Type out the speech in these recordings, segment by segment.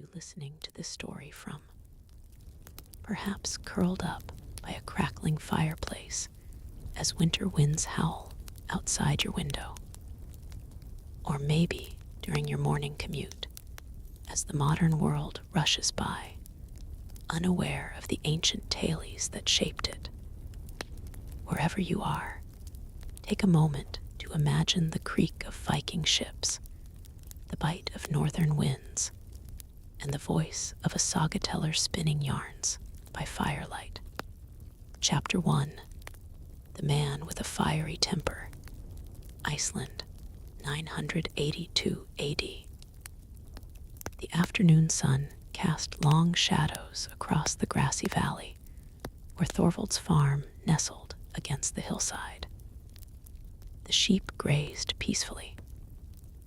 you listening to this story from? Perhaps curled up by a crackling fireplace as winter winds howl outside your window. Or maybe during your morning commute as the modern world rushes by, unaware of the ancient tales that shaped it. Wherever you are, take a moment to imagine the creak of Viking ships, the bite of northern winds, and the voice of a saga teller spinning yarns by firelight. Chapter 1: The Man with a Fiery Temper. Iceland, 982 AD. The afternoon sun cast long shadows across the grassy valley where Thorvald's farm nestled against the hillside. The sheep grazed peacefully,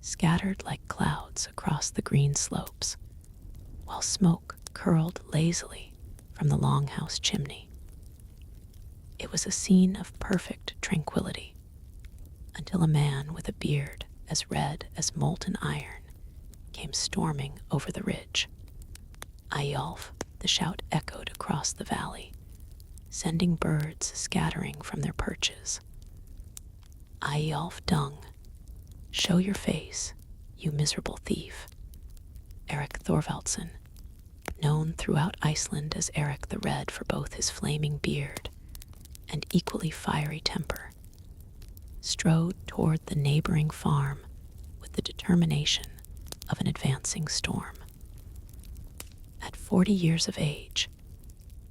scattered like clouds across the green slopes, while smoke curled lazily from the longhouse chimney. It was a scene of perfect tranquility, until a man with a beard as red as molten iron came storming over the ridge. Eyjolf, the shout echoed across the valley, sending birds scattering from their perches. Eyjolf Dung, show your face, you miserable thief. Erik Thorvaldsson, known throughout Iceland as Erik the Red for both his flaming beard and equally fiery temper, strode toward the neighboring farm with the determination of an advancing storm. At 40 years of age,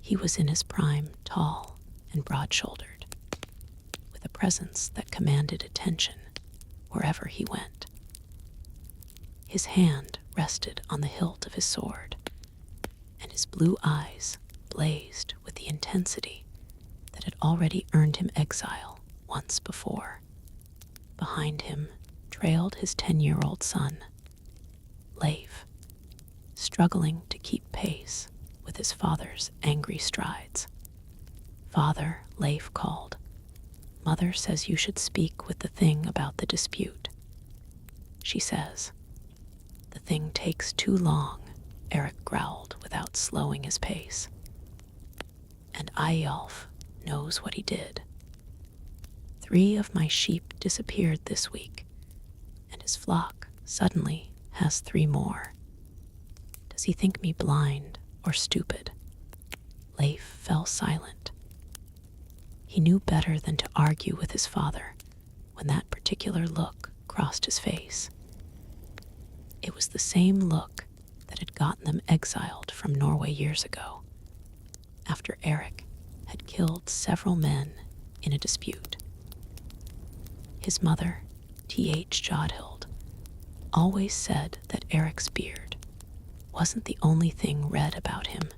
he was in his prime, tall and broad-shouldered, with a presence that commanded attention wherever he went. His hand rested on the hilt of his sword, and his blue eyes blazed with the intensity that had already earned him exile once before. Behind him trailed his 10-year-old son, Leif, struggling to keep pace with his father's angry strides. "Father," Leif called, "Mother says you should speak with the thing about the dispute." "She says, the thing takes too long," Erik growled without slowing his pace. "And Eyjolf knows what he did. 3 of my sheep disappeared this week, and his flock suddenly has 3 more. Does he think me blind or stupid?" Leif fell silent. He knew better than to argue with his father when that particular look crossed his face. It was the same look that had gotten them exiled from Norway years ago, after Erik had killed several men in a dispute. His mother, T.H. Jodhild, always said that Erik's beard wasn't the only thing red about him.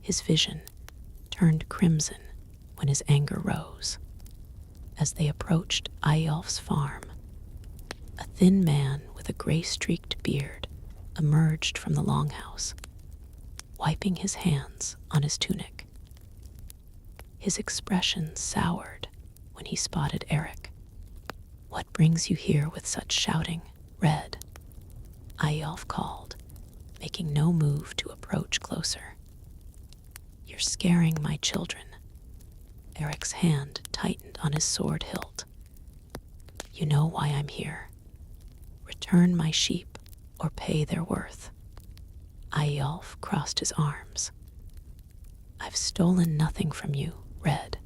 His vision turned crimson when his anger rose. As they approached Eyjolf's farm, a thin man with a gray-streaked beard emerged from the longhouse, wiping his hands on his tunic. His expression soured when he spotted Erik. "What brings you here with such shouting, Red?" Eyjolf called, making no move to approach closer. "You're scaring my children." Erik's hand tightened on his sword hilt. "You know why I'm here. Return my sheep or pay their worth." Eyjolf crossed his arms. "I've stolen nothing from you, Red.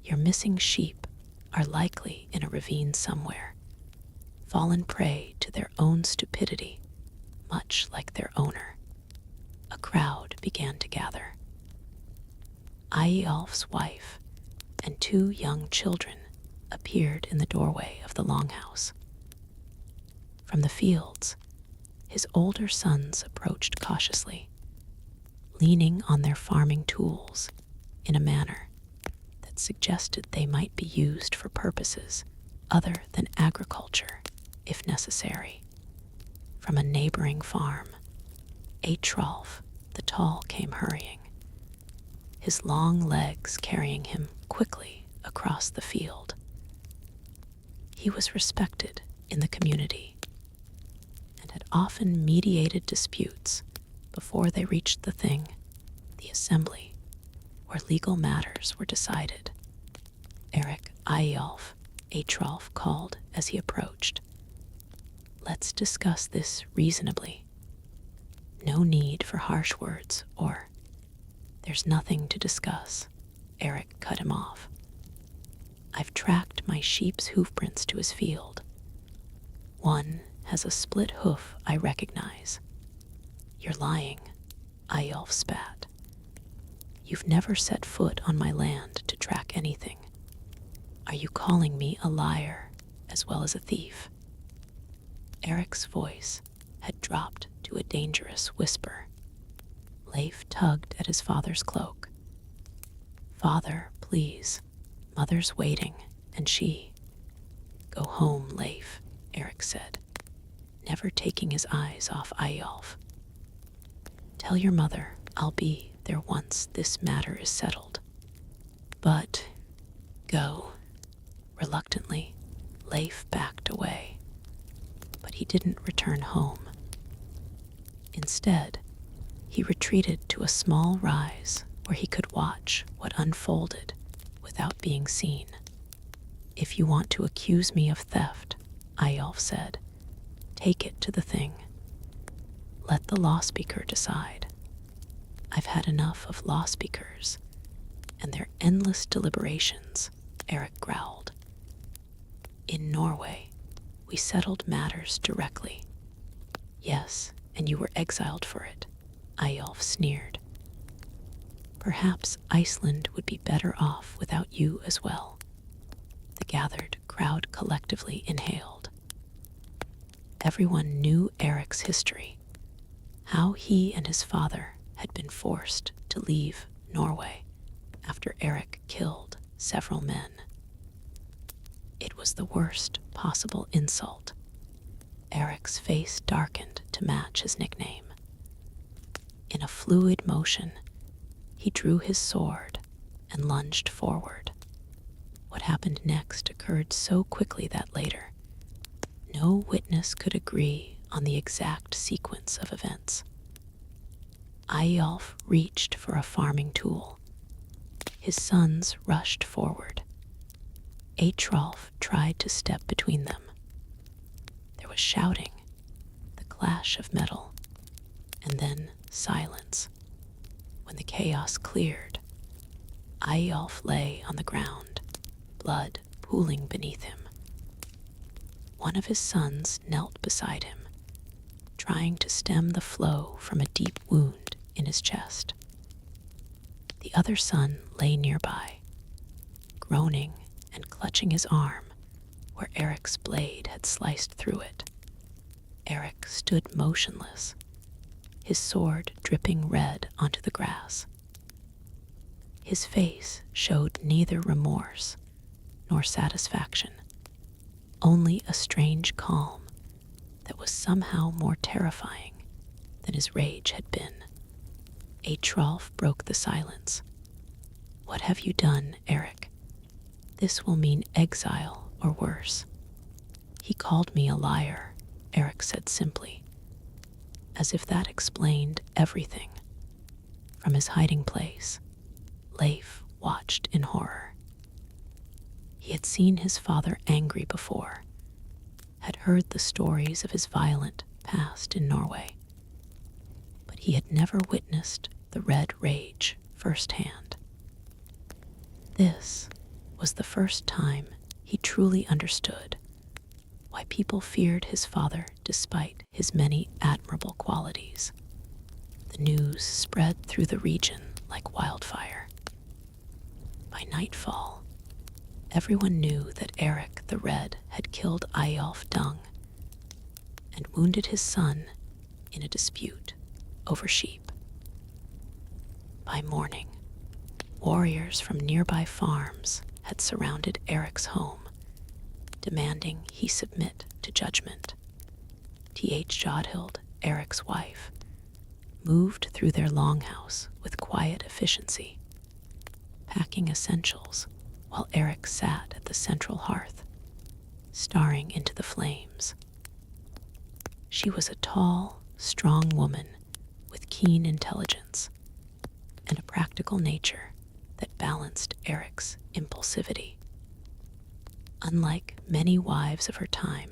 Your missing sheep are likely in a ravine somewhere, fallen prey to their own stupidity, much like their owner." A crowd began to gather. Eyjolf's wife and 2 young children appeared in the doorway of the longhouse. From the fields, his older sons approached cautiously, leaning on their farming tools in a manner that suggested they might be used for purposes other than agriculture, if necessary. From a neighboring farm, Eyjolf the Tall came hurrying, his long legs carrying him quickly across the field. He was respected in the community and had often mediated disputes before they reached the thing, the assembly, where legal matters were decided. Erik Eyjolf, Atrolf called as he approached. Let's discuss this reasonably. No need for harsh words or, there's nothing to discuss. Erik cut him off. I've tracked my sheep's hoofprints to his field. One has a split hoof I recognize. You're lying, Eyjolf spat. You've never set foot on my land to track anything. Are you calling me a liar as well as a thief? Erik's voice had dropped to a dangerous whisper. Leif tugged at his father's cloak. Father, please. Mother's waiting, and she... Go home, Leif, Erik said, never taking his eyes off Eyjolf. Tell your mother I'll be there once this matter is settled. But... Go. Reluctantly, Leif backed away. But he didn't return home. Instead, he retreated to a small rise where he could watch what unfolded without being seen. If you want to accuse me of theft, Eyjolf said, take it to the thing. Let the law speaker decide. I've had enough of law speakers and their endless deliberations, Erik growled. In Norway, we settled matters directly. Yes, and you were exiled for it, Eyjolf sneered. Perhaps Iceland would be better off without you as well. The gathered crowd collectively inhaled. Everyone knew Erik's history, how he and his father had been forced to leave Norway after Erik killed several men. It was the worst possible insult. Erik's face darkened to match his nickname. In a fluid motion, he drew his sword and lunged forward. What happened next occurred so quickly that later, no witness could agree on the exact sequence of events. Eyjolf reached for a farming tool. His sons rushed forward. Atrolf tried to step between them. There was shouting, the clash of metal, and then silence. When the chaos cleared, Eyjolf lay on the ground, blood pooling beneath him. One of his sons knelt beside him, trying to stem the flow from a deep wound in his chest. The other son lay nearby, groaning and clutching his arm where Erik's blade had sliced through it. Erik stood motionless, his sword dripping red onto the grass. His face showed neither remorse nor satisfaction, only a strange calm that was somehow more terrifying than his rage had been. Atrolf broke the silence. What have you done, Erik? This will mean exile or worse. He called me a liar, Erik said simply, as if that explained everything. From his hiding place, Leif watched in horror. He had seen his father angry before, had heard the stories of his violent past in Norway, but he had never witnessed the red rage firsthand. This was the first time he truly understood why people feared his father despite his many admirable qualities. The news spread through the region like wildfire. By nightfall, everyone knew that Erik the Red had killed Eyjolf Dung and wounded his son in a dispute over sheep. By morning, warriors from nearby farms had surrounded Erik's home, demanding he submit to judgment. T.H. Jodhild, Erik's wife, moved through their longhouse with quiet efficiency, packing essentials while Erik sat at the central hearth, staring into the flames. She was a tall, strong woman with keen intelligence and a practical nature that balanced Erik's impulsivity. Unlike many wives of her time,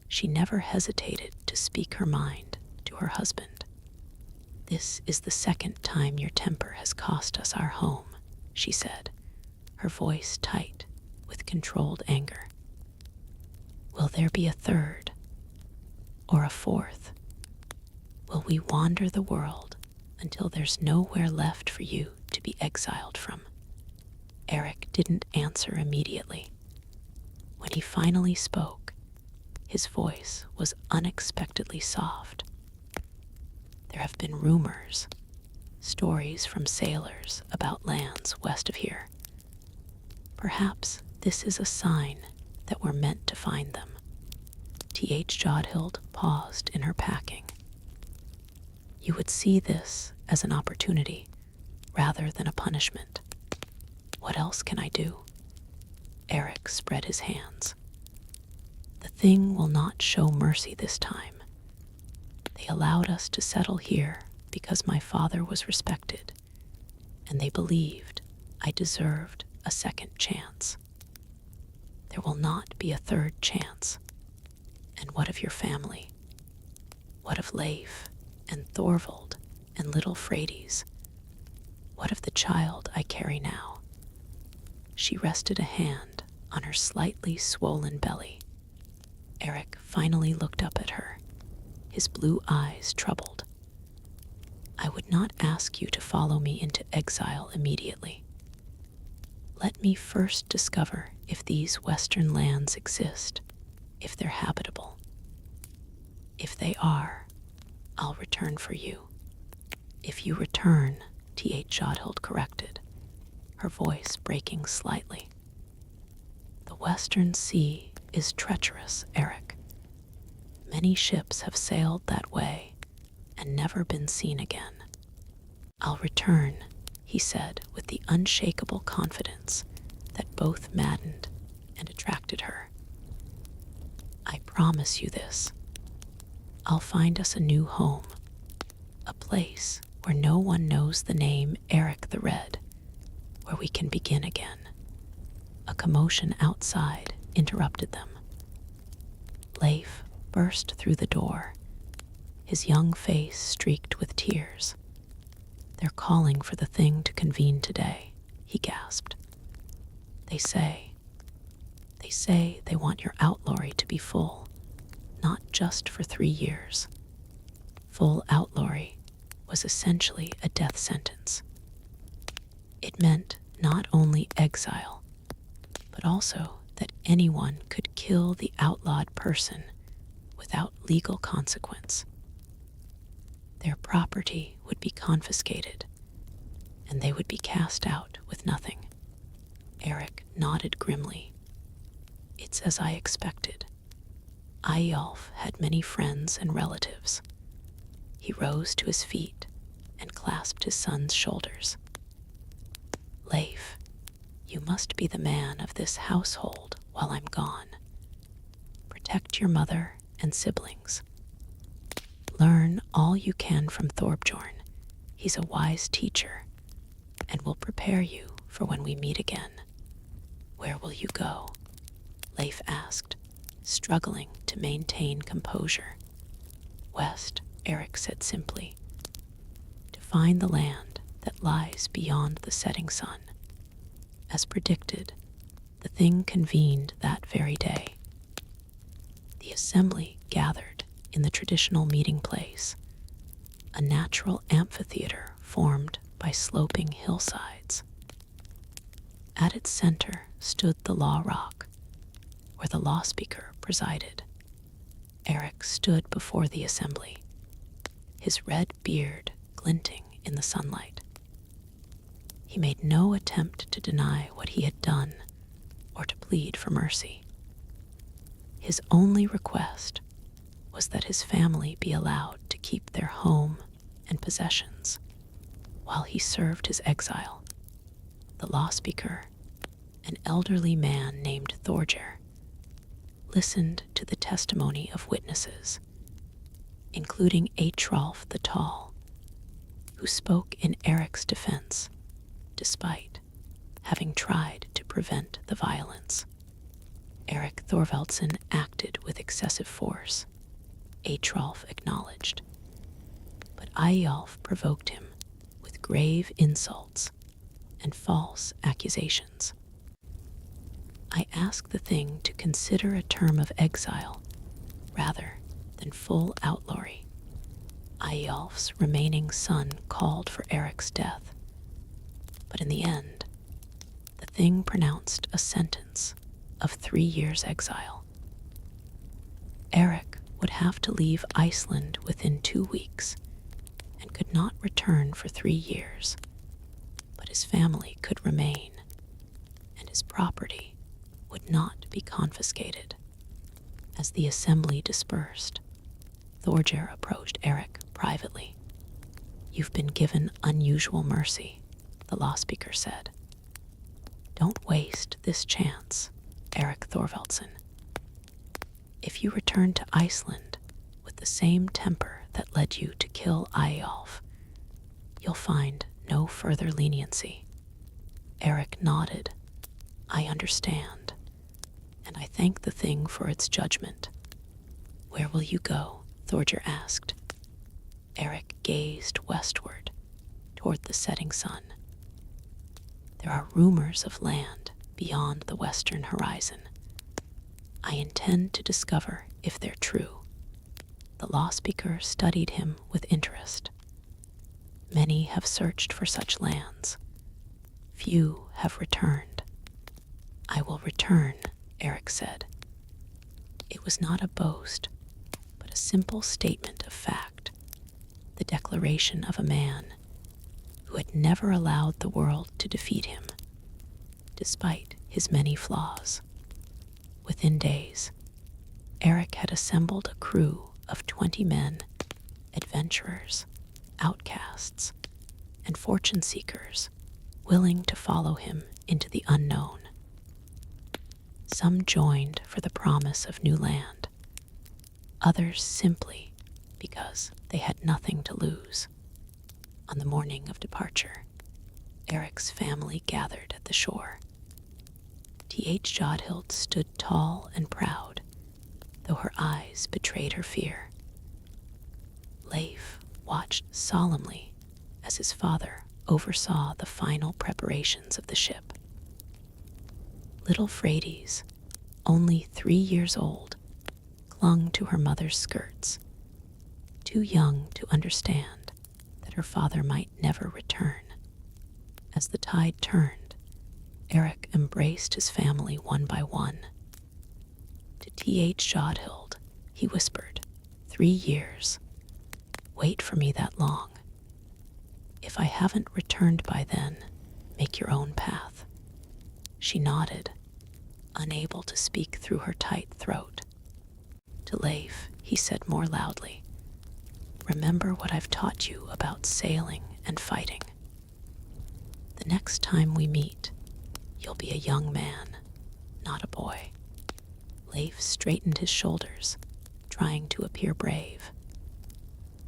she never hesitated to speak her mind to her husband. "This is the second time your temper has cost us our home," she said, her voice tight with controlled anger. "Will there be a third or a fourth? Will we wander the world until there's nowhere left for you to be exiled from?" Erik didn't answer immediately. When he finally spoke, his voice was unexpectedly soft. "There have been rumors, stories from sailors about lands west of here. Perhaps this is a sign that we're meant to find them." T.H. Jodhild paused in her packing. "You would see this as an opportunity rather than a punishment. What else can I do?" Erik spread his hands. "The thing will not show mercy this time. They allowed us to settle here because my father was respected, and they believed I deserved a second chance. There will not be a third chance. And what of your family? What of Leif and Thorvald and little Freydis? What of the child I carry now?" She rested a hand on her slightly swollen belly. Erik finally looked up at her, his blue eyes troubled. "I would not ask you to follow me into exile immediately. Let me first discover if these western lands exist, if they're habitable. If they are, I'll return for you." "If you return," T.H. Jodhild corrected, her voice breaking slightly. "The Western Sea is treacherous, Erik. Many ships have sailed that way and never been seen again." "I'll return," he said with the unshakable confidence that both maddened and attracted her. "I promise you this. I'll find us a new home, a place where no one knows the name Erik the Red, where we can begin again." A commotion outside interrupted them. Leif burst through the door, his young face streaked with tears. "They're calling for the thing to convene today," he gasped. They say they want your outlawry to be full, not just for 3 years. Full outlawry was essentially a death sentence. It meant not only exile, but also that anyone could kill the outlawed person without legal consequence. Their property would be confiscated, and they would be cast out with nothing. Erik nodded grimly. "It's as I expected. Eyjolf had many friends and relatives." He rose to his feet and clasped his son's shoulders. "Leif, you must be the man of this household while I'm gone. Protect your mother and siblings. Learn all you can from Thorbjorn. He's a wise teacher and will prepare you for when we meet again." "Where will you go?" Leif asked, struggling to maintain composure. "West," Erik said simply. "To find the land that lies beyond the setting sun." As predicted, the thing convened that very day. The assembly gathered in the traditional meeting place, a natural amphitheater formed by sloping hillsides. At its center stood the Law Rock, where the law speaker presided. Erik stood before the assembly, his red beard glinting in the sunlight. He made no attempt to deny what he had done or to plead for mercy. His only request was that his family be allowed to keep their home and possessions while he served his exile. The law speaker, an elderly man named Thorger, listened to the testimony of witnesses, including Eyjolf the Tall, who spoke in Erik's defense, despite having tried to prevent the violence. Erik Thorvaldsson acted with excessive force, Eyjolf acknowledged, but Eyjolf provoked him with grave insults and false accusations. I ask the thing to consider a term of exile rather than full outlawry. Eyjolf's remaining son called for Erik's death, but in the end, the thing pronounced a sentence of 3 years' exile. Erik would have to leave Iceland within 2 weeks and could not return for 3 years, but his family could remain, and his property would not be confiscated. As the assembly dispersed, Thorgeir approached Erik privately. "You've been given unusual mercy," the law speaker said. "Don't waste this chance, Erik Thorvaldsson. If you return to Iceland with the same temper that led you to kill Eyjolf, you'll find no further leniency." Erik nodded. "I understand, and I thank the thing for its judgment." "Where will you go?" Thorgeir asked. Erik gazed westward, toward the setting sun. "There are rumors of land beyond the western horizon. I intend to discover if they're true." The law speaker studied him with interest. "Many have searched for such lands. Few have returned." "I will return," Erik said. It was not a boast, but a simple statement of fact, the declaration of a man who had never allowed the world to defeat him, despite his many flaws. Within days, Erik had assembled a crew of 20 men, adventurers, outcasts, and fortune seekers willing to follow him into the unknown. Some joined for the promise of new land, others simply because they had nothing to lose. On the morning of departure, Erik's family gathered at the shore. T.H. Jodhild stood tall and proud, though her eyes betrayed her fear. Leif watched solemnly as his father oversaw the final preparations of the ship. Little Freydis, only 3 years old, clung to her mother's skirts, too young to understand that her father might never return. As the tide turned, Erik embraced his family one by one. To T.H. Jodhild, he whispered, 3 years. Wait for me that long. If I haven't returned by then, make your own path. She nodded, unable to speak through her tight throat. To Leif, he said more loudly, remember what I've taught you about sailing and fighting. The next time we meet, you'll be a young man, not a boy. Leif straightened his shoulders, trying to appear brave.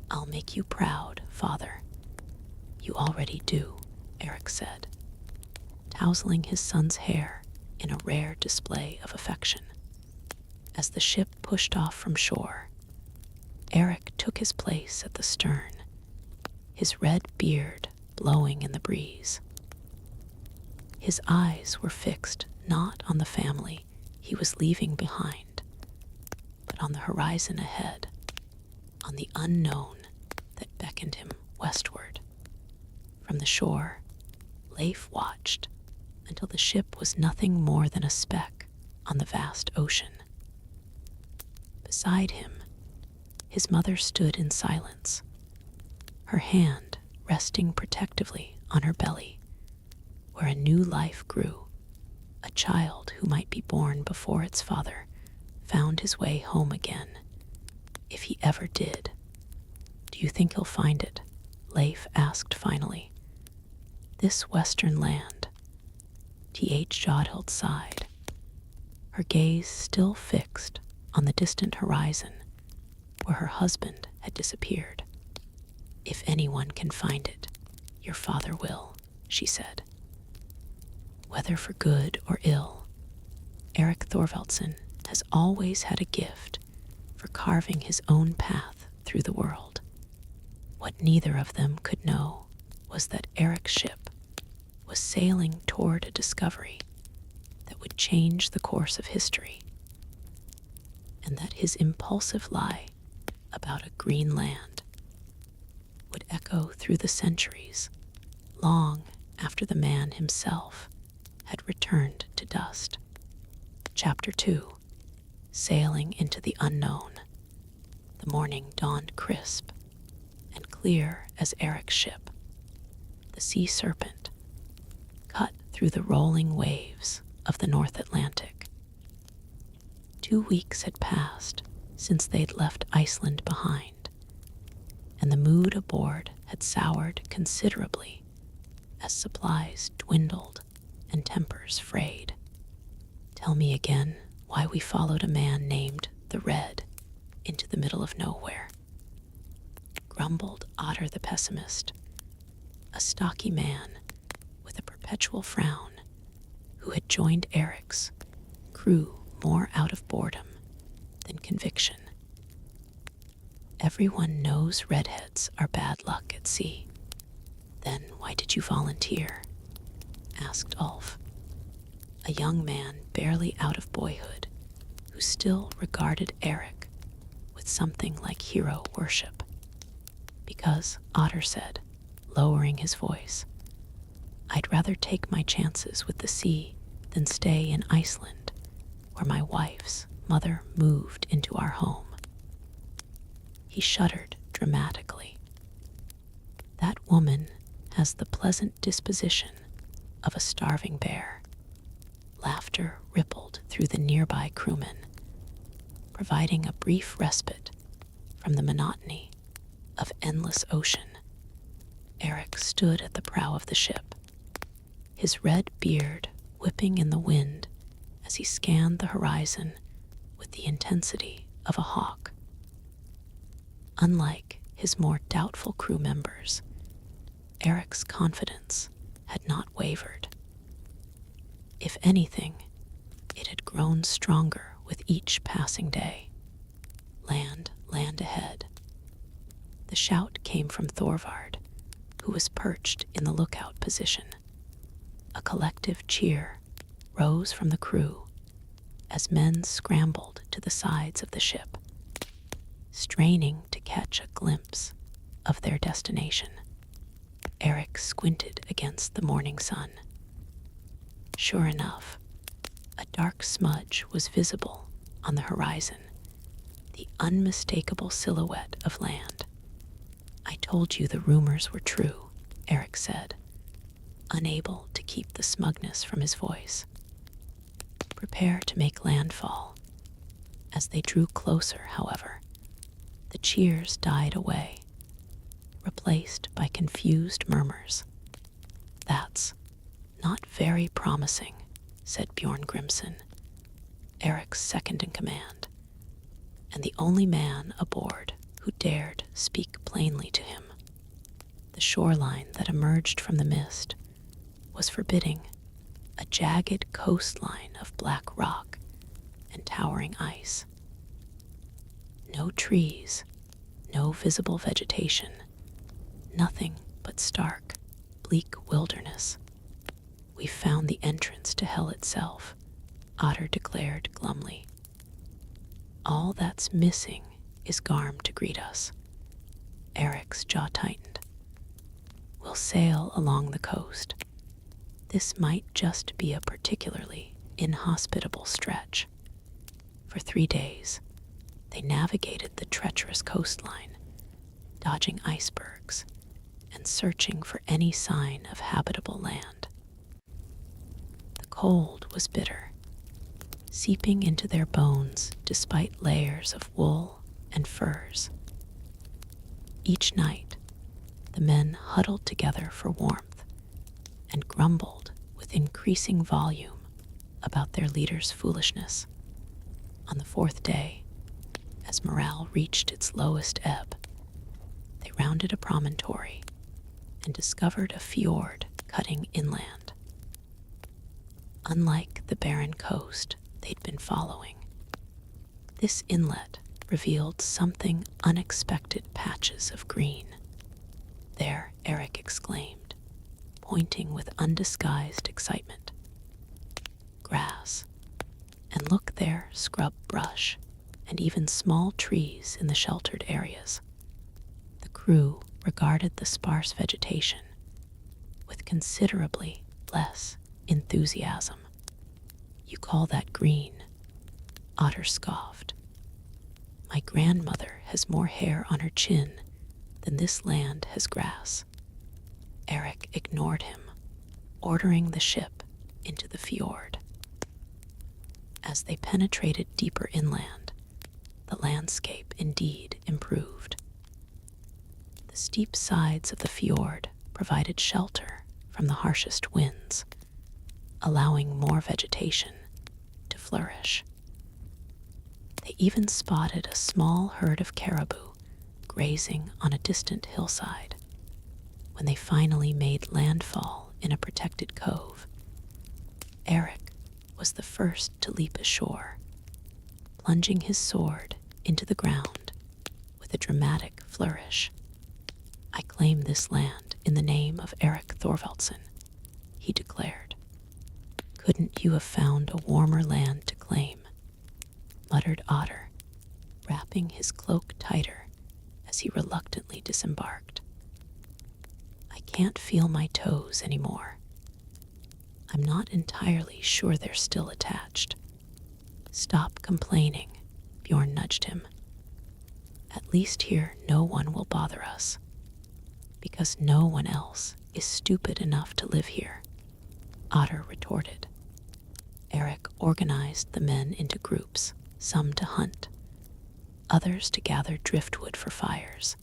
I'll make you proud, father. You already do, Erik said, tousling his son's hair in a rare display of affection. As the ship pushed off from shore, Erik took his place at the stern, his red beard blowing in the breeze. His eyes were fixed not on the family he was leaving behind, but on the horizon ahead, on the unknown that beckoned him westward. From the shore, Leif watched until the ship was nothing more than a speck on the vast ocean. Beside him, his mother stood in silence, her hand resting protectively on her belly, where a new life grew, a child who might be born before its father found his way home again, if he ever did. Do you think he'll find it? Leif asked finally. This western land. T.H. Jodhild sighed, her gaze still fixed on the distant horizon where her husband had disappeared. If anyone can find it, your father will, she said. Whether for good or ill, Erik Thorvaldsson has always had a gift for carving his own path through the world. What neither of them could know was that Erik's ship was sailing toward a discovery that would change the course of history, and that his impulsive lie about a green land would echo through the centuries long after the man himself had returned to dust. Chapter 2. Sailing into the unknown. The morning dawned crisp and clear as Erik's ship, the sea serpent, cut through the rolling waves of the North Atlantic. 2 weeks had passed since they'd left Iceland behind, and the mood aboard had soured considerably as supplies dwindled and tempers frayed. Tell me again why we followed a man named the Red into the middle of nowhere, grumbled Otter the pessimist, a stocky man with a perpetual frown who had joined Erik's crew more out of boredom than conviction. Everyone knows redheads are bad luck at sea. Then why did you volunteer? Asked Ulf, a young man barely out of boyhood who still regarded Erik with something like hero worship. Because, Otter said, lowering his voice, I'd rather take my chances with the sea than stay in Iceland, where my wife's mother moved into our home. He shuddered dramatically. That woman has the pleasant disposition of a starving bear. Laughter rippled through the nearby crewmen, providing a brief respite from the monotony of endless ocean. Erik stood at the prow of the ship, his red beard whipping in the wind as he scanned the horizon with the intensity of a hawk. Unlike his more doubtful crew members, Erik's confidence had not wavered. If anything, it had grown stronger with each passing day. Land, land ahead. The shout came from Thorvard, who was perched in the lookout position. A collective cheer rose from the crew as men scrambled to the sides of the ship, straining to catch a glimpse of their destination. Erik squinted against the morning sun. Sure enough, a dark smudge was visible on the horizon, the unmistakable silhouette of land. I told you the rumors were true, Erik said, unable to keep the smugness from his voice. Prepare to make landfall. As they drew closer, however, the cheers died away, replaced by confused murmurs. That's not very promising, said Bjorn Grimson, Erik's second in command, and the only man aboard who dared speak plainly to him. The shoreline that emerged from the mist was forbidding, a jagged coastline of black rock and towering ice. No trees, no visible vegetation, nothing but stark, bleak wilderness. We found the entrance to hell itself, Otter declared glumly. All that's missing is Garm to greet us. Erik's jaw tightened. We'll sail along the coast. This might just be a particularly inhospitable stretch. For 3 days, they navigated the treacherous coastline, dodging icebergs and searching for any sign of habitable land. The cold was bitter, seeping into their bones despite layers of wool and furs. Each night, the men huddled together for warmth and grumbled with increasing volume about their leader's foolishness. On the 4th day, as morale reached its lowest ebb, They rounded a promontory and discovered a fjord cutting inland. Unlike the barren coast they'd been following, this inlet revealed something unexpected patches of green. There, Erik exclaimed, pointing with undisguised excitement. Grass. And look there, scrub brush, and even small trees in the sheltered areas. The crew regarded the sparse vegetation with considerably less enthusiasm. You call that green? Otter scoffed. My grandmother has more hair on her chin than this land has grass. Erik ignored him, ordering the ship into the fjord. As they penetrated deeper inland, the landscape indeed improved. The steep sides of the fjord provided shelter from the harshest winds, allowing more vegetation to flourish. They even spotted a small herd of caribou grazing on a distant hillside. When they finally made landfall in a protected cove, Erik was the first to leap ashore, plunging his sword into the ground with a dramatic flourish. I claim this land in the name of Erik Thorvaldsson, he declared. Couldn't you have found a warmer land to claim? Muttered Otter, wrapping his cloak tighter as he reluctantly disembarked. I can't feel my toes anymore. I'm not entirely sure they're still attached. Stop complaining, Bjorn nudged him. At least here no one will bother us, because no one else is stupid enough to live here, Otter retorted. Erik organized the men into groups, some to hunt, others to gather driftwood for fires,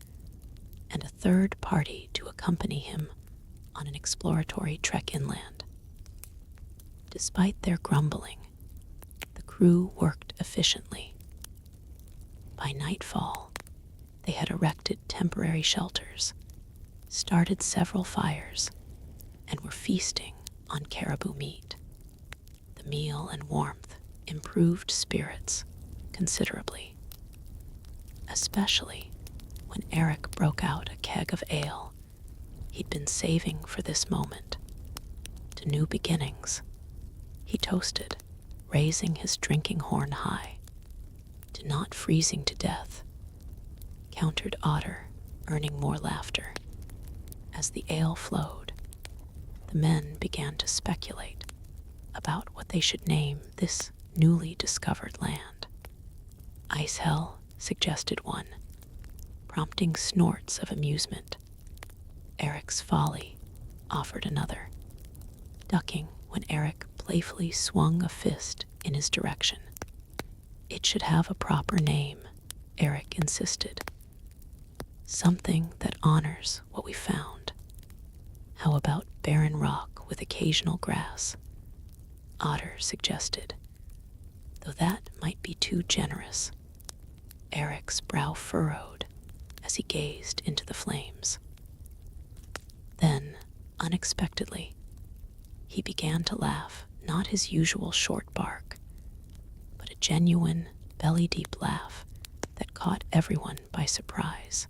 and a third party to accompany him on an exploratory trek inland. Despite their grumbling, the crew worked efficiently. By nightfall, they had erected temporary shelters, started several fires, and were feasting on caribou meat. The meal and warmth improved spirits considerably, especially when Erik broke out a keg of ale he'd been saving for this moment. To new beginnings, he toasted, raising his drinking horn high. To not freezing to death, countered Otter, earning more laughter. As the ale flowed, the men began to speculate about what they should name this newly discovered land. Ice Hell, suggested one, prompting snorts of amusement. Erik's Folly offered another, ducking when Erik playfully swung a fist in his direction. It should have a proper name, Erik insisted. Something that honors what we found. How about barren rock with occasional grass? Otter suggested, though that might be too generous. Erik's brow furrowed as he gazed into the flames. Then, unexpectedly, he began to laugh, not his usual short bark, but a genuine, belly-deep laugh that caught everyone by surprise.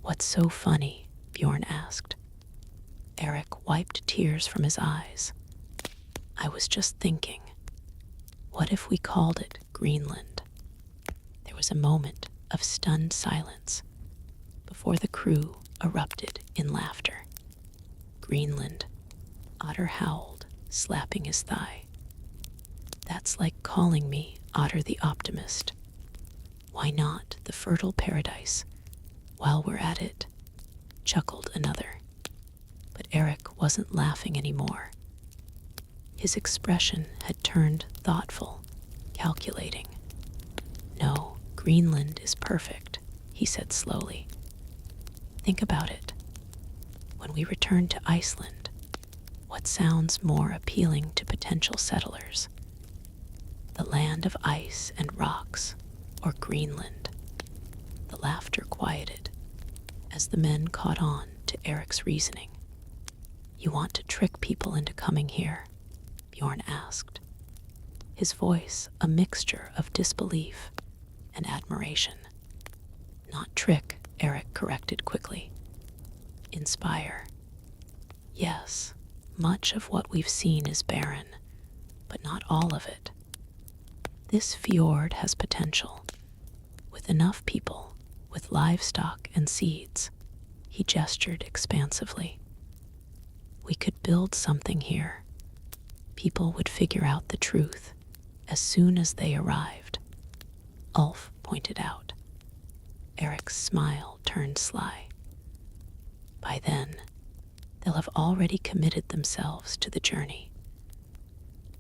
What's so funny? Bjorn asked. Erik wiped tears from his eyes. I was just thinking, what if we called it Greenland? There was a moment of stunned silence before the crew erupted in laughter. Greenland, Otter howled, slapping his thigh. That's like calling me Otter the Optimist. Why not the fertile paradise? While we're at it, chuckled another. But Erik wasn't laughing anymore. His expression had turned thoughtful, calculating. No, Greenland is perfect, he said slowly. Think about it. When we return to Iceland, what sounds more appealing to potential settlers? The land of ice and rocks, or Greenland? The laughter quieted as the men caught on to Erik's reasoning. "You want to trick people into coming here?" Bjorn asked, his voice a mixture of disbelief and admiration. "Not trick," Erik corrected quickly. "Inspire. Yes, much of what we've seen is barren, but not all of it. This fjord has potential. With enough people, with livestock and seeds," he gestured expansively. "We could build something here. People would figure out the truth as soon as they arrived," Ulf pointed out. Erik's smile turned sly. "By then, they'll have already committed themselves to the journey,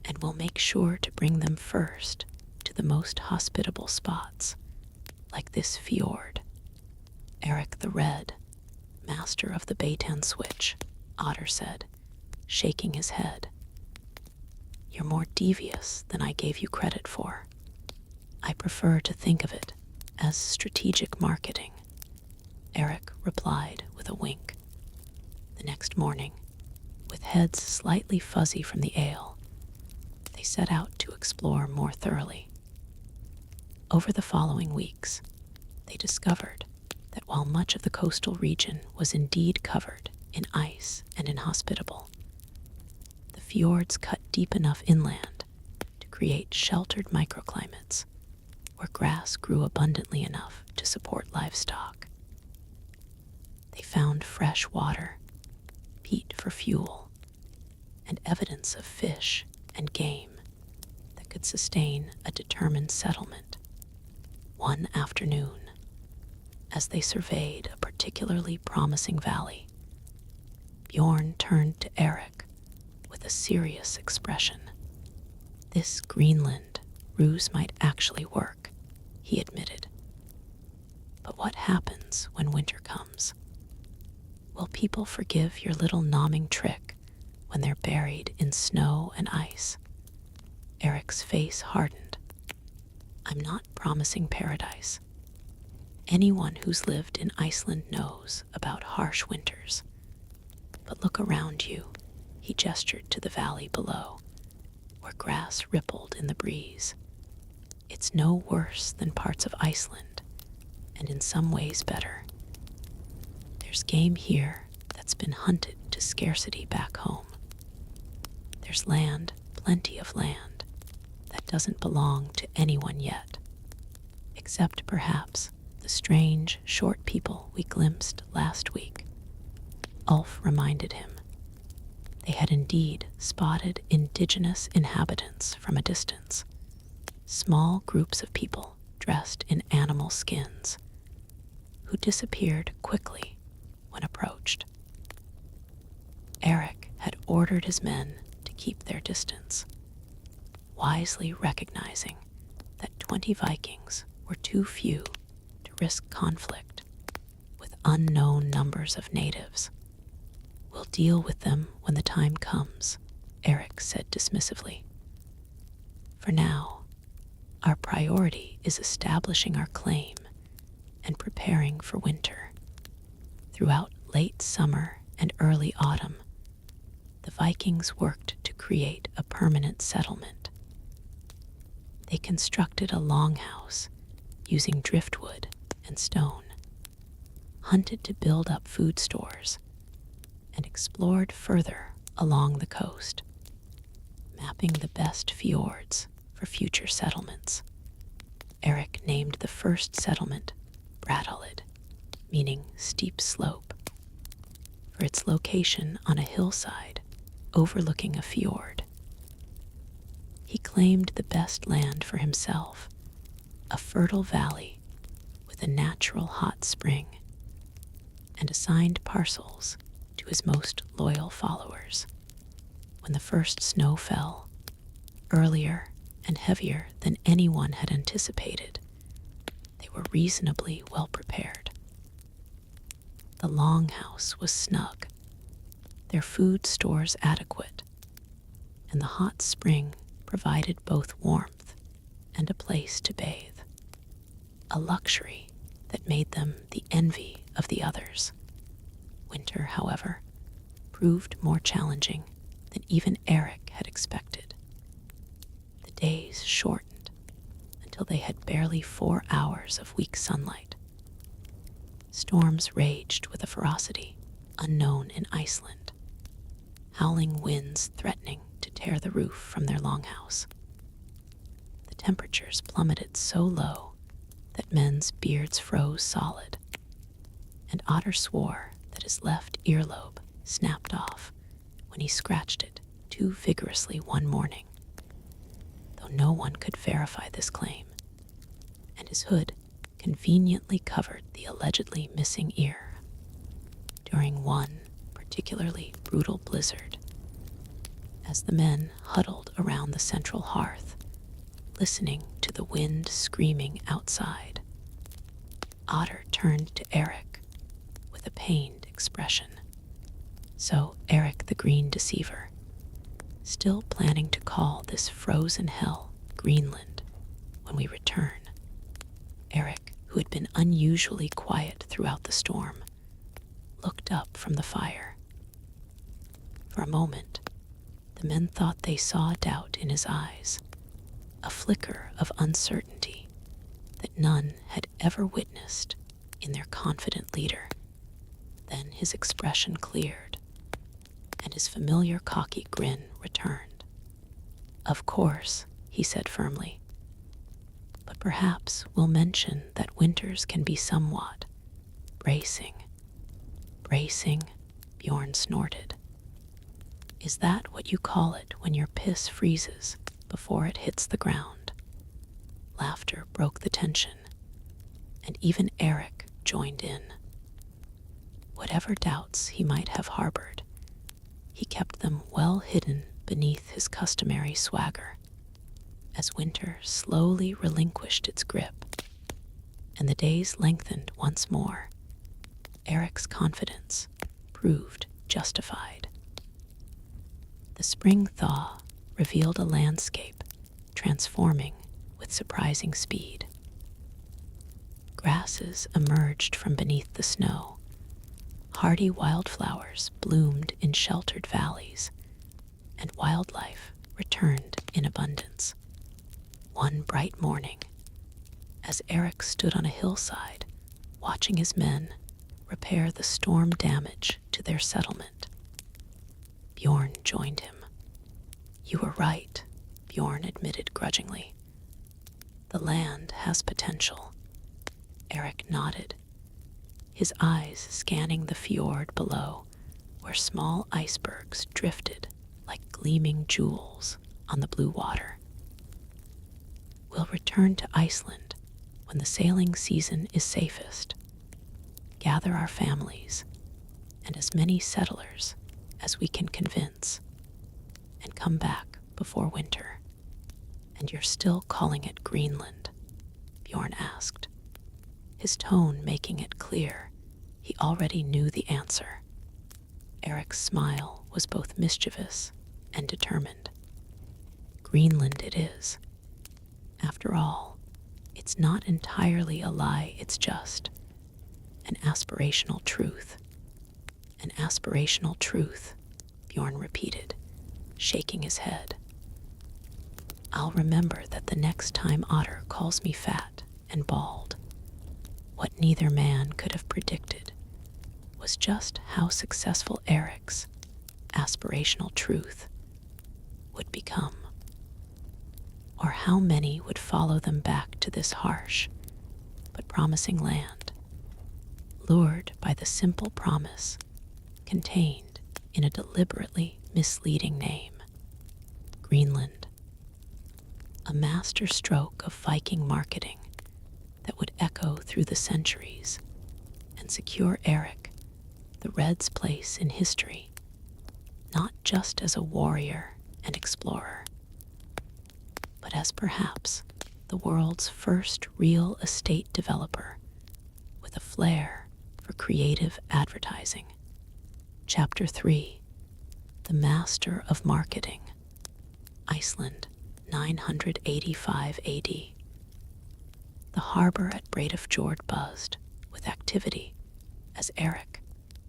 and we'll make sure to bring them first to the most hospitable spots, like this fjord." "Erik the Red, master of the Beitan switch," Otter said, shaking his head. "You're more devious than I gave you credit for. I prefer to think of it as strategic marketing," Erik replied with a wink. The next morning, with heads slightly fuzzy from the ale, they set out to explore more thoroughly. Over the following weeks, they discovered that while much of the coastal region was indeed covered in ice and inhospitable, the fjords cut deep enough inland to create sheltered microclimates where grass grew abundantly enough to support livestock. They found fresh water, peat for fuel, and evidence of fish and game that could sustain a determined settlement. One afternoon, as they surveyed a particularly promising valley, Bjorn turned to Erik with a serious expression. "This Greenland ruse might actually work," he admitted. "But what happens when winter comes? Will people forgive your little nomming trick when they're buried in snow and ice?" Erik's face hardened. "I'm not promising paradise. Anyone who's lived in Iceland knows about harsh winters. But look around you," he gestured to the valley below, where grass rippled in the breeze. "It's no worse than parts of Iceland, and in some ways better. There's game here that's been hunted to scarcity back home. There's land, plenty of land, that doesn't belong to anyone yet, except perhaps the strange, short people we glimpsed last week." Ulf reminded him. They had indeed spotted indigenous inhabitants from a distance, small groups of people dressed in animal skins, who disappeared quickly when approached. Erik had ordered his men to keep their distance, wisely recognizing that 20 Vikings were too few to risk conflict with unknown numbers of natives. "We'll deal with them when the time comes," Erik said dismissively. "For now, our priority is establishing our claim and preparing for winter." Throughout late summer and early autumn, the Vikings worked to create a permanent settlement. They constructed a longhouse using driftwood and stone, hunted to build up food stores, and explored further along the coast, mapping the best fjords for future settlements. Erik named the first settlement Brattahlid, meaning steep slope, for its location on a hillside overlooking a fjord. He claimed the best land for himself, a fertile valley with a natural hot spring, and assigned parcels to his most loyal followers. When the first snow fell, earlier and heavier than anyone had anticipated, they were reasonably well prepared. The longhouse was snug, their food stores adequate, and the hot spring provided both warmth and a place to bathe, a luxury that made them the envy of the others. Winter, however, proved more challenging than even Erik had expected. The days shortened until they had barely 4 hours of weak sunlight. Storms raged with a ferocity unknown in Iceland, howling winds threatening to tear the roof from their longhouse. The temperatures plummeted so low that men's beards froze solid, and Otter swore that his left earlobe snapped off when he scratched it too vigorously one morning, though no one could verify this claim, and his hood conveniently covered the allegedly missing ear. During one particularly brutal blizzard, as the men huddled around the central hearth, listening to the wind screaming outside, Otter turned to Erik with a pained expression. So Erik the Green Deceiver, still planning to call this frozen hell Greenland when we return. Erik, who had been unusually quiet throughout the storm, looked up from the fire. For a moment, the men thought they saw doubt in his eyes, a flicker of uncertainty that none had ever witnessed in their confident leader. Then his expression cleared, and his familiar cocky grin returned. "Of course," he said firmly, "but perhaps we'll mention that winters can be somewhat bracing." "Bracing?" Bjorn snorted. "Is that what you call it when your piss freezes before it hits the ground?" Laughter broke the tension, and even Erik joined in. Whatever doubts he might have harbored, he kept them well hidden beneath his customary swagger, as winter slowly relinquished its grip, and the days lengthened once more. Erik's confidence proved justified. The spring thaw revealed a landscape transforming with surprising speed. Grasses emerged from beneath the snow. Hardy wildflowers bloomed in sheltered valleys, and wildlife returned in abundance. One bright morning, as Erik stood on a hillside watching his men repair the storm damage to their settlement, Bjorn joined him. "You were right," Bjorn admitted grudgingly. "The land has potential." Erik nodded, his eyes scanning the fjord below, where small icebergs drifted like gleaming jewels on the blue water. "We'll return to Iceland when the sailing season is safest, gather our families and as many settlers as we can convince, and come back before winter." "And you're still calling it Greenland?" Bjorn asked, his tone making it clear he already knew the answer. Erik's smile was both mischievous and determined. "Greenland it is. After all, it's not entirely a lie, it's just an aspirational truth." "An aspirational truth," Bjorn repeated, shaking his head. "I'll remember that the next time Otter calls me fat and bald." What neither man could have predicted was just how successful Erik's aspirational truth would become, or how many would follow them back to this harsh but promising land, lured by the simple promise contained in a deliberately misleading name: Greenland. A master stroke of Viking marketing that would echo through the centuries and secure Erik the Red's place in history, not just as a warrior and explorer, but as perhaps the world's first real estate developer with a flair for creative advertising. Chapter 3: The Master of Marketing. Iceland, 985 AD. The harbor at Breiðafjord buzzed with activity as Erik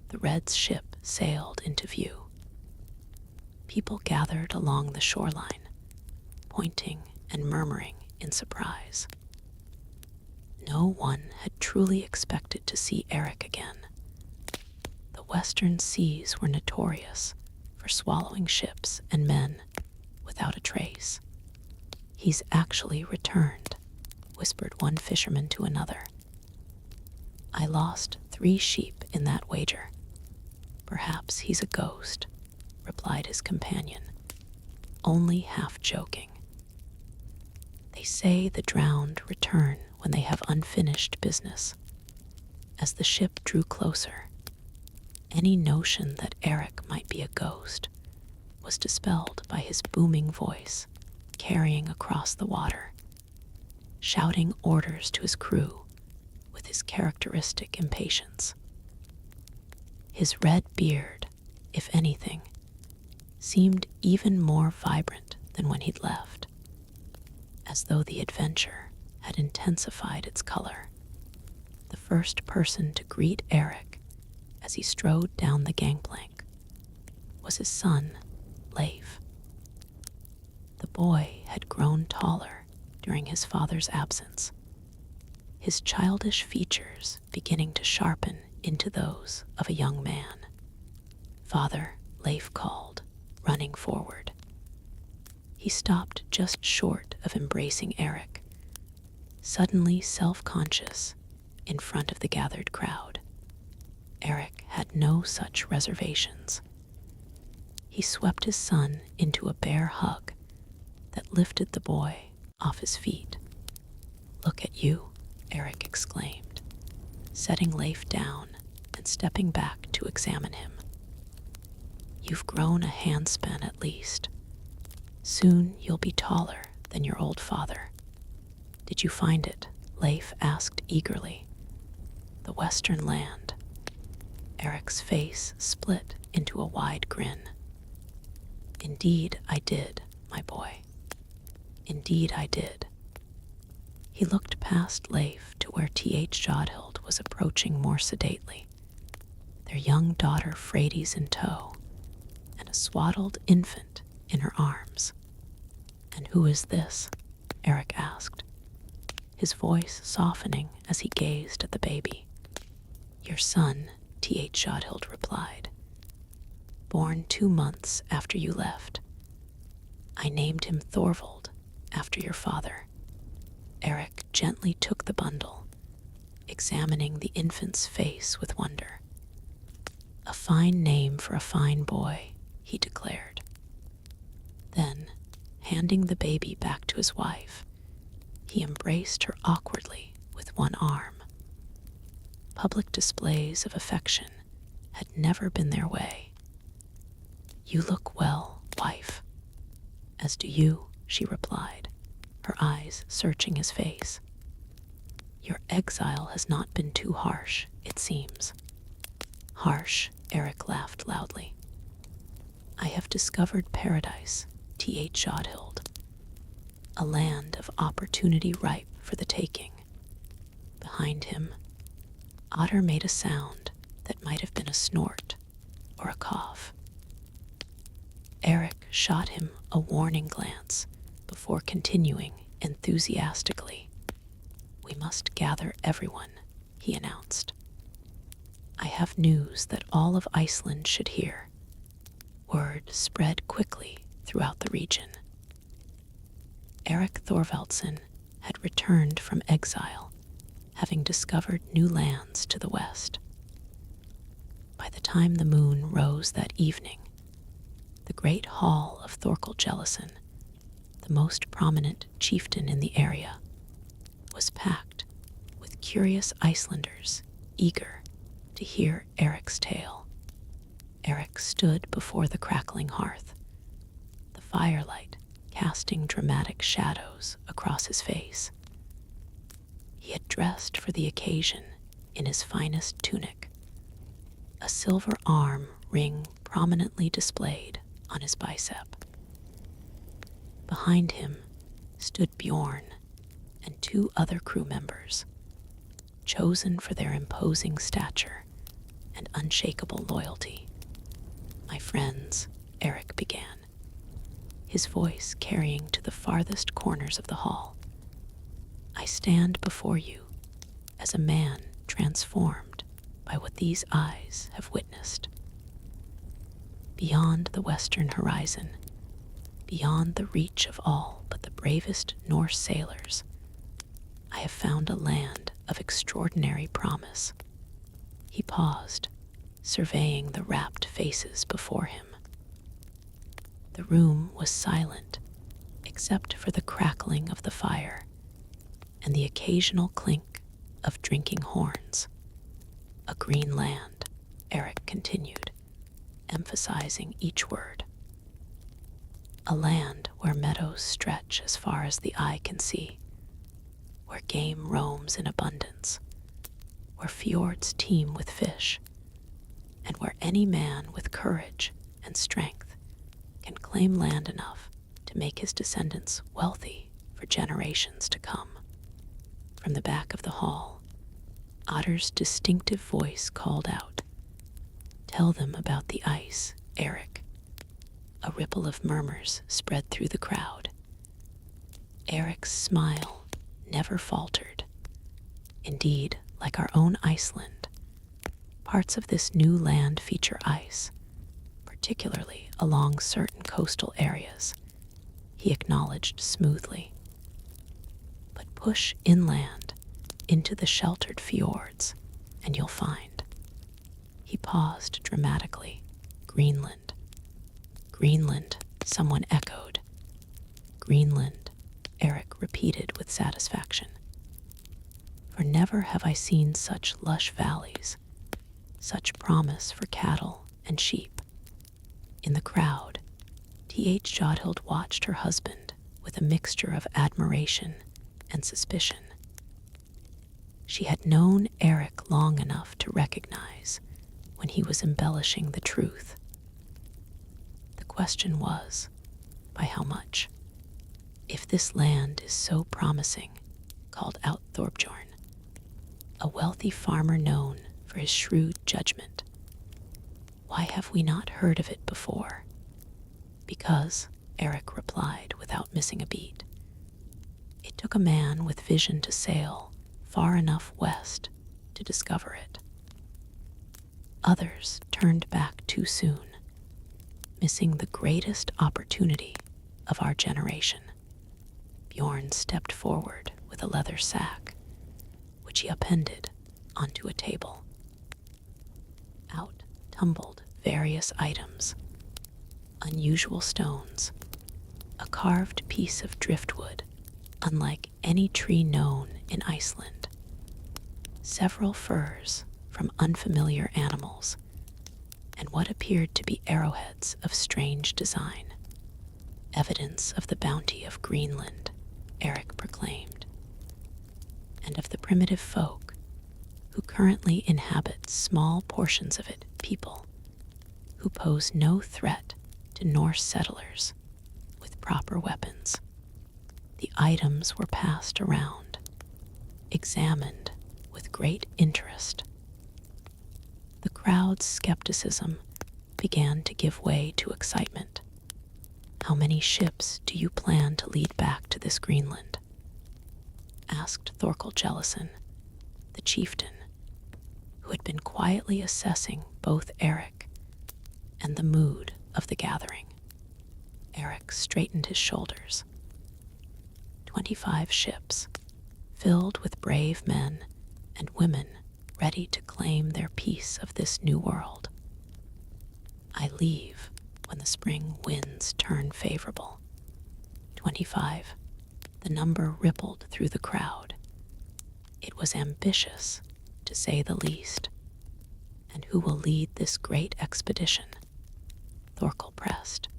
the Red's ship sailed into view. People gathered along the shoreline, pointing and murmuring in surprise. No one had truly expected to see Erik again. The western seas were notorious for swallowing ships and men without a trace. "He's actually returned," whispered one fisherman to another. "I lost 3 sheep in that wager. Perhaps he's a ghost," replied his companion, only half joking. They say the drowned return when they have unfinished business. As the ship drew closer, any notion that Erik might be a ghost was dispelled by his booming voice carrying across the water, shouting orders to his crew with his characteristic impatience. His red beard, if anything, seemed even more vibrant than when he'd left, as though the adventure had intensified its color. The first person to greet Erik as he strode down the gangplank was his son, Leif. The boy had grown taller during his father's absence, his childish features beginning to sharpen into those of a young man. "Father," Leif called, running forward. He stopped just short of embracing Erik, suddenly self-conscious in front of the gathered crowd. Erik had no such reservations. He swept his son into a bear hug that lifted the boy off his feet. "Look at you," Erik exclaimed, setting Leif down and stepping back to examine him. "You've grown a handspan at least. Soon you'll be taller than your old father." "Did you find it?" Leif asked eagerly. "The western land." Erik's face split into a wide grin. "Indeed I did, my boy. Indeed I did." He looked past Leif to where Fjords was approaching more sedately, their young daughter Freydis in tow, and a swaddled infant in her arms. "And who is this?" Erik asked, his voice softening as he gazed at the baby. "Your son," Fjords replied, "born 2 months after you left. I named him Thorvald after your father." Erik gently took the bundle, examining the infant's face with wonder. "A fine name for a fine boy," he declared. Then, handing the baby back to his wife, he embraced her awkwardly with one arm. Public displays of affection had never been their way. "You look well, wife." "As do you," she replied, her eyes searching his face. "Your exile has not been too harsh, it seems." "Harsh," Erik laughed loudly. "I have discovered paradise," Fjords, "a land of opportunity ripe for the taking." Behind him, Otter made a sound that might have been a snort or a cough. Erik shot him a warning glance before continuing enthusiastically. "We must gather everyone," he announced. "I have news that all of Iceland should hear." Word spread quickly throughout the region. Erik Thorvaldsson had returned from exile, having discovered new lands to the west. By the time the moon rose that evening, the great hall of Thorkel Jellison, the most prominent chieftain in the area, was packed with curious Icelanders eager to hear Erik's tale. Erik stood before the crackling hearth, the firelight casting dramatic shadows across his face. He had dressed for the occasion in his finest tunic, a silver arm ring prominently displayed on his bicep. Behind him stood Bjorn and 2 other crew members, chosen for their imposing stature and unshakable loyalty. My friends, Erik began, his voice carrying to the farthest corners of the hall. I stand before you as a man transformed by what these eyes have witnessed. Beyond the western horizon, beyond the reach of all but the bravest Norse sailors, I have found a land of extraordinary promise. He paused, surveying the rapt faces before him. The room was silent, except for the crackling of the fire and the occasional clink of drinking horns. A green land, Erik continued, emphasizing each word. A land where meadows stretch as far as the eye can see, where game roams in abundance, where fjords teem with fish, and where any man with courage and strength can claim land enough to make his descendants wealthy for generations to come. From the back of the hall, Otter's distinctive voice called out, "Tell them about the ice, Erik." A ripple of murmurs spread through the crowd. Erik's smile never faltered. Indeed, like our own Iceland, parts of this new land feature ice, particularly along certain coastal areas, he acknowledged smoothly. But push inland into the sheltered fjords, and you'll find. He paused dramatically. Greenland. Greenland, someone echoed. Greenland, Erik repeated with satisfaction. For never have I seen such lush valleys, such promise for cattle and sheep. In the crowd, T.H. Jodhild watched her husband with a mixture of admiration and suspicion. She had known Erik long enough to recognize when he was embellishing the truth. The question was, by how much? If this land is so promising, called out Thorbjorn, a wealthy farmer known for his shrewd judgment, why have we not heard of it before? Because, Erik replied without missing a beat, it took a man with vision to sail far enough west to discover it. Others turned back too soon, missing the greatest opportunity of our generation. Bjorn stepped forward with a leather sack, which he appended onto a table. Out tumbled various items, unusual stones, a carved piece of driftwood unlike any tree known in Iceland, several furs from unfamiliar animals, and what appeared to be arrowheads of strange design, evidence of the bounty of Greenland, Erik proclaimed, and of the primitive folk who currently inhabit small portions of it, people who pose no threat to Norse settlers with proper weapons. The items were passed around, examined with great interest. The crowd's skepticism began to give way to excitement. How many ships do you plan to lead back to this Greenland? Asked Thorkel Jellison, the chieftain, who had been quietly assessing both Erik and the mood of the gathering. Erik straightened his shoulders. 25 ships, filled with brave men and women ready to claim their piece of this new world. I leave when the spring winds turn favorable. 25. The number rippled through the crowd. It was ambitious, to say the least. And who will lead this great expedition? Thorkel pressed.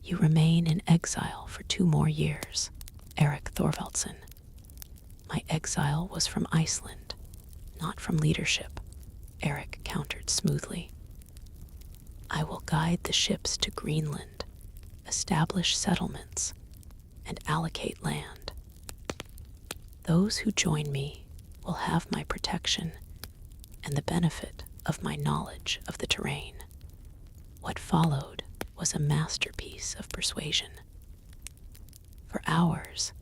You remain in exile for 2 more years, Erik Thorvaldsson. My exile was from Iceland, not from leadership, Erik countered smoothly. I will guide the ships to Greenland, establish settlements, and allocate land. Those who join me will have my protection and the benefit of my knowledge of the terrain. What followed was a masterpiece of persuasion. For hours,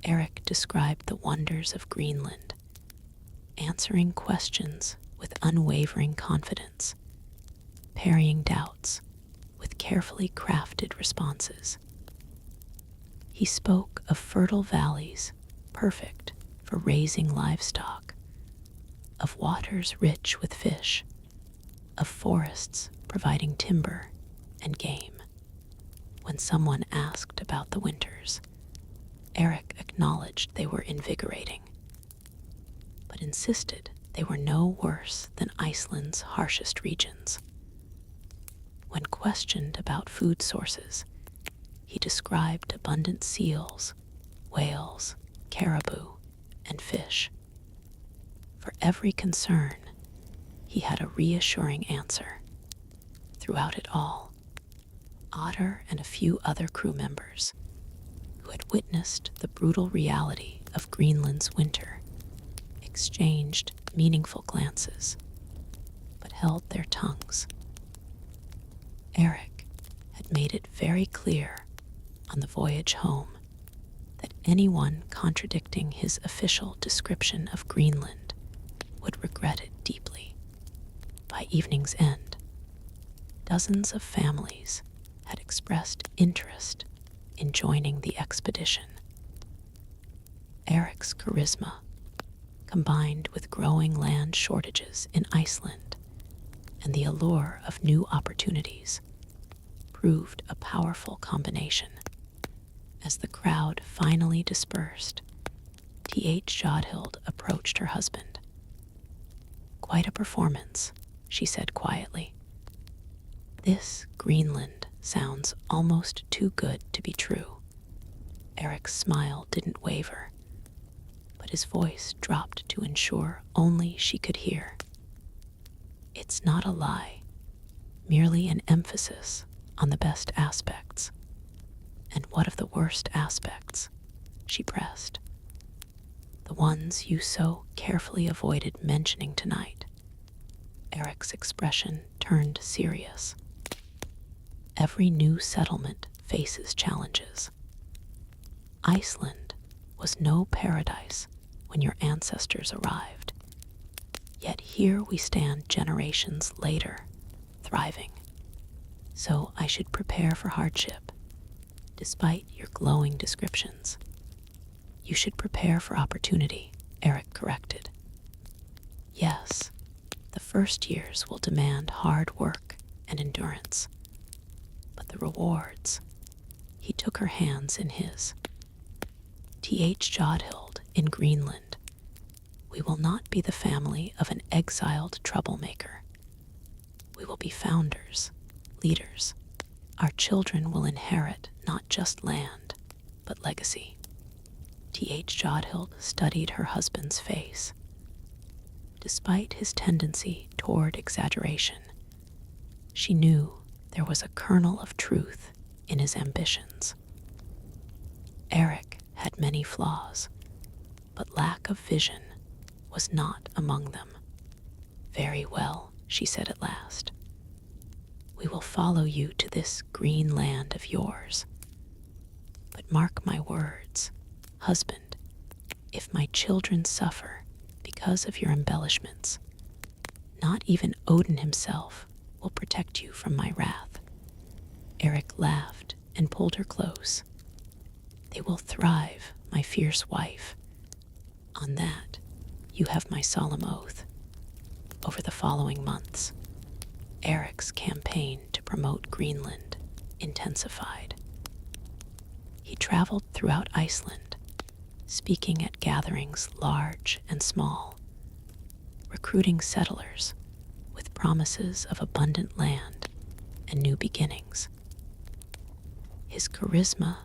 Erik described the wonders of Greenland, answering questions with unwavering confidence, parrying doubts with carefully crafted responses. He spoke of fertile valleys perfect for raising livestock, of waters rich with fish, of forests providing timber and game. When someone asked about the winters, Erik acknowledged they were invigorating, but insisted they were no worse than Iceland's harshest regions. When questioned about food sources, he described abundant seals, whales, caribou, and fish. For every concern, he had a reassuring answer. Throughout it all, Otter and a few other crew members, who had witnessed the brutal reality of Greenland's winter, exchanged meaningful glances, but held their tongues. Erik had made it very clear on the voyage home that anyone contradicting his official description of Greenland would regret it deeply. By evening's end, dozens of families had expressed interest in joining the expedition. Erik's charisma, combined with growing land shortages in Iceland and the allure of new opportunities, proved a powerful combination. As the crowd finally dispersed, T.H. Jodhild approached her husband. "Quite a performance," she said quietly. "This Greenland sounds almost too good to be true." Erik's smile didn't waver, but his voice dropped to ensure only she could hear. "It's not a lie, merely an emphasis on the best aspects." "And what of the worst aspects?" she pressed. "The ones you so carefully avoided mentioning tonight." Erik's expression turned serious. Every new settlement faces challenges. Iceland was no paradise when your ancestors arrived. Yet here we stand generations later, thriving. So I should prepare for hardship, despite your glowing descriptions. "You should prepare for opportunity," Erik corrected. "Yes, the first years will demand hard work and endurance. But the rewards," he took her hands in his. "T.H. Jodhild in Greenland, we will not be the family of an exiled troublemaker. We will be founders, leaders. Our children will inherit not just land, but legacy." T.H. Jodhild studied her husband's face. Despite his tendency toward exaggeration, she knew there was a kernel of truth in his ambitions. Erik had many flaws, but lack of vision was not among them. "Very well," she said at last. "We will follow you to this green land of yours. But mark my words, husband, if my children suffer because of your embellishments, not even Odin himself will protect you from my wrath." Erik laughed and pulled her close. "They will thrive, my fierce wife. On that, you have my solemn oath." Over the following months, Erik's campaign to promote Greenland intensified. He traveled throughout Iceland, speaking at gatherings large and small, recruiting settlers with promises of abundant land and new beginnings. His charisma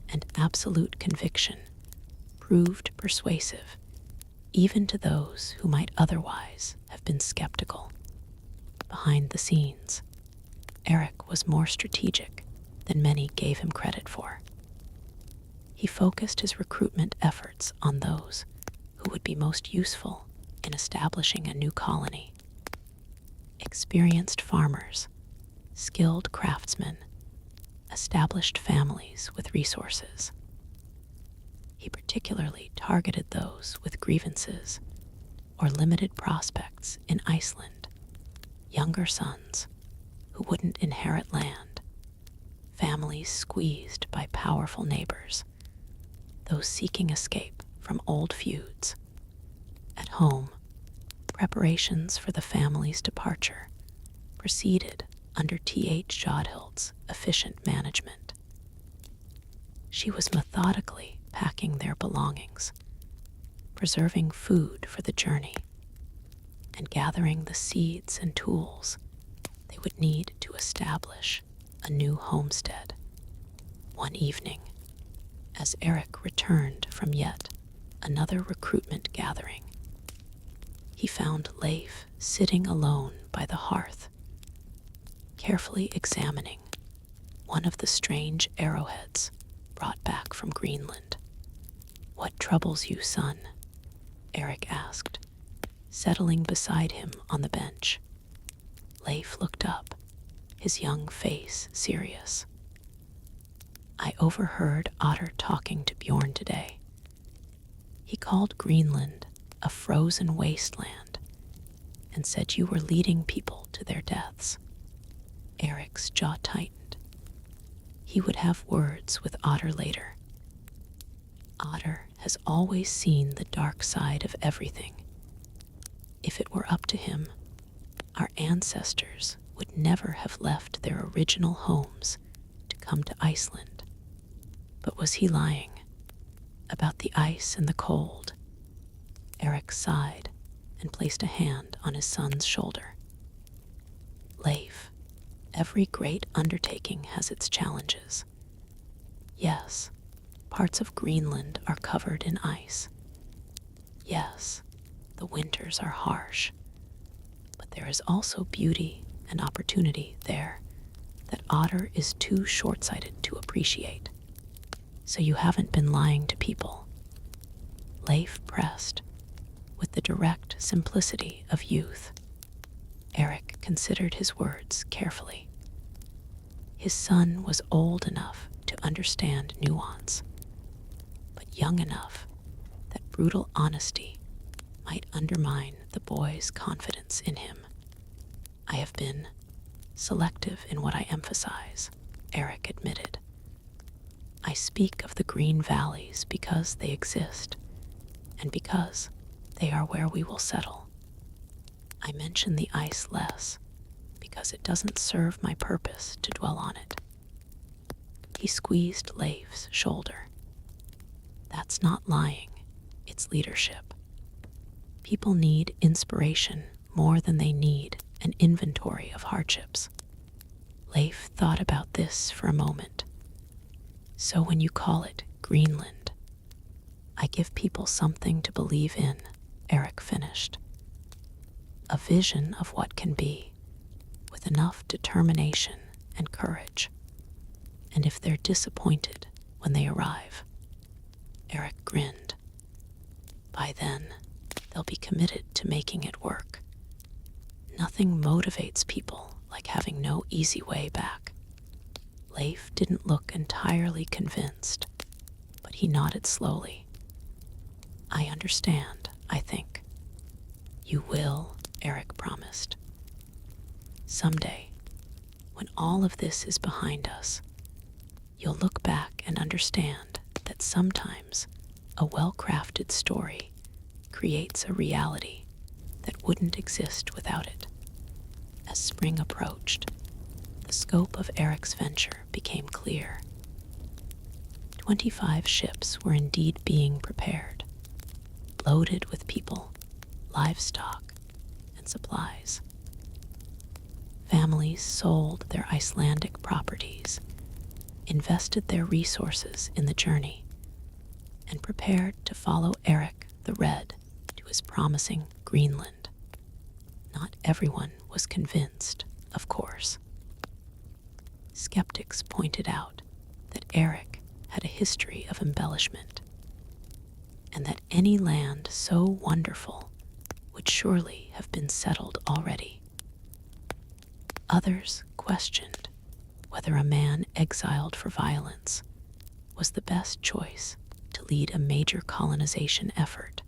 and absolute conviction proved persuasive even to those who might otherwise have been skeptical. Behind the scenes, Erik was more strategic than many gave him credit for. He focused his recruitment efforts on those who would be most useful in establishing a new colony. Experienced farmers, skilled craftsmen, established families with resources. He particularly targeted those with grievances or limited prospects in Iceland, younger sons who wouldn't inherit land, families squeezed by powerful neighbors, those seeking escape from old feuds. At home, preparations for the family's departure proceeded under T.H. Jodhild's efficient management. She was methodically packing their belongings, preserving food for the journey, and gathering the seeds and tools they would need to establish a new homestead. One evening, as Erik returned from yet another recruitment gathering, he found Leif sitting alone by the hearth, carefully examining one of the strange arrowheads brought back from Greenland. "What troubles you, son?" Erik asked, settling beside him on the bench. Leif looked up, his young face serious. "I overheard Otter talking to Bjorn today. He called Greenland a frozen wasteland and said you were leading people to their deaths." Erik's jaw tightened. He would have words with Otter later. Otter has always seen the dark side of everything. If it were up to him, our ancestors would never have left their original homes to come to Iceland. But was he lying about the ice and the cold? Erik sighed and placed a hand on his son's shoulder. "Leif, every great undertaking has its challenges. Yes, parts of Greenland are covered in ice. Yes, the winters are harsh. But there is also beauty and opportunity there that Otter is too short-sighted to appreciate. So you haven't been lying to people." Leif pressed, with the direct simplicity of youth. Erik considered his words carefully. His son was old enough to understand nuance, but young enough that brutal honesty might undermine the boy's confidence in him. "I have been selective in what I emphasize," Erik admitted. "I speak of the green valleys because they exist, and because they are where we will settle. I mention the ice less because it doesn't serve my purpose to dwell on it." He squeezed Leif's shoulder. "That's not lying, it's leadership. People need inspiration more than they need an inventory of hardships." Leif thought about this for a moment. "So when you call it Greenland, I give people something to believe in," Erik finished. "A vision of what can be, with enough determination and courage. And if they're disappointed when they arrive," Erik grinned, "by then they'll be committed to making it work. Nothing motivates people like having no easy way back." Leif didn't look entirely convinced, but he nodded slowly. "I understand, I think." "You will," Erik promised. "Someday, when all of this is behind us, you'll look back and understand that sometimes a well-crafted story creates a reality that wouldn't exist without it." As spring approached, the scope of Erik's venture became clear. 25 ships were indeed being prepared, loaded with people, livestock, and supplies. Families sold their Icelandic properties, invested their resources in the journey, and prepared to follow Erik the Red to his promising Greenland. Not everyone was convinced, of course. Skeptics pointed out that Erik had a history of embellishment, and that any land so wonderful would surely have been settled already. Others questioned whether a man exiled for violence was the best choice to lead a major colonization effort.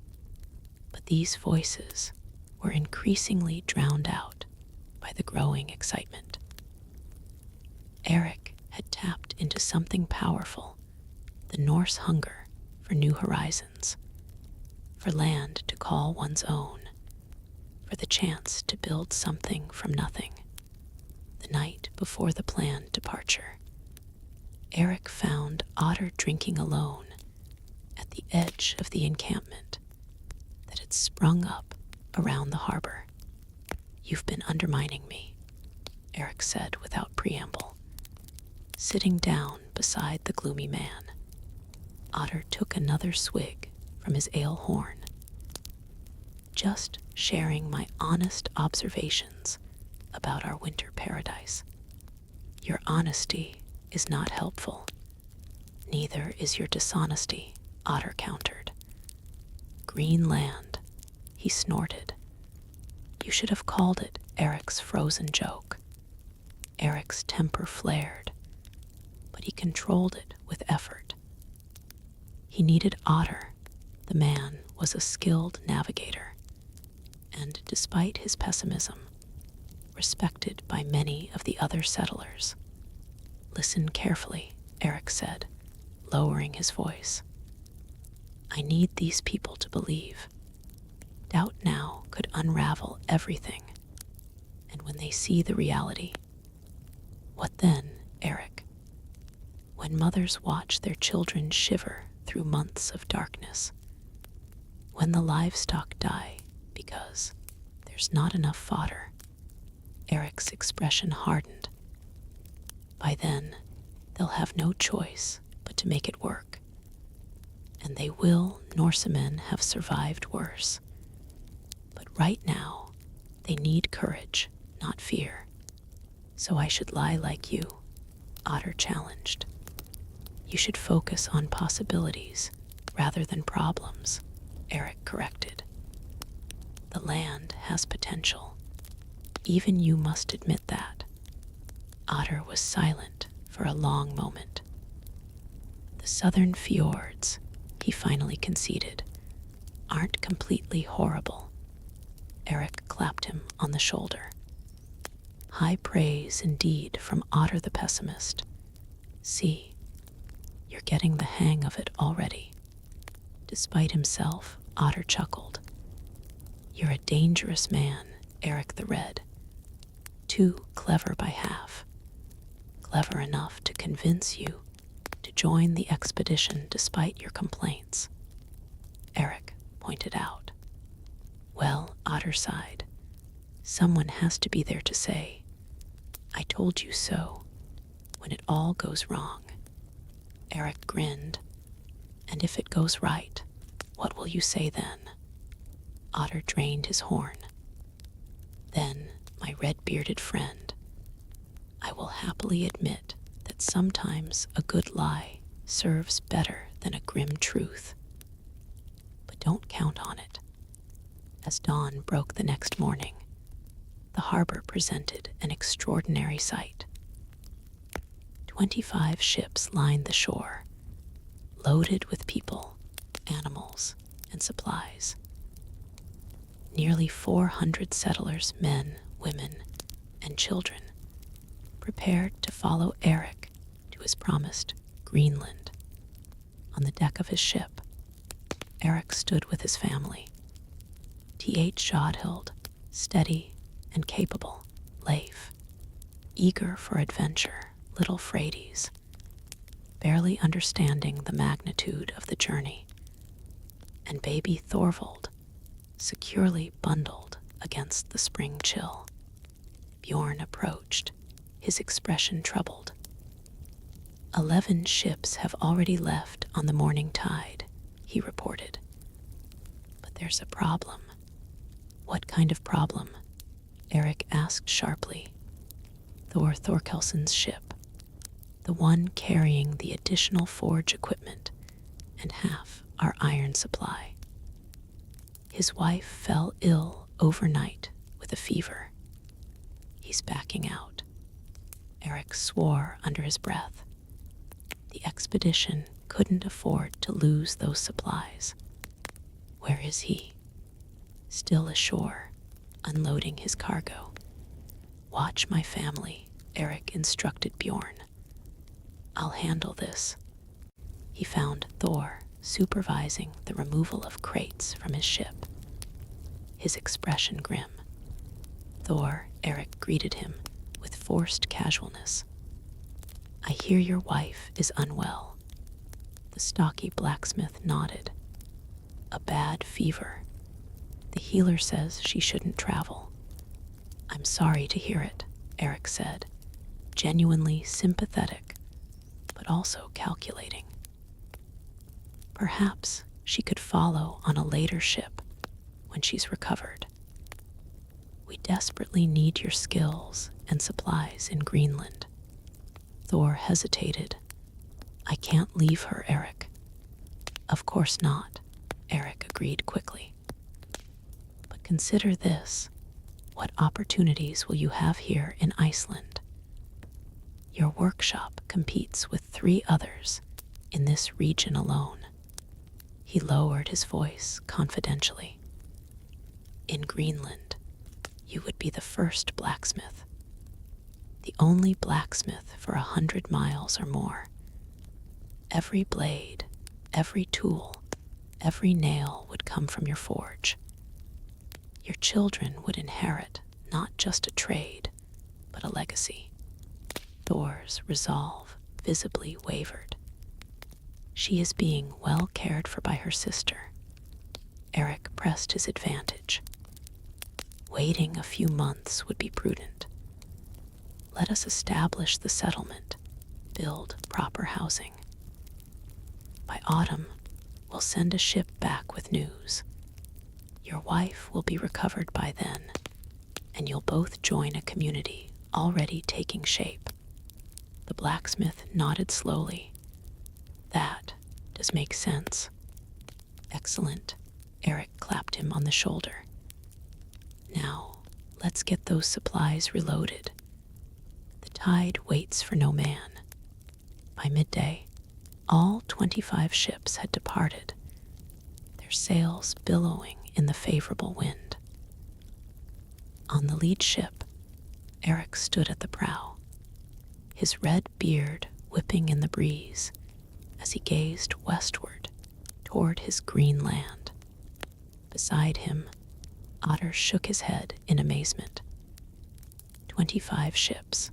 But these voices were increasingly drowned out by the growing excitement. Erik had tapped into something powerful, the Norse hunger for new horizons, for land to call one's own, for the chance to build something from nothing. The night before the planned departure, Erik found Otter drinking alone at the edge of the encampment that had sprung up around the harbor. "You've been undermining me," Erik said without preamble. Sitting down beside the gloomy man, Otter took another swig from his ale horn. "Just sharing my honest observations about our winter paradise. Your honesty is not helpful. Neither is your dishonesty," Otter countered. "Greenland," he snorted. "You should have called it Erik's frozen joke." Erik's temper flared, but he controlled it with effort. He needed Otter. The man was a skilled navigator, and despite his pessimism, respected by many of the other settlers. "Listen carefully," Erik said, lowering his voice. "I need these people to believe. Doubt now could unravel everything, and when they see the reality—" "What then, Erik?" "When mothers watch their children shiver through months of darkness, when the livestock die because there's not enough fodder." Erik's expression hardened. "By then, they'll have no choice but to make it work. And they will, Norsemen have survived worse. But right now, they need courage, not fear. So I should lie like you," Otter challenged. "You should focus on possibilities rather than problems," Erik corrected. "The land has potential. Even you must admit that." Otter was silent for a long moment. "The southern fjords," he finally conceded, "aren't completely horrible." Erik clapped him on the shoulder. High praise indeed from Otter the pessimist. "See, you're getting the hang of it already." Despite himself, Otter chuckled. "You're a dangerous man, Erik the Red. Too clever by half. Clever enough to convince you to join the expedition despite your complaints," Erik pointed out. "Well," Otter sighed, "someone has to be there to say, 'I told you so,' when it all goes wrong." Erik grinned. "And if it goes right, what will you say then?" Otter drained his horn. "Then, my red-bearded friend, I will happily admit that sometimes a good lie serves better than a grim truth. But don't count on it." As dawn broke the next morning, the harbor presented an extraordinary sight. 25 ships lined the shore, loaded with people, animals, and supplies. Nearly 400 settlers, men, women, and children, prepared to follow Erik to his promised Greenland. On the deck of his ship, Erik stood with his family. T.H. Jodhild, steady and capable, Leif, eager for adventure, little Frades, barely understanding the magnitude of the journey, and baby Thorvald, securely bundled against the spring chill. Bjorn approached, his expression troubled. 11 ships have already left on the morning tide," he reported. "But there's a problem." "What kind of problem?" Erik asked sharply. "Thor Thorkelson's ship, the one carrying the additional forge equipment and half our iron supply. His wife fell ill overnight with a fever. He's backing out. Erik swore under his breath. The expedition couldn't afford to lose those supplies. Where is he? Still ashore, unloading his cargo. Watch my family, Erik instructed Bjorn. I'll handle this. He found Thor supervising the removal of crates from his ship. His expression grim. Thor, Erik greeted him with forced casualness. I hear your wife is unwell. The stocky blacksmith nodded. A bad fever. The healer says she shouldn't travel. I'm sorry to hear it, Erik said, genuinely sympathetic, but also calculating. Perhaps she could follow on a later ship when she's recovered. We desperately need your skills and supplies in Greenland. Thor hesitated. I can't leave her, Erik. Of course not, Erik agreed quickly. But consider this. What opportunities will you have here in Iceland? Your workshop competes with 3 others in this region alone. He lowered his voice confidentially. In Greenland, you would be the first blacksmith. The only blacksmith for 100 miles or more. Every blade, every tool, every nail would come from your forge. Your children would inherit not just a trade, but a legacy. Thor's resolve visibly wavered. She is being well cared for by her sister. Erik pressed his advantage. Waiting a few months would be prudent. Let us establish the settlement, build proper housing. By autumn, we'll send a ship back with news. Your wife will be recovered by then, and you'll both join a community already taking shape. The blacksmith nodded slowly. That does make sense. Excellent. Erik clapped him on the shoulder. Now, let's get those supplies reloaded. The tide waits for no man. By midday, all 25 ships had departed, their sails billowing in the favorable wind. On the lead ship, Erik stood at the prow, his red beard whipping in the breeze as he gazed westward toward his green land. Beside him, Otter shook his head in amazement. 25 ships,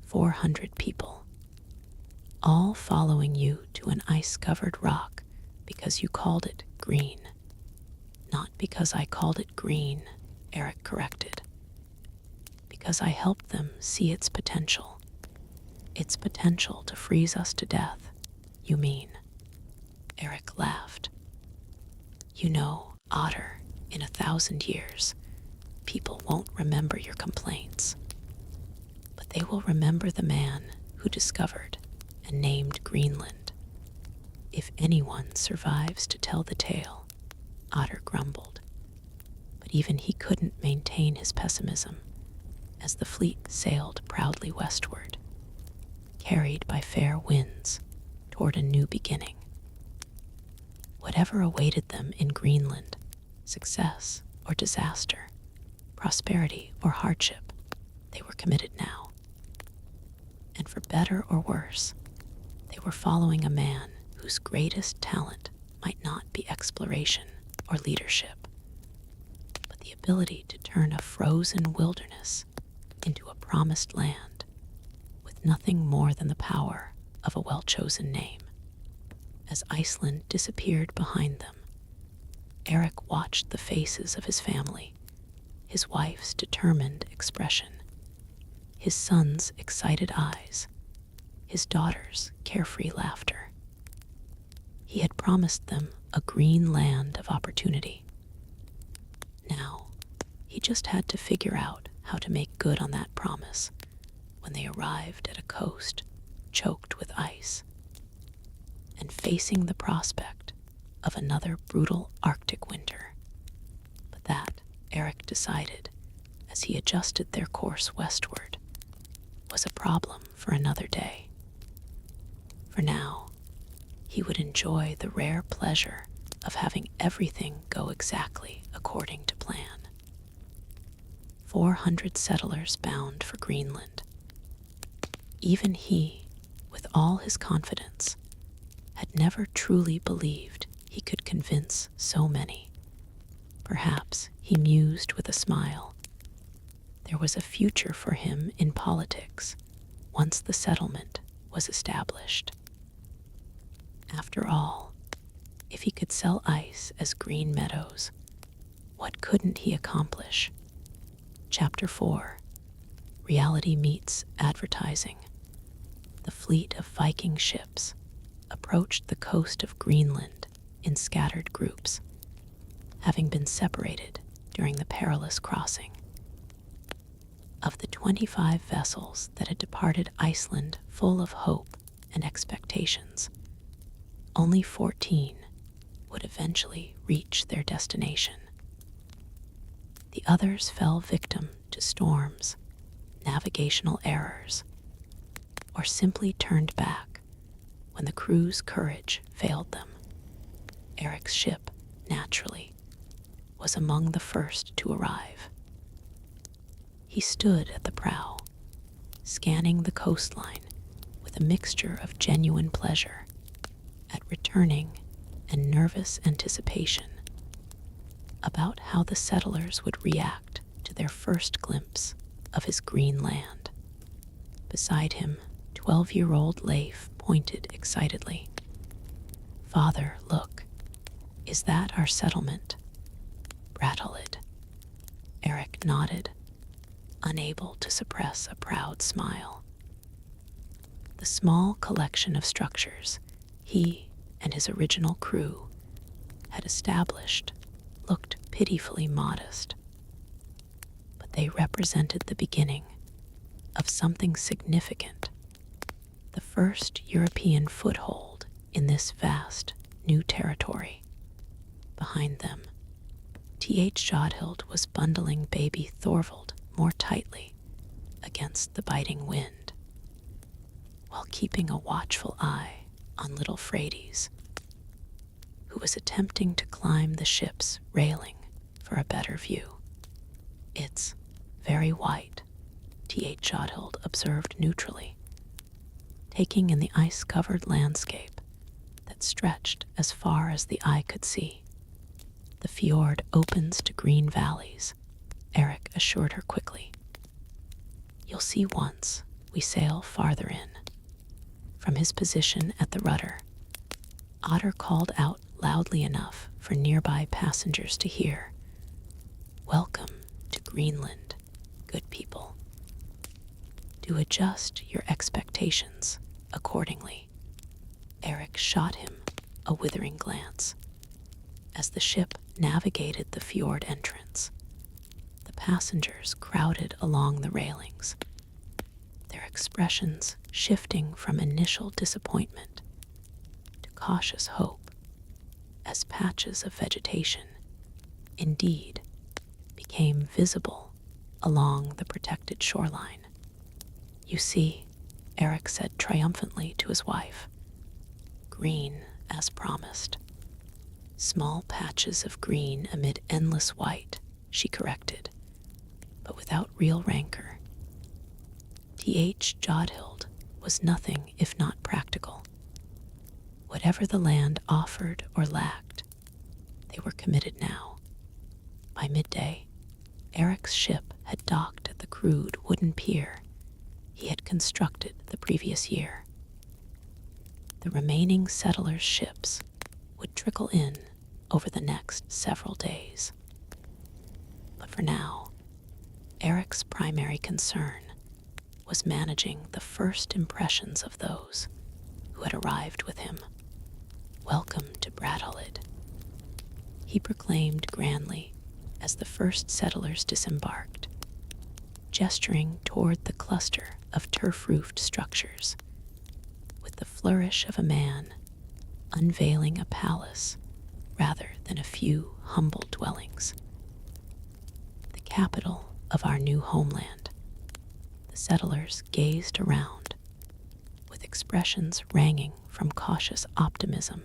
400 people, all following you to an ice-covered rock because you called it green. Not because I called it green, Erik corrected. Because I helped them see its potential. Its potential to freeze us to death, you mean? Erik laughed. You know, Otter, in 1,000 years, people won't remember your complaints. But they will remember the man who discovered and named Greenland. If anyone survives to tell the tale, Otter grumbled. But even he couldn't maintain his pessimism as the fleet sailed proudly westward, carried by fair winds toward a new beginning. Whatever awaited them in Greenland, success or disaster, prosperity or hardship, they were committed now. And for better or worse, they were following a man whose greatest talent might not be exploration or leadership, but the ability to turn a frozen wilderness into a promised land with nothing more than the power of a well-chosen name. As Iceland disappeared behind them, Erik watched the faces of his family, his wife's determined expression, his son's excited eyes, his daughter's carefree laughter. He had promised them a green land of opportunity. Now, he just had to figure out how to make good on that promise when they arrived at a coast choked with ice and facing the prospect of another brutal Arctic winter. But that, Erik decided, as he adjusted their course westward, was a problem for another day. For now, he would enjoy the rare pleasure of having everything go exactly according to plan. 400 settlers bound for Greenland. Even he, with all his confidence, had never truly believed he could convince so many. Perhaps, he mused with a smile, there was a future for him in politics once the settlement was established. After all, if he could sell ice as green meadows, what couldn't he accomplish? Chapter 4. Reality meets advertising. The fleet of Viking ships approached the coast of Greenland in scattered groups, having been separated during the perilous crossing. Of the 25 vessels that had departed Iceland full of hope and expectations, only 14 would eventually reach their destination. The others fell victim to storms, navigational errors, or simply turned back when the crew's courage failed them. Erik's ship, naturally, was among the first to arrive. He stood at the prow, scanning the coastline with a mixture of genuine pleasure at returning and nervous anticipation about how the settlers would react to their first glimpse of his green land. Beside him, 12-year-old Leif pointed excitedly. "Father, look, is that our settlement?" Brattahlid. Erik nodded, unable to suppress a proud smile. The small collection of structures he and his original crew had established looked pitifully modest, but they represented the beginning of something significant, the first European foothold in this vast new territory. Behind them, Fjords was bundling baby Thorvald more tightly against the biting wind, while keeping a watchful eye on little Freydis, who was attempting to climb the ship's railing for a better view. "It's very white," Fjords observed neutrally, taking in the ice-covered landscape that stretched as far as the eye could see. "The fjord opens to green valleys," Erik assured her quickly. "You'll see once we sail farther in." From his position at the rudder, Otter called out loudly enough for nearby passengers to hear, "Welcome to Greenland, good people. Do adjust your expectations accordingly." Erik shot him a withering glance. As the ship navigated the fjord entrance, the passengers crowded along the railings, their expressions shifting from initial disappointment to cautious hope as patches of vegetation, indeed, became visible along the protected shoreline. "You see," Erik said triumphantly to his wife, "green as promised." "Small patches of green amid endless white," she corrected, but without real rancor. Jodhild was nothing if not practical. Whatever the land offered or lacked, they were committed now. By midday, Erik's ship had docked at the crude wooden pier he had constructed the previous year. The remaining settlers' ships would trickle in over the next several days. But for now, Erik's primary concern was managing the first impressions of those who had arrived with him. "Welcome to Brattahlid," he proclaimed grandly as the first settlers disembarked, gesturing toward the cluster of turf-roofed structures, with the flourish of a man unveiling a palace rather than a few humble dwellings. The capital of our new homeland. The settlers gazed around, with expressions ranging from cautious optimism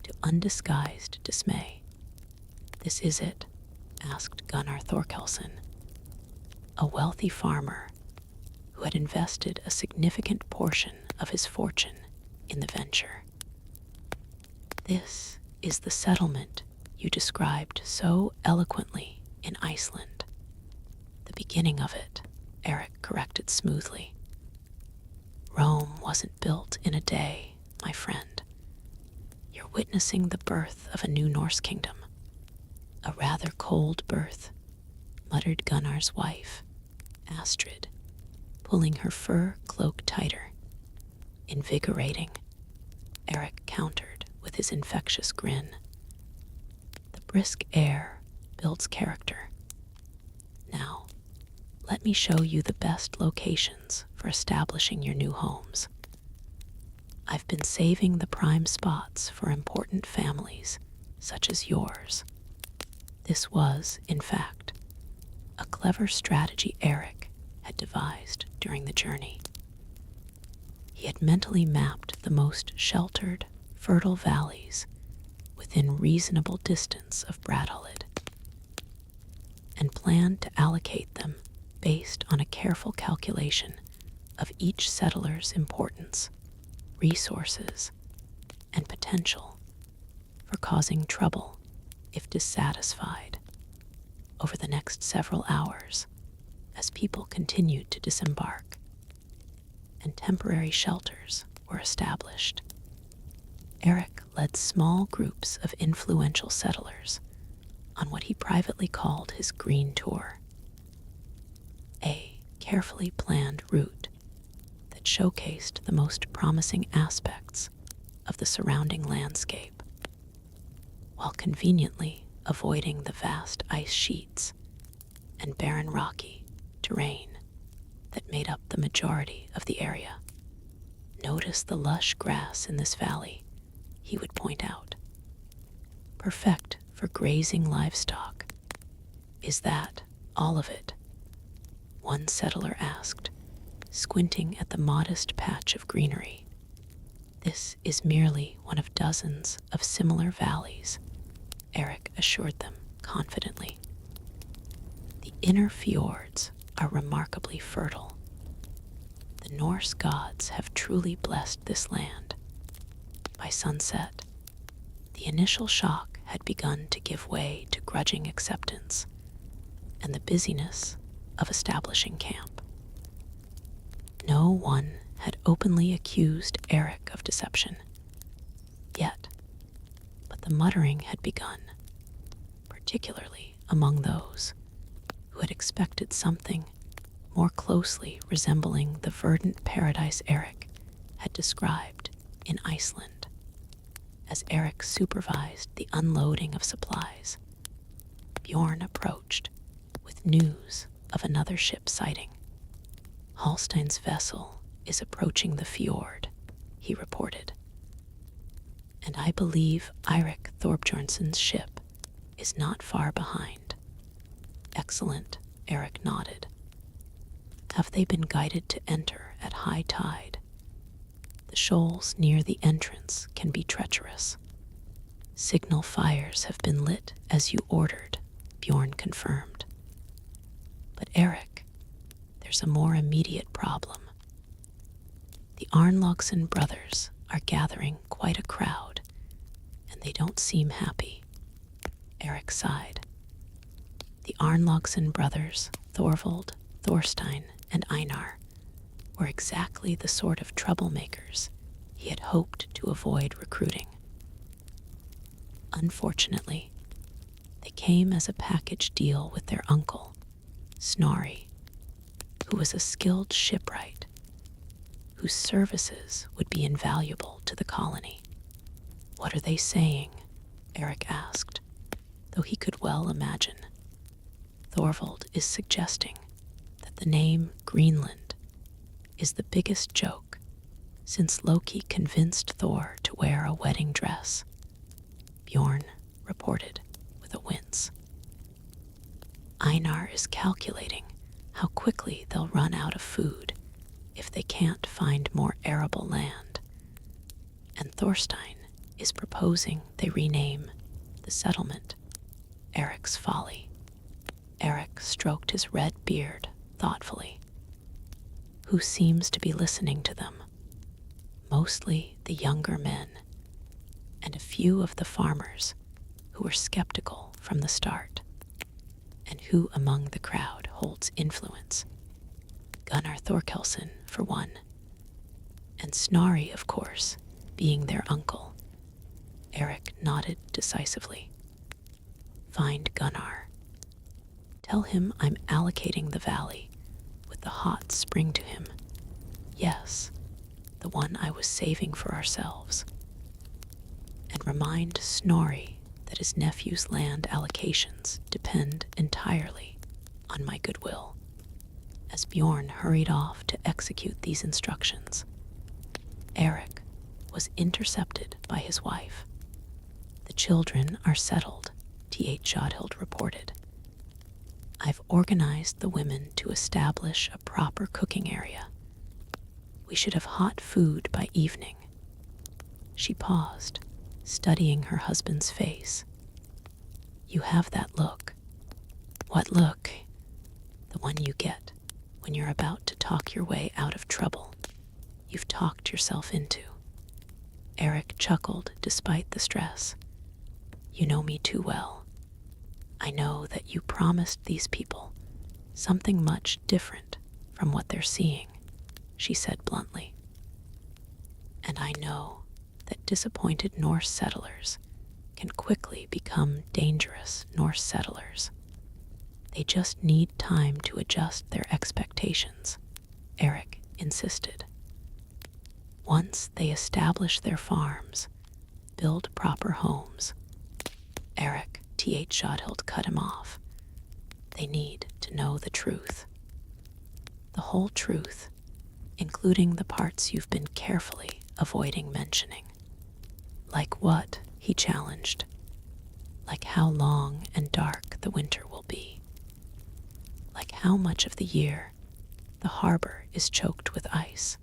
to undisguised dismay. "This is it?" asked Gunnar Thorkelson, a wealthy farmer who had invested a significant portion of his fortune in the venture. "This is the settlement you described so eloquently in Iceland." "The beginning of it," Erik corrected smoothly. "Rome wasn't built in a day, my friend. You're witnessing the birth of a new Norse kingdom." "A rather cold birth," muttered Gunnar's wife, Astrid, pulling her fur cloak tighter. "Invigorating," Erik countered with his infectious grin. "The brisk air builds character. Now, let me show you the best locations for establishing your new homes. I've been saving the prime spots for important families such as yours." This was, in fact, a clever strategy Erik had devised during the journey. He had mentally mapped the most sheltered, fertile valleys within reasonable distance of Bradhalid, and planned to allocate them based on a careful calculation of each settler's importance, resources, and potential for causing trouble if dissatisfied. Over the next several hours, as people continued to disembark and temporary shelters were established, Erik led small groups of influential settlers on what he privately called his Green Tour, a carefully planned route that showcased the most promising aspects of the surrounding landscape, while conveniently avoiding the vast ice sheets and barren rocky terrain that made up the majority of the area. "Notice the lush grass in this valley," he would point out. "Perfect for grazing livestock." "Is that all of it?" one settler asked, squinting at the modest patch of greenery. "This is merely one of dozens of similar valleys," Erik assured them confidently. "The inner fjords are remarkably fertile. The Norse gods have truly blessed this land." By sunset, the initial shock had begun to give way to grudging acceptance and the busyness of establishing camp. No one had openly accused Erik of deception yet, but the muttering had begun, particularly among those who had expected something more closely resembling the verdant paradise Erik had described in Iceland. As Erik supervised the unloading of supplies, Bjorn approached with news of another ship sighting. "Hallstein's vessel is approaching the fjord," he reported. "And I believe Eirik Thorbjornsson's ship is not far behind." "Excellent," Erik nodded. "Have they been guided to enter at high tide? The shoals near the entrance can be treacherous." "Signal fires have been lit as you ordered," Bjorn confirmed. "But Erik, there's a more immediate problem. The Arnlogson brothers are gathering quite a crowd, and they don't seem happy." Erik sighed. The Arnlogson brothers, Thorvald, Thorstein, and Einar, were exactly the sort of troublemakers he had hoped to avoid recruiting. Unfortunately, they came as a package deal with their uncle, Snorri, who was a skilled shipwright whose services would be invaluable to the colony. "What are they saying?" Erik asked, though he could well imagine. "Thorvald is suggesting that the name Greenland is the biggest joke since Loki convinced Thor to wear a wedding dress," Bjorn reported with a wince. Einar is calculating how quickly they'll run out of food if they can't find more arable land, and Thorstein is proposing they rename the settlement Eric's Folly. Erik stroked his red beard thoughtfully. Who seems to be listening to them? Mostly the younger men, and a few of the farmers who were skeptical from the start. And who among the crowd holds influence? Gunnar Thorkelson, for one. And Snorri, of course, being their uncle. Erik nodded decisively. Find Gunnar. Tell him I'm allocating the valley with the hot spring to him. Yes, the one I was saving for ourselves. And remind Snorri that his nephew's land allocations depend entirely on my goodwill. As Bjorn hurried off to execute these instructions, Erik was intercepted by his wife. The children are settled, T.H. Jodhild reported. I've organized the women to establish a proper cooking area. We should have hot food by evening. She paused, studying her husband's face. You have that look. What look? The one you get when you're about to talk your way out of trouble you've talked yourself into. Erik chuckled despite the stress. You know me too well. I know that you promised these people something much different from what they're seeing, she said bluntly. And I know that disappointed Norse settlers can quickly become dangerous Norse settlers. They just need time to adjust their expectations, Erik insisted. Once they establish their farms, build proper homes. Erik, T.H. Jodhild cut him off. They need to know the truth. The whole truth, including the parts you've been carefully avoiding mentioning. Like what? He challenged. Like how long and dark the winter will be. Like how much of the year the harbor is choked with ice.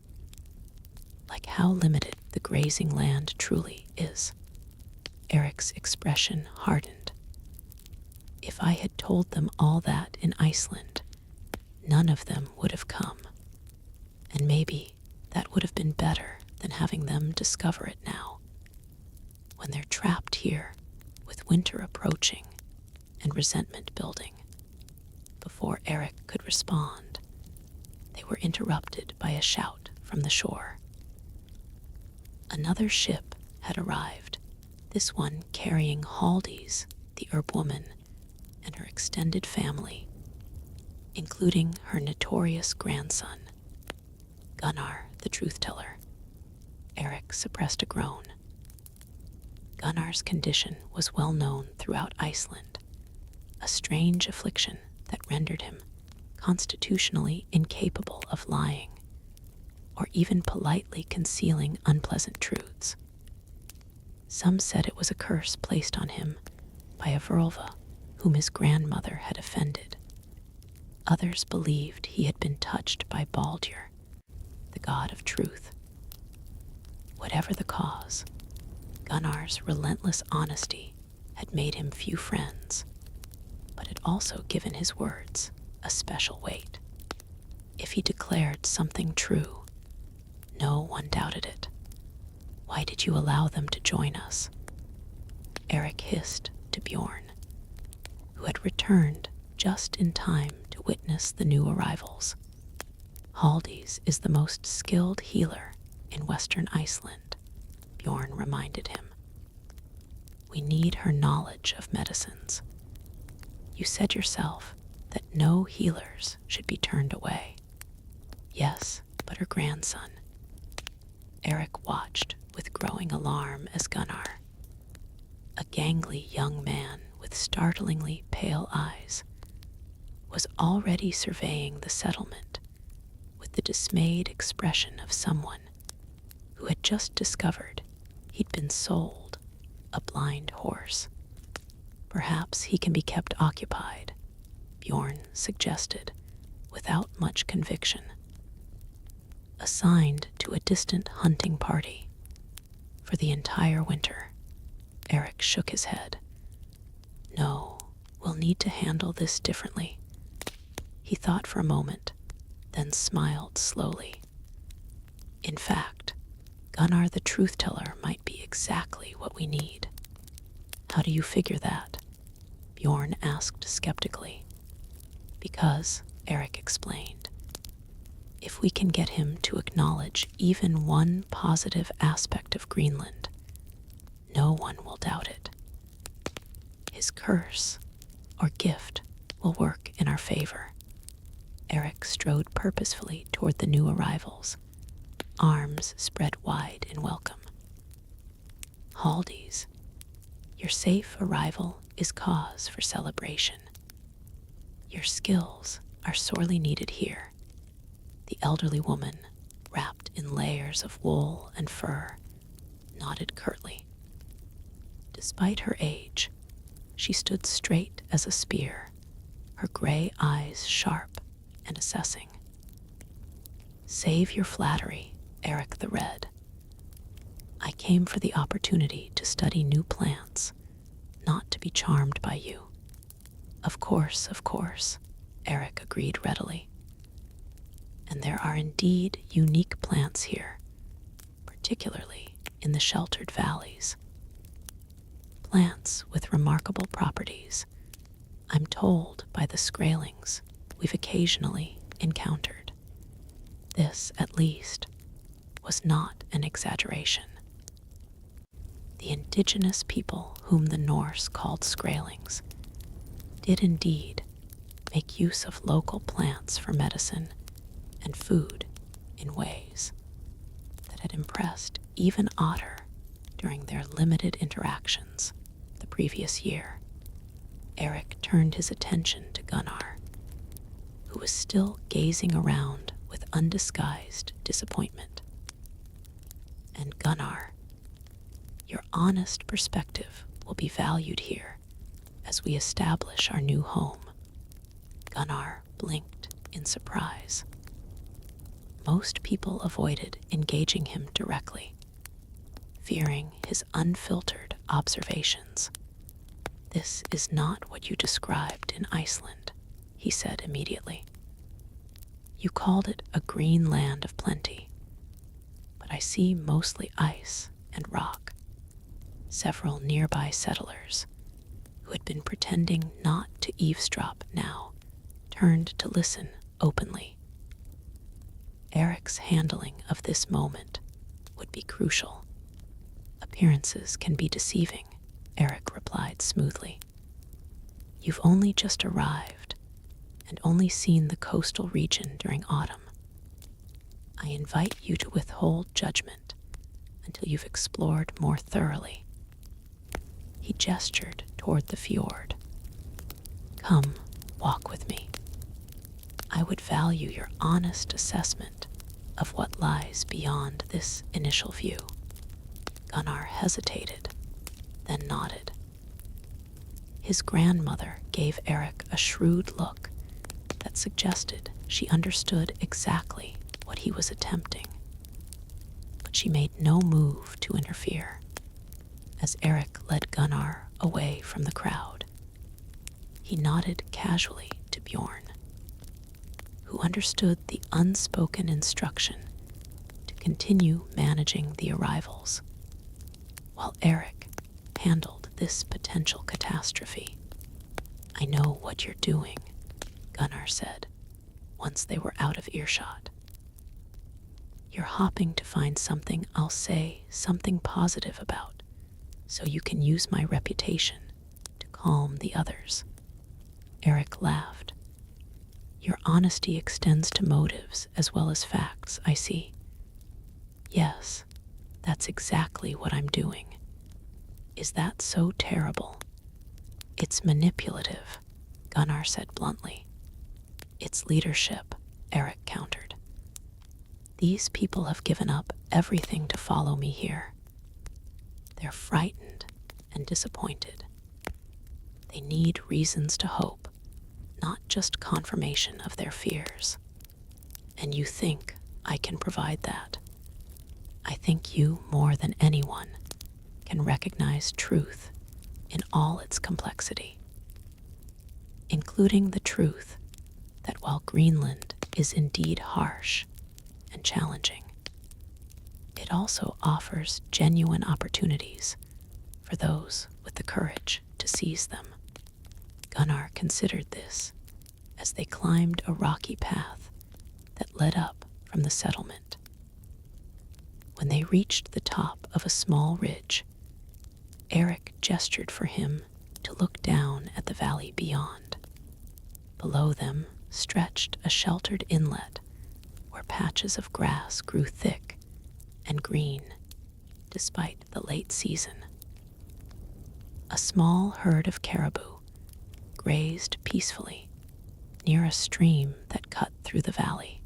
Like how limited the grazing land truly is. Erik's expression hardened. If I had told them all that in Iceland, none of them would have come. And maybe that would have been better than having them discover it now. When they're trapped here, with winter approaching and resentment building. Before Erik could respond, they were interrupted by a shout from the shore. Another ship had arrived, this one carrying Haldis, the herb woman, and her extended family, including her notorious grandson, Gunnar the truth-teller. Erik suppressed a groan. Gunnar's condition was well known throughout Iceland, a strange affliction that rendered him constitutionally incapable of lying, or even politely concealing unpleasant truths. Some said it was a curse placed on him by a Vrolva whom his grandmother had offended. Others believed he had been touched by Baldur, the god of truth. Whatever the cause, Gunnar's relentless honesty had made him few friends, but had also given his words a special weight. If he declared something true, no one doubted it. Why did you allow them to join us? Erik hissed to Bjorn, who had returned just in time to witness the new arrivals. Haldis is the most skilled healer in Western Iceland, Bjorn reminded him. We need her knowledge of medicines. You said yourself that no healers should be turned away. Yes, but her grandson. Erik watched with growing alarm as Gunnar, a gangly young man with startlingly pale eyes, was already surveying the settlement with the dismayed expression of someone who had just discovered he'd been sold a blind horse. Perhaps he can be kept occupied, Bjorn suggested, without much conviction. Assigned to a distant hunting party. For the entire winter. Erik shook his head. No, we'll need to handle this differently. He thought for a moment, then smiled slowly. In fact, Gunnar the Truth-Teller might be exactly what we need. How do you figure that? Bjorn asked skeptically. Because, Erik explained, if we can get him to acknowledge even one positive aspect of Greenland, no one will doubt it. His curse, or gift, will work in our favor. Erik strode purposefully toward the new arrivals, arms spread wide in welcome. Haldies, your safe arrival is cause for celebration. Your skills are sorely needed here. The elderly woman, wrapped in layers of wool and fur, nodded curtly. Despite her age, she stood straight as a spear, her gray eyes sharp and assessing. Save your flattery, Erik the Red. I came for the opportunity to study new plants, not to be charmed by you. Of course, Erik agreed readily. And there are indeed unique plants here, particularly in the sheltered valleys. Plants with remarkable properties, I'm told by the Skraelings we've occasionally encountered. This, at least, was not an exaggeration. The indigenous people whom the Norse called Skraelings did indeed make use of local plants for medicine and food in ways that had impressed even Otter during their limited interactions the previous year. Erik turned his attention to Gunnar, who was still gazing around with undisguised disappointment. And Gunnar, your honest perspective will be valued here as we establish our new home. Gunnar blinked in surprise. Most people avoided engaging him directly, fearing his unfiltered observations. This is not what you described in Iceland, he said immediately. You called it a green land of plenty, but I see mostly ice and rock. Several nearby settlers, who had been pretending not to eavesdrop now, turned to listen openly. Erik's handling of this moment would be crucial. Appearances can be deceiving, Erik replied smoothly. You've only just arrived and only seen the coastal region during autumn. I invite you to withhold judgment until you've explored more thoroughly. He gestured toward the fjord. Come, walk with me. I would value your honest assessment of what lies beyond this initial view. Gunnar hesitated, then nodded. His grandmother gave Erik a shrewd look that suggested she understood exactly what he was attempting. But she made no move to interfere, as Erik led Gunnar away from the crowd. He nodded casually to Bjorn, who understood the unspoken instruction to continue managing the arrivals, while Erik handled this potential catastrophe. I know what you're doing, Gunnar said, once they were out of earshot. You're hopping to find something I'll say something positive about, so you can use my reputation to calm the others. Erik laughed. Your honesty extends to motives as well as facts, I see. Yes, that's exactly what I'm doing. Is that so terrible? It's manipulative, Gunnar said bluntly. It's leadership, Erik countered. These people have given up everything to follow me here. They're frightened and disappointed. They need reasons to hope, not just confirmation of their fears. And you think I can provide that. I think you, more than anyone, can recognize truth in all its complexity, including the truth that while Greenland is indeed harsh and challenging, it also offers genuine opportunities for those with the courage to seize them. Gunnar considered this as they climbed a rocky path that led up from the settlement. When they reached the top of a small ridge, Erik gestured for him to look down at the valley beyond. Below them stretched a sheltered inlet where patches of grass grew thick and green despite the late season. A small herd of caribou grazed peacefully near a stream that cut through the valley.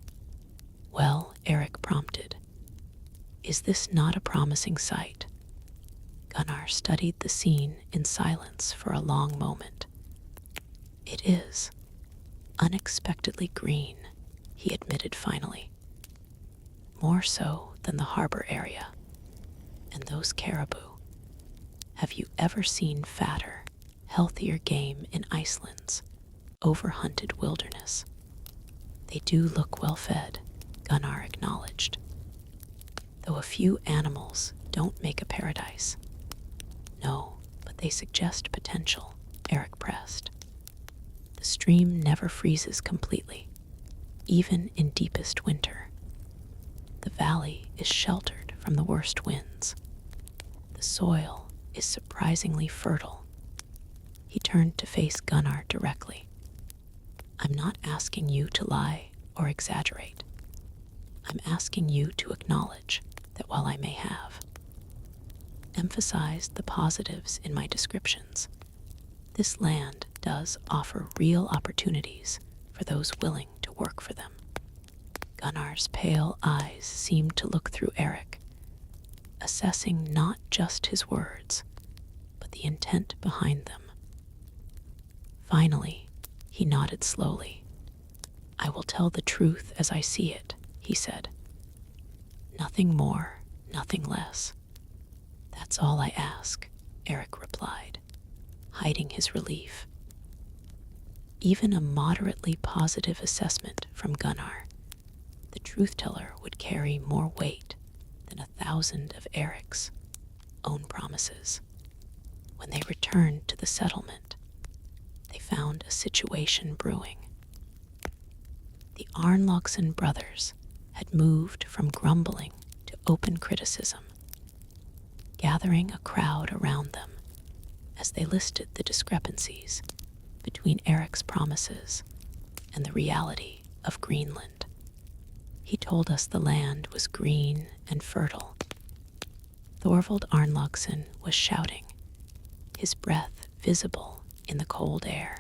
Well, Erik prompted, is this not a promising sight? Gunnar studied the scene in silence for a long moment. It is unexpectedly green, he admitted finally. More so than the harbor area. And those caribou. Have you ever seen fatter, healthier game in Iceland's overhunted wilderness? They do look well fed, Gunnar acknowledged. Though a few animals don't make a paradise. No, but they suggest potential, Erik pressed. The stream never freezes completely, even in deepest winter. The valley is sheltered from the worst winds. The soil is surprisingly fertile. He turned to face Gunnar directly. I'm not asking you to lie or exaggerate. I'm asking you to acknowledge that while I may have emphasized the positives in my descriptions, this land does offer real opportunities for those willing to work for them. Gunnar's pale eyes seemed to look through Erik, assessing not just his words, but the intent behind them. Finally, he nodded slowly. I will tell the truth as I see it, he said. Nothing more, nothing less. That's all I ask, Erik replied, hiding his relief. Even a moderately positive assessment from Gunnar, the truth-teller would carry more weight than 1,000 of Erik's own promises. When they returned to the settlement, they found a situation brewing. The Arnlaugsson brothers had moved from grumbling to open criticism, gathering a crowd around them as they listed the discrepancies between Erik's promises and the reality of Greenland. He told us the land was green and fertile. Thorvald Arnlaugsson was shouting, his breath visible in the cold air.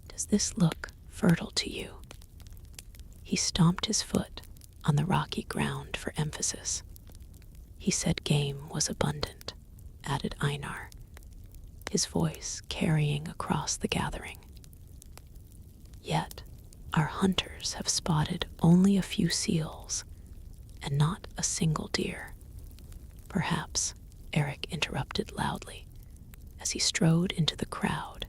Does this look fertile to you? He stomped his foot on the rocky ground for emphasis. He said game was abundant, added Einar, his voice carrying across the gathering. Yet, our hunters have spotted only a few seals and not a single deer. Perhaps, Erik interrupted loudly as he strode into the crowd,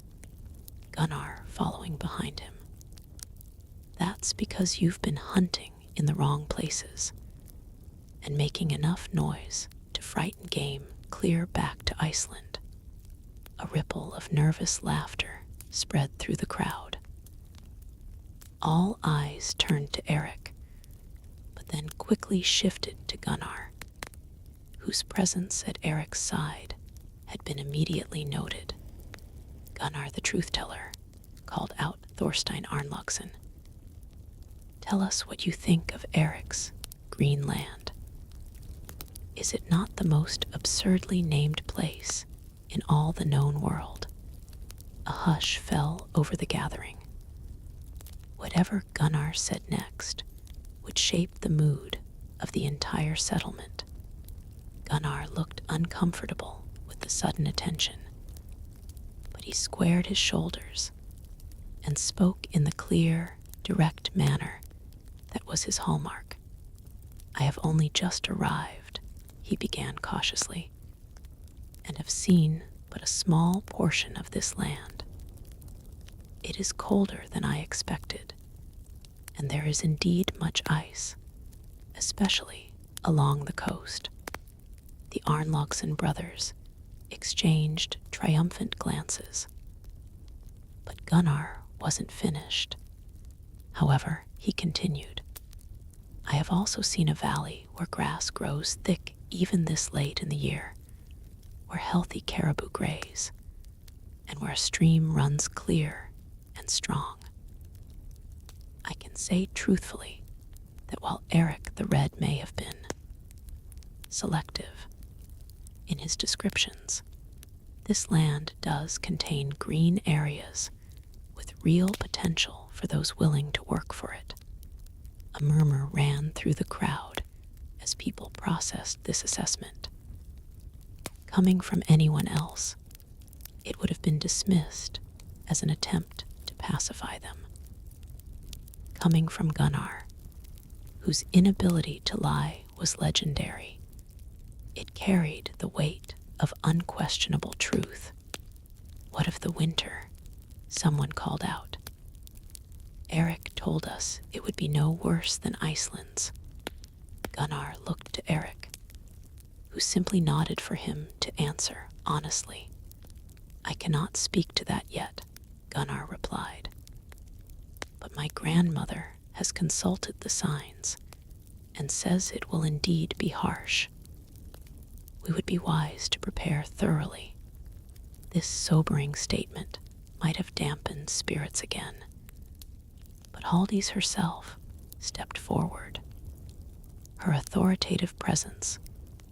Gunnar following behind him. That's because you've been hunting in the wrong places and making enough noise to frighten game clear back to Iceland. A ripple of nervous laughter spread through the crowd. All eyes turned to Erik, but then quickly shifted to Gunnar, whose presence at Erik's side had been immediately noted. Gunnar the truth-teller called out Thorstein Arnlaugsson. Tell us what you think of Erik's Greenland. Is it not the most absurdly named place in all the known world? A hush fell over the gathering. Whatever Gunnar said next would shape the mood of the entire settlement. Gunnar looked uncomfortable with the sudden attention, but he squared his shoulders and spoke in the clear, direct manner that was his hallmark. "I have only just arrived," he began cautiously, "and have seen but a small portion of this land. It is colder than I expected, and there is indeed much ice, especially along the coast." The Arnlogson brothers exchanged triumphant glances. But Gunnar wasn't finished. However, he continued, "I have also seen a valley where grass grows thick even this late in the year, where healthy caribou graze, and where a stream runs clear and strong. I can say truthfully that while Erik the Red may have been selective in his descriptions, this land does contain green areas with real potential for those willing to work for it." A murmur ran through the crowd as people processed this assessment. Coming from anyone else, it would have been dismissed as an attempt to pacify them. Coming from Gunnar, whose inability to lie was legendary, it carried the weight of unquestionable truth. "What of the winter?" someone called out. "Erik told us it would be no worse than Iceland's." Gunnar looked to Erik, who simply nodded for him to answer honestly. "I cannot speak to that yet," Gunnar replied. "But my grandmother has consulted the signs and says it will indeed be harsh. We would be wise to prepare thoroughly." This sobering statement might have dampened spirits again, but Halldís herself stepped forward, her authoritative presence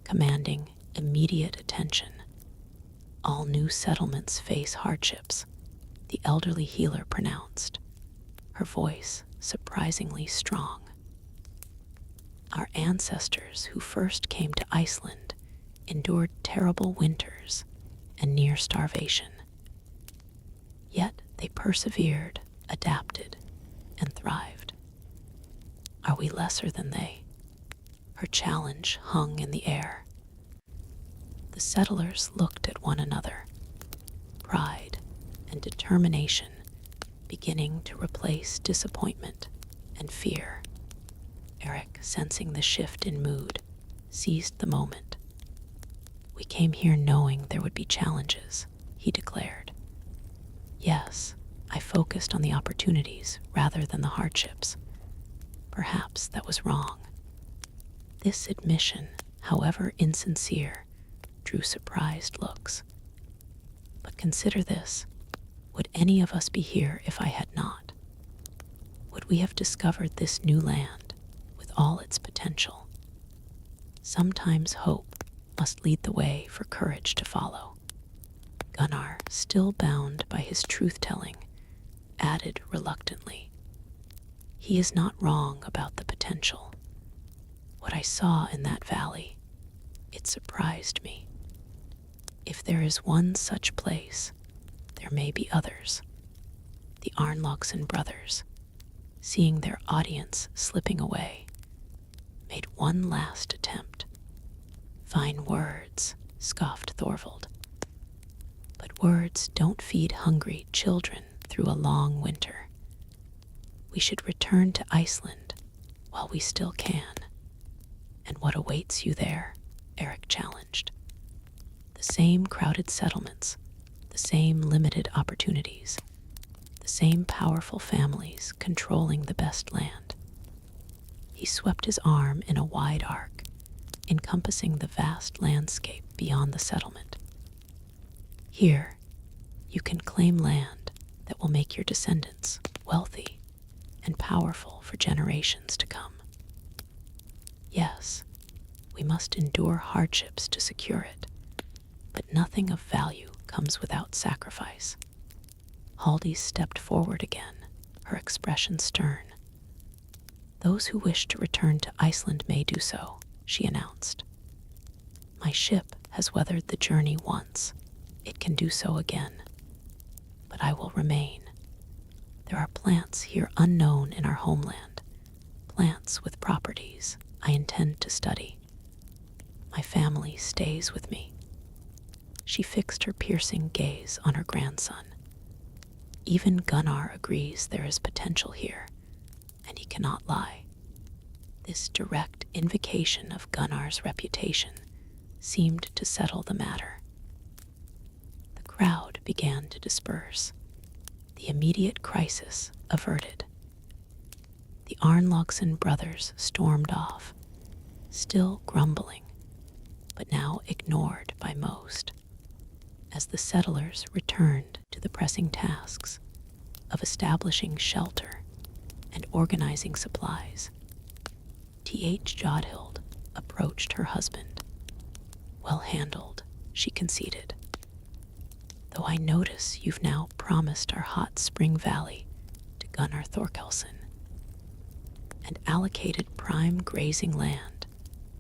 commanding immediate attention. "All new settlements face hardships," the elderly healer pronounced, her voice surprisingly strong. "Our ancestors who first came to Iceland endured terrible winters and near starvation. Yet they persevered, adapted, and thrived. Are we lesser than they?" Her challenge hung in the air. The settlers looked at one another, pride and determination beginning to replace disappointment and fear. Erik, sensing the shift in mood, seized the moment. "We came here knowing there would be challenges," he declared. "Yes, I focused on the opportunities rather than the hardships. Perhaps that was wrong." This admission, however insincere, drew surprised looks. "But consider this. Would any of us be here if I had not? Would we have discovered this new land with all its potential? Sometimes hope must lead the way for courage to follow." Gunnar, still bound by his truth-telling, added reluctantly, "He is not wrong about the potential. What I saw in that valley, it surprised me. If there is one such place, there may be others." The Arnlogson brothers, seeing their audience slipping away, made one last attempt. "Fine words," scoffed Thorvald. "But words don't feed hungry children through a long winter. We should return to Iceland while we still can." "And what awaits you there?" Erik challenged. "The same crowded settlements, the same limited opportunities, the same powerful families controlling the best land." He swept his arm in a wide arc, encompassing the vast landscape beyond the settlement. "Here, you can claim land that will make your descendants wealthy and powerful for generations to come. Yes, we must endure hardships to secure it, but nothing of value comes without sacrifice." Halldís stepped forward again, her expression stern. "Those who wish to return to Iceland may do so," she announced. "My ship has weathered the journey once. It can do so again. But I will remain. There are plants here unknown in our homeland, plants with properties I intend to study. My family stays with me. She fixed her piercing gaze on her grandson. Even Gunnar agrees there is potential here, and he cannot lie. This direct invocation of Gunnar's reputation seemed to settle the matter. The crowd began to disperse, the immediate crisis averted. The Arnlogson brothers stormed off, still grumbling, but now ignored by most, as the settlers returned to the pressing tasks of establishing shelter and organizing supplies. T.H. Jodhild approached her husband. Well handled, she conceded. Though I notice you've now promised our hot spring valley to Gunnar Thorkelson and allocated prime grazing land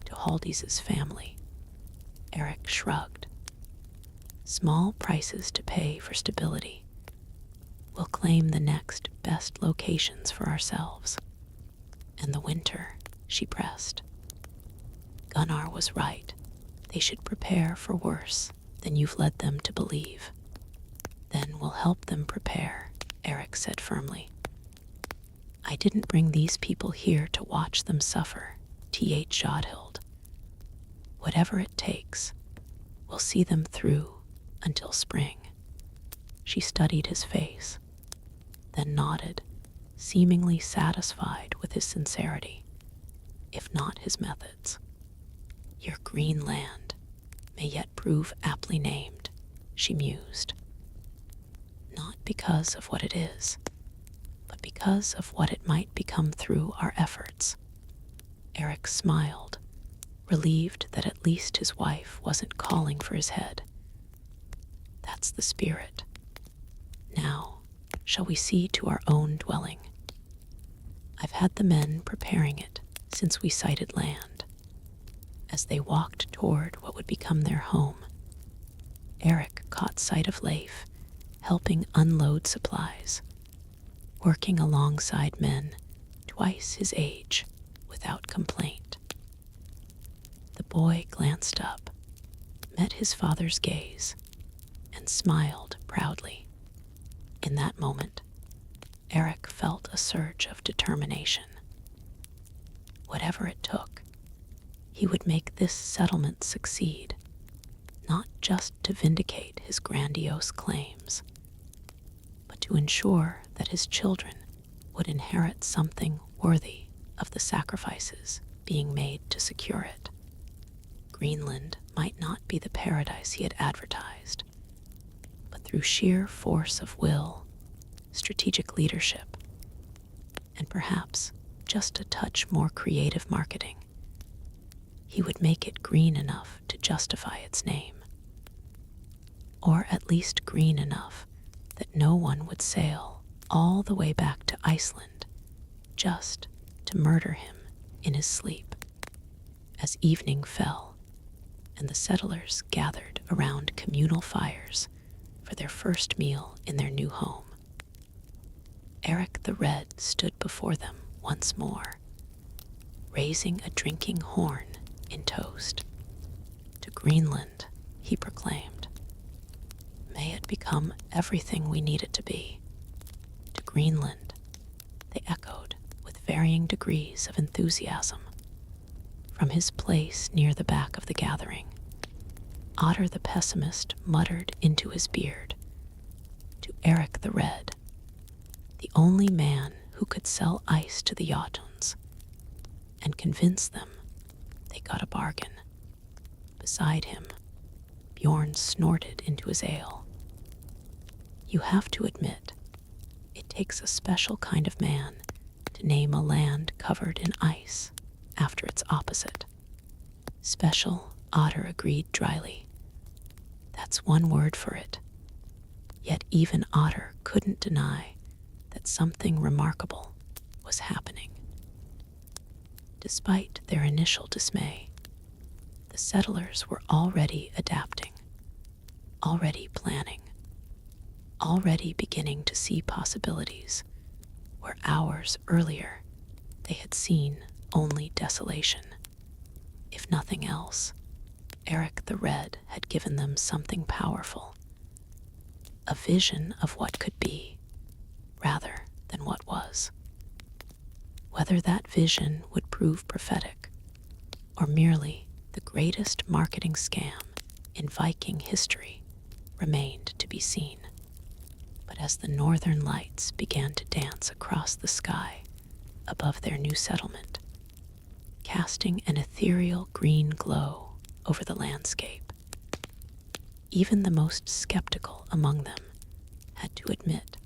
to Haldi's family. Erik shrugged. Small prices to pay for stability. We'll claim the next best locations for ourselves. And the winter, she pressed. Gunnar was right. They should prepare for worse than you've led them to believe. Then we'll help them prepare, Erik said firmly. I didn't bring these people here to watch them suffer, T.H. Jodhild. Whatever it takes, we'll see them through until spring. She studied his face, then nodded, seemingly satisfied with his sincerity, if not his methods. Your Greenland may yet prove aptly named, she mused. Not because of what it is, but because of what it might become through our efforts. Erik smiled, relieved that at least his wife wasn't calling for his head. That's the spirit. Now, shall we see to our own dwelling? I've had the men preparing it since we sighted land. As they walked toward what would become their home, Erik caught sight of Leif, helping unload supplies, working alongside men twice his age without complaint. The boy glanced up, met his father's gaze, and smiled proudly. In that moment, Erik felt a surge of determination. Whatever it took, he would make this settlement succeed, not just to vindicate his grandiose claims, but to ensure that his children would inherit something worthy of the sacrifices being made to secure it. Greenland might not be the paradise he had advertised, but through sheer force of will, strategic leadership, and perhaps just a touch more creative marketing, he would make it green enough to justify its name. Or at least green enough that no one would sail all the way back to Iceland just to murder him in his sleep. As evening fell and the settlers gathered around communal fires for their first meal in their new home, Erik the Red stood before them once more, raising a drinking horn in toast. To Greenland, he proclaimed. May it become everything we need it to be. To Greenland, they echoed with varying degrees of enthusiasm. From his place near the back of the gathering, Otter the pessimist muttered into his beard. To Erik the Red, the only man who could sell ice to the Jotuns and convince them they got a bargain. Beside him, Bjorn snorted into his ale. You have to admit, it takes a special kind of man to name a land covered in ice after its opposite. Special, Otter agreed dryly. That's one word for it. Yet even Otter couldn't deny that something remarkable was happening. Despite their initial dismay, the settlers were already adapting, already planning, already beginning to see possibilities where hours earlier they had seen only desolation. If nothing else, Erik the Red had given them something powerful, a vision of what could be, rather than what was. Whether that vision would prove prophetic, or merely the greatest marketing scam in Viking history, remained to be seen. But as the northern lights began to dance across the sky above their new settlement, casting an ethereal green glow over the landscape, even the most skeptical among them had to admit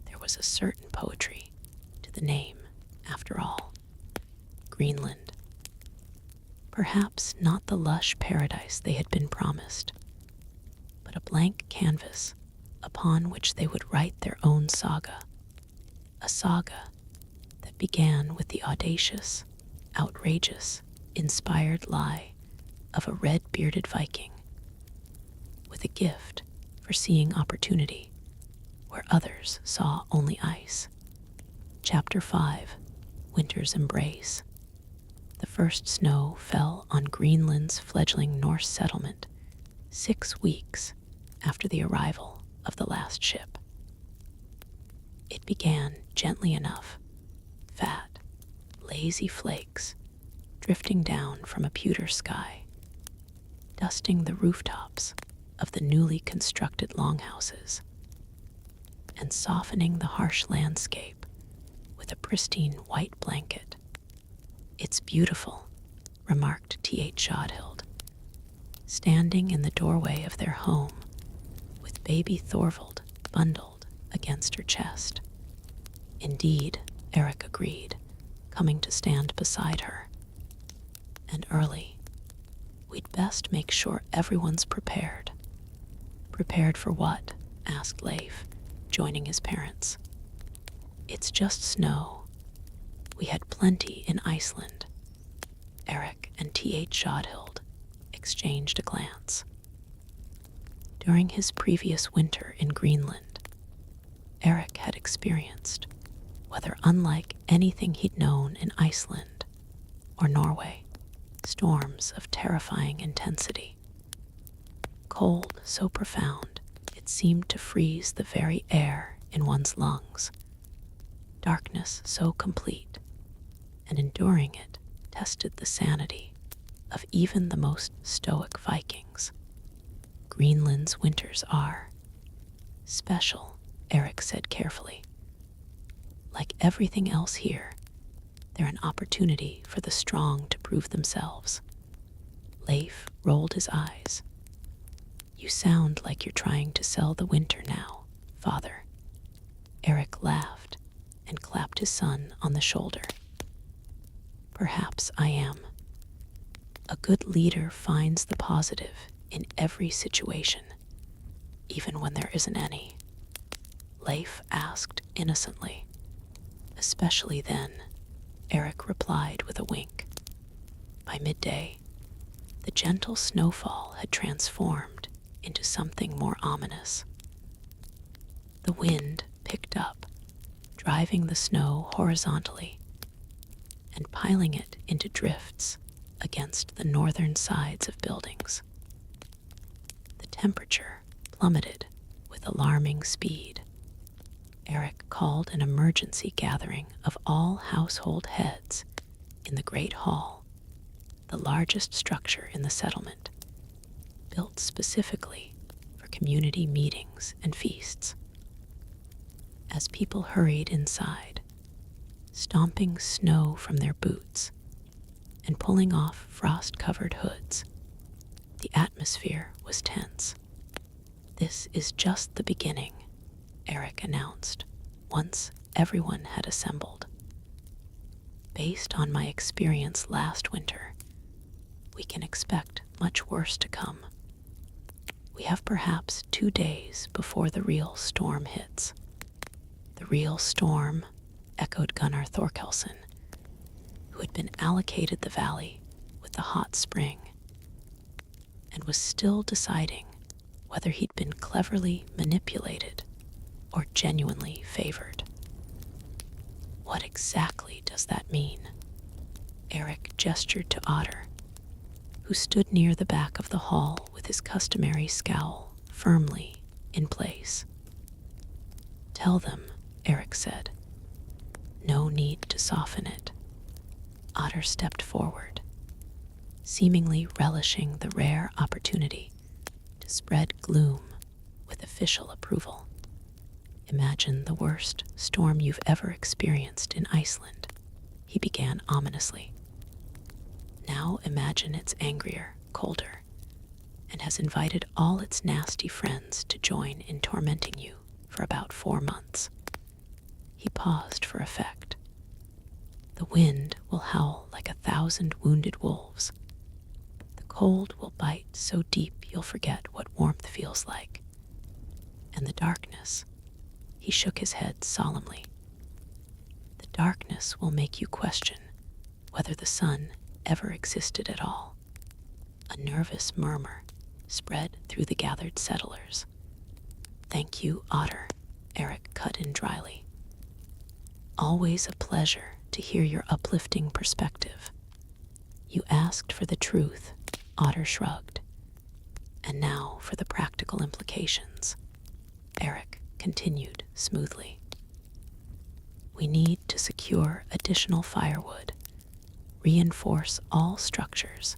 there was a certain poetry to the name, after all. Greenland. Perhaps not the lush paradise they had been promised, but a blank canvas upon which they would write their own saga. A saga that began with the audacious, outrageous, inspired lie of a red-bearded Viking, with a gift for seeing opportunity where others saw only ice. Chapter 5, Winter's Embrace. The first snow fell on Greenland's fledgling Norse settlement 6 weeks after the arrival of the last ship. It began gently enough, fat, lazy flakes drifting down from a pewter sky, dusting the rooftops of the newly constructed longhouses, and softening the harsh landscape with a pristine white blanket. "It's beautiful," remarked T.H. Shodhild, standing in the doorway of their home with baby Thorvald bundled against her chest. "Indeed," Erik agreed, coming to stand beside her. "And early. We'd best make sure everyone's prepared." "Prepared for what?" asked Leif, joining his parents. "It's just snow. We had plenty in Iceland." Erik and T.H. Shodhild exchanged a glance. During his previous winter in Greenland, Erik had experienced, whether unlike anything he'd known in Iceland or Norway, storms of terrifying intensity. Cold so profound it seemed to freeze the very air in one's lungs. Darkness so complete, and enduring it tested the sanity of even the most stoic Vikings. Greenland's winters are special, Erik said carefully. Like everything else here, they're an opportunity for the strong to prove themselves. Leif rolled his eyes. "You sound like you're trying to sell the winter now, Father." Erik laughed and clapped his son on the shoulder. "Perhaps I am. A good leader finds the positive in every situation, even when there isn't any." Leif asked innocently. "Especially then," Erik replied with a wink. By midday, the gentle snowfall had transformed into something more ominous. The wind picked up, driving the snow horizontally and piling it into drifts against the northern sides of buildings. The temperature plummeted with alarming speed. Erik called an emergency gathering of all household heads in the Great Hall, the largest structure in the settlement, built specifically for community meetings and feasts. As people hurried inside, stomping snow from their boots and pulling off frost-covered hoods, the atmosphere was tense. "This is just the beginning," Erik announced once everyone had assembled. "Based on my experience last winter, we can expect much worse to come. We have perhaps 2 days before the real storm hits." "The real storm," echoed Gunnar Thorkelson, who had been allocated the valley with the hot spring and was still deciding whether he'd been cleverly manipulated or genuinely favored. What exactly does that mean? Erik gestured to Otter, who stood near the back of the hall with his customary scowl firmly in place. Tell them, Erik said. No need to soften it. Otter stepped forward, seemingly relishing the rare opportunity to spread gloom with official approval. Imagine the worst storm you've ever experienced in Iceland, he began ominously. Now imagine it's angrier, colder, and has invited all its nasty friends to join in tormenting you for about 4 months. He paused for effect. The wind will howl like 1,000 wounded wolves. The cold will bite so deep you'll forget what warmth feels like. And the darkness, he shook his head solemnly. The darkness will make you question whether the sun ever existed at all. A nervous murmur spread through the gathered settlers. Thank you, Otter, Erik cut in dryly. Always a pleasure to hear your uplifting perspective. You asked for the truth, Otter shrugged. And now for the practical implications, Erik continued smoothly. We need to secure additional firewood, reinforce all structures,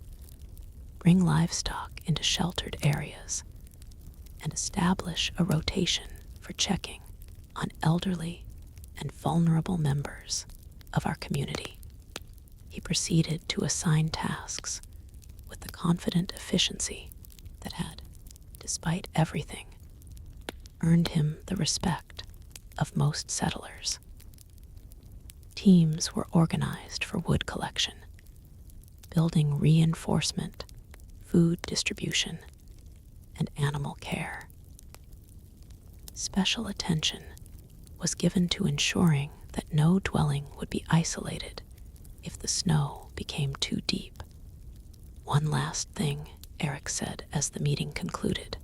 bring livestock into sheltered areas, and establish a rotation for checking on elderly and vulnerable members of our community. He proceeded to assign tasks with the confident efficiency that had, despite everything, earned him the respect of most settlers. Teams were organized for wood collection, building reinforcement, food distribution, and animal care. Special attention was given to ensuring that no dwelling would be isolated if the snow became too deep. One last thing, Erik said as the meeting concluded.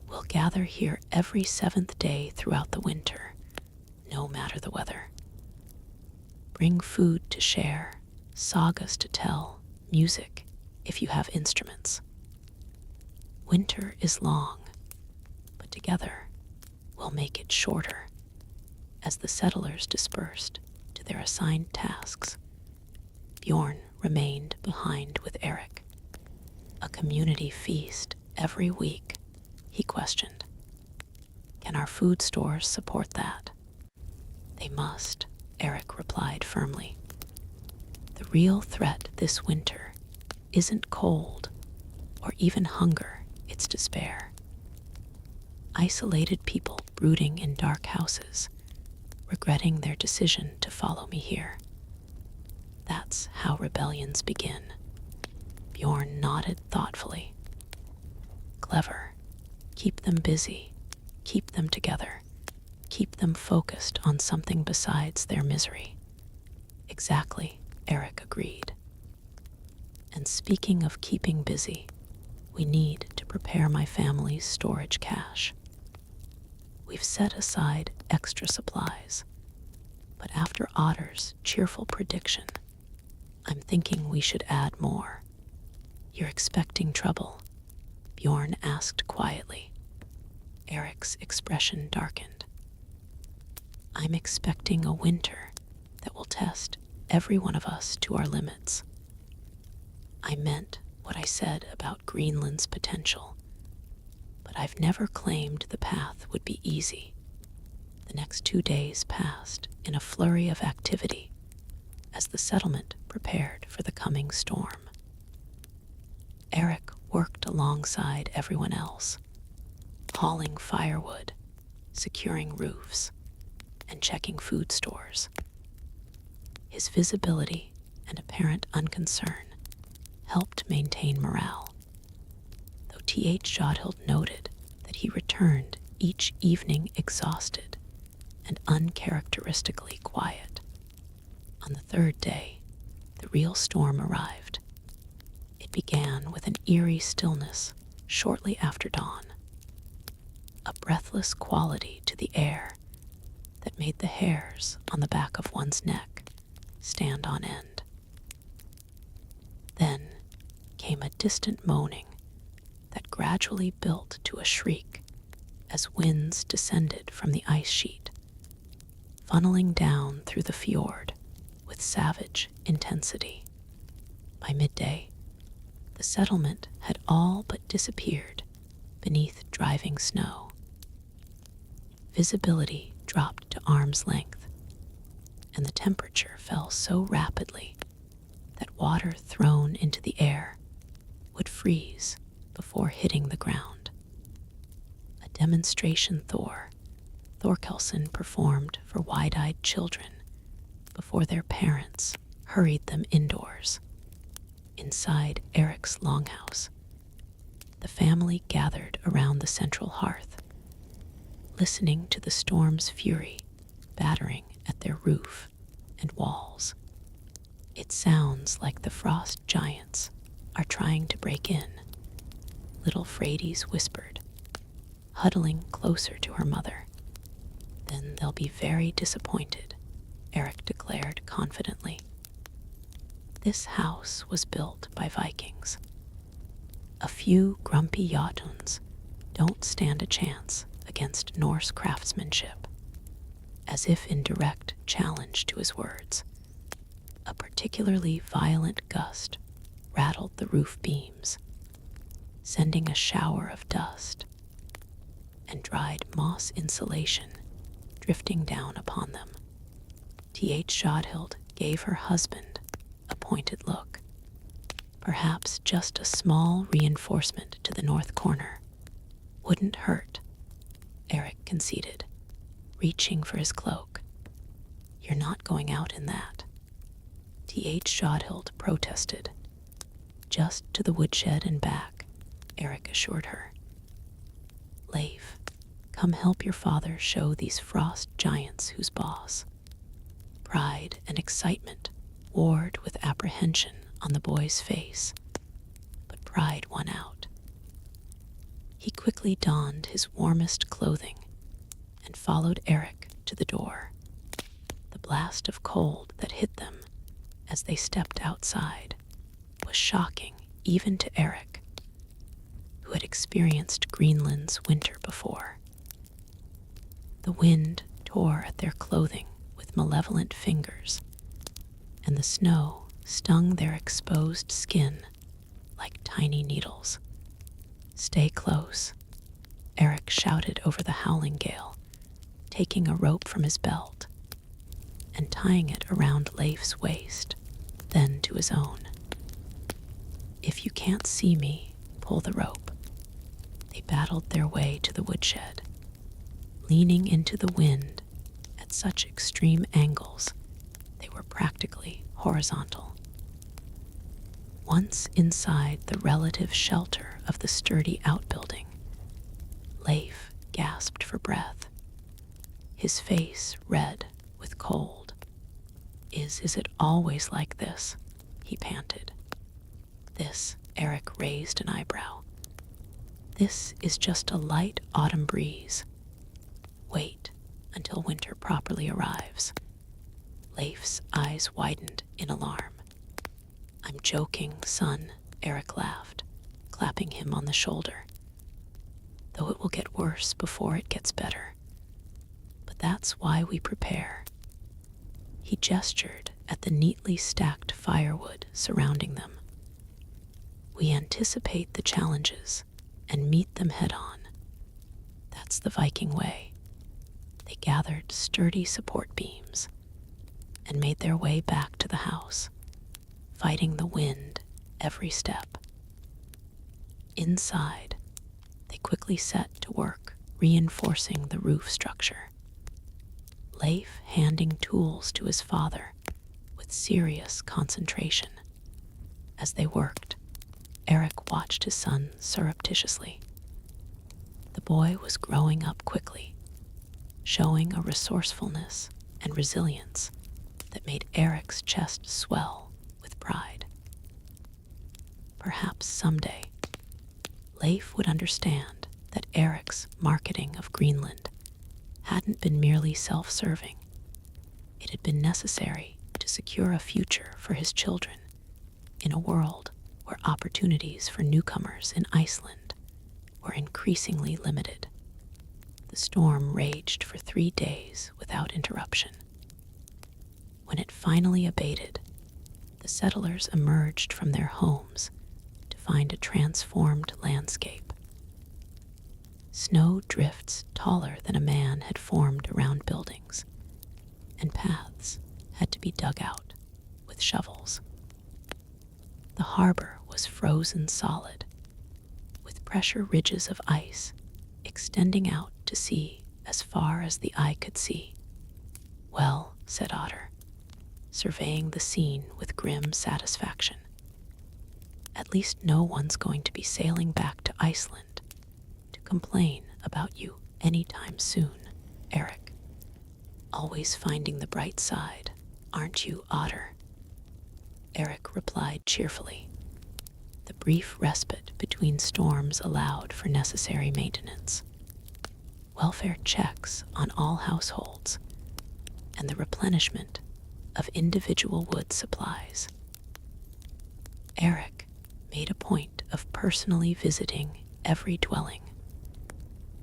We'll gather here every 7th day throughout the winter, no matter the weather. Bring food to share, sagas to tell, music if you have instruments. Winter is long, but together we'll make it shorter. As the settlers dispersed to their assigned tasks, Bjorn remained behind with Erik. A community feast every week, he questioned. Can our food stores support that? They must, Erik replied firmly. The real threat this winter isn't cold or even hunger, it's despair. Isolated people brooding in dark houses, regretting their decision to follow me here. That's how rebellions begin. Bjorn nodded thoughtfully. Clever. Keep them busy. Keep them together. Keep them focused on something besides their misery. Exactly, Erik agreed. And speaking of keeping busy, we need to prepare my family's storage cache. We've set aside extra supplies, but after Otter's cheerful prediction, I'm thinking we should add more. You're expecting trouble? Bjorn asked quietly. Erik's expression darkened. I'm expecting a winter that will test every one of us to our limits. I meant what I said about Greenland's potential, but I've never claimed the path would be easy. The next 2 days passed in a flurry of activity as the settlement prepared for the coming storm. Erik worked alongside everyone else, hauling firewood, securing roofs, and checking food stores. His visibility and apparent unconcern helped maintain morale, though T.H. Jodhild noted that he returned each evening exhausted and uncharacteristically quiet. On the 3rd day, the real storm arrived. It began with an eerie stillness shortly after dawn, a breathless quality to the air that made the hairs on the back of one's neck stand on end. Then came a distant moaning that gradually built to a shriek as winds descended from the ice sheet, funneling down through the fjord with savage intensity. By midday, the settlement had all but disappeared beneath driving snow. Visibility dropped to arm's length, and the temperature fell so rapidly that water thrown into the air would freeze before hitting the ground. A demonstration Thorkelson performed for wide-eyed children before their parents hurried them indoors. Inside Erik's longhouse, the family gathered around the central hearth, listening to the storm's fury battering at their roof and walls. It sounds like the frost giants are trying to break in, little Fradies whispered, huddling closer to her mother. Then they'll be very disappointed, Erik declared confidently. This house was built by Vikings. A few grumpy Jotuns don't stand a chance against Norse craftsmanship. As if in direct challenge to his words, a particularly violent gust rattled the roof beams, sending a shower of dust and dried moss insulation drifting down upon them. Fjordhild gave her husband a pointed look. Perhaps just a small reinforcement to the north corner wouldn't hurt, Erik conceded, reaching for his cloak. You're not going out in that. Fjordhild protested. Just to the woodshed and back, Erik assured her. Leif, come help your father show these frost giants who's boss. Pride and excitement warred with apprehension on the boy's face, but pride won out. He quickly donned his warmest clothing and followed Erik to the door. The blast of cold that hit them as they stepped outside was shocking even to Erik, who had experienced Greenland's winter before. The wind tore at their clothing with malevolent fingers, and the snow stung their exposed skin like tiny needles. Stay close, Erik shouted over the howling gale, taking a rope from his belt and tying it around Leif's waist, then to his own. If you can't see me, pull the rope. They battled their way to the woodshed, leaning into the wind at such extreme angles they were practically horizontal. Once inside the relative shelter of the sturdy outbuilding, Leif gasped for breath, his face red with cold. Is it always like this? He panted. This, Erik raised an eyebrow. This is just a light autumn breeze. Wait until winter properly arrives. Leif's eyes widened in alarm. I'm joking, son, Erik laughed, clapping him on the shoulder. Though it will get worse before it gets better. But that's why we prepare. He gestured at the neatly stacked firewood surrounding them. We anticipate the challenges and meet them head on. That's the Viking way. They gathered sturdy support beams and made their way back to the house, fighting the wind every step. Inside, they quickly set to work reinforcing the roof structure. Leif handing tools to his father with serious concentration. As they worked, Erik watched his son surreptitiously. The boy was growing up quickly, showing a resourcefulness and resilience that made Erik's chest swell with pride. Perhaps someday, Leif would understand that Erik's marketing of Greenland hadn't been merely self-serving. It had been necessary to secure a future for his children in a world where opportunities for newcomers in Iceland were increasingly limited. The storm raged for 3 days without interruption. When it finally abated, the settlers emerged from their homes to find a transformed landscape. Snow drifts taller than a man had formed around buildings, and paths had to be dug out with shovels. The harbor was frozen solid, with pressure ridges of ice extending out to sea as far as the eye could see. "Well," said Otter, surveying the scene with grim satisfaction, "at least no one's going to be sailing back to Iceland to complain about you anytime soon, Erik. Always finding the bright side, aren't you, Otter?" Erik replied cheerfully. The brief respite between storms allowed for necessary maintenance, welfare checks on all households, and the replenishment of individual wood supplies. Erik made a point of personally visiting every dwelling,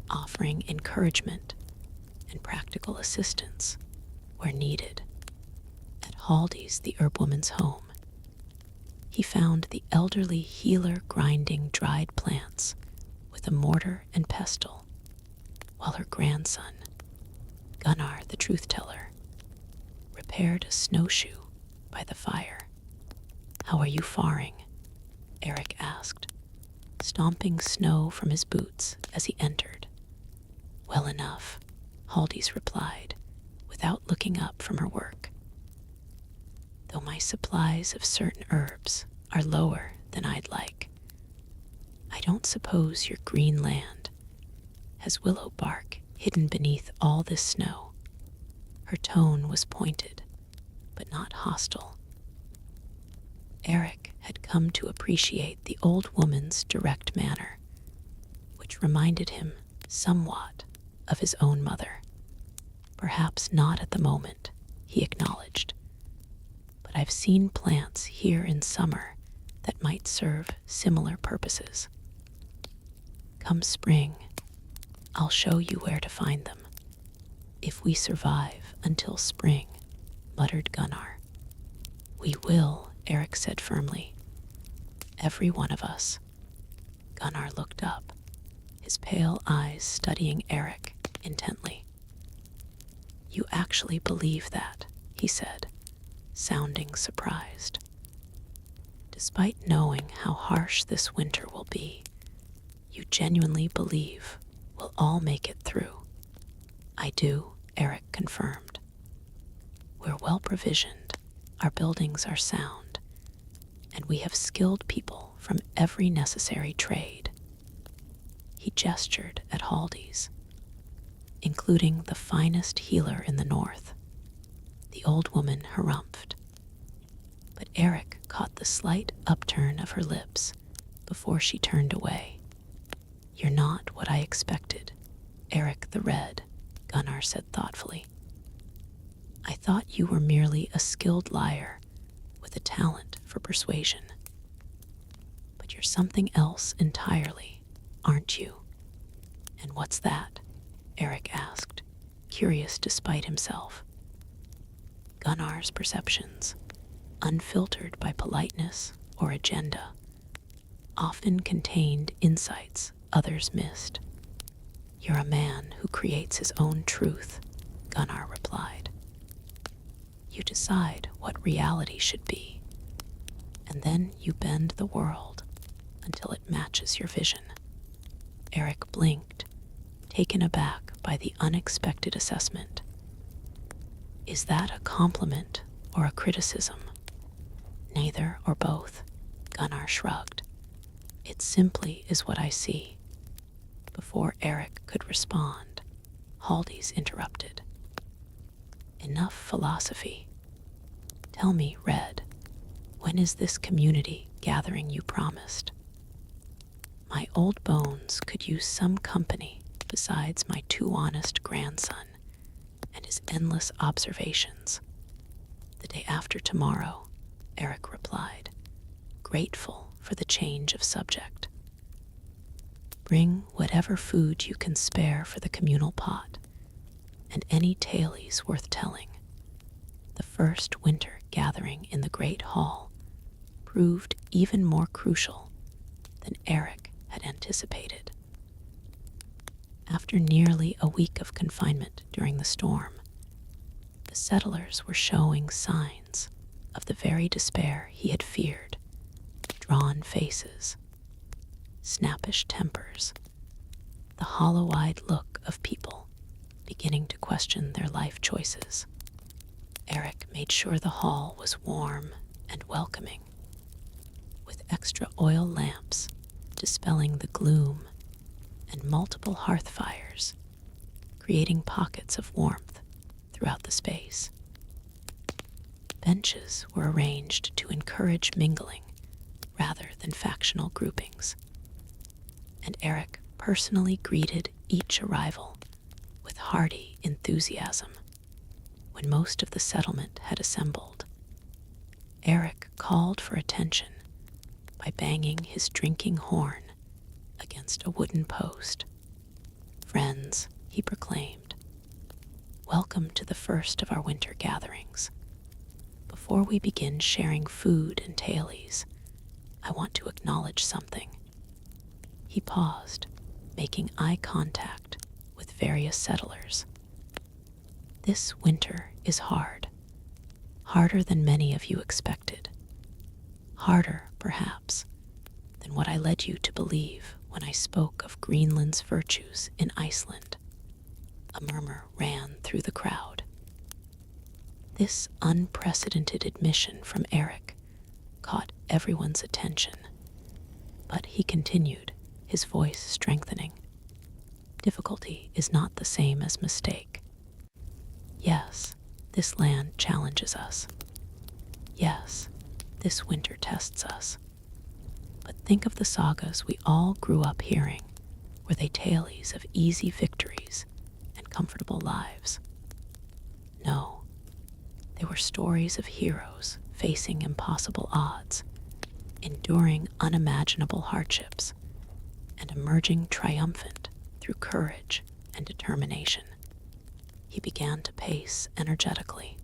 offering encouragement and practical assistance where needed. At Haldi's, the herbwoman's home, he found the elderly healer grinding dried plants with a mortar and pestle, while her grandson, Gunnar the truth-teller, repaired a snowshoe by the fire. "How are you faring?" Erik asked, stomping snow from his boots as he entered. "Well enough," Haldi's replied, without looking up from her work. "Though my supplies of certain herbs are lower than I'd like. I don't suppose your green land has willow bark hidden beneath all this snow." Her tone was pointed, but not hostile. Erik had come to appreciate the old woman's direct manner, which reminded him somewhat of his own mother. "Perhaps not at the moment," he acknowledged, "but I've seen plants here in summer that might serve similar purposes. Come spring, I'll show you where to find them. If we survive until spring," muttered Gunnar. "We will," Erik said firmly. "Every one of us." Gunnar looked up, his pale eyes studying Erik intently. "You actually believe that," he said, sounding surprised. "Despite knowing how harsh this winter will be, you genuinely believe we'll all make it through." "I do," Erik confirmed. "We're well provisioned, our buildings are sound, and we have skilled people from every necessary trade." He gestured at Haldi's, "including the finest healer in the north." The old woman harumphed, but Erik caught the slight upturn of her lips before she turned away. "You're not what I expected, Erik the Red," Gunnar said thoughtfully. "I thought you were merely a skilled liar with a talent for persuasion. But you're something else entirely, aren't you?" "And what's that?" Erik asked, curious despite himself. Gunnar's perceptions, unfiltered by politeness or agenda, often contained insights others missed. "You're a man who creates his own truth," Gunnar replied. "You decide what reality should be, and then you bend the world until it matches your vision." Erik blinked, taken aback by the unexpected assessment. "Is that a compliment or a criticism?" "Neither or both," Gunnar shrugged. "It simply is what I see." Before Erik could respond, Haldi's interrupted. "Enough philosophy. Tell me, Red, when is this community gathering you promised? My old bones could use some company besides my too honest grandson and his endless observations. "The day after tomorrow," Erik replied, grateful for the change of subject. "Bring whatever food you can spare for the communal pot, and any tales worth telling." The first winter gathering in the great hall proved even more crucial than Erik had anticipated. After nearly a week of confinement during the storm, the settlers were showing signs of the very despair he had feared: drawn faces, snappish tempers, the hollow-eyed look of people beginning to question their life choices. Erik made sure the hall was warm and welcoming, with extra oil lamps dispelling the gloom and multiple hearth fires, creating pockets of warmth throughout the space. Benches were arranged to encourage mingling rather than factional groupings, and Erik personally greeted each arrival with hearty enthusiasm. When most of the settlement had assembled, Erik called for attention by banging his drinking horn against a wooden post. "Friends," he proclaimed, "welcome to the first of our winter gatherings. Before we begin sharing food and tales, I want to acknowledge something." He paused, making eye contact with various settlers. "This winter is hard. Harder than many of you expected. Harder, perhaps, than what I led you to believe when I spoke of Greenland's virtues in Iceland." A murmur ran through the crowd. This unprecedented admission from Erik caught everyone's attention, but he continued, his voice strengthening. "Difficulty is not the same as mistake. Yes, this land challenges us. Yes, this winter tests us. But think of the sagas we all grew up hearing. Were they tales of easy victories and comfortable lives? No, they were stories of heroes facing impossible odds, enduring unimaginable hardships, and emerging triumphant through courage and determination." He began to pace energetically,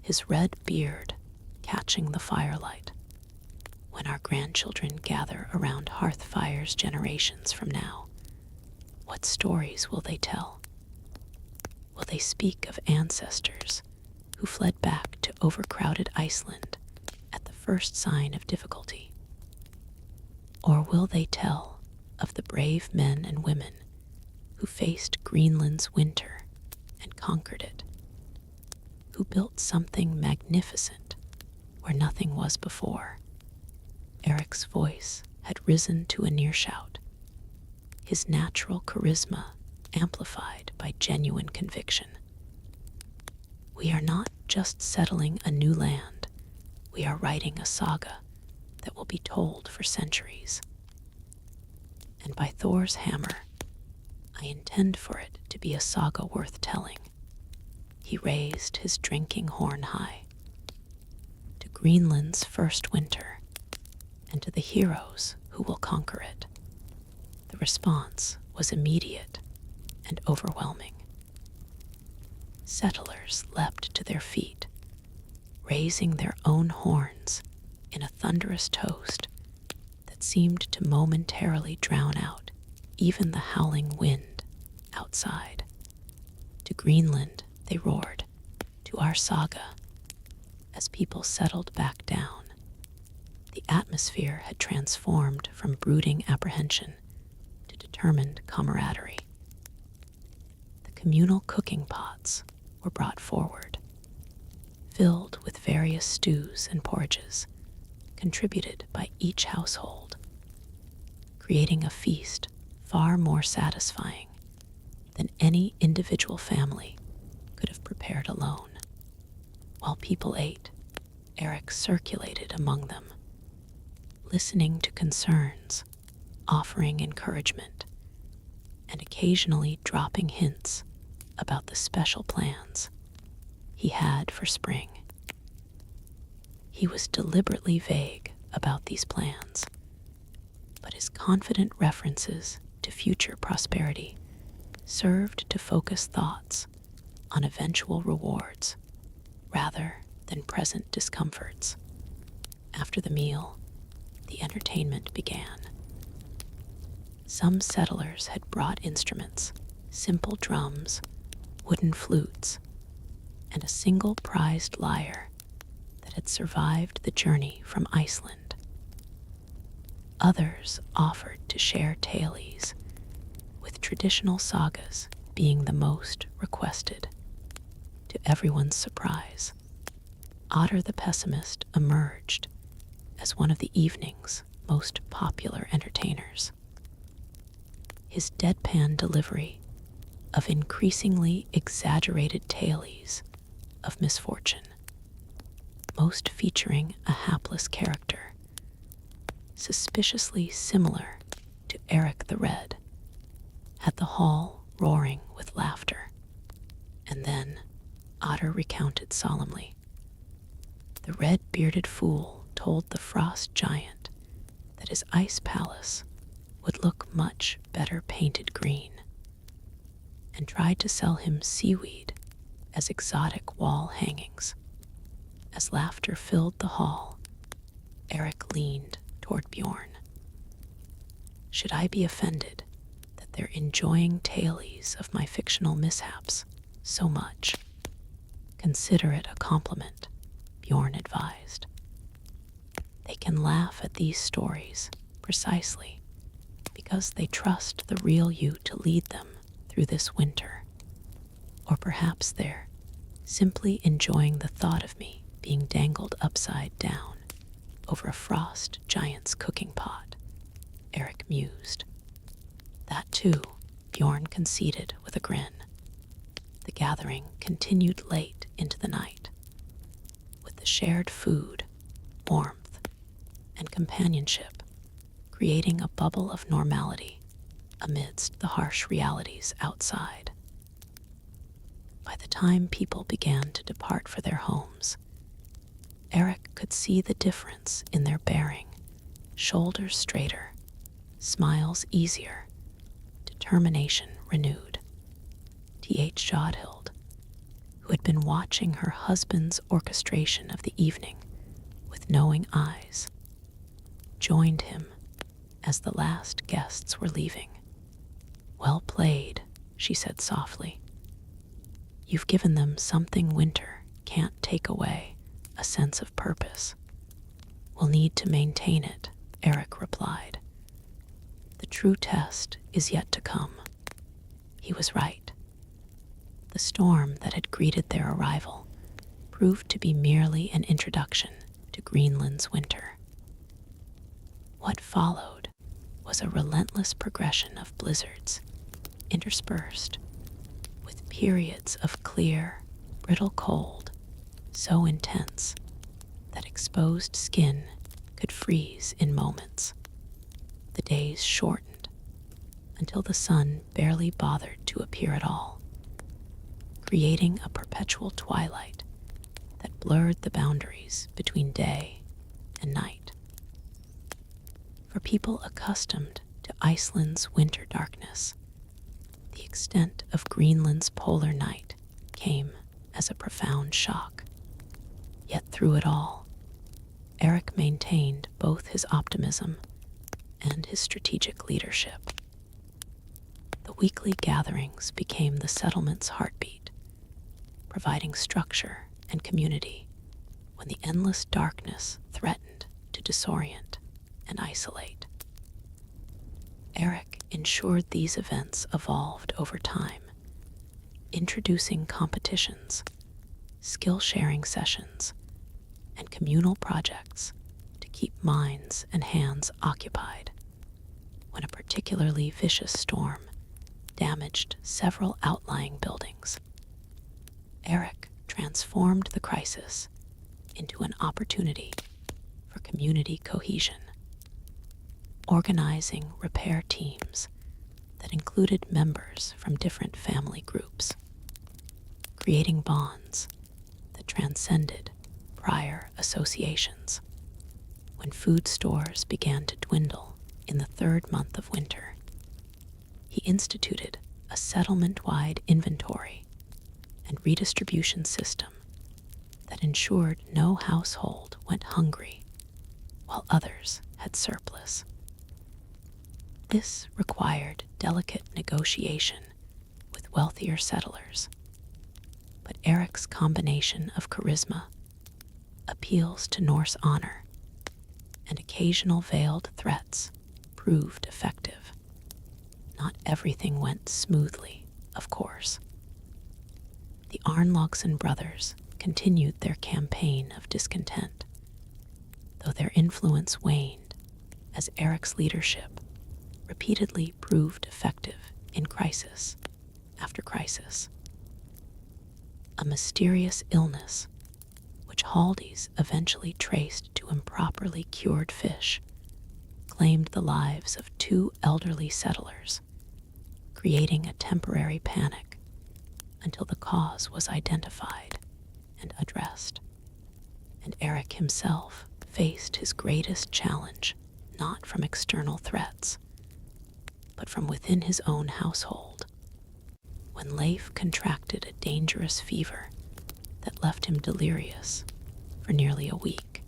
his red beard catching the firelight. "When our grandchildren gather around hearth fires generations from now, what stories will they tell? Will they speak of ancestors who fled back to overcrowded Iceland at the first sign of difficulty? Or will they tell of the brave men and women who faced Greenland's winter and conquered it, who built something magnificent where nothing was before?" Erik's voice had risen to a near shout, his natural charisma amplified by genuine conviction. "We are not just settling a new land, we are writing a saga that will be told for centuries. And by Thor's hammer, I intend for it to be a saga worth telling." He raised his drinking horn high. "To Greenland's first winter, and to the heroes who will conquer it." The response was immediate and overwhelming. Settlers leapt to their feet, raising their own horns in a thunderous toast that seemed to momentarily drown out even the howling wind outside. "To Greenland," they roared, "to our saga." As people settled back down, the atmosphere had transformed from brooding apprehension to determined camaraderie. The communal cooking pots were brought forward, filled with various stews and porridges contributed by each household, creating a feast far more satisfying than any individual family could have prepared alone. While people ate, Erik circulated among them, listening to concerns, offering encouragement, and occasionally dropping hints about the special plans he had for spring. He was deliberately vague about these plans, but his confident references to future prosperity served to focus thoughts on eventual rewards rather than present discomforts. After the meal, the entertainment began. Some settlers had brought instruments, simple drums, wooden flutes, and a single prized lyre that had survived the journey from Iceland. Others offered to share tales, with traditional sagas being the most requested. To everyone's surprise, Otter the Pessimist emerged as one of the evening's most popular entertainers. His deadpan delivery of increasingly exaggerated tales of misfortune, most featuring a hapless character, suspiciously similar to Erik the Red, had the hall roaring with laughter. And then Otter recounted solemnly. The red-bearded fool told the frost giant that his ice palace would look much better painted green, and tried to sell him seaweed as exotic wall hangings. As laughter filled the hall, Erik leaned toward Bjorn. Should I be offended that they're enjoying tales of my fictional mishaps so much? Consider it a compliment, Bjorn advised. They can laugh at these stories precisely because they trust the real you to lead them through this winter. Or perhaps they're simply enjoying the thought of me being dangled upside down over a frost giant's cooking pot, Erik mused. That too, Bjorn conceded with a grin. The gathering continued late into the night, with the shared food, warmth, and companionship creating a bubble of normality amidst the harsh realities outside. By the time people began to depart for their homes, Erik could see the difference in their bearing, shoulders straighter, smiles easier, determination renewed. T.H. Jodhild, who had been watching her husband's orchestration of the evening with knowing eyes, joined him as the last guests were leaving. Well played, she said softly. You've given them something winter can't take away, a sense of purpose. We'll need to maintain it, Erik replied. The true test is yet to come. He was right. The storm that had greeted their arrival proved to be merely an introduction to Greenland's winter. What followed was a relentless progression of blizzards, interspersed with periods of clear, brittle cold so intense that exposed skin could freeze in moments. The days shortened until the sun barely bothered to appear at all, creating a perpetual twilight that blurred the boundaries between day and night. For people accustomed to Iceland's winter darkness, the extent of Greenland's polar night came as a profound shock. Yet through it all, Erik maintained both his optimism and his strategic leadership. The weekly gatherings became the settlement's heartbeat, providing structure and community when the endless darkness threatened to disorient and isolate. Erik ensured these events evolved over time, introducing competitions, skill-sharing sessions, and communal projects to keep minds and hands occupied. When a particularly vicious storm damaged several outlying buildings, Erik transformed the crisis into an opportunity for community cohesion, organizing repair teams that included members from different family groups. creating bonds that transcended prior associations. When food stores began to dwindle in the third month of winter, he instituted a settlement-wide inventory and redistribution system that ensured no household went hungry while others had surplus. This required delicate negotiation with wealthier settlers, but Erik's combination of charisma, appeals to Norse honor, and occasional veiled threats proved effective. Not everything went smoothly, of course. The Arnlogson brothers continued their campaign of discontent, though their influence waned as Erik's leadership repeatedly proved effective in crisis after crisis. A mysterious illness, which Haldies eventually traced to improperly cured fish, claimed the lives of 2 elderly settlers, creating a temporary panic until the cause was identified and addressed. And Erik himself faced his greatest challenge not from external threats, but from within his own household, when Leif contracted a dangerous fever that left him delirious for nearly a week.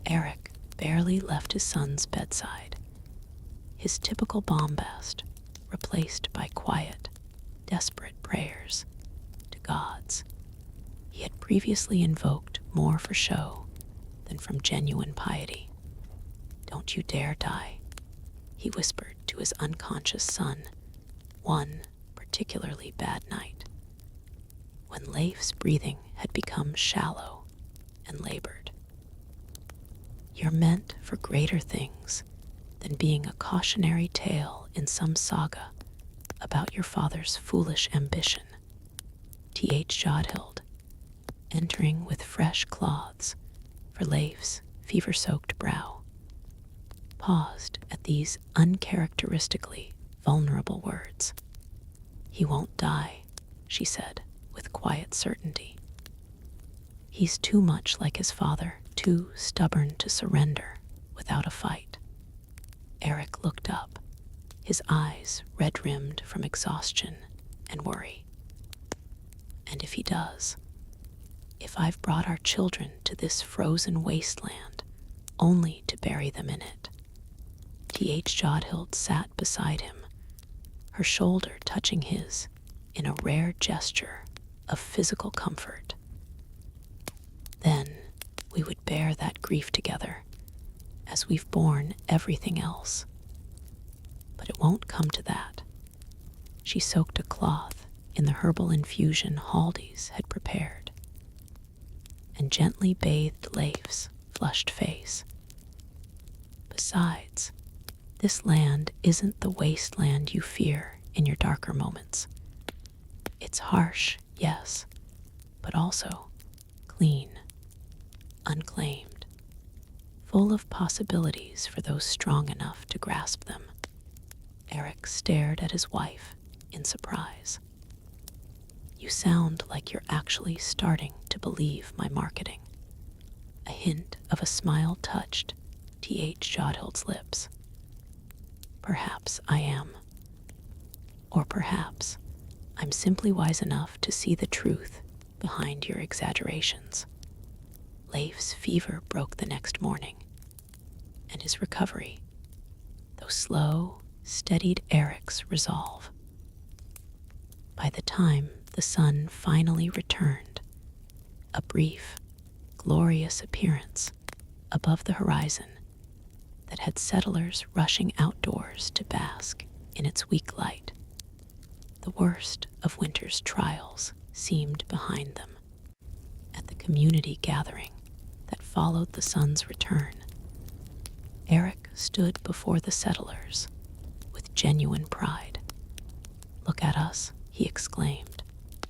Erik barely left his son's bedside, his typical bombast replaced by quiet, desperate prayers to gods he had previously invoked more for show than from genuine piety. "Don't you dare die," he whispered to his unconscious son one particularly bad night, when Leif's breathing had become shallow and labored. "You're meant for greater things than being a cautionary tale in some saga about your father's foolish ambition," T.H. Jodhild, entering with fresh cloths for Leif's fever-soaked brow, paused at these uncharacteristically vulnerable words. "He won't die," she said with quiet certainty. "He's too much like his father, too stubborn to surrender without a fight." Erik looked up, his eyes red-rimmed from exhaustion and worry. "And if he does, if I've brought our children to this frozen wasteland only to bury them in it?" T.H. Jodhild sat beside him, her shoulder touching his in a rare gesture of physical comfort. "Then we would bear that grief together, as we've borne everything else. But it won't come to that." She soaked a cloth in the herbal infusion Haldies had prepared, and gently bathed Leif's flushed face. "Besides, this land isn't the wasteland you fear in your darker moments. It's harsh, yes, but also clean, unclaimed, full of possibilities for those strong enough to grasp them." Erik stared at his wife in surprise. "You sound like you're actually starting to believe my marketing." A hint of a smile touched T.H. Jodhild's lips. "Perhaps I am. Or perhaps I'm simply wise enough to see the truth behind your exaggerations." Leif's fever broke the next morning, and his recovery, though slow, steadied Erik's resolve. By the time the sun finally returned, a brief, glorious appearance above the horizon that had settlers rushing outdoors to bask in its weak light, the worst of winter's trials seemed behind them. At the community gathering that followed the sun's return, Erik stood before the settlers with genuine pride. "Look at us," he exclaimed,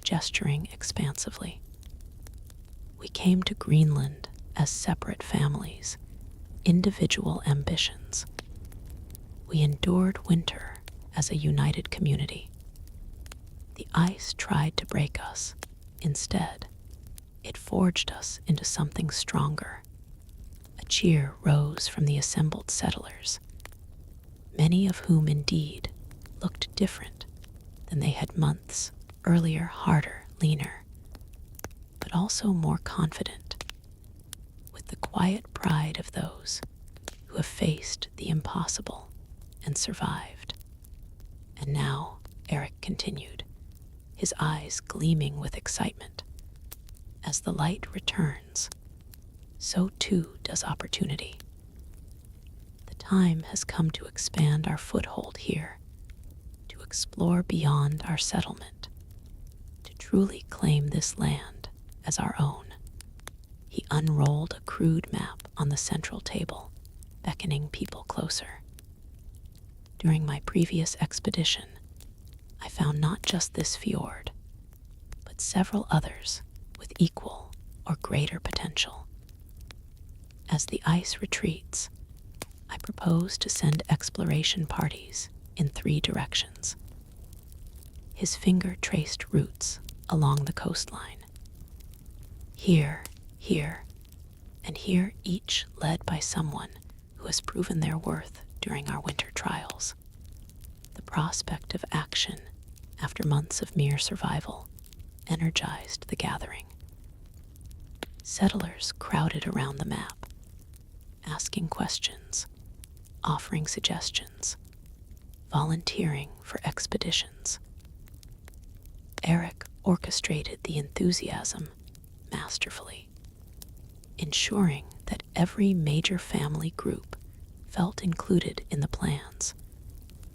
gesturing expansively. "We came to Greenland as separate families, individual ambitions. We endured winter as a united community. The ice tried to break us. Instead, it forged us into something stronger. A cheer rose from the assembled settlers, many of whom indeed looked different than they had months earlier, harder, leaner, but also more confident, with the quiet pride of those who have faced the impossible and survived. And now, Erik continued, his eyes gleaming with excitement. As the light returns, so too does opportunity. The time has come to expand our foothold here, to explore beyond our settlement, to truly claim this land as our own. He unrolled a crude map on the central table, beckoning people closer. During my previous expedition, I found not just this fjord, but several others with equal or greater potential. As the ice retreats, I propose to send exploration parties in 3 directions. His finger traced routes along the coastline. Here, and here, each led by someone who has proven their worth during our winter trials. The prospect of action after months of mere survival energized the gathering. Settlers crowded around the map, asking questions, offering suggestions, volunteering for expeditions. Erik orchestrated the enthusiasm masterfully, ensuring that every major family group felt included in the plans,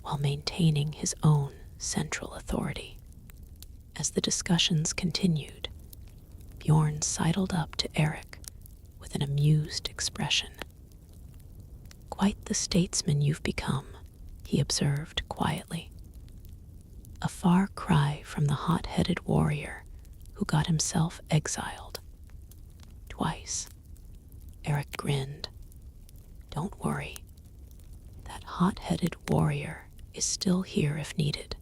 while maintaining his own central authority. As the discussions continued, Bjorn sidled up to Erik with an amused expression. "Quite the statesman you've become," he observed quietly. "A far cry from the hot-headed warrior who got himself exiled. Twice." Erik grinned. "Don't worry. That hot-headed warrior is still here if needed."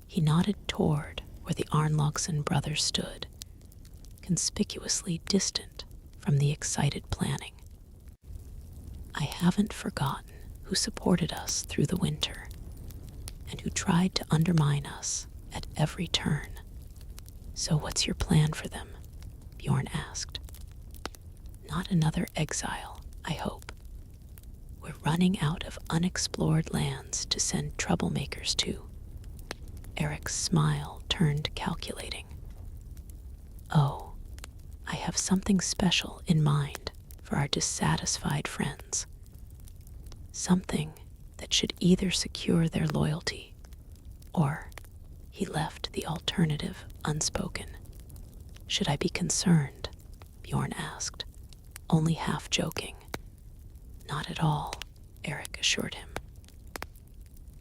He nodded toward where the Arnlogson brothers stood, conspicuously distant from the excited planning. "I haven't forgotten who supported us through the winter, and who tried to undermine us at every turn. So what's your plan for them?" Bjorn asked. "Not another exile, I hope. We're running out of unexplored lands to send troublemakers to." Erik's smile turned calculating. "Oh, I have something special in mind for our dissatisfied friends. Something that should either secure their loyalty or," he left the alternative unspoken. "Should I be concerned?" Bjorn asked, only half joking. "Not at all," Erik assured him.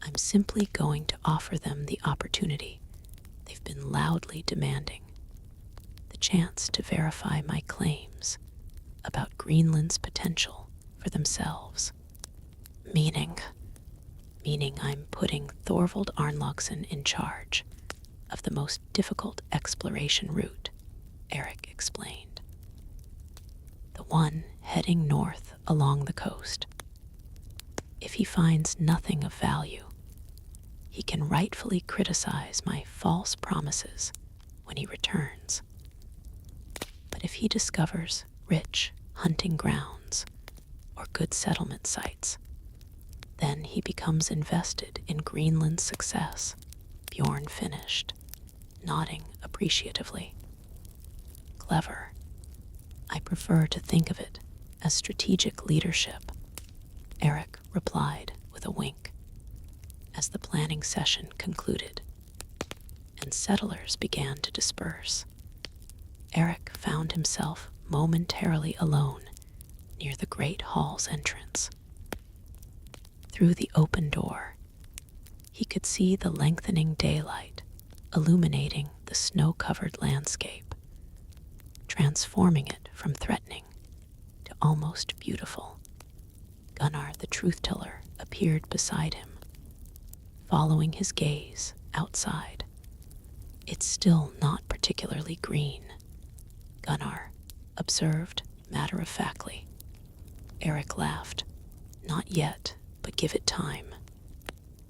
"I'm simply going to offer them the opportunity they've been loudly demanding. The chance to verify my claims about Greenland's potential for themselves. Meaning I'm putting Thorvald Arnlogson in charge of the most difficult exploration route," Erik explained. "The one heading north along the coast. If he finds nothing of value, he can rightfully criticize my false promises when he returns. But if he discovers rich hunting grounds or good settlement sites, then he becomes invested in Greenland's success," Bjorn finished, nodding appreciatively. "Clever. I prefer to think of it as strategic leadership," Erik replied with a wink. As the planning session concluded and settlers began to disperse, Erik found himself momentarily alone near the great hall's entrance. Through the open door, he could see the lengthening daylight illuminating the snow-covered landscape, transforming it from threatening to almost beautiful. Gunnar the truth-teller appeared beside him, following his gaze outside It's still not particularly green, Gunnar observed matter-of-factly. Erik laughed. Not yet, but give it time.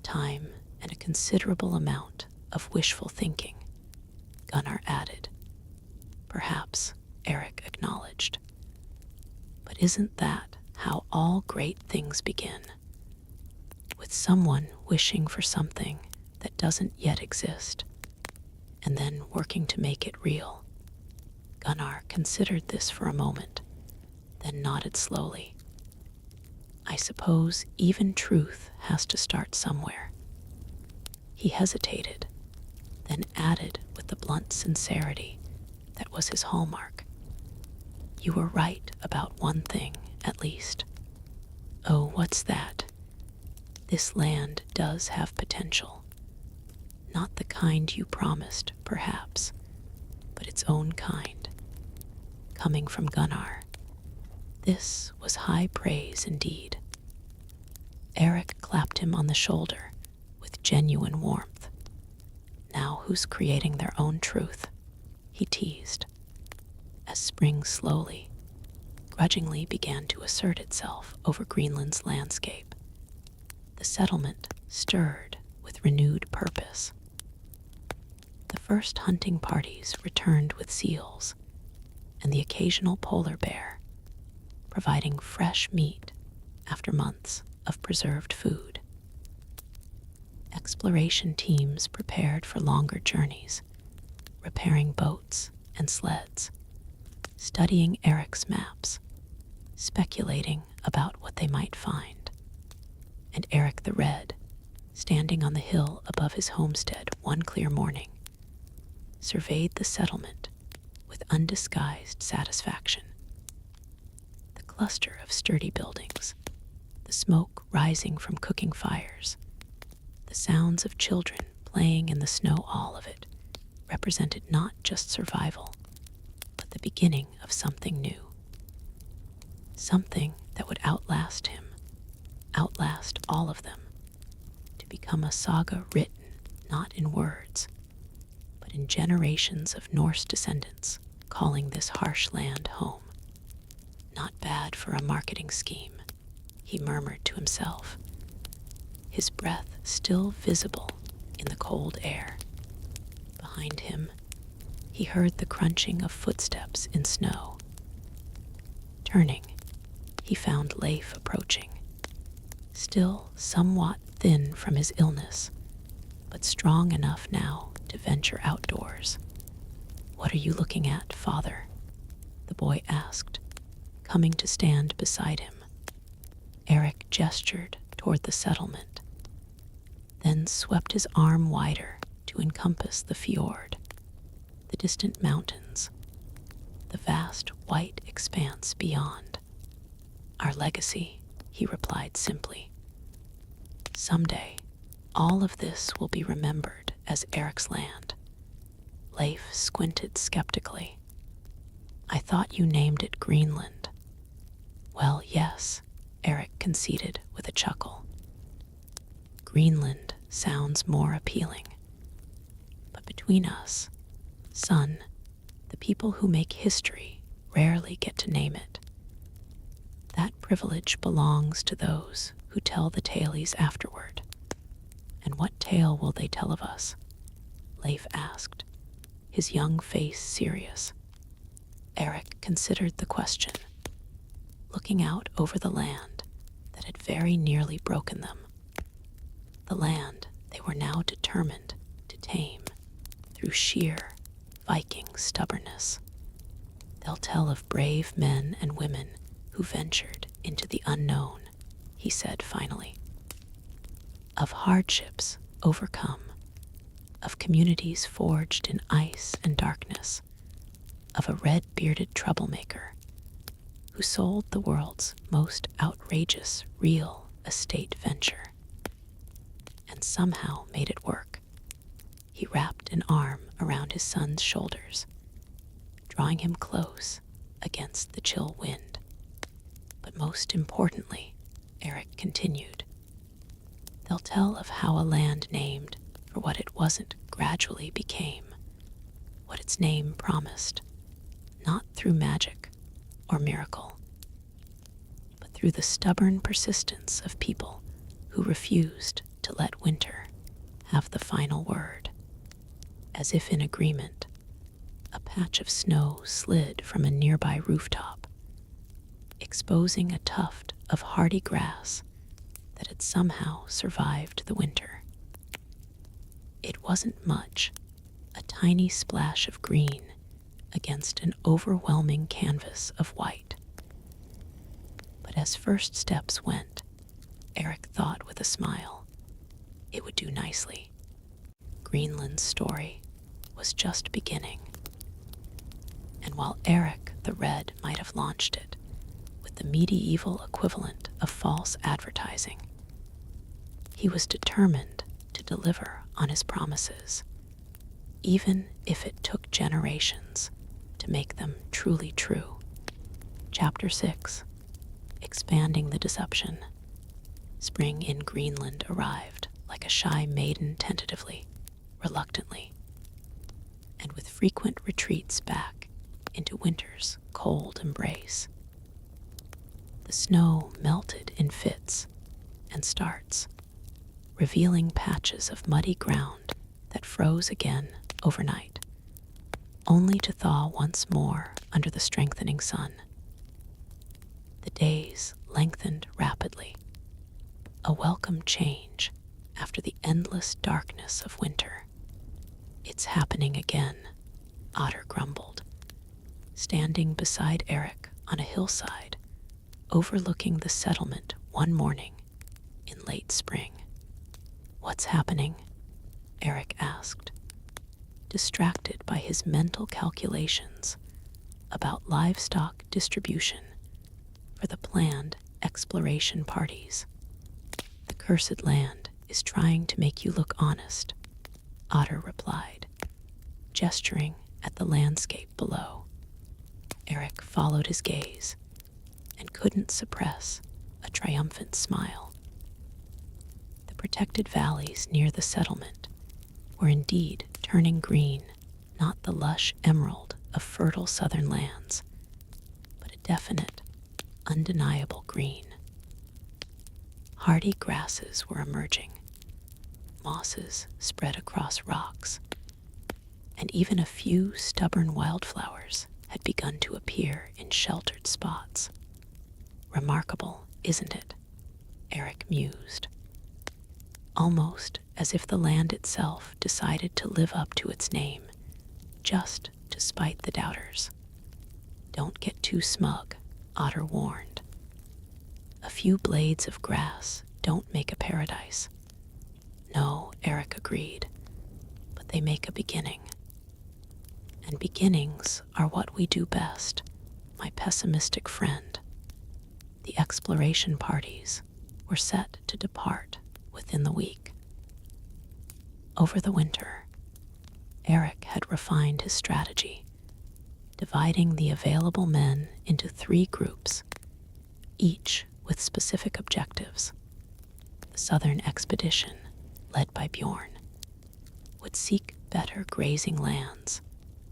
Time and a considerable amount of wishful thinking, Gunnar added. Perhaps, Erik acknowledged. But isn't that how all great things begin? With someone wishing for something that doesn't yet exist, and then working to make it real. Gunnar considered this for a moment, then nodded slowly. I suppose even truth has to start somewhere. He hesitated, then added with the blunt sincerity that was his hallmark. You were right about one thing, at least. Oh, what's that? This land does have potential. Not the kind you promised, perhaps, but its own kind. Coming from Gunnar, this was high praise indeed. Erik clapped him on the shoulder with genuine warmth. Now who's creating their own truth? He teased, as spring slowly, grudgingly began to assert itself over Greenland's landscape. The settlement stirred with renewed purpose. The first hunting parties returned with seals, and the occasional polar bear, providing fresh meat after months of preserved food. Exploration teams prepared for longer journeys, repairing boats and sleds, studying Erik's maps, speculating about what they might find. And Erik the Red, standing on the hill above his homestead one clear morning, surveyed the settlement with undisguised satisfaction. The cluster of sturdy buildings, the smoke rising from cooking fires, the sounds of children playing in the snow, all of it represented not just survival, but the beginning of something new. Something that would outlast him, outlast all of them, to become a saga written not in words, but in generations of Norse descendants calling this harsh land home. Not bad for a marketing scheme, he murmured to himself, his breath still visible in the cold air. Behind him, he heard the crunching of footsteps in snow. Turning, he found Leif approaching, still somewhat thin from his illness, but strong enough now to venture outdoors. What are you looking at, father? The boy asked, coming to stand beside him. Erik gestured toward the settlement, then swept his arm wider to encompass the fjord, the distant mountains, the vast white expanse beyond. Our legacy, he replied simply. Someday, all of this will be remembered as Erik's land. Leif squinted skeptically. I thought you named it Greenland. Well, yes, Erik conceded with a chuckle. Greenland sounds more appealing. But between us, son, the people who make history rarely get to name it. That privilege belongs to those who tell the tales afterward. And what tale will they tell of us? Leif asked, his young face serious. Erik considered the question, looking out over the land that had very nearly broken them. The land they were now determined to tame through sheer Viking stubbornness. They'll tell of brave men and women who ventured into the unknown, he said finally. Of hardships overcome, of communities forged in ice and darkness, of a red-bearded troublemaker who sold the world's most outrageous real estate venture and somehow made it work. He wrapped an arm around his son's shoulders, drawing him close against the chill wind. But most importantly, Erik continued, they'll tell of how a land named for what it wasn't gradually became what its name promised, not through magic or miracle, but through the stubborn persistence of people who refused to let winter have the final word. As if in agreement, a patch of snow slid from a nearby rooftop, exposing a tuft of hardy grass that had somehow survived the winter. It wasn't much, a tiny splash of green against an overwhelming canvas of white. But as first steps went, Erik thought with a smile, it would do nicely. Greenland's story was just beginning. And while Erik the Red might have launched it with the medieval equivalent of false advertising, he was determined to deliver on his promises, even if it took generations to make them truly true. Chapter 6. Expanding the Deception. Spring in Greenland arrived like a shy maiden tentatively, reluctantly, and with frequent retreats back into winter's cold embrace. The snow melted in fits and starts, revealing patches of muddy ground that froze again overnight, only to thaw once more under the strengthening sun. The days lengthened rapidly, a welcome change after the endless darkness of winter. It's happening again, Otter grumbled, standing beside Erik on a hillside overlooking the settlement one morning in late spring. What's happening? Erik asked, distracted by his mental calculations about livestock distribution for the planned exploration parties. The cursed land is trying to make you look honest, Otter replied, gesturing at the landscape below. Erik followed his gaze and couldn't suppress a triumphant smile. The protected valleys near the settlement were indeed turning green, not the lush emerald of fertile southern lands, but a definite, undeniable green. Hardy grasses were emerging, mosses spread across rocks, and even a few stubborn wildflowers had begun to appear in sheltered spots. Remarkable, isn't it? Erik mused. Almost as if the land itself decided to live up to its name, just to spite the doubters. Don't get too smug, Otter warned. A few blades of grass don't make a paradise. No, Erik agreed, but they make a beginning. And beginnings are what we do best, my pessimistic friend. The exploration parties were set to depart within the week. Over the winter, Erik had refined his strategy, dividing the available men into 3 groups, each with specific objectives. The southern expedition, led by Bjorn, would seek better grazing lands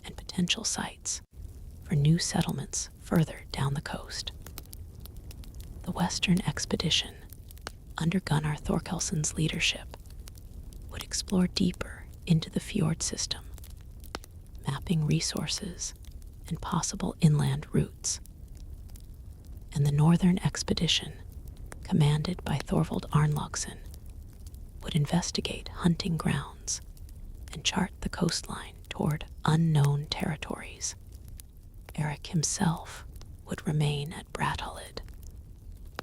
and potential sites for new settlements further down the coast. The western expedition, under Gunnar Thorkelson's leadership, would explore deeper into the fjord system, mapping resources and possible inland routes. And the northern expedition, commanded by Thorvald Arnlaugsson, would investigate hunting grounds and chart the coastline toward unknown territories. Erik himself would remain at Brattahlid,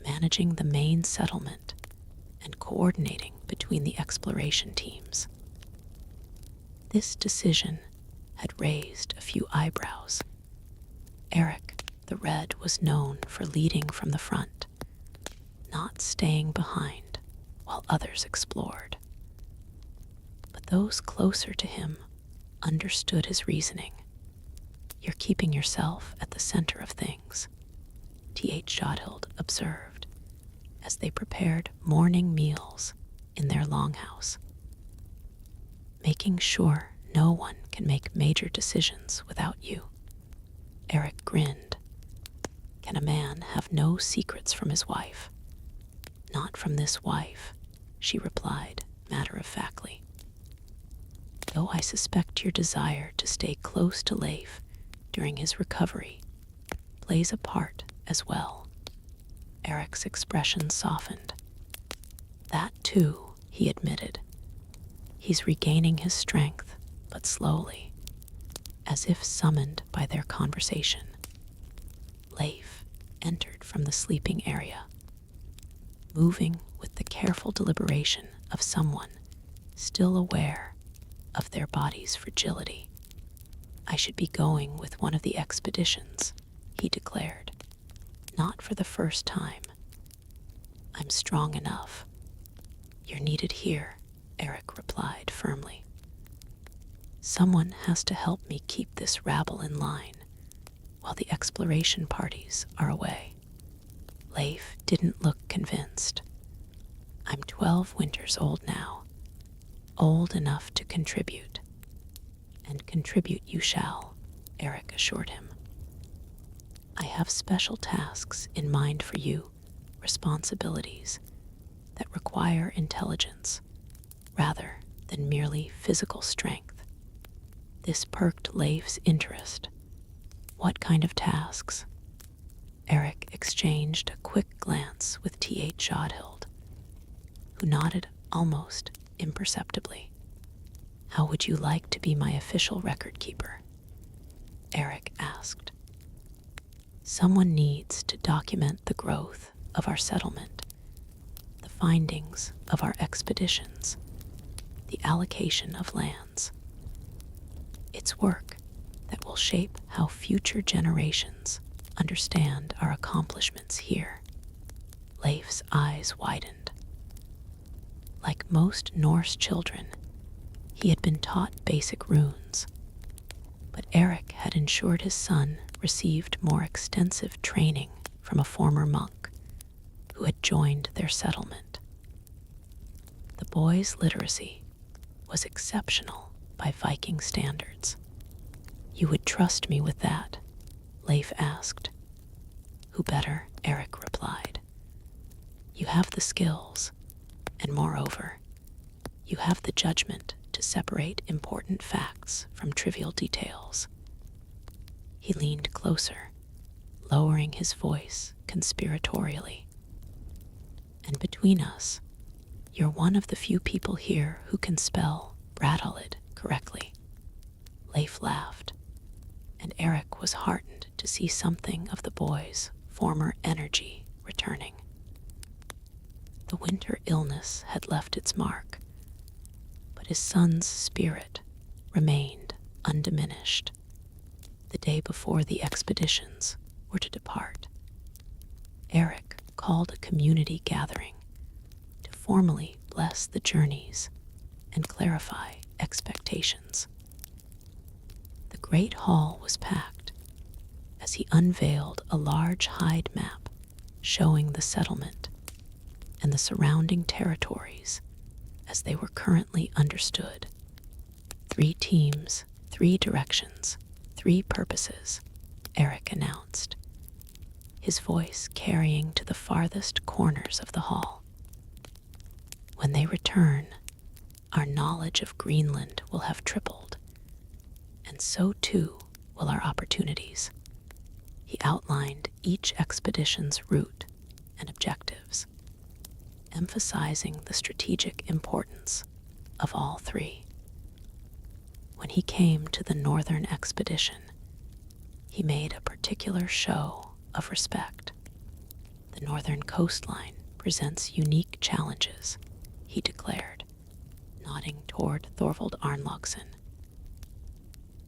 managing the main settlement and coordinating between the exploration teams. This decision had raised a few eyebrows. Erik the Red was known for leading from the front, not staying behind while others explored. But those closer to him understood his reasoning. You're keeping yourself at the center of things, T.H. Jodhild observed, as they prepared morning meals in their longhouse. Making sure No one can make major decisions without you. Erik grinned. Can a man have no secrets from his wife? Not from this wife, she replied matter-of-factly. Though I suspect your desire to stay close to Leif during his recovery plays a part as well. Erik's expression softened. That too, he admitted. He's regaining his strength, but slowly, as if summoned by their conversation. Leif entered from the sleeping area, moving with the careful deliberation of someone still aware of their body's fragility. I should be going with one of the expeditions, he declared. Not for the first time. I'm strong enough. You're needed here, Erik replied firmly. Someone has to help me keep this rabble in line while the exploration parties are away. Leif didn't look convinced. I'm 12 winters old now, old enough to contribute. And contribute you shall, Erik assured him. I have special tasks in mind for you, responsibilities that require intelligence rather than merely physical strength. This perked Leif's interest. What kind of tasks? Erik exchanged a quick glance with T.H. Jodhild, who nodded almost imperceptibly. How would you like to be my official record keeper? Erik asked. Someone needs to document the growth of our settlement, the findings of our expeditions, the allocation of lands. It's work that will shape how future generations understand our accomplishments here. Leif's eyes widened. Like most Norse children, he had been taught basic runes, but Erik had ensured his son received more extensive training from a former monk who had joined their settlement. The boy's literacy was exceptional by Viking standards. You would trust me with that? Leif asked. Who better? Erik replied. You have the skills, and moreover, you have the judgment to separate important facts from trivial details. He leaned closer, lowering his voice conspiratorially. And between us, you're one of the few people here who can spell Bradalid correctly. Leif laughed, and Erik was heartened to see something of the boy's former energy returning. The winter illness had left its mark, but his son's spirit remained undiminished. The day before the expeditions were to depart, Erik called a community gathering to formally bless the journeys and clarify expectations. The great hall was packed as he unveiled a large hide map showing the settlement and the surrounding territories as they were currently understood. 3 teams, 3 directions, 3 purposes, Erik announced, his voice carrying to the farthest corners of the hall. When they return, our knowledge of Greenland will have tripled, and so too will our opportunities. He outlined each expedition's route and objectives, emphasizing the strategic importance of all 3. When he came to the northern expedition, he made a particular show of respect. The northern coastline presents unique challenges, he declared, nodding toward Thorvald Arnlaugsson.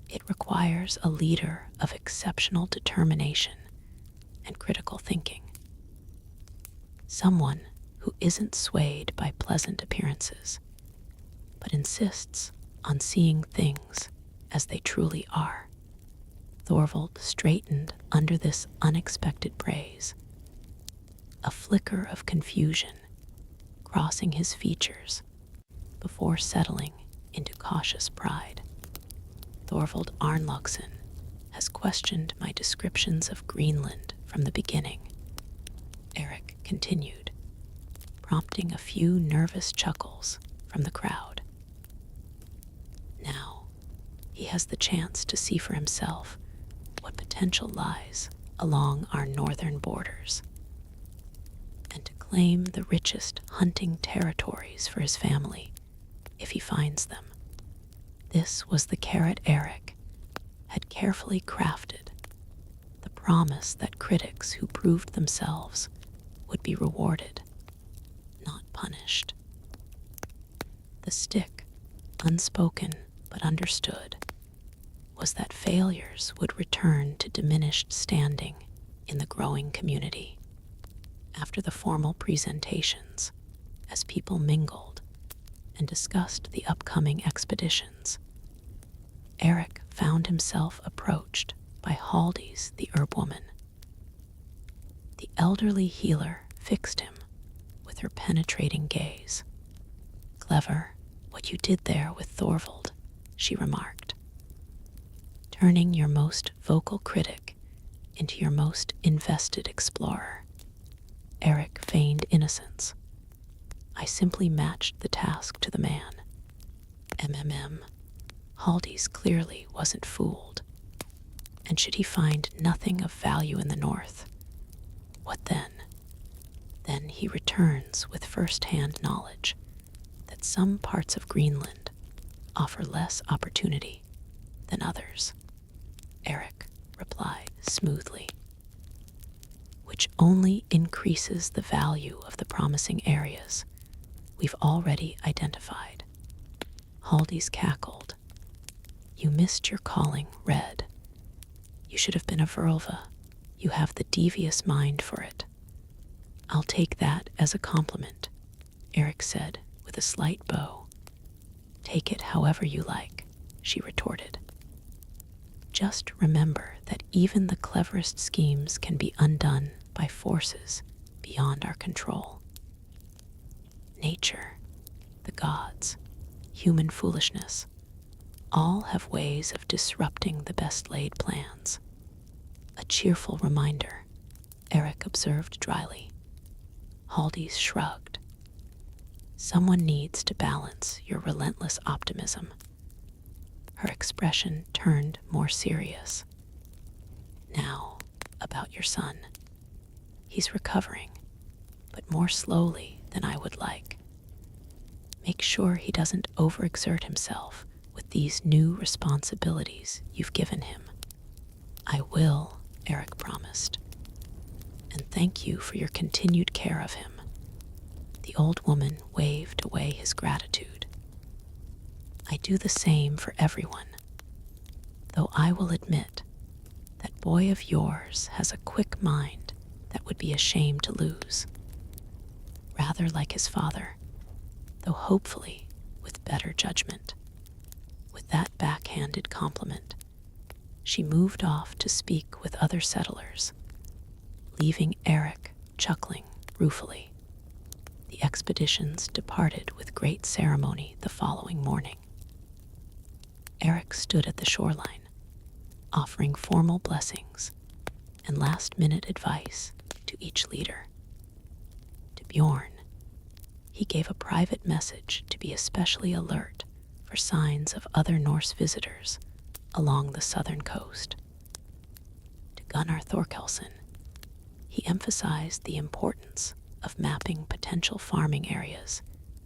It requires a leader of exceptional determination and critical thinking. Someone who isn't swayed by pleasant appearances, but insists on seeing things as they truly are. Thorvald straightened under this unexpected praise, a flicker of confusion crossing his features before settling into cautious pride. Thorvald Arnlaugsson has questioned my descriptions of Greenland from the beginning, Erik continued, prompting a few nervous chuckles from the crowd. Now, he has the chance to see for himself what potential lies along our northern borders, and to claim the richest hunting territories for his family if he finds them. This was the carrot Erik had carefully crafted, the promise that critics who proved themselves would be rewarded, not punished. The stick, unspoken but understood, was that failures would return to diminished standing in the growing community. After the formal presentations, as people mingled and discussed the upcoming expeditions, Erik found himself approached by Haldis the herbwoman. The elderly healer fixed him with her penetrating gaze. "Clever, what you did there with Thorvald," she remarked. "Turning your most vocal critic into your most invested explorer." Erik feigned innocence. "I simply matched the task to the man." Haldis clearly wasn't fooled. And should he find nothing of value in the north, what then? Then he returns with first-hand knowledge that some parts of Greenland offer less opportunity than others, Erik replied smoothly, which only increases the value of the promising areas we've already identified. Haldis cackled. "You missed your calling, Red. You should have been a Verlva. You have the devious mind for it." "I'll take that as a compliment," Erik said with a slight bow. "Take it however you like," she retorted. "Just remember that even the cleverest schemes can be undone by forces beyond our control. Nature, the gods, human foolishness, all have ways of disrupting the best laid plans." "A cheerful reminder," Erik observed dryly. Haldis shrugged. "Someone needs to balance your relentless optimism." Her expression turned more serious. "Now, about your son. He's recovering, but more slowly than I would like. Make sure he doesn't overexert himself with these new responsibilities you've given him." "I will," Erik promised. "And thank you for your continued care of him." The old woman waved away his gratitude. "I do the same for everyone, though I will admit that boy of yours has a quick mind that would be a shame to lose. Rather like his father, though hopefully with better judgment." With that backhanded compliment, she moved off to speak with other settlers, leaving Erik chuckling ruefully. The expeditions departed with great ceremony the following morning. Erik stood at the shoreline, offering formal blessings and last-minute advice to each leader. To Bjorn, he gave a private message to be especially alert for signs of other Norse visitors along the southern coast. To Gunnar Thorkelsson, he emphasized the importance of mapping potential farming areas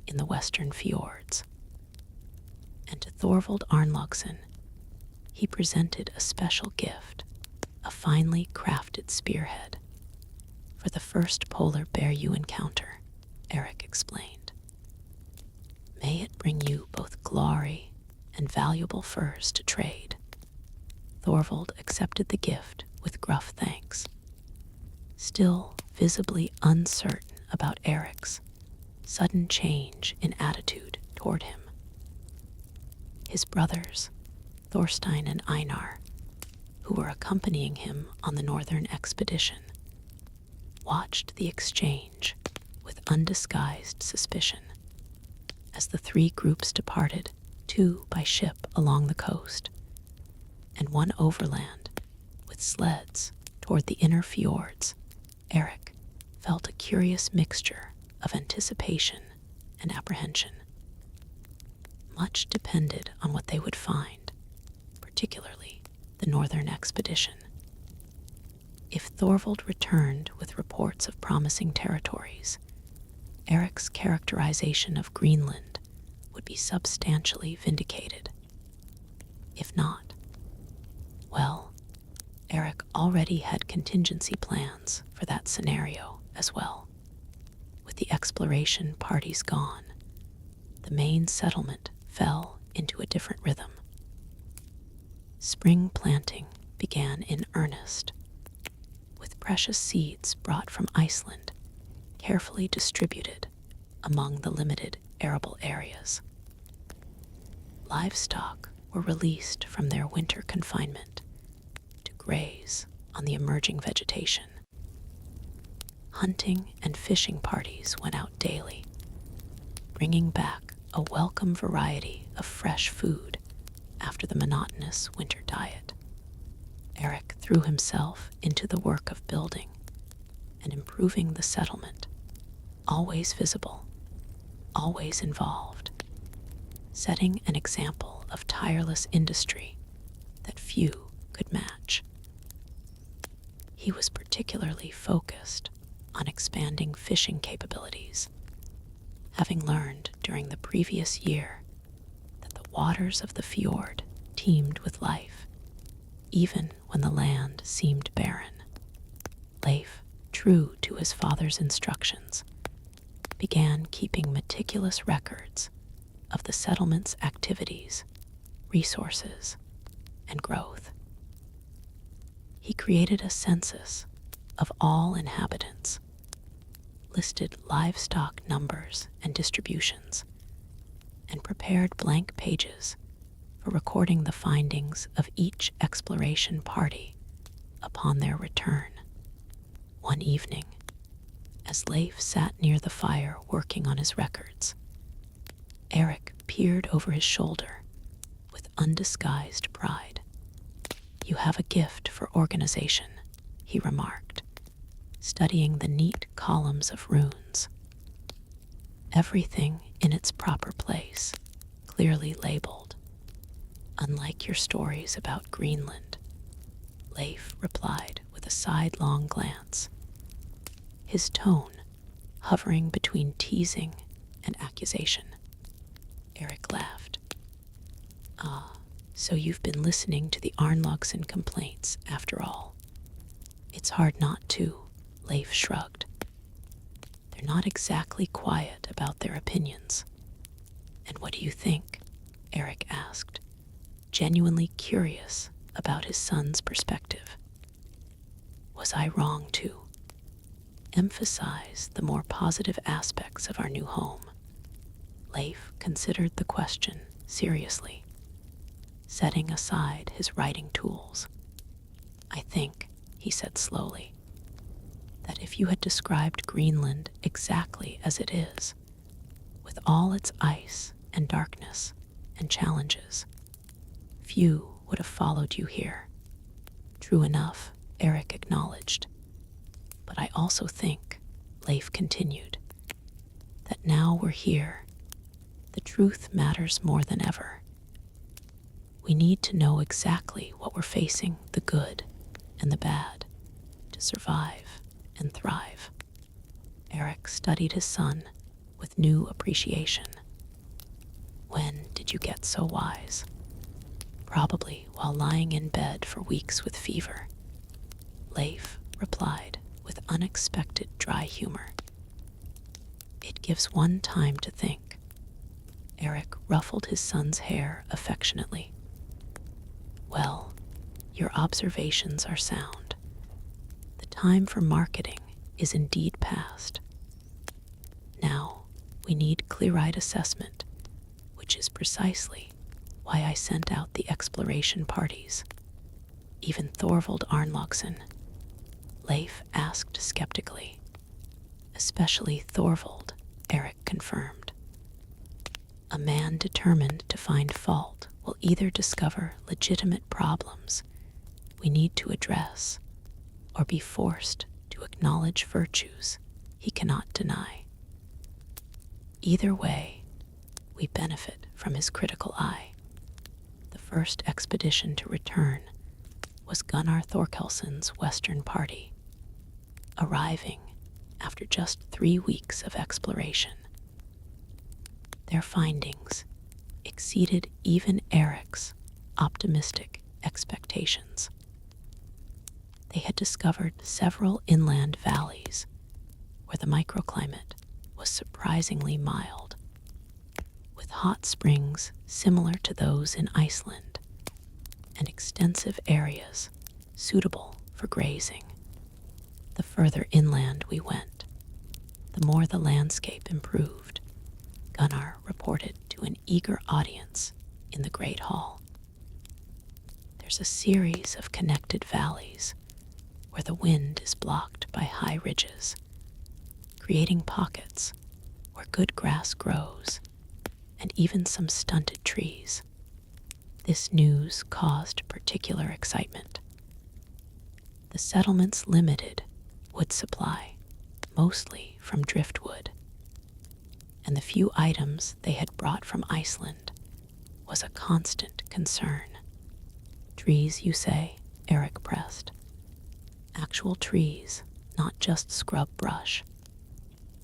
in the western fjords. And to Thorvald Arnlaugsson, he presented a special gift, a finely crafted spearhead. "For the first polar bear you encounter," Erik explained. "May it bring you both glory and valuable furs to trade." Thorvald accepted the gift with gruff thanks, still visibly uncertain about Erik's sudden change in attitude toward him. His brothers, Thorstein and Einar, who were accompanying him on the northern expedition, watched the exchange with undisguised suspicion as the three groups departed, two by ship along the coast, and one overland with sleds toward the inner fjords, Erik felt a curious mixture of anticipation and apprehension. Much depended on what they would find, particularly the northern expedition. If Thorvald returned with reports of promising territories, Erik's characterization of Greenland would be substantially vindicated. If not, well, Erik already had contingency plans for that scenario as well. With the exploration parties gone, the main settlement fell into a different rhythm. Spring planting began in earnest, with precious seeds brought from Iceland carefully distributed among the limited arable areas. Livestock were released from their winter confinement to graze on the emerging vegetation. Hunting and fishing parties went out daily, bringing back a welcome variety of fresh food after the monotonous winter diet. Erik threw himself into the work of building and improving the settlement, always visible, always involved, setting an example of tireless industry that few could match. He was particularly focused on expanding fishing capabilities, having learned during the previous year that the waters of the fjord teemed with life, even when the land seemed barren. Leif, true to his father's instructions, began keeping meticulous records of the settlement's activities, resources, and growth. He created a census of all inhabitants, listed livestock numbers and distributions, and prepared blank pages for recording the findings of each exploration party upon their return. One evening, as Leif sat near the fire working on his records, Erik peered over his shoulder with undisguised pride. "You have a gift for organization," he remarked, studying the neat columns of runes. Everything in its proper place, clearly labeled. "Unlike your stories about Greenland," Leif replied with a sidelong glance, his tone hovering between teasing and accusation. Erik laughed. "Ah, so you've been listening to the Arnlogson complaints after all." "It's hard not to," Leif shrugged. "They're not exactly quiet about their opinions." "And what do you think?" Erik asked, genuinely curious about his son's perspective. Was I wrong to emphasize the more positive aspects of our new home? Leif considered the question seriously, setting aside his writing tools. "I think," he said slowly, "that if you had described Greenland exactly as it is, with all its ice and darkness and challenges, few would have followed you here." "True enough," Erik acknowledged. "But I also think," Leif continued, "that now we're here, the truth matters more than ever. We need to know exactly what we're facing, the good and the bad, to survive and thrive." Erik studied his son with new appreciation. "When did you get so wise?" "Probably while lying in bed for weeks with fever," Leif replied with unexpected dry humor. "It gives one time to think." Erik ruffled his son's hair affectionately. "Well, your observations are sound. The time for marketing is indeed past. Now we need clear-eyed assessment, which is precisely why I sent out the exploration parties. Even Thorvald Arnlogson," Leif asked skeptically. "Especially Thorvald," Erik confirmed. "A man determined to find fault will either discover legitimate problems we need to address or be forced to acknowledge virtues he cannot deny. Either way, we benefit from his critical eye. The first expedition to return was Gunnar Thorkelsson's Western Party, arriving after just 3 weeks of exploration. Their findings exceeded even Erik's optimistic expectations. They had discovered several inland valleys where the microclimate was surprisingly mild, with hot springs similar to those in Iceland and extensive areas suitable for grazing. The further inland we went, the more the landscape improved, Gunnar reported to an eager audience in the Great Hall. There's a series of connected valleys where the wind is blocked by high ridges, creating pockets where good grass grows and even some stunted trees. This news caused particular excitement. The settlement's limited wood supply, mostly from driftwood, and the few items they had brought from Iceland was a constant concern. Trees, you say? Erik pressed. Actual trees, not just scrub brush.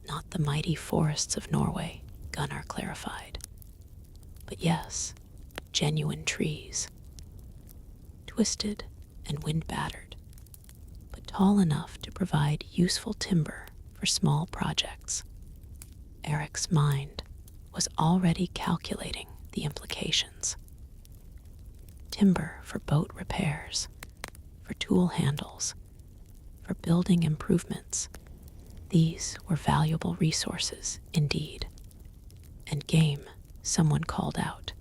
Not the mighty forests of Norway, Gunnar clarified. But yes, genuine trees. Twisted and wind-battered, but tall enough to provide useful timber for small projects. Erik's mind was already calculating the implications. Timber for boat repairs, for tool handles, for building improvements. These were valuable resources indeed. And game, someone called out.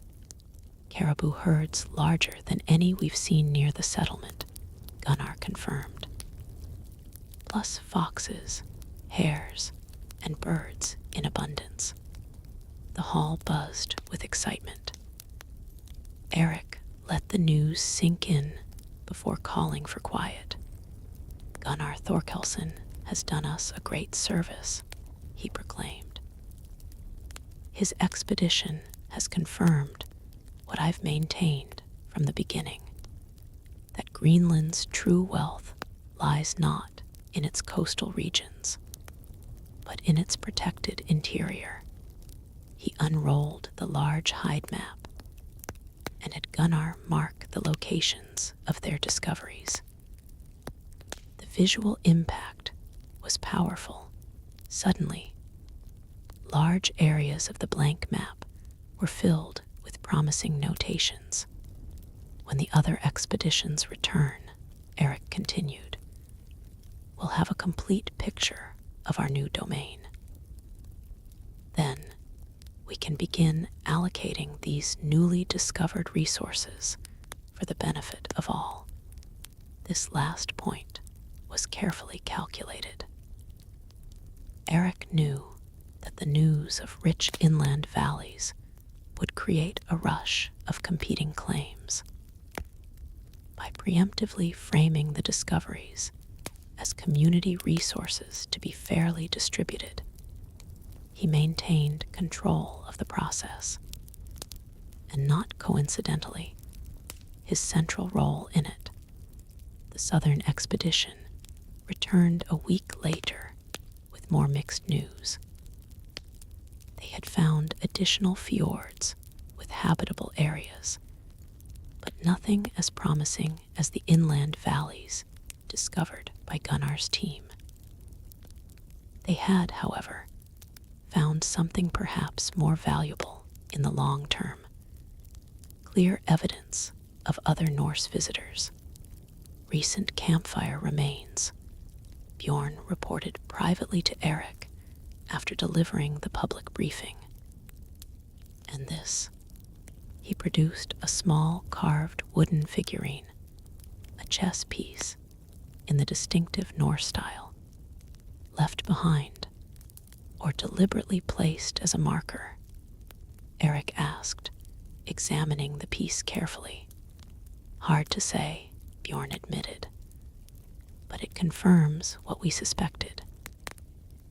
Caribou herds larger than any we've seen near the settlement, Gunnar confirmed. Plus foxes, hares, and birds in abundance. The hall buzzed with excitement. Erik let the news sink in before calling for quiet. Gunnar Thorkelson has done us a great service, he proclaimed. His expedition has confirmed what I've maintained from the beginning, that Greenland's true wealth lies not in its coastal regions, but in its protected interior. He unrolled the large hide map and had Gunnar mark the locations of their discoveries. The visual impact was powerful. Suddenly, large areas of the blank map were filled with promising notations. When the other expeditions return, Erik continued, we'll have a complete picture of our new domain. Then, we can begin allocating these newly discovered resources for the benefit of all. This last point was carefully calculated. Erik knew that the news of rich inland valleys would create a rush of competing claims. By preemptively framing the discoveries as community resources to be fairly distributed, he maintained control of the process, and not coincidentally, his central role in it. The southern expedition returned a week later with more mixed news. They had found additional fjords with habitable areas, but nothing as promising as the inland valleys discovered by Gunnar's team. They had, however, found something perhaps more valuable in the long term. Clear evidence of other Norse visitors. Recent campfire remains, Bjorn reported privately to Erik after delivering the public briefing. And this, he produced a small carved wooden figurine, a chess piece in the distinctive Norse style, left behind or deliberately placed as a marker. Erik asked, examining the piece carefully. Hard to say, Bjorn admitted, but it confirms what we suspected.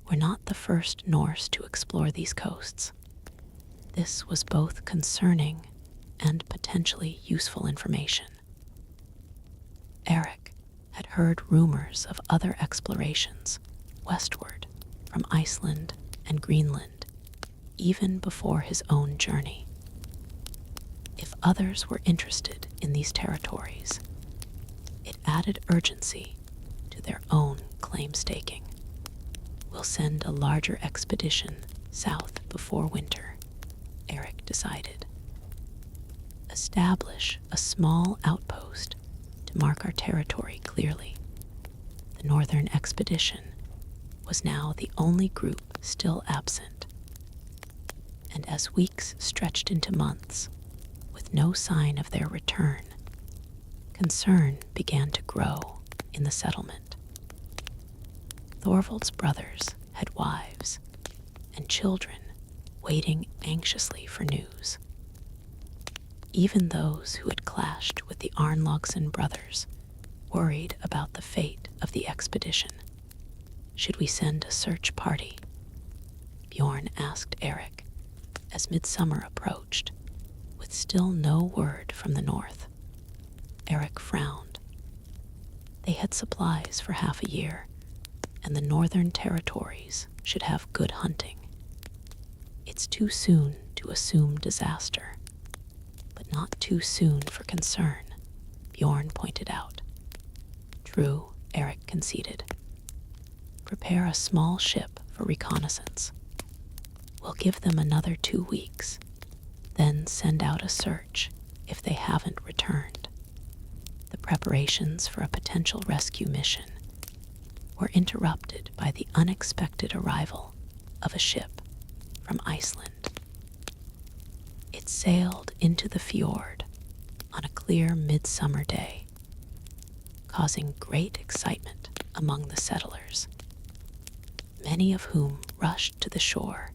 We're not the first Norse to explore these coasts. This was both concerning and potentially useful information. Erik had heard rumors of other explorations westward from Iceland and Greenland even before his own journey. If others were interested in these territories, it added urgency to their own claim staking. We'll send a larger expedition south before winter, Erik decided. Establish a small outpost to mark our territory clearly. The northern expedition was now the only group still absent. And as weeks stretched into months, with no sign of their return, concern began to grow in the settlement. Thorvald's brothers had wives and children waiting anxiously for news. Even those who had clashed with the Arnlogson brothers worried about the fate of the expedition. Should we send a search party? Bjorn asked Erik as midsummer approached, with still no word from the north. Erik frowned. They had supplies for half a year, and the northern territories should have good hunting. It's too soon to assume disaster, but not too soon for concern, Bjorn pointed out. True, Erik conceded. Prepare a small ship for reconnaissance. We'll give them another 2 weeks, then send out a search if they haven't returned. The preparations for a potential rescue mission were interrupted by the unexpected arrival of a ship from Iceland. It sailed into the fjord on a clear midsummer day, causing great excitement among the settlers, many of whom rushed to the shore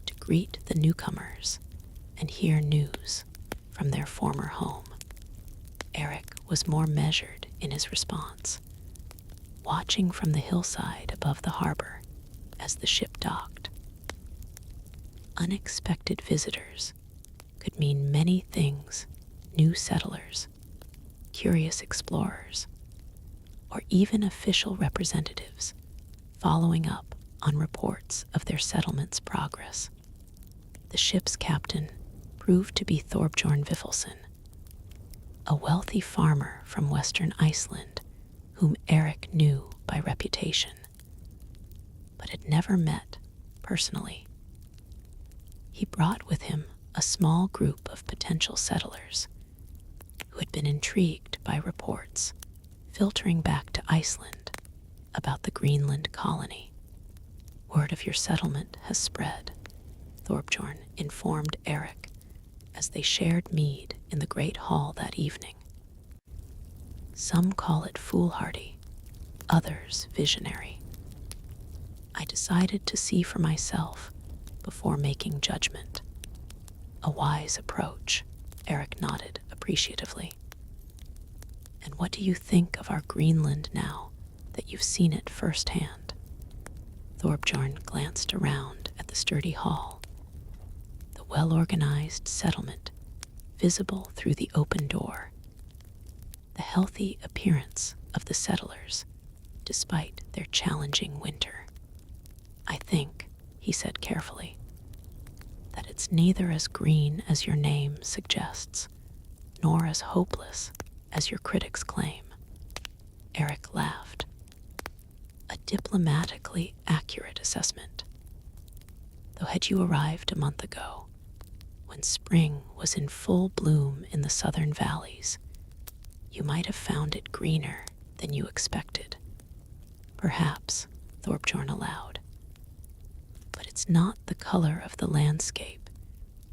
to greet the newcomers and hear news from their former home. Erik was more measured in his response, watching from the hillside above the harbor as the ship docked. Unexpected visitors could mean many things: new settlers, curious explorers, or even official representatives following up on reports of their settlement's progress. The ship's captain proved to be Thorbjorn Vifilsson, a wealthy farmer from western Iceland whom Erik knew by reputation, but had never met personally. He brought with him a small group of potential settlers who had been intrigued by reports filtering back to Iceland about the Greenland colony. Word of your settlement has spread, Thorbjorn informed Erik as they shared mead in the great hall that evening. Some call it foolhardy, others visionary. I decided to see for myself before making judgment. A wise approach, Erik nodded appreciatively. And what do you think of our Greenland now that you've seen it firsthand? Thorbjorn glanced around at the sturdy hall, the well-organized settlement visible through the open door, the healthy appearance of the settlers despite their challenging winter. I think, he said carefully, that it's neither as green as your name suggests, nor as hopeless as your critics claim. Erik laughed. A diplomatically accurate assessment. Though had you arrived a month ago, when spring was in full bloom in the southern valleys, you might have found it greener than you expected. Perhaps, Thorbjorn allowed. But it's not the color of the landscape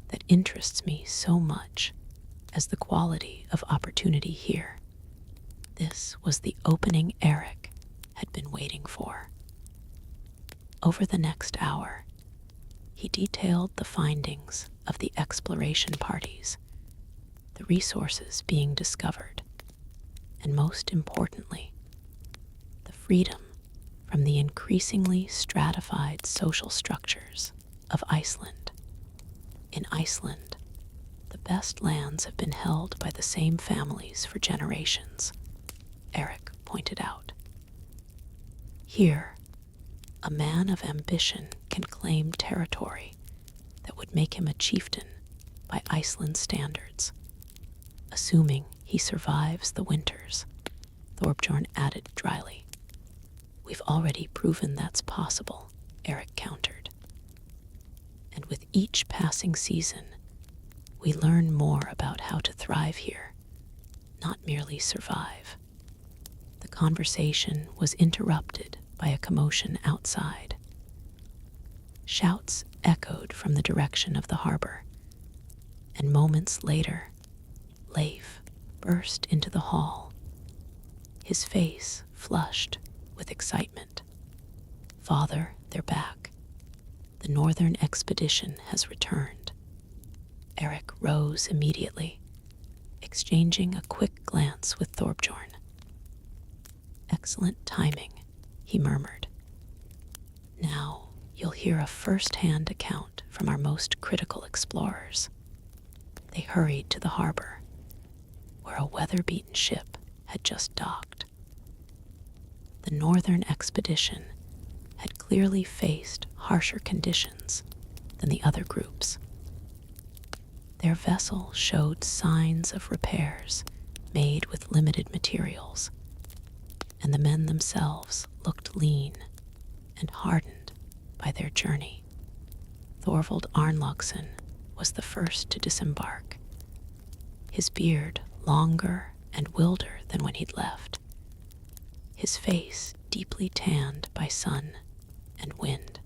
that interests me so much as the quality of opportunity here. This was the opening Erik had been waiting for. Over the next hour, he detailed the findings of the exploration parties the resources being discovered, and most importantly, the freedom from the increasingly stratified social structures of Iceland. In Iceland, the best lands have been held by the same families for generations, Erik pointed out. Here, a man of ambition can claim territory that would make him a chieftain by Iceland's standards, assuming he survives the winters, Thorbjorn added dryly. We've already proven that's possible, Erik countered. And with each passing season, we learn more about how to thrive here, not merely survive. The conversation was interrupted by a commotion outside. Shouts echoed from the direction of the harbor, and moments later, Leif burst into the hall, his face flushed with excitement. Father, they're back. The northern expedition has returned. Erik rose immediately, exchanging a quick glance with Thorbjorn. Excellent timing, he murmured. Now you'll hear a first-hand account from our most critical explorers. They hurried to the harbor, where a weather-beaten ship had just docked. The northern expedition had clearly faced harsher conditions than the other groups. Their vessel showed signs of repairs made with limited materials, and the men themselves looked lean and hardened by their journey. Thorvald Arnlaugsson was the first to disembark, his beard longer and wilder than when he'd left, his face deeply tanned by sun and wind.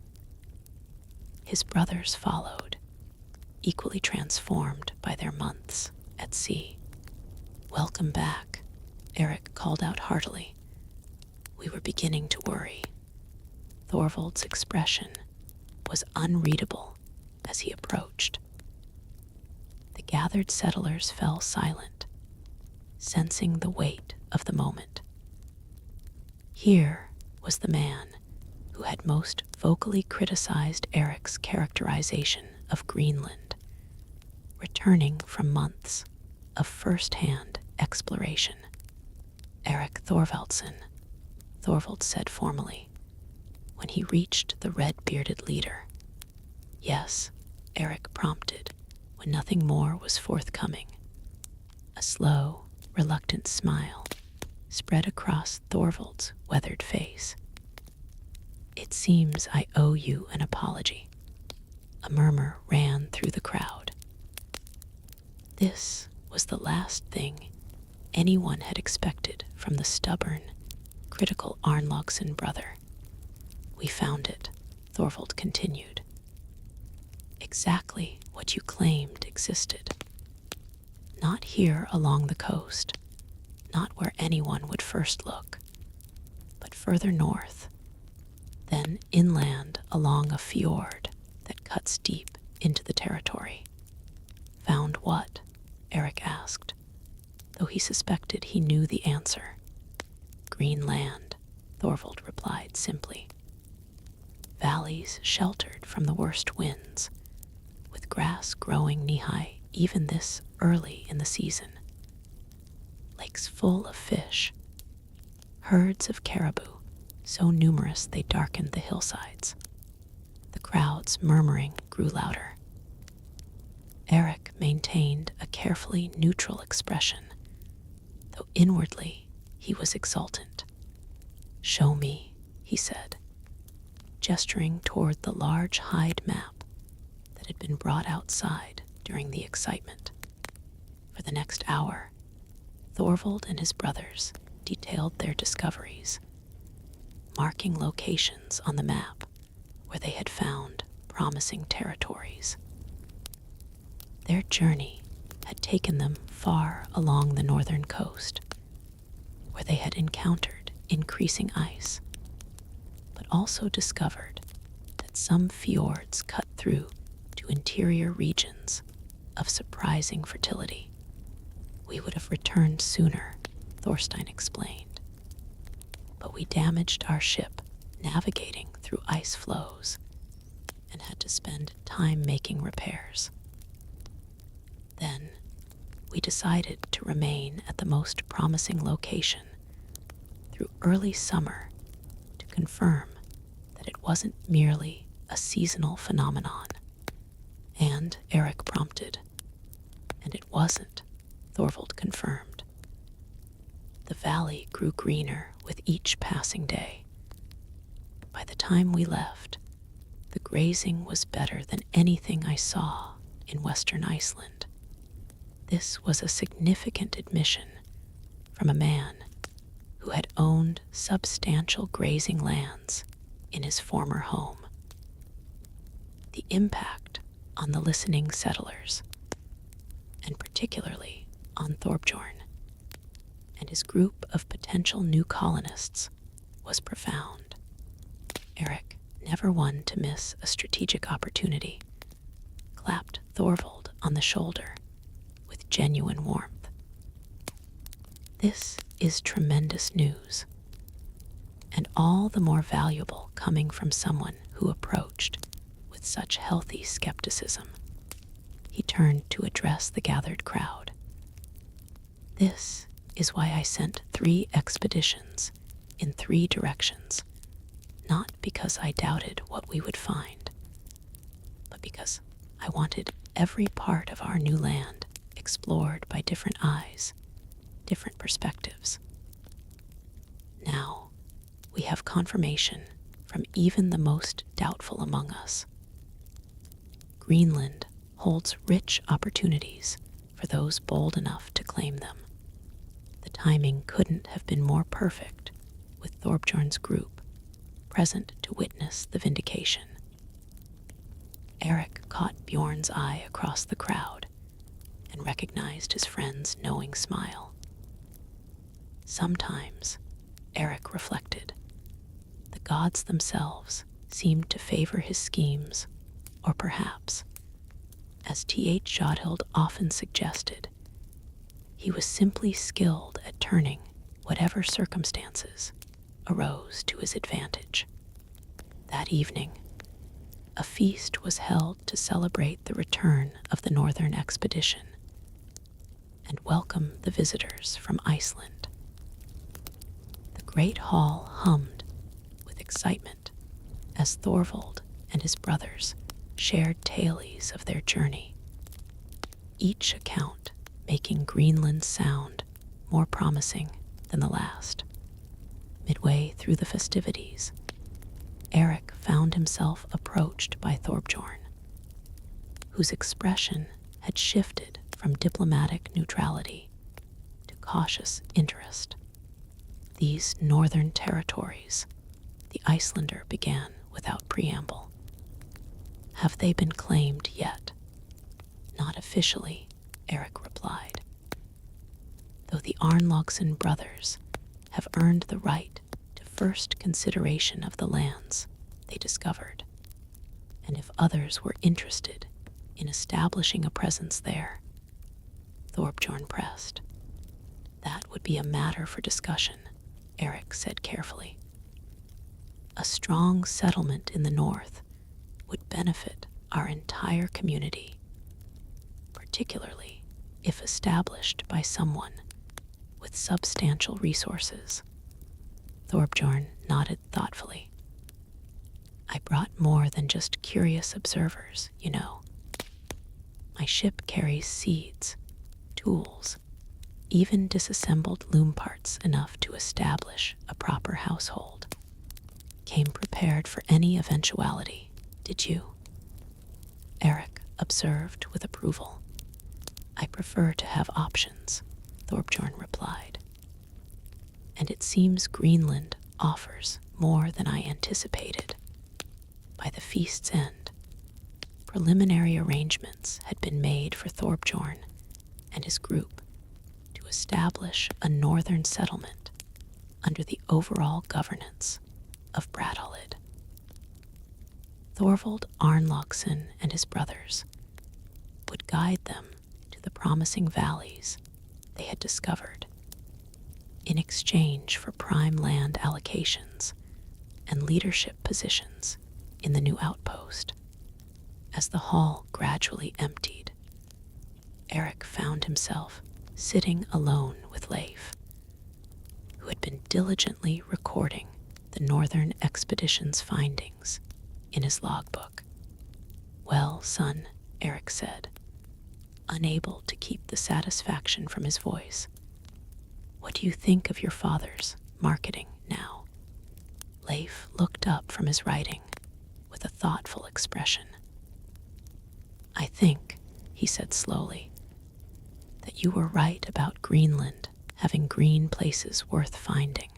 His brothers followed, equally transformed by their months at sea. Welcome back, Erik called out heartily. We were beginning to worry. Thorvald's expression was unreadable as he approached. The gathered settlers fell silent, sensing the weight of the moment. Here was the man who had most vocally criticized Erik's characterization of Greenland, returning from months of first-hand exploration. Erik Thorvaldsson, Thorvald said formally, when he reached the red-bearded leader. Yes, Erik prompted, when nothing more was forthcoming. A slow, reluctant smile spread across Thorvald's weathered face. It seems I owe you an apology. A murmur ran through the crowd. This was the last thing anyone had expected from the stubborn, critical Arnlaugsson brother. We found it, Thorvald continued. Exactly what you claimed existed. Not here along the coast, not where anyone would first look, but further north, then inland along a fjord that cuts deep into the territory. Found what? Erik asked, though he suspected he knew the answer. Greenland, Thorvald replied simply. Valleys sheltered from the worst winds, with grass growing knee-high even this early in the season. Lakes full of fish, herds of caribou, so numerous they darkened the hillsides. The crowd's murmuring grew louder. Erik maintained a carefully neutral expression, though inwardly he was exultant. Show me, he said, gesturing toward the large hide map that had been brought outside during the excitement. For the next hour, Thorvald and his brothers detailed their discoveries, marking locations on the map where they had found promising territories. Their journey had taken them far along the northern coast, where they had encountered increasing ice, but also discovered that some fjords cut through to interior regions of surprising fertility. We would have returned sooner, Thorstein explained. But we damaged our ship navigating through ice floes and had to spend time making repairs. Then we decided to remain at the most promising location through early summer to confirm that it wasn't merely a seasonal phenomenon. And Erik prompted. And it wasn't, Thorvald confirmed. The valley grew greener with each passing day. By the time we left, the grazing was better than anything I saw in western Iceland. This was a significant admission from a man who had owned substantial grazing lands in his former home. The impact on the listening settlers, and particularly on Thorbjorn and his group of potential new colonists, was profound. Erik, never one to miss a strategic opportunity, clapped Thorvald on the shoulder with genuine warmth. This is tremendous news, and all the more valuable coming from someone who approached with such healthy skepticism. He turned to address the gathered crowd. This is why I sent 3 expeditions in 3 directions, not because I doubted what we would find, but because I wanted every part of our new land explored by different eyes, different perspectives. Now, we have confirmation from even the most doubtful among us. Greenland holds rich opportunities for those bold enough to claim them. The timing couldn't have been more perfect, with Thorbjorn's group present to witness the vindication. Erik caught Bjorn's eye across the crowd and recognized his friend's knowing smile. Sometimes, Erik reflected, the gods themselves seemed to favor his schemes, or perhaps, as T.H. Jodhild often suggested, he was simply skilled at turning whatever circumstances arose to his advantage. That evening, a feast was held to celebrate the return of the northern expedition and welcome the visitors from Iceland. The great hall hummed with excitement as Thorvald and his brothers shared tales of their journey, each account making Greenland's sound more promising than the last. Midway through the festivities, Erik found himself approached by Thorbjorn, whose expression had shifted from diplomatic neutrality to cautious interest. These northern territories, the Icelander began without preamble. Have they been claimed yet? Not officially, Erik replied. Though the Arnlogson brothers have earned the right to first consideration of the lands they discovered, and if others were interested in establishing a presence there, Thorbjorn pressed. That would be a matter for discussion, Erik said carefully. A strong settlement in the north would benefit our entire community, particularly if established by someone with substantial resources. Thorbjorn nodded thoughtfully. I brought more than just curious observers, you know. My ship carries seeds, tools, even disassembled loom parts enough to establish a proper household. Came prepared for any eventuality, did you? Erik observed with approval. I prefer to have options, Thorbjorn replied. And it seems Greenland offers more than I anticipated. By the feast's end, preliminary arrangements had been made for Thorbjorn and his group to establish a northern settlement under the overall governance of Bradhalid. Thorvald Arnlogson and his brothers would guide them to the promising valleys they had discovered, in exchange for prime land allocations and leadership positions in the new outpost. As the hall gradually emptied, Erik found himself sitting alone with Leif, who had been diligently recording the Northern Expedition's findings in his logbook. "Well, son," Erik said, unable to keep the satisfaction from his voice, "what do you think of your father's marketing now?" Leif looked up from his writing with a thoughtful expression. "I think," he said slowly, "that you were right about Greenland having green places worth finding.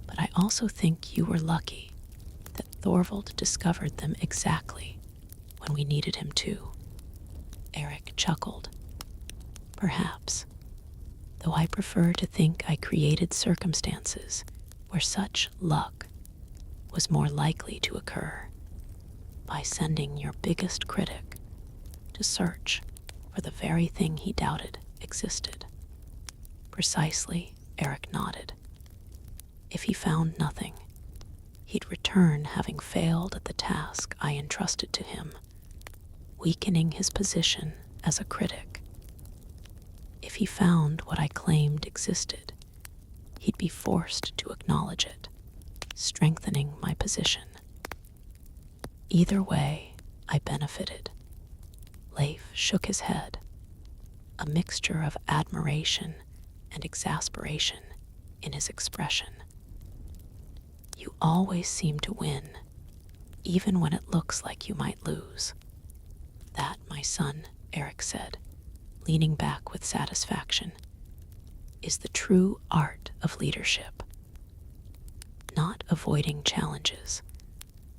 But I also think you were lucky that Thorvald discovered them exactly when we needed him to." Erik chuckled. "Perhaps, though I prefer to think I created circumstances where such luck was more likely to occur by sending your biggest critic to search for the very thing he doubted existed." "Precisely," Erik nodded. "If he found nothing, he'd return having failed at the task I entrusted to him, weakening his position as a critic. If he found what I claimed existed, he'd be forced to acknowledge it, strengthening my position. Either way, I benefited." Leif shook his head, a mixture of admiration and exasperation in his expression. "You always seem to win, even when it looks like you might lose. That, my son," Erik said, leaning back with satisfaction, "is the true art of leadership. Not avoiding challenges,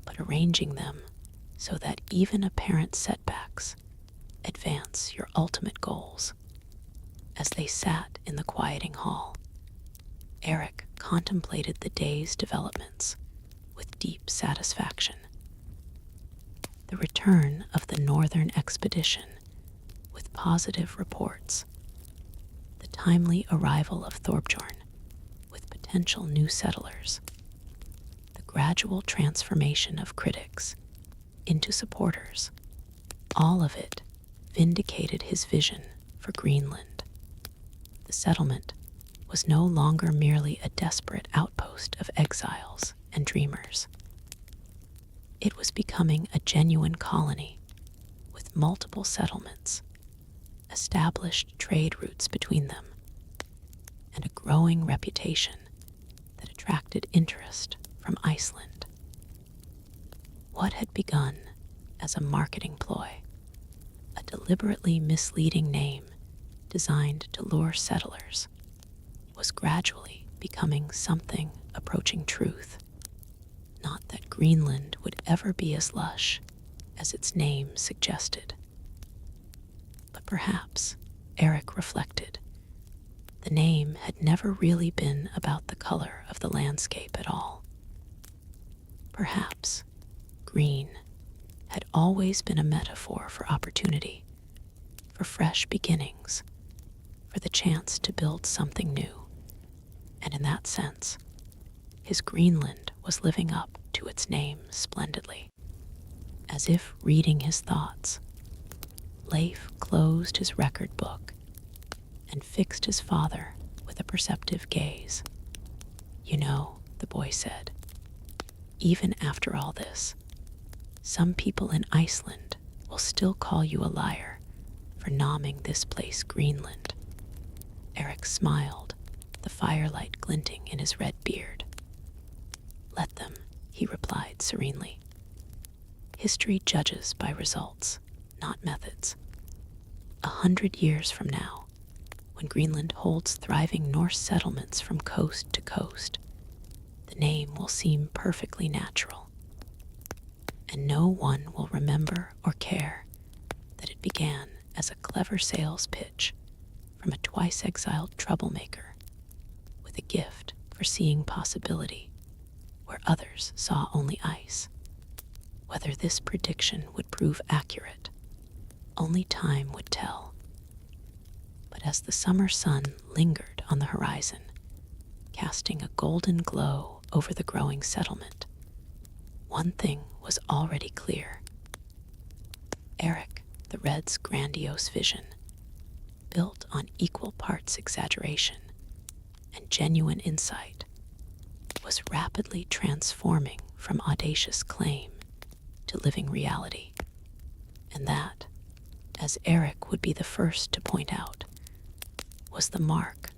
but arranging them so that even apparent setbacks advance your ultimate goals." As they sat in the quieting hall, Erik contemplated the day's developments with deep satisfaction. The return of the Northern Expedition with positive reports, the timely arrival of Thorbjorn with potential new settlers, the gradual transformation of critics into supporters, all of it vindicated his vision for Greenland. The settlement was no longer merely a desperate outpost of exiles and dreamers. It was becoming a genuine colony with multiple settlements, established trade routes between them, and a growing reputation that attracted interest from Iceland. What had begun as a marketing ploy, a deliberately misleading name designed to lure settlers, was gradually becoming something approaching truth. Not that Greenland would ever be as lush as its name suggested. But perhaps, Erik reflected, the name had never really been about the color of the landscape at all. Perhaps green had always been a metaphor for opportunity, for fresh beginnings, for the chance to build something new. And in that sense, his Greenland was living up to its name splendidly. As if reading his thoughts, Leif closed his record book and fixed his father with a perceptive gaze. "You know," the boy said, "even after all this, some people in Iceland will still call you a liar for naming this place Greenland." Erik smiled, the firelight glinting in his red beard. "Let them," he replied serenely. "History judges by results, not methods. 100 years from now, when Greenland holds thriving Norse settlements from coast to coast, the name will seem perfectly natural, and no one will remember or care that it began as a clever sales pitch from a twice-exiled troublemaker with a gift for seeing possibility where others saw only ice. Whether this prediction would prove accurate, only time would tell. But But as the summer sun lingered on the horizon, casting a golden glow over the growing settlement, one thing was already clear. Erik the Red's grandiose vision, built on equal parts exaggeration and genuine insight, was rapidly transforming from audacious claim to living reality. And that, as Erik would be the first to point out, was the mark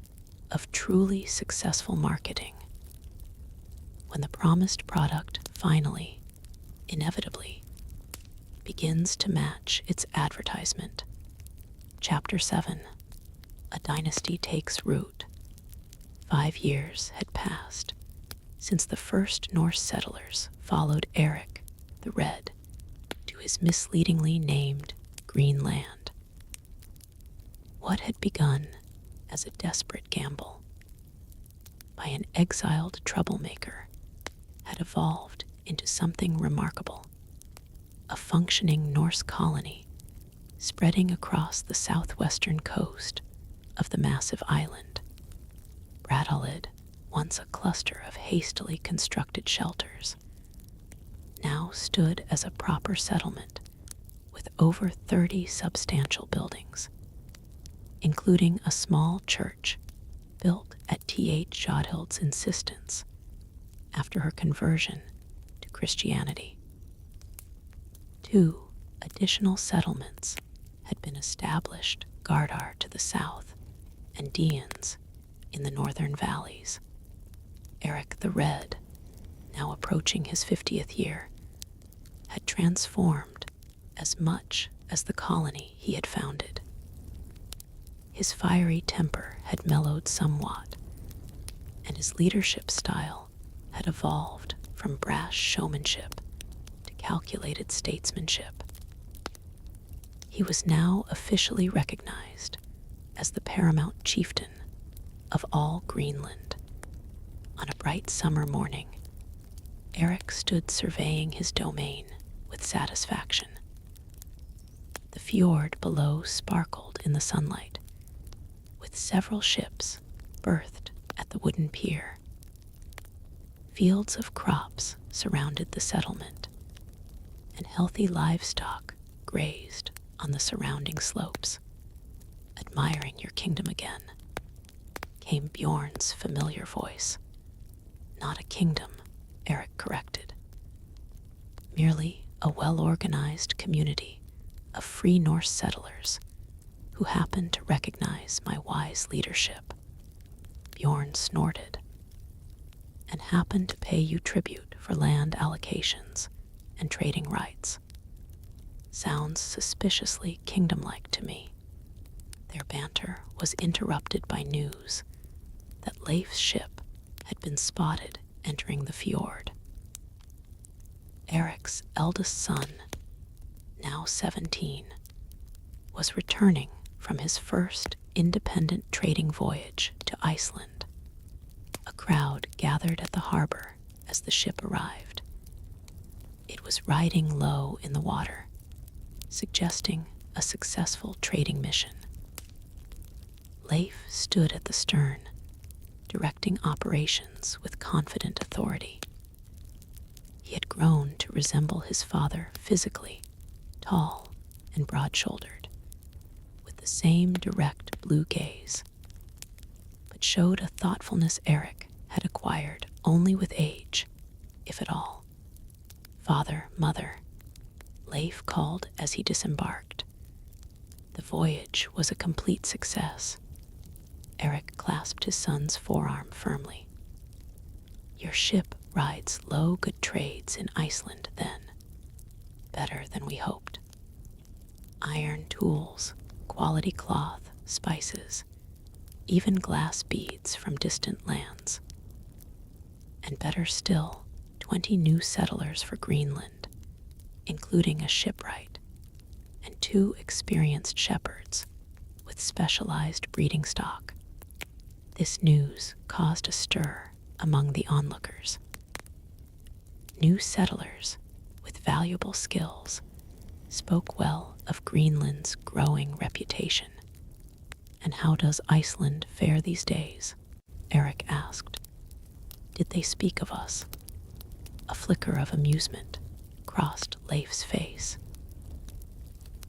of truly successful marketing. When the promised product finally, inevitably, begins to match its advertisement. Chapter 7, A Dynasty Takes Root. 5 years had passed since the first Norse settlers followed Erik the Red to his misleadingly named Greenland. What had begun as a desperate gamble by an exiled troublemaker had evolved into something remarkable, a functioning Norse colony spreading across the southwestern coast of the massive island. Brattahlid, once a cluster of hastily constructed shelters, now stood as a proper settlement with over 30 substantial buildings, including a small church built at T.H. Jodhild's insistence after her conversion to Christianity. 2 additional settlements had been established, Gardar to the south and Dians in the northern valleys. Erik the Red, now approaching his 50th year, had transformed as much as the colony he had founded. His fiery temper had mellowed somewhat, and his leadership style had evolved from brash showmanship to calculated statesmanship. He was now officially recognized as the paramount chieftain of all Greenland. On a bright summer morning, Erik stood surveying his domain with satisfaction. The fjord below sparkled in the sunlight, with several ships berthed at the wooden pier. Fields of crops surrounded the settlement, and healthy livestock grazed on the surrounding slopes. Admiring your kingdom again, came Bjorn's familiar voice. Not a kingdom, Erik corrected. Merely a well-organized community of free Norse settlers who happened to recognize my wise leadership. Bjorn snorted. And happened to pay you tribute for land allocations and trading rights. Sounds suspiciously kingdom-like to me. Their banter was interrupted by news that Leif's ship had been spotted entering the fjord. Erik's eldest son, now 17, was returning from his first independent trading voyage to Iceland. A crowd gathered at the harbor as the ship arrived. It was riding low in the water, suggesting a successful trading mission. Leif stood at the stern, directing operations with confident authority. He had grown to resemble his father physically, tall and broad-shouldered, with the same direct blue gaze, but showed a thoughtfulness Erik had acquired only with age, if at all. Father, mother, Leif called as he disembarked. The voyage was a complete success. Erik clasped his son's forearm firmly. Your ship rides low good trades in Iceland then. Better than we hoped. Iron tools, quality cloth, spices, even glass beads from distant lands. And better still, 20 new settlers for Greenland, including a shipwright, and 2 experienced shepherds with specialized breeding stock. This news caused a stir among the onlookers. New settlers with valuable skills spoke well of Greenland's growing reputation. And how does Iceland fare these days? Erik asked. Did they speak of us? A flicker of amusement crossed Leif's face.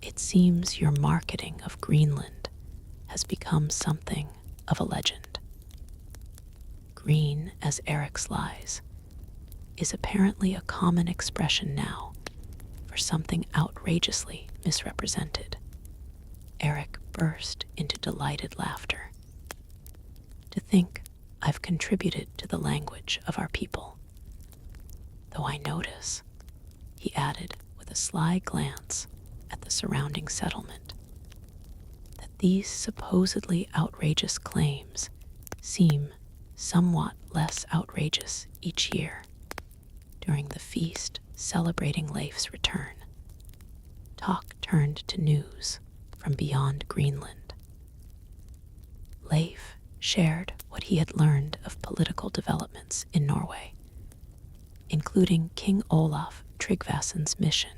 It seems your marketing of Greenland has become something of a legend. Green as Erik's lies is apparently a common expression now for something outrageously misrepresented. Erik burst into delighted laughter. To think I've contributed to the language of our people. Though I notice, he added with a sly glance at the surrounding settlement, that these supposedly outrageous claims seem somewhat less outrageous each year during the feast celebrating Leif's return. Talk turned to news from beyond Greenland. Leif shared what he had learned of political developments in Norway, including King Olaf Tryggvason's mission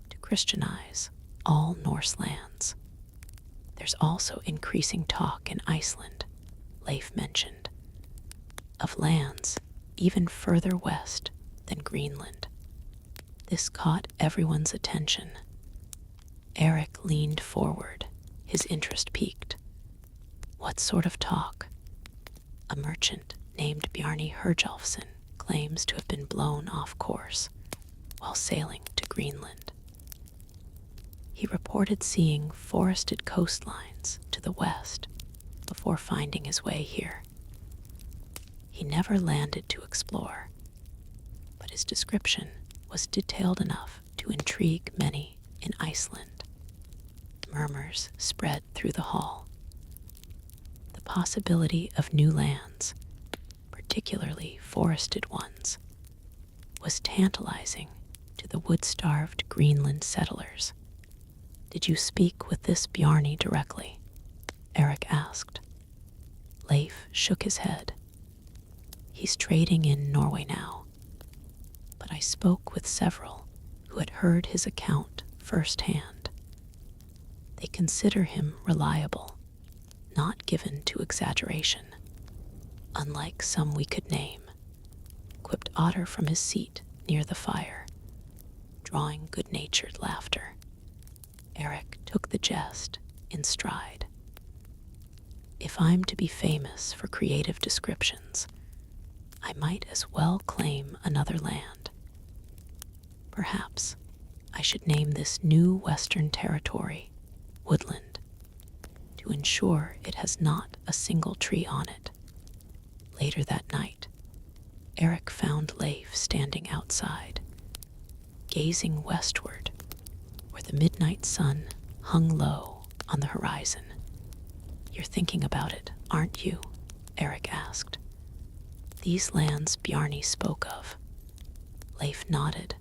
to Christianize all Norse lands. There's also increasing talk in Iceland, Leif mentioned, of lands even further west than Greenland. This caught everyone's attention. Erik leaned forward, his interest piqued. What sort of talk? A merchant named Bjarni Herjolfsson claims to have been blown off course while sailing to Greenland. He reported seeing forested coastlines to the west before finding his way here. He never landed to explore, but his description was detailed enough to intrigue many in Iceland. Murmurs spread through the hall. The possibility of new lands, particularly forested ones, was tantalizing to the wood-starved Greenland settlers. Did you speak with this Bjarni directly? Erik asked. Leif shook his head. He's trading in Norway now, but I spoke with several who had heard his account firsthand. They consider him reliable, not given to exaggeration. Unlike some we could name, quipped Otter from his seat near the fire, drawing good-natured laughter. Erik took the jest in stride. If I'm to be famous for creative descriptions, I might as well claim another land. Perhaps I should name this new Western territory Woodland, to ensure it has not a single tree on it. Later that night, Erik found Leif standing outside, gazing westward, where the midnight sun hung low on the horizon. You're thinking about it, aren't you? Erik asked. These lands Bjarni spoke of. Leif nodded.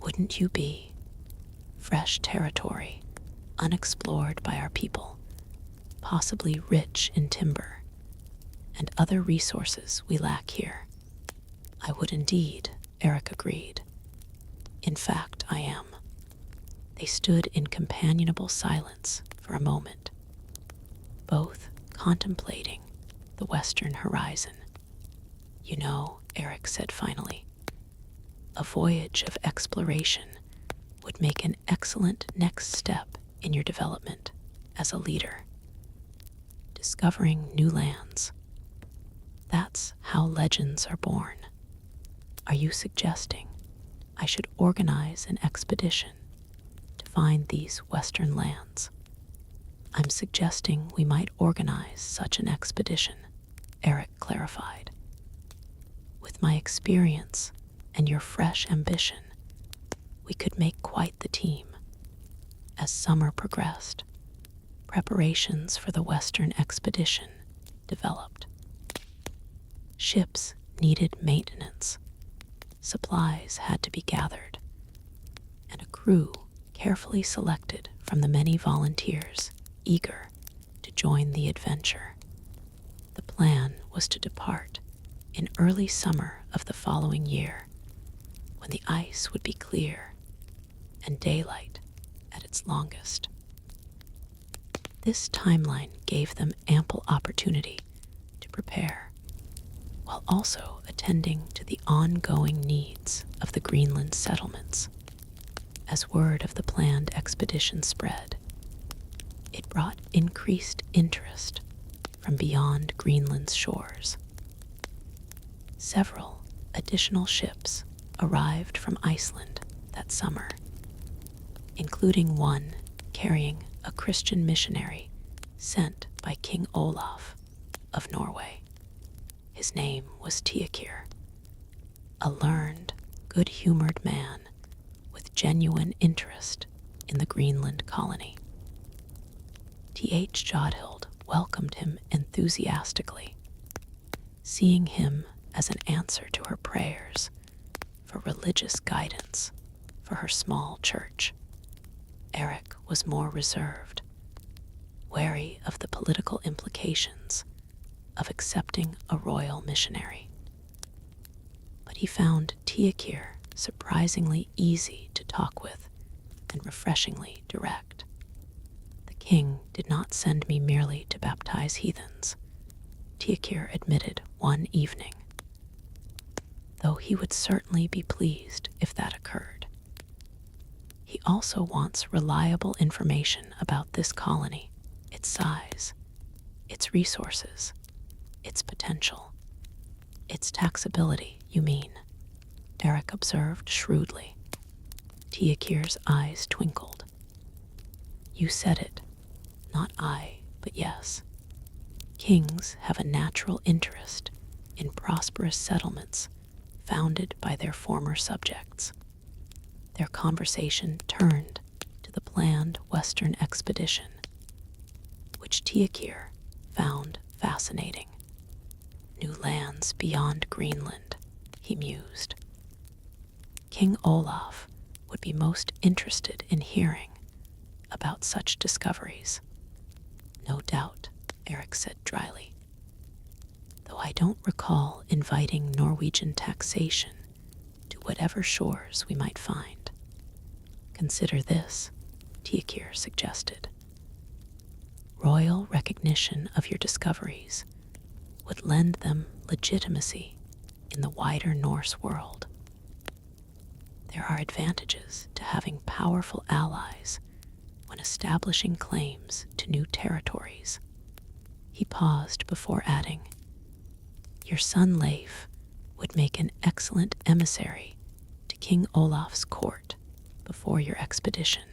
Wouldn't you be? Fresh territory, unexplored by our people, possibly rich in timber and other resources we lack here. I would indeed, Erik agreed. In fact, I am. They stood in companionable silence for a moment, both contemplating the western horizon. You know, Erik said finally, a voyage of exploration would make an excellent next step in your development as a leader. Discovering new lands. That's how legends are born. Are you suggesting I should organize an expedition to find these western lands? I'm suggesting we might organize such an expedition, Erik clarified. With my experience and your fresh ambition, we could make quite the team. As summer progressed, preparations for the Western expedition developed. Ships needed maintenance, supplies had to be gathered, and a crew carefully selected from the many volunteers eager to join the adventure. The plan was to depart in early summer of the following year, when the ice would be clear and daylight at its longest. This timeline gave them ample opportunity to prepare, while also attending to the ongoing needs of the Greenland settlements. As word of the planned expedition spread, it brought increased interest from beyond Greenland's shores. Several additional ships arrived from Iceland that summer, including one carrying a Christian missionary sent by King Olaf of Norway. His name was Tiakir, a learned, good-humored man with genuine interest in the Greenland colony. T.H. Jodhild welcomed him enthusiastically, seeing him as an answer to her prayers for religious guidance for her small church. Erik was more reserved, wary of the political implications of accepting a royal missionary. But he found Tiakir surprisingly easy to talk with and refreshingly direct. "The king did not send me merely to baptize heathens," Tiakir admitted one evening, "though he would certainly be pleased if that occurred. He also wants reliable information about this colony, its size, its resources, its potential, its taxability, you mean," Erik observed shrewdly. Tiakir's eyes twinkled. "You said it, not I, but yes. Kings have a natural interest in prosperous settlements founded by their former subjects." Their conversation turned to the planned Western expedition, which Tiakir found fascinating. New lands beyond Greenland, he mused. King Olaf would be most interested in hearing about such discoveries. "No doubt," Erik said dryly, "though I don't recall inviting Norwegian taxation to whatever shores we might find." "Consider this," Tiakir suggested. "Royal recognition of your discoveries would lend them legitimacy in the wider Norse world. There are advantages to having powerful allies when establishing claims to new territories." He paused before adding, "Your son Leif would make an excellent emissary to King Olaf's court before your expedition.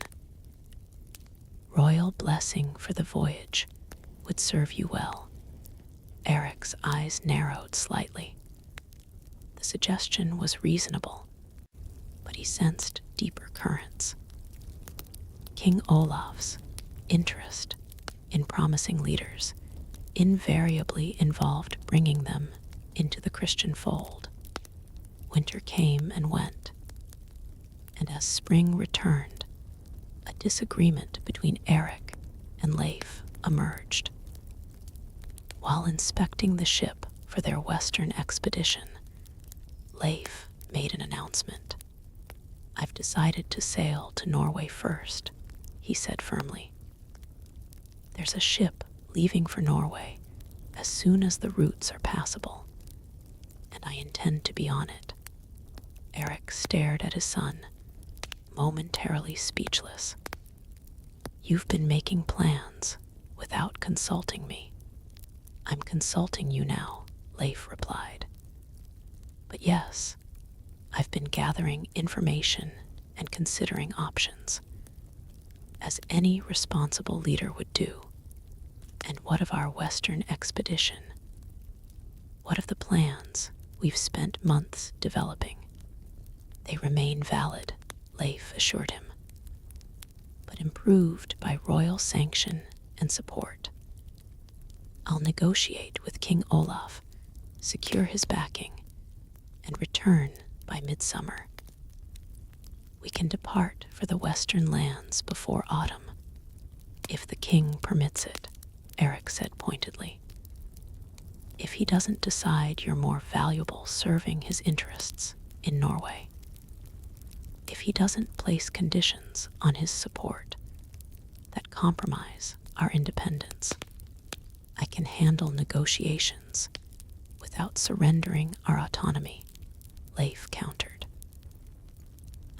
Royal blessing for the voyage would serve you well." Erik's eyes narrowed slightly. The suggestion was reasonable, but he sensed deeper currents. King Olaf's interest in promising leaders invariably involved bringing them into the Christian fold. Winter came and went, and as spring returned, a disagreement between Erik and Leif emerged. While inspecting the ship for their western expedition, Leif made an announcement. "I've decided to sail to Norway first," he said firmly. "There's a ship leaving for Norway as soon as the routes are passable, and I intend to be on it." Erik stared at his son, momentarily speechless. "You've been making plans without consulting me." "I'm consulting you now," Leif replied. "But yes, I've been gathering information and considering options, as any responsible leader would do. And what of our Western expedition? What of the plans we've spent months developing?" "They remain valid," Leif assured him, "but improved by royal sanction and support. I'll negotiate with King Olaf, secure his backing, and return by midsummer. We can depart for the western lands before autumn, if the king permits it," Erik said pointedly. "If he doesn't decide you're more valuable serving his interests in Norway. If he doesn't place conditions on his support that compromise our independence. I can handle negotiations without surrendering our autonomy, Leif countered.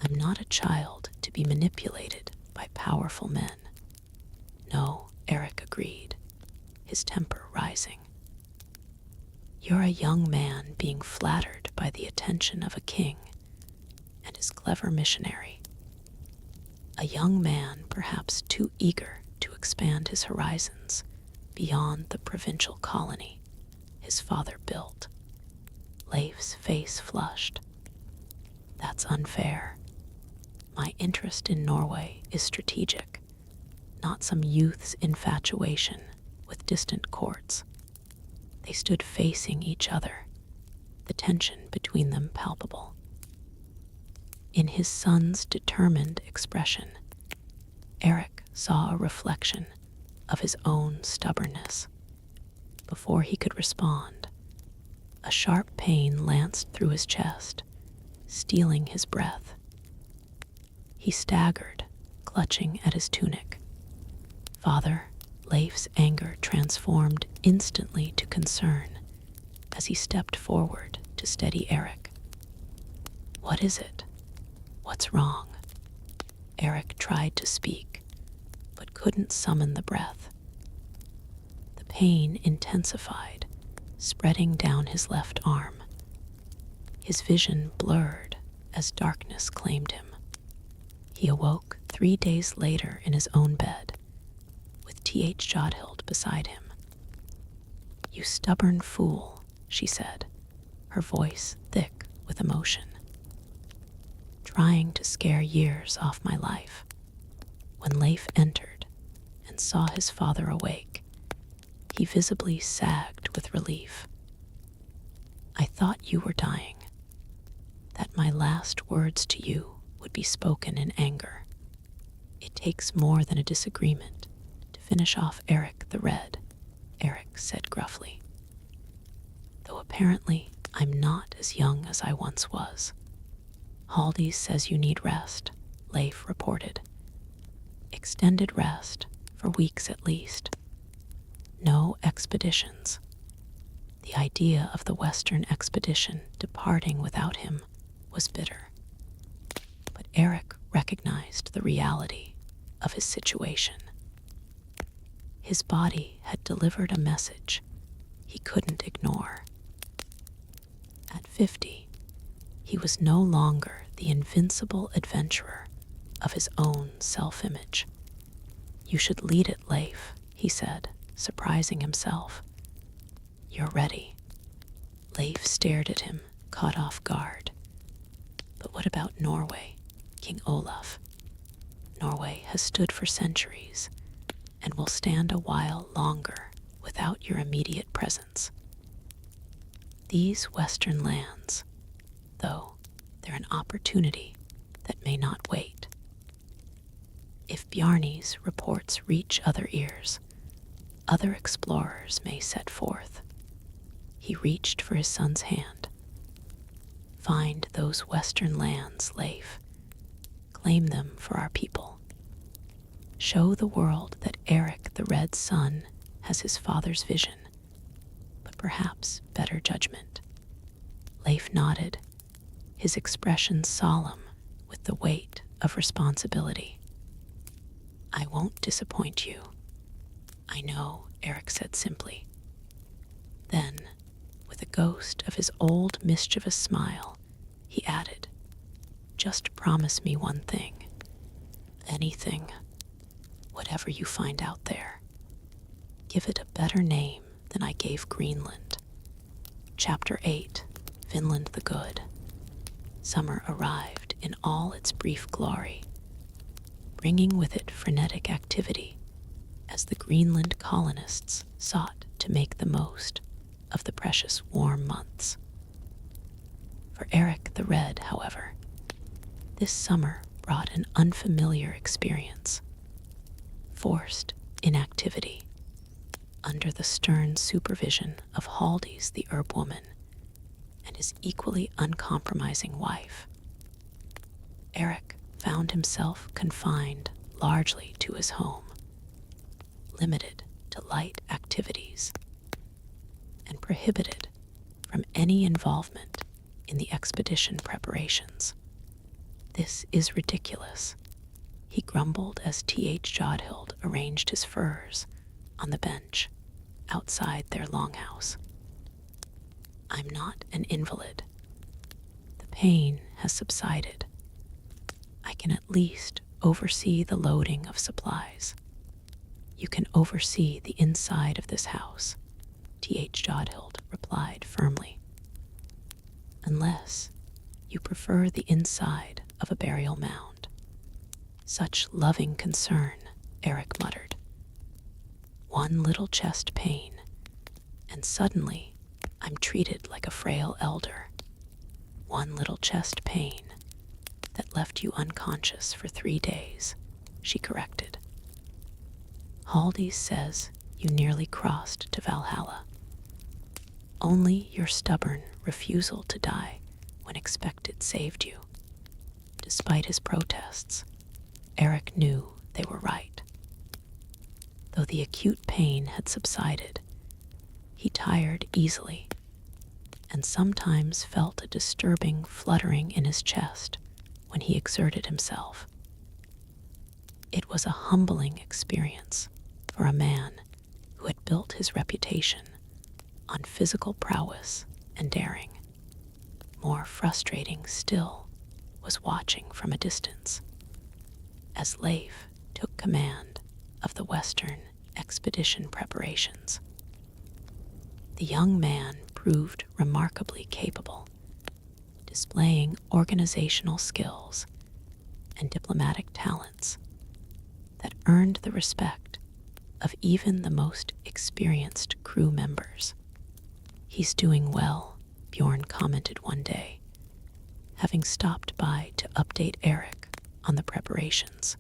I'm not a child to be manipulated by powerful men. No, Erik agreed, his temper rising. You're a young man being flattered by the attention of a king and his clever missionary. A young man perhaps too eager to expand his horizons beyond the provincial colony his father built. Leif's face flushed. That's unfair. My interest in Norway is strategic, not some youth's infatuation with distant courts. They stood facing each other, the tension between them palpable. In his son's determined expression, Erik saw a reflection of his own stubbornness. Before he could respond, a sharp pain lanced through his chest, stealing his breath. He staggered, clutching at his tunic. Father, Leif's anger transformed instantly to concern as he stepped forward to steady Erik. What is it? What's wrong? Erik tried to speak, but couldn't summon the breath. The pain intensified, spreading down his left arm. His vision blurred as darkness claimed him. He awoke 3 days later in his own bed, with T.H. Jodhild beside him. You stubborn fool, she said, her voice thick with emotion. Trying to scare years off my life. When Leif entered and saw his father awake, he visibly sagged with relief. I thought you were dying, that my last words to you would be spoken in anger. It takes more than a disagreement to finish off Erik the Red, Erik said gruffly. Though apparently I'm not as young as I once was. Haldi says you need rest, Leif reported. Extended rest, for weeks at least. No expeditions. The idea of the Western expedition departing without him was bitter. But Erik recognized the reality of his situation. His body had delivered a message he couldn't ignore. At 50, he was no longer the invincible adventurer of his own self-image. You should lead it, Leif, he said, surprising himself. You're ready. Leif stared at him, caught off guard. But what about Norway, King Olaf? Norway has stood for centuries and will stand a while longer without your immediate presence. These Western lands, though, they're an opportunity that may not wait. If Bjarni's reports reach other ears, other explorers may set forth. He reached for his son's hand. Find those Western lands, Leif. Claim them for our people. Show the world that Erik the Red son has his father's vision, but perhaps better judgment. Leif nodded, his expression solemn with the weight of responsibility. I won't disappoint you. I know, Erik said simply. Then, with a ghost of his old mischievous smile, he added, just promise me one thing. Anything, whatever you find out there, give it a better name than I gave Greenland. Chapter 8, Vinland the Good. Summer arrived in all its brief glory, bringing with it frenetic activity as the Greenland colonists sought to make the most of the precious warm months. For Erik the Red, however, this summer brought an unfamiliar experience. Forced inactivity under the stern supervision of Haldi's the herb woman and his equally uncompromising wife. Erik found himself confined largely to his home. limited to light activities, and prohibited from any involvement in the expedition preparations. "This is ridiculous," he grumbled as T.H. Jodhild arranged his furs on the bench outside their longhouse. "I'm not an invalid. The pain has subsided. I can at least oversee the loading of supplies." "You can oversee the inside of this house," T.H. Jodhild replied firmly. "Unless you prefer the inside of a burial mound." "Such loving concern," Erik muttered. "One little chest pain, and suddenly I'm treated like a frail elder. One little chest pain that left you unconscious for 3 days," she corrected. "Haldi says you nearly crossed to Valhalla. Only your stubborn refusal to die when expected saved you." Despite his protests, Erik knew they were right. Though the acute pain had subsided, he tired easily and sometimes felt a disturbing fluttering in his chest when he exerted himself. It was a humbling experience for a man who had built his reputation on physical prowess and daring. More frustrating still was watching from a distance as Leif took command of the Western expedition preparations. The young man proved remarkably capable, displaying organizational skills and diplomatic talents that earned the respect of even the most experienced crew members. "He's doing well," Bjorn commented one day, having stopped by to update Erik on the preparations.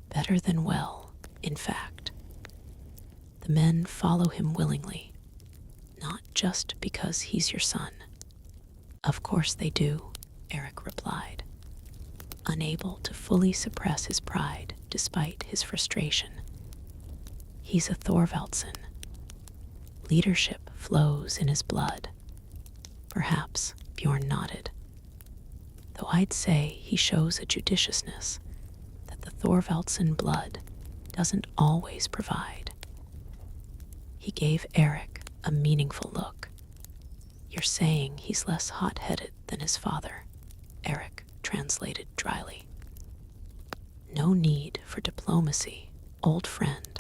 "Better than well, in fact. The men follow him willingly, not just because he's your son." "Of course they do," Erik replied, unable to fully suppress his pride despite his frustration. "He's a Thorvaldsen. Leadership flows in his blood." "Perhaps," Bjorn nodded, "though I'd say he shows a judiciousness that the Thorvaldsen blood doesn't always provide." He gave Erik a meaningful look. "You're saying he's less hot-headed than his father," Erik translated dryly. "No need for diplomacy, old friend.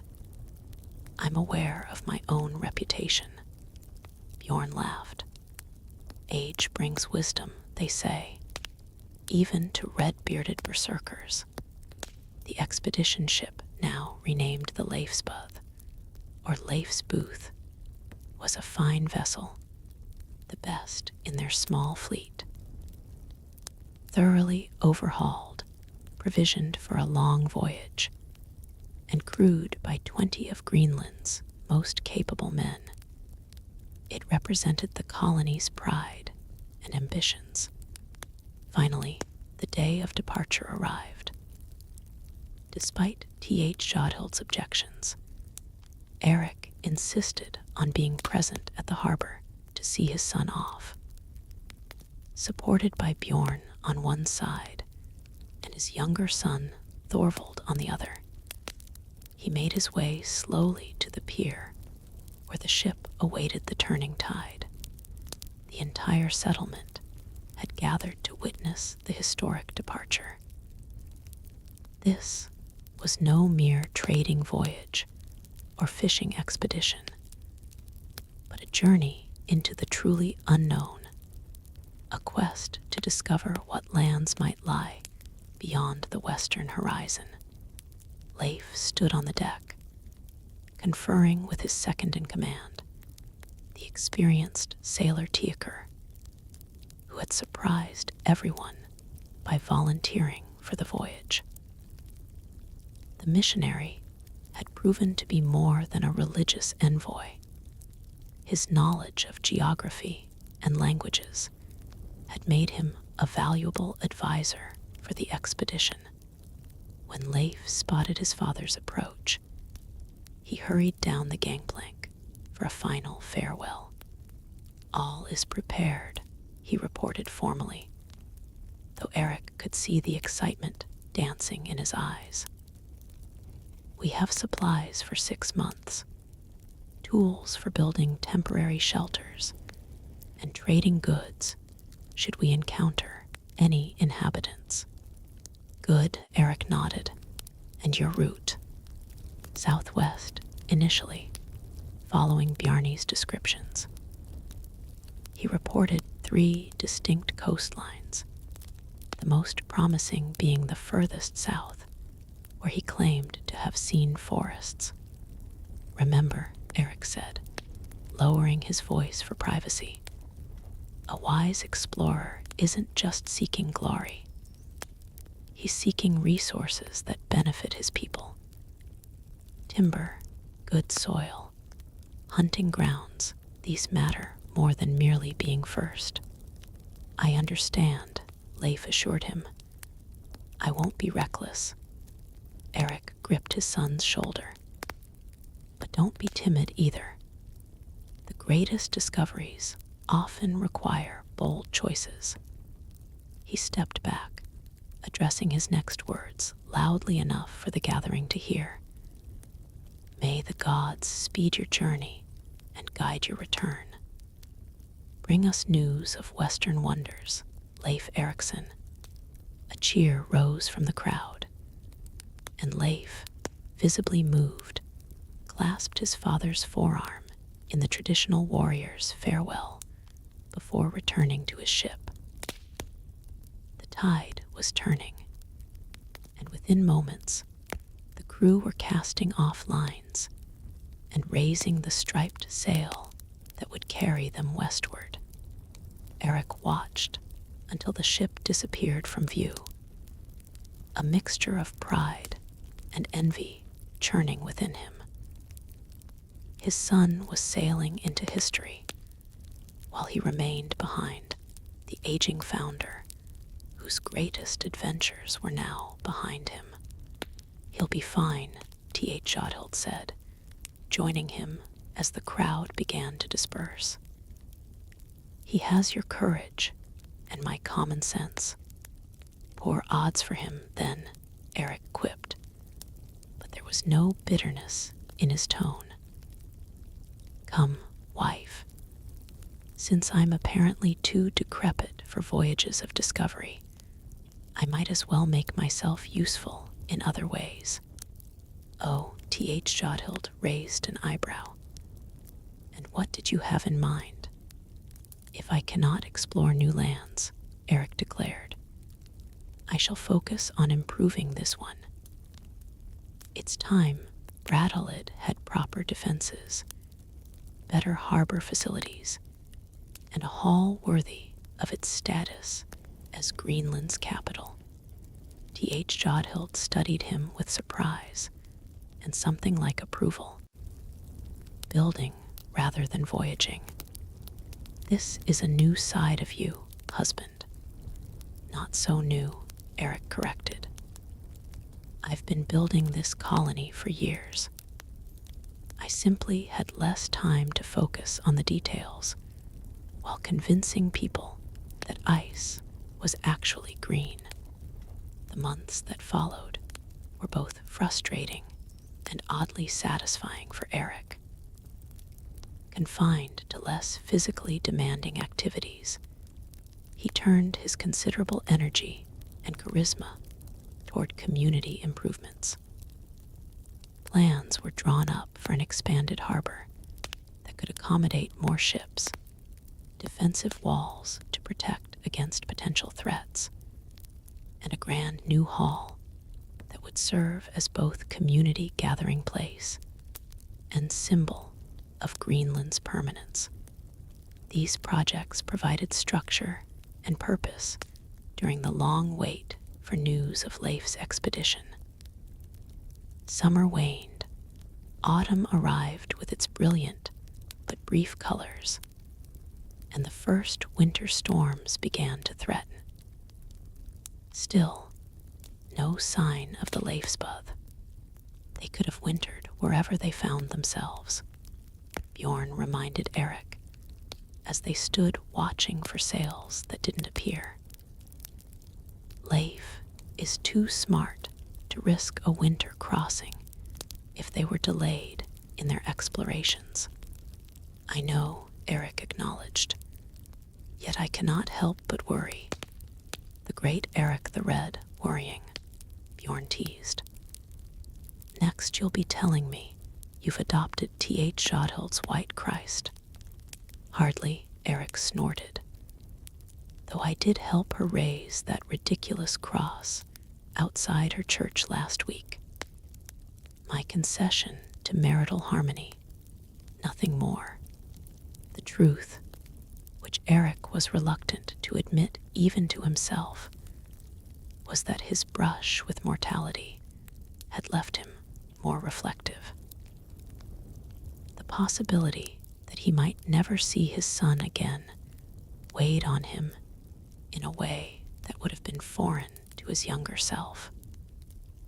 I'm aware of my own reputation." Bjorn laughed. "Age brings wisdom, they say, even to red-bearded berserkers." The expedition ship, now renamed the Leifsbooth, or Leif's Booth, was a fine vessel, the best in their small fleet. Thoroughly overhauled, provisioned for a long voyage, and crewed by 20 of Greenland's most capable men, it represented the colony's pride and ambitions. Finally, the day of departure arrived. Despite T.H. Jodhild's objections, Erik insisted on being present at the harbor to see his son off. Supported by Bjorn on one side and his younger son Thorvald on the other, he made his way slowly to the pier where the ship awaited the turning tide. The entire settlement had gathered to witness the historic departure. This was no mere trading voyage or fishing expedition, but a journey into the truly unknown, a quest to discover what lands might lie beyond the western horizon. Leif stood on the deck, conferring with his second-in-command, the experienced sailor Tieker, who had surprised everyone by volunteering for the voyage. The missionary had proven to be more than a religious envoy. His knowledge of geography and languages had made him a valuable advisor for the expedition. When Leif spotted his father's approach, he hurried down the gangplank for a final farewell. All is prepared, he reported formally, though Erik could see the excitement dancing in his eyes. We have supplies for 6 months, tools for building temporary shelters, and trading goods should we encounter any inhabitants. Good, Erik nodded. And your route? Southwest, initially, following Bjarni's descriptions. He reported 3 distinct coastlines, the most promising being the furthest south, where he claimed to have seen forests. Remember, Erik said, lowering his voice for privacy, a wise explorer isn't just seeking glory. He's seeking resources that benefit his people. Timber, good soil, hunting grounds, these matter more than merely being first. I understand, Leif assured him. I won't be reckless. Erik gripped his son's shoulder. But don't be timid either. The greatest discoveries often require bold choices. He stepped back, addressing his next words loudly enough for the gathering to hear. May the gods speed your journey and guide your return. Bring us news of Western wonders, Leif Eriksson. A cheer rose from the crowd, and Leif, visibly moved, clasped his father's forearm in the traditional warrior's farewell before returning to his ship. The tide was turning, and within moments, the crew were casting off lines and raising the striped sail that would carry them westward. Erik watched until the ship disappeared from view, a mixture of pride and envy churning within him. His son was sailing into history, while he remained behind, the aging founder, whose greatest adventures were now behind him. He'll be fine, T.H. Jodhild said, joining him as the crowd began to disperse. He has your courage and my common sense. Poor odds for him, then, Erik quipped, but there was no bitterness in his tone. Come, wife. Since I'm apparently too decrepit for voyages of discovery, I might as well make myself useful in other ways. Oh, T.H. Jodhild raised an eyebrow. And what did you have in mind? If I cannot explore new lands, Erik declared, I shall focus on improving this one. It's time Brattahlid had proper defenses, better harbor facilities, and a hall worthy of its status as Greenland's capital. T.H. Jodhild studied him with surprise and something like approval. Building rather than voyaging. This is a new side of you, husband. Not so new, Erik corrected. I've been building this colony for years. I simply had less time to focus on the details while convincing people that ice was actually green. The months that followed were both frustrating and oddly satisfying for Erik. Confined to less physically demanding activities, he turned his considerable energy and charisma toward community improvements. Plans were drawn up for an expanded harbor that could accommodate more ships, defensive walls to protect against potential threats, and a grand new hall that would serve as both community gathering place and symbol of Greenland's permanence. These projects provided structure and purpose during the long wait for news of Leif's expedition. Summer waned. Autumn arrived with its brilliant but brief colors, and the first winter storms began to threaten. Still, no sign of the Leifsbotn. They could have wintered wherever they found themselves, Bjorn reminded Erik as they stood watching for sails that didn't appear. Leif is too smart to risk a winter crossing if they were delayed in their explorations. I know, Erik acknowledged, yet I cannot help but worry. The great Erik the Red worrying, Bjorn teased. Next you'll be telling me you've adopted T.H. Jodhild's White Christ. Hardly, Erik snorted. Though I did help her raise that ridiculous cross outside her church last week. My concession to marital harmony, nothing more. The truth, which Erik was reluctant to admit even to himself, was that his brush with mortality had left him more reflective. The possibility that he might never see his son again weighed on him in a way that would have been foreign to his younger self.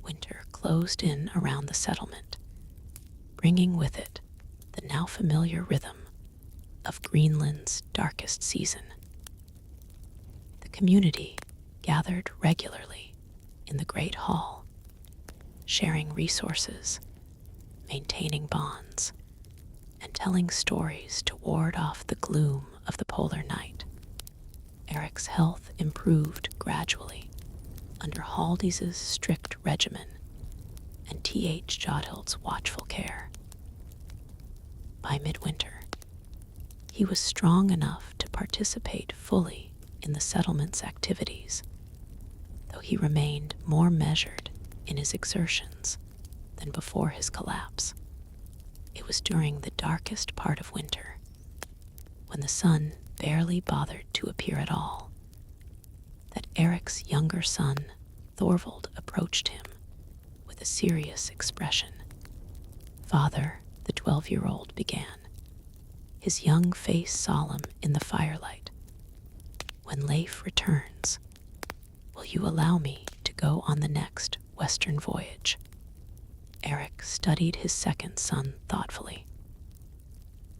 Winter closed in around the settlement, bringing with it the now familiar rhythm of Greenland's darkest season. The community gathered regularly in the Great Hall, sharing resources, maintaining bonds, and telling stories to ward off the gloom of the polar night. Erik's health improved gradually under Halldis's strict regimen and T.H. Jodhild's watchful care. By midwinter, he was strong enough to participate fully in the settlement's activities, though he remained more measured in his exertions than before his collapse. It was during the darkest part of winter, when the sun barely bothered to appear at all, that Erik's younger son, Thorvald, approached him with a serious expression. "Father," the 12-year-old began, his young face solemn in the firelight, "when Leif returns, will you allow me to go on the next western voyage?" Erik studied his second son thoughtfully.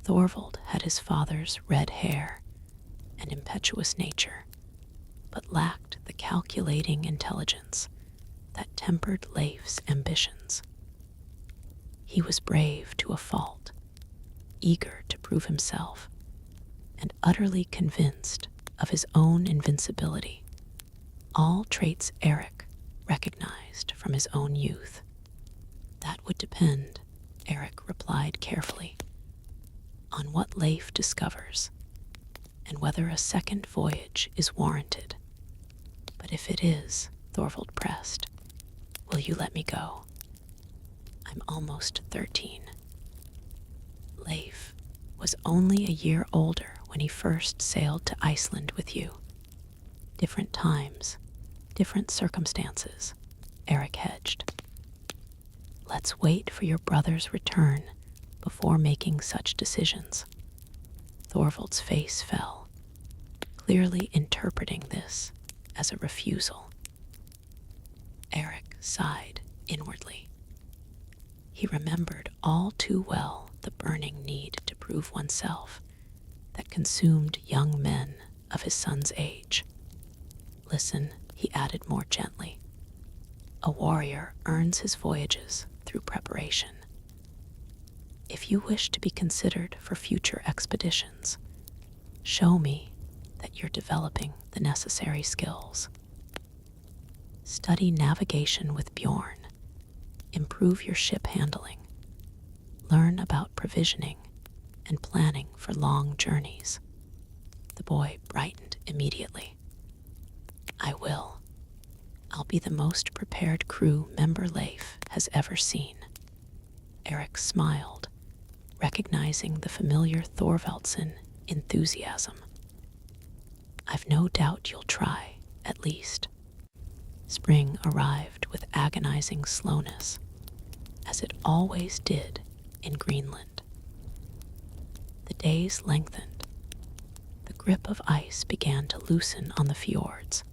Thorvald had his father's red hair and impetuous nature, but lacked the calculating intelligence that tempered Leif's ambitions. He was brave to a fault, eager to prove himself, and utterly convinced of his own invincibility, all traits Erik recognized from his own youth. "That would depend," Erik replied carefully, "on what Leif discovers, and whether a second voyage is warranted. But if it is," Thorvald pressed, "will you let me go? I'm almost 13. Leif was only a year older when he first sailed to Iceland with you. Different times, different circumstances," Erik hedged. "Let's wait for your brother's return before making such decisions." Thorvald's face fell, clearly interpreting this as a refusal. Erik sighed inwardly. He remembered all too well the burning need to prove oneself that consumed young men of his son's age. "Listen," he added more gently. "A warrior earns his voyages through preparation. If you wish to be considered for future expeditions, show me that you're developing the necessary skills. Study navigation with Bjorn, improve your ship handling, learn about provisioning and planning for long journeys." The boy brightened immediately. "I will. I'll be the most prepared crew member Leif has ever seen." Erik smiled, recognizing the familiar Thorvaldsen enthusiasm. "I've no doubt you'll try, at least." Spring arrived with agonizing slowness, as it always did in Greenland. The days lengthened. The grip of ice began to loosen on the fjords,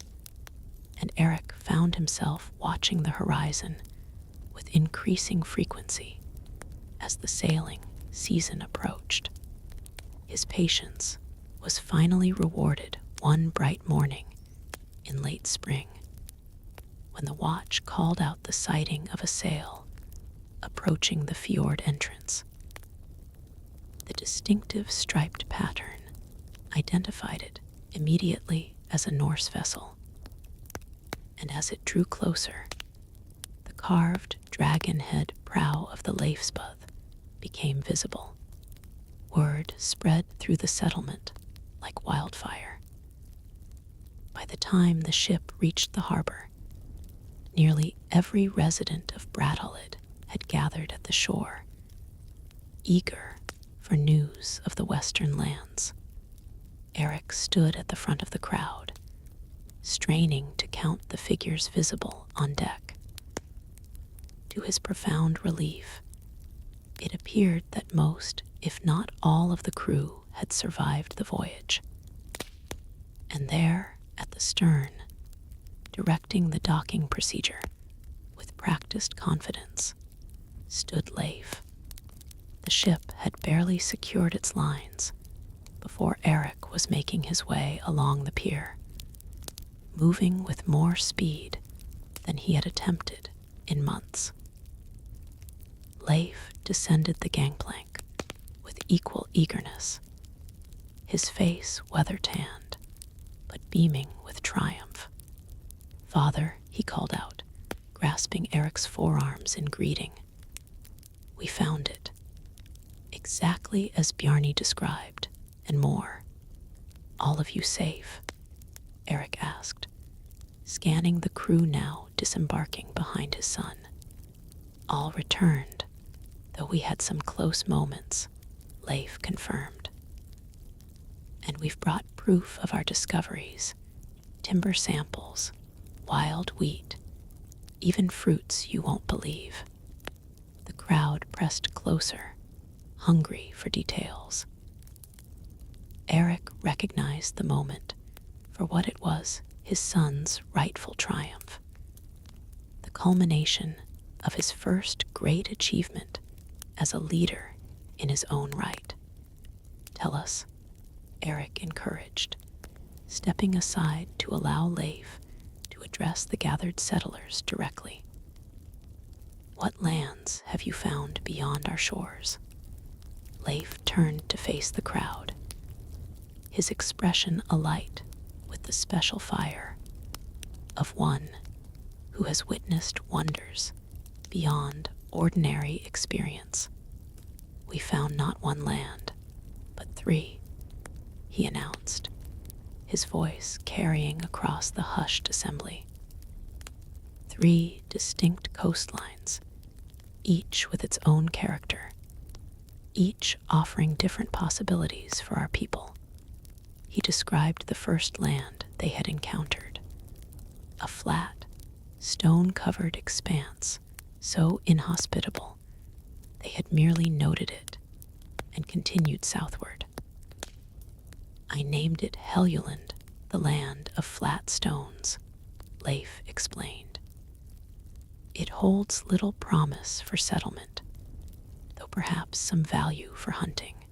and Erik found himself watching the horizon with increasing frequency as the sailing season approached. His patience was finally rewarded one bright morning in late spring, when the watch called out the sighting of a sail approaching the fjord entrance. The distinctive striped pattern identified it immediately as a Norse vessel, and as it drew closer, the carved dragon head prow of the Leifsbud became visible. Word spread through the settlement like wildfire. By the time the ship reached the harbor, nearly every resident of Bradhalid had gathered at the shore, eager for news of the western lands. Erik stood at the front of the crowd, straining to count the figures visible on deck. To his profound relief, it appeared that most, if not all, of the crew had survived the voyage. And there, at the stern, directing the docking procedure with practiced confidence, stood Leif. The ship had barely secured its lines before Erik was making his way along the pier, moving with more speed than he had attempted in months. Leif descended the gangplank with equal eagerness, his face weather-tanned, but beaming with triumph. "Father," he called out, grasping Erik's forearms in greeting. "We found it, exactly as Bjarni described, and more. All of you safe?" Erik asked, scanning the crew now disembarking behind his son. "All returned, though we had some close moments," Leif confirmed. "And we've brought proof of our discoveries, timber samples, wild wheat, even fruits you won't believe." The crowd pressed closer, hungry for details. Erik recognized the moment for what it was, his son's rightful triumph, the culmination of his first great achievement as a leader in his own right. "Tell us," Erik encouraged, stepping aside to allow Leif to address the gathered settlers directly. "What lands have you found beyond our shores?" Leif turned to face the crowd, his expression alight with the special fire of one who has witnessed wonders beyond ordinary experience. "We found not one land, but 3, he announced, his voice carrying across the hushed assembly. 3 distinct coastlines, each with its own character, each offering different possibilities for our people. He described the first land they had encountered, a flat, stone-covered expanse so inhospitable they had merely noted it and continued southward. "I named it Helluland, the land of flat stones," Leif explained. "It holds little promise for settlement, though perhaps some value for hunting."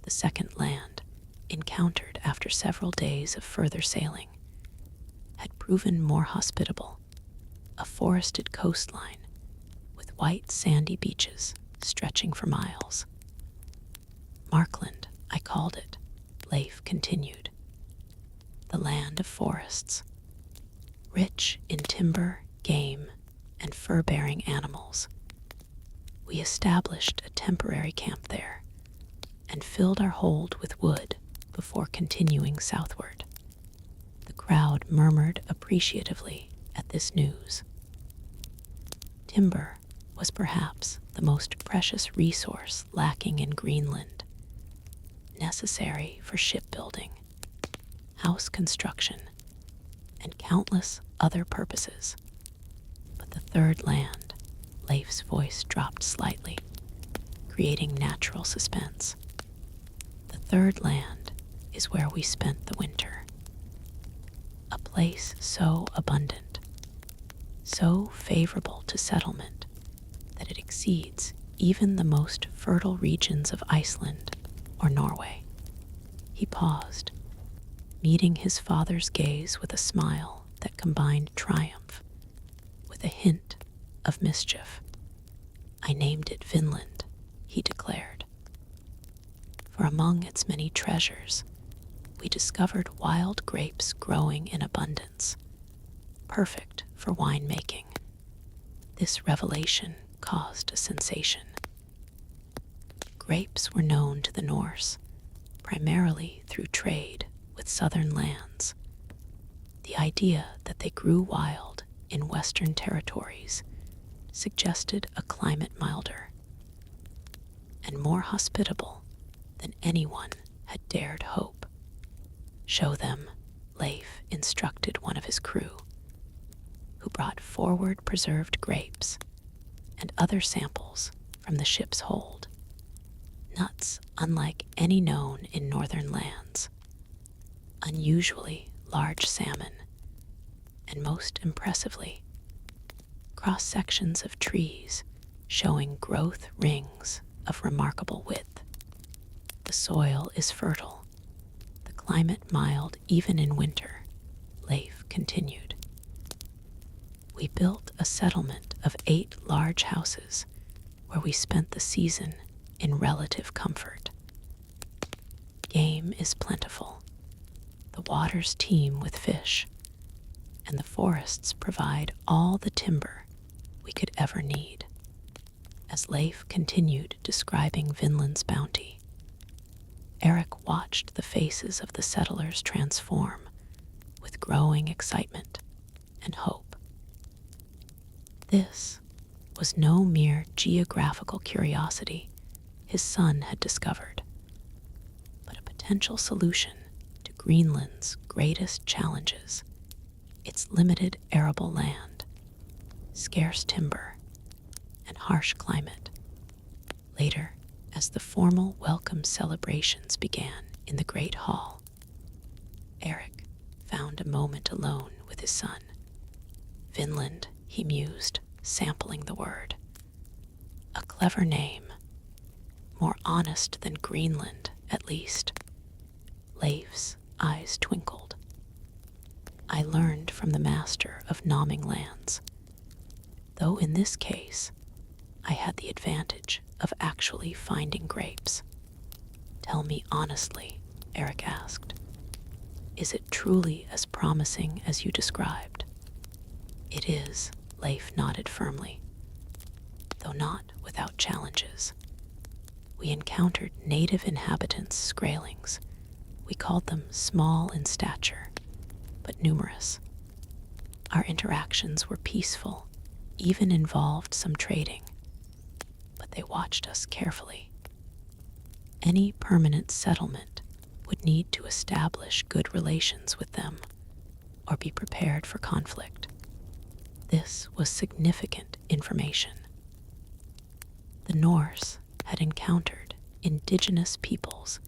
The second land, encountered after several days of further sailing, had proven more hospitable, a forested coastline with white sandy beaches stretching for miles. "Markland, I called it," Leif continued. "The land of forests, rich in timber, game, and fur-bearing animals. We established a temporary camp there and filled our hold with wood before continuing southward." The crowd murmured appreciatively at this news. Timber was perhaps the most precious resource lacking in Greenland, necessary for shipbuilding, house construction, and countless other purposes. But the third land, Leif's voice dropped slightly, creating natural suspense. "The third land is where we spent the winter. A place so abundant, so favorable to settlement that it exceeds even the most fertile regions of Iceland or Norway. He paused, meeting his father's gaze with a smile that combined triumph with a hint of mischief. "I named it Vinland," he declared. "For among its many treasures, we discovered wild grapes growing in abundance, perfect for winemaking." This revelation caused a sensation. Grapes were known to the Norse, primarily through trade with southern lands. The idea that they grew wild in western territories suggested a climate milder and more hospitable than anyone had dared hope. "Show them," Leif instructed one of his crew, who brought forward preserved grapes and other samples from the ship's hold. Nuts unlike any known in northern lands, unusually large salmon, and most impressively, cross-sections of trees showing growth rings of remarkable width. "The soil is fertile, the climate mild even in winter," Leif continued. "We built a settlement of 8 large houses where we spent the season in relative comfort. Game is plentiful, the waters teem with fish, and the forests provide all the timber we could ever need." As Leif continued describing Vinland's bounty, Erik watched the faces of the settlers transform with growing excitement and hope. This was no mere geographical curiosity his son had discovered, but a potential solution to Greenland's greatest challenges: its limited arable land, scarce timber, and harsh climate. Later, as the formal welcome celebrations began in the Great Hall, Erik found a moment alone with his son. "Vinland," he mused, sampling the word. "A clever name, more honest than Greenland, at least." Leif's eyes twinkled. "I learned from the master of nomming lands, though in this case I had the advantage of actually finding grapes." "Tell me honestly," Erik asked, "is it truly as promising as you described?" "It is," Leif nodded firmly, "though not without challenges. We encountered native inhabitants, Skraelings. We called them small in stature, but numerous. Our interactions were peaceful, even involved some trading, but they watched us carefully. Any permanent settlement would need to establish good relations with them or be prepared for conflict. This was significant information. The Norse had encountered indigenous peoples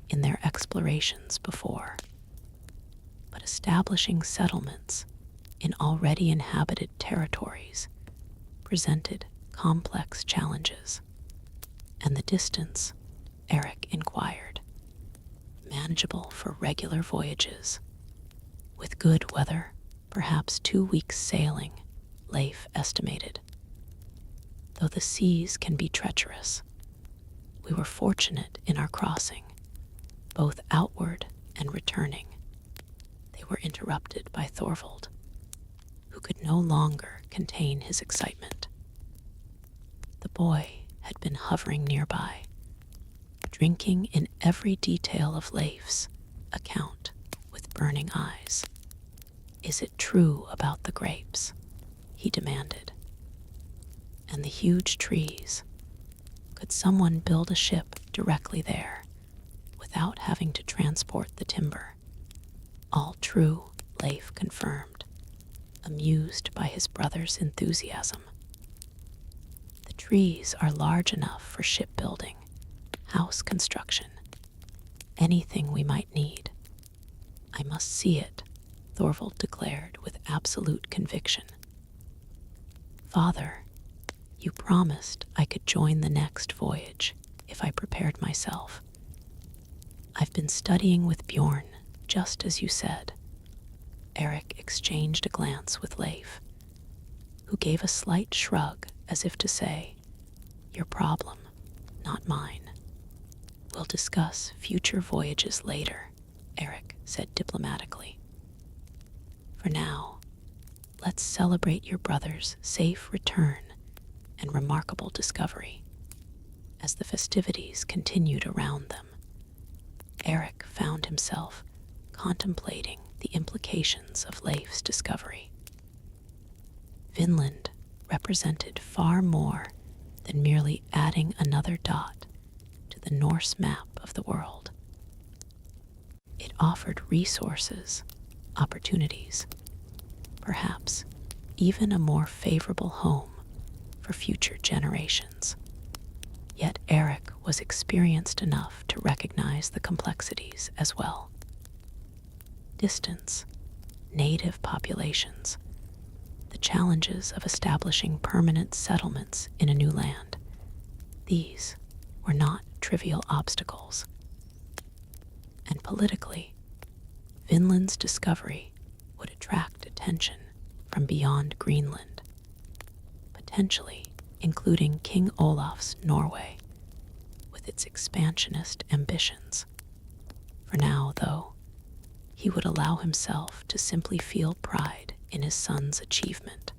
in their explorations before, but establishing settlements in already inhabited territories presented complex challenges. "And the distance?" Erik inquired. "Manageable for regular voyages. With good weather, perhaps 2 weeks sailing," Leif estimated. "Though the seas can be treacherous, we were fortunate in our crossing, both outward and returning." They were interrupted by Thorvald, who could no longer contain his excitement. The boy had been hovering nearby, drinking in every detail of Leif's account with burning eyes. "Is it true about the grapes?" he demanded. "And the huge trees? Could someone build a ship directly there without having to transport the timber?" "All true," Leif confirmed, amused by his brother's enthusiasm. "The trees are large enough for shipbuilding, house construction, anything we might need." "I must see it," Thorvald declared with absolute conviction. "Father, You promised I could join the next voyage if I prepared myself. I've been studying with Bjorn, just as you said. Erik exchanged a glance with Leif, who gave a slight shrug as if to say, "Your problem, not mine." "We'll discuss future voyages later," Erik said diplomatically. "For now, let's celebrate your brother's safe return and remarkable discovery." As the festivities continued around them, Erik found himself contemplating the implications of Leif's discovery. Vinland represented far more than merely adding another dot to the Norse map of the world. It offered resources, opportunities, perhaps even a more favorable home for future generations. Yet Erik was experienced enough to recognize the complexities as well. Distance, native populations, the challenges of establishing permanent settlements in a new land. These were not trivial obstacles. And politically, Vinland's discovery would attract attention from beyond Greenland, potentially including King Olaf's Norway, with its expansionist ambitions. For now, though, he would allow himself to simply feel pride in his son's achievement.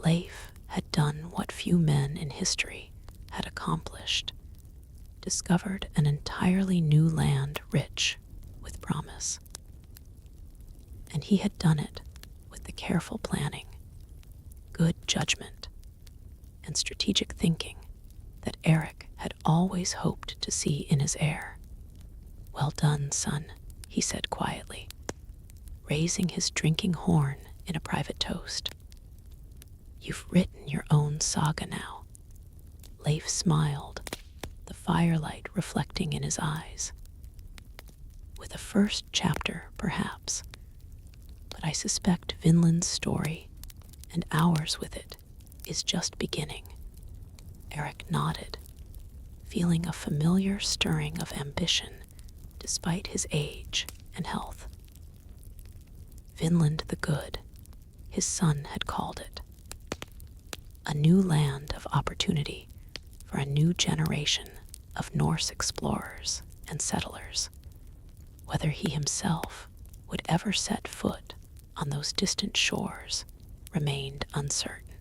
Leif had done what few men in history had accomplished, discovered an entirely new land rich with promise. And he had done it with the careful planning, good judgment, and strategic thinking that Erik had always hoped to see in his heir. "Well done, son," he said quietly, raising his drinking horn in a private toast. "You've written your own saga now." Leif smiled, the firelight reflecting in his eyes. "With a first chapter, perhaps, but I suspect Vinland's story, and ours with it, is just beginning." Erik nodded, feeling a familiar stirring of ambition despite his age and health. Vinland the Good, his son had called it. A new land of opportunity for a new generation of Norse explorers and settlers. Whether he himself would ever set foot on those distant shores remained uncertain.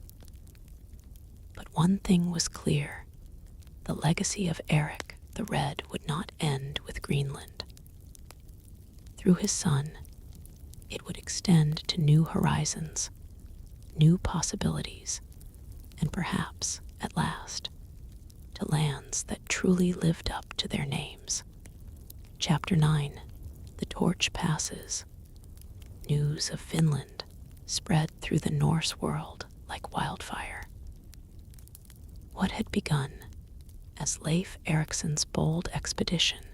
But one thing was clear: the legacy of Erik the Red would not end with Greenland. Through his son, it would extend to new horizons, new possibilities, and perhaps, at last, to lands that truly lived up to their names. Chapter 9. The Torch Passes. News of Vinland spread through the Norse world like wildfire. What had begun as Leif Eriksson's bold expedition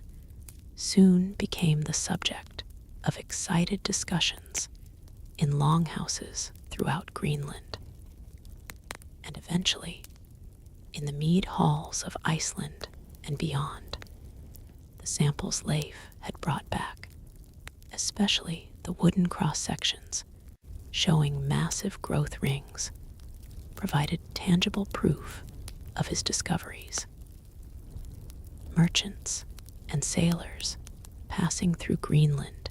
soon became the subject of excited discussions in longhouses throughout Greenland, and eventually in the mead halls of Iceland and beyond. The samples Leif had brought back, especially the wooden cross-sections showing massive growth rings, provided tangible proof of his discoveries. Merchants and sailors passing through Greenland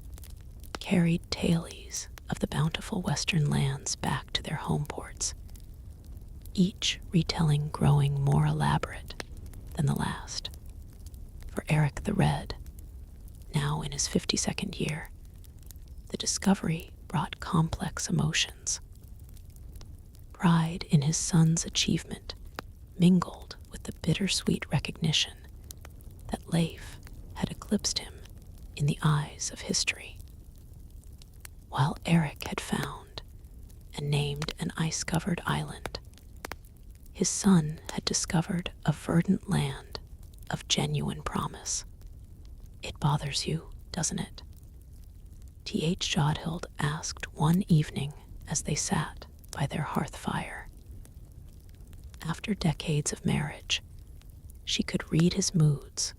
carried tales of the bountiful western lands back to their home ports, each retelling growing more elaborate than the last. For Erik the Red, now in his 52nd year, the discovery brought complex emotions. Pride in his son's achievement mingled with the bittersweet recognition that Leif had eclipsed him in the eyes of history. While Erik had found and named an ice-covered island, his son had discovered a verdant land of genuine promise. "It bothers you, doesn't it?" T.H. Jodhild asked one evening as they sat by their hearth fire. After decades of marriage, she could read his moods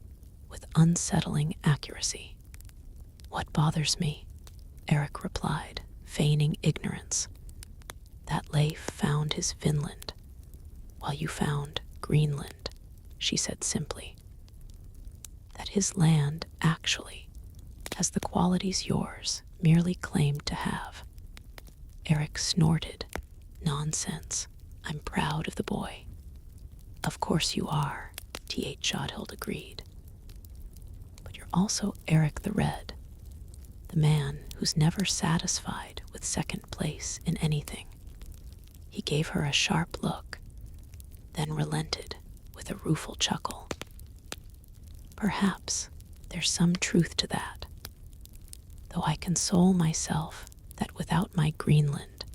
with unsettling accuracy. "What bothers me," Erik replied, feigning ignorance, "that Leif found his Vinland, while you found Greenland," she said simply. "That his land actually has the qualities yours merely claimed to have." Erik snorted. "Nonsense. I'm proud of the boy." "Of course you are," T.H. Jodhild agreed. "But you're also Erik the Red, the man who's never satisfied with second place in anything." He gave her a sharp look, then relented with a rueful chuckle. "Perhaps there's some truth to that, though I console myself that without my Greenland,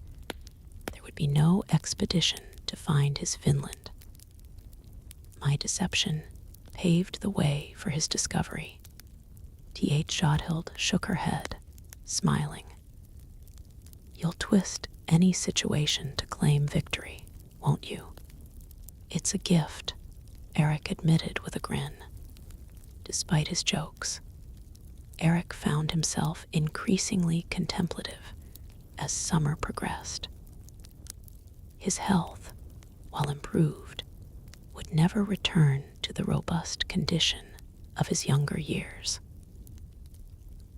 there would be no expedition to find his Vinland. My deception paved the way for his discovery." T.H. Jodhild shook her head, smiling. "You'll twist any situation to claim victory, won't you?" "It's a gift," Erik admitted with a grin. Despite his jokes, Erik found himself increasingly contemplative as summer progressed. His health, while improved, would never return to the robust condition of his younger years.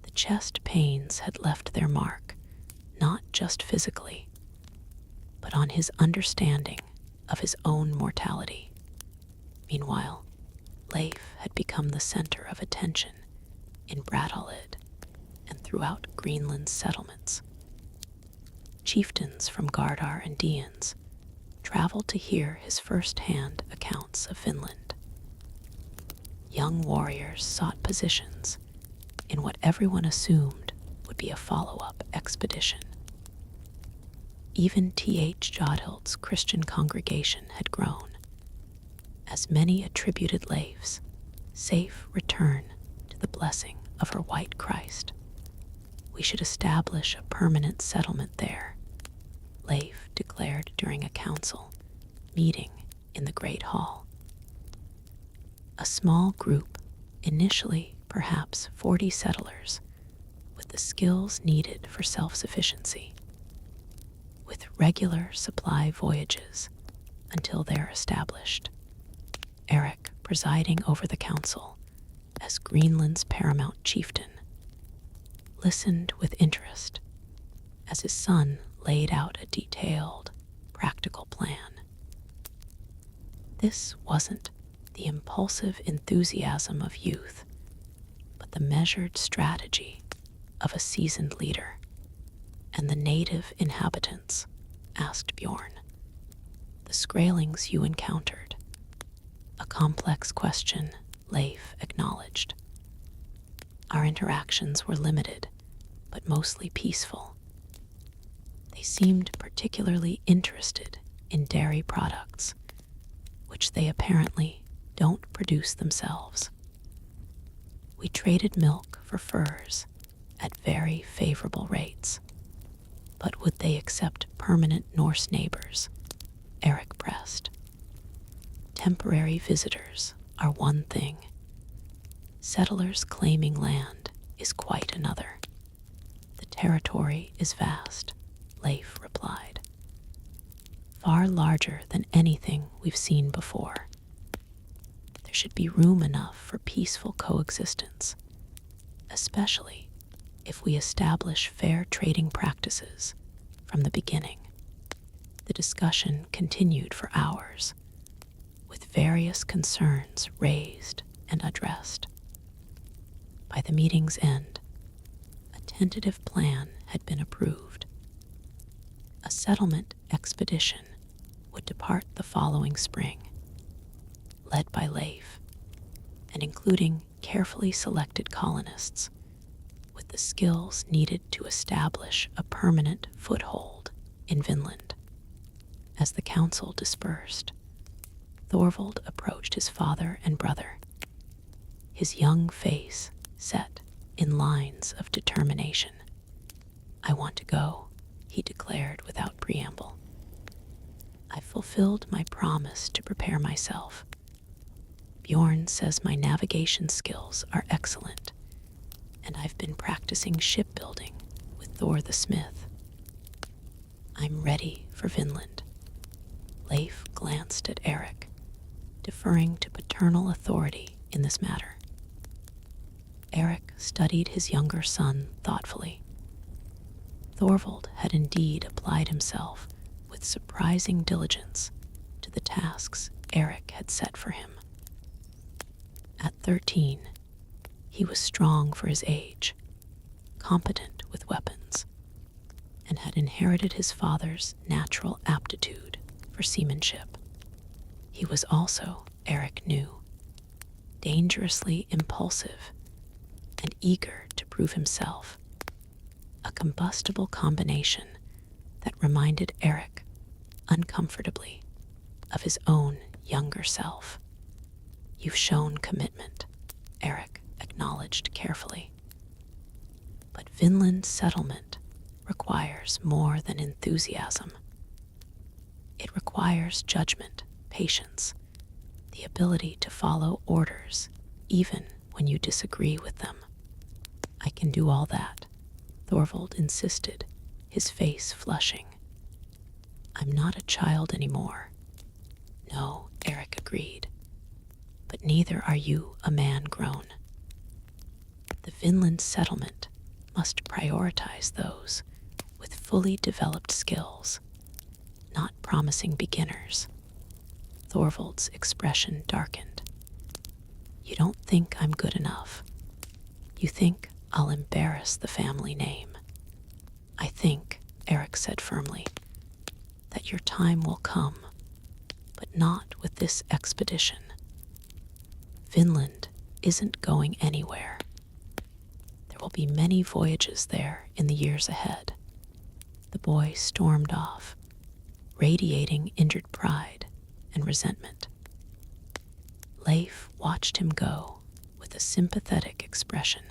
The chest pains had left their mark, not just physically, but on his understanding of his own mortality. Meanwhile, Leif had become the center of attention in Brattahlid and throughout Greenland's settlements. Chieftains from Gardar and Deans traveled to hear his first-hand accounts of Finland. Young warriors sought positions in what everyone assumed would be a follow-up expedition. Even T.H. Jodhild's Christian congregation had grown, as many attributed Leif's safe return to the blessing of her white Christ. "We should establish a permanent settlement there," Leif declared during a council meeting in the Great Hall. A small group, initially perhaps 40 settlers, with the skills needed for self-sufficiency, with regular supply voyages until they're established. Erik presiding over the council as Greenland's paramount chieftain, listened with interest as his son laid out a detailed, practical plan. This wasn't the impulsive enthusiasm of youth, but the measured strategy of a seasoned leader. "And the native inhabitants?" asked Bjorn. "The Skraelings you encountered?" A complex question, Leif acknowledged. "Our interactions were limited, but mostly peaceful. They seemed particularly interested in dairy products, which they apparently don't produce themselves. We traded milk for furs at very favorable rates. But would they accept permanent Norse neighbors?" Erik pressed. "Temporary visitors are one thing. Settlers claiming land is quite another. The territory is vast," Leif replied. "Far larger than anything we've seen before. There should be room enough for peaceful coexistence, especially if we establish fair trading practices from the beginning." The discussion continued for hours, with various concerns raised and addressed. By the meeting's end, a tentative plan had been approved. A settlement expedition would depart the following spring, led by Leif, and including carefully selected colonists with the skills needed to establish a permanent foothold in Vinland. As the council dispersed, Thorvald approached his father and brother, his young face set in lines of determination. "I want to go," he declared without preamble. I fulfilled my promise to prepare myself. Bjorn says my navigation skills are excellent, and I've been practicing shipbuilding with Thor the Smith. I'm ready for Vinland. Leif glanced at Erik, deferring to paternal authority in this matter. Erik studied his younger son thoughtfully. Thorvald had indeed applied himself with surprising diligence to the tasks Erik had set for him. At 13, he was strong for his age, competent with weapons, and had inherited his father's natural aptitude for seamanship. He was also, Erik knew, dangerously impulsive and eager to prove himself, a combustible combination that reminded Erik uncomfortably of his own younger self. You've shown commitment, Erik acknowledged carefully. But Vinland's settlement requires more than enthusiasm. It requires judgment, patience, the ability to follow orders even when you disagree with them. I can do all that, Thorvald insisted, his face flushing. I'm not a child anymore. No, Erik agreed. But neither are you a man grown. The Vinland settlement must prioritize those with fully developed skills, not promising beginners. Thorvald's expression darkened. You don't think I'm good enough. You think I'll embarrass the family name. I think, Erik said firmly, that your time will come, but not with this expedition. Vinland isn't going anywhere. There will be many voyages there in the years ahead. The boy stormed off, radiating injured pride and resentment. Leif watched him go with a sympathetic expression.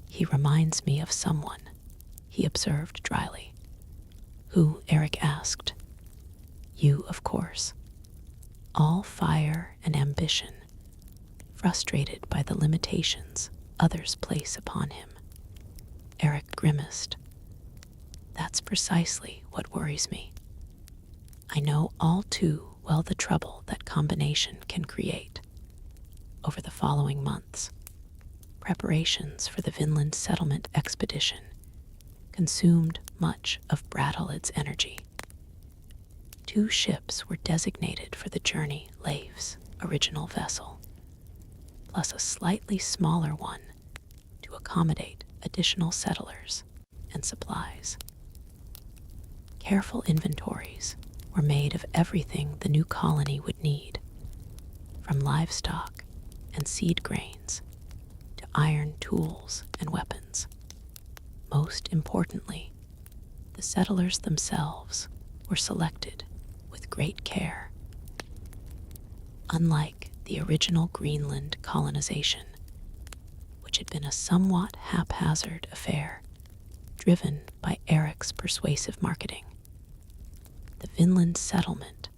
He reminds me of someone, he observed dryly. Who? Erik asked. You, of course. All fire and ambition, frustrated by the limitations others place upon him. Erik grimaced. That's precisely what worries me. I know all too well the trouble that combination can create. Over the following months, preparations for the Vinland settlement expedition consumed much of Brattahlid's energy. 2 ships were designated for the journey, Leif's original vessel, plus a slightly smaller one to accommodate additional settlers and supplies. Careful inventories were made of everything the new colony would need, from livestock and seed grains to iron tools and weapons. Most importantly, the settlers themselves were selected with great care. Unlike the original Greenland colonization, which had been a somewhat haphazard affair, driven by Erik's persuasive marketing, the Vinland settlement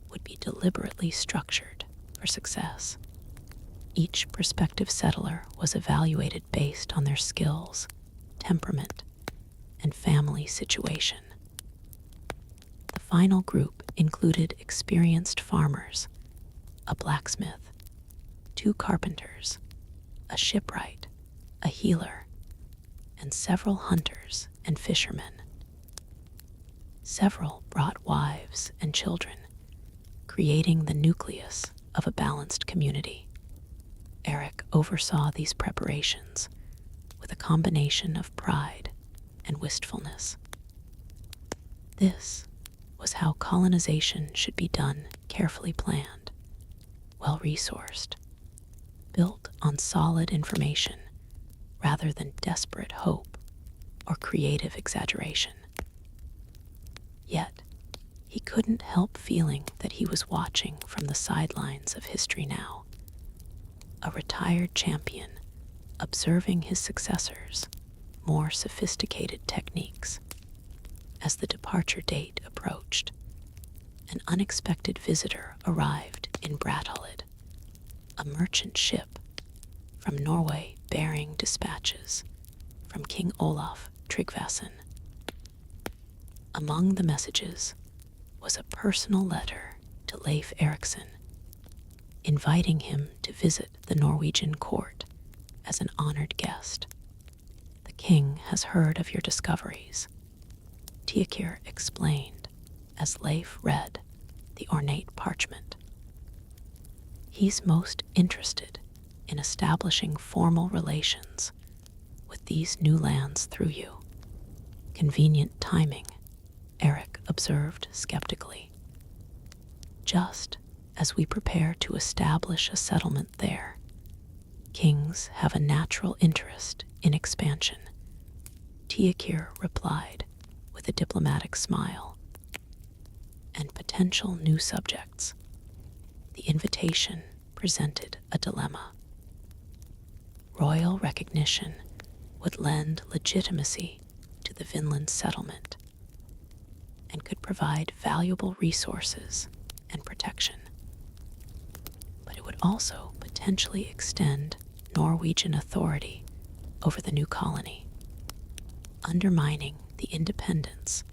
would be deliberately structured for success. Each prospective settler was evaluated based on their skills, temperament, and family situation. The final group included experienced farmers, a blacksmith, 2 carpenters, a shipwright, a healer, and several hunters and fishermen. Several brought wives and children, creating the nucleus of a balanced community. Erik oversaw these preparations with a combination of pride and wistfulness. This was how colonization should be done, carefully planned, well-resourced, built on solid information rather than desperate hope or creative exaggeration. Yet, he couldn't help feeling that he was watching from the sidelines of history now, a retired champion observing his successors' more sophisticated techniques. As the departure date approached, an unexpected visitor arrived in Brattahlid, a merchant ship from Norway bearing dispatches from King Olaf Tryggvason. Among the messages was a personal letter to Leif Eriksson, inviting him to visit the Norwegian court as an honored guest. "The king has heard of your discoveries," Tiakir explained as Leif read the ornate parchment. "He's most interested in establishing formal relations with these new lands through you." "Convenient timing," Erik observed skeptically. "Just as we prepare to establish a settlement there, kings have a natural interest in expansion," Tiakir replied with a diplomatic smile. "And potential new subjects." The invitation presented a dilemma. Royal recognition would lend legitimacy to the Vinland settlement and could provide valuable resources and protection. But it would also potentially extend Norwegian authority over the new colony, undermining the independence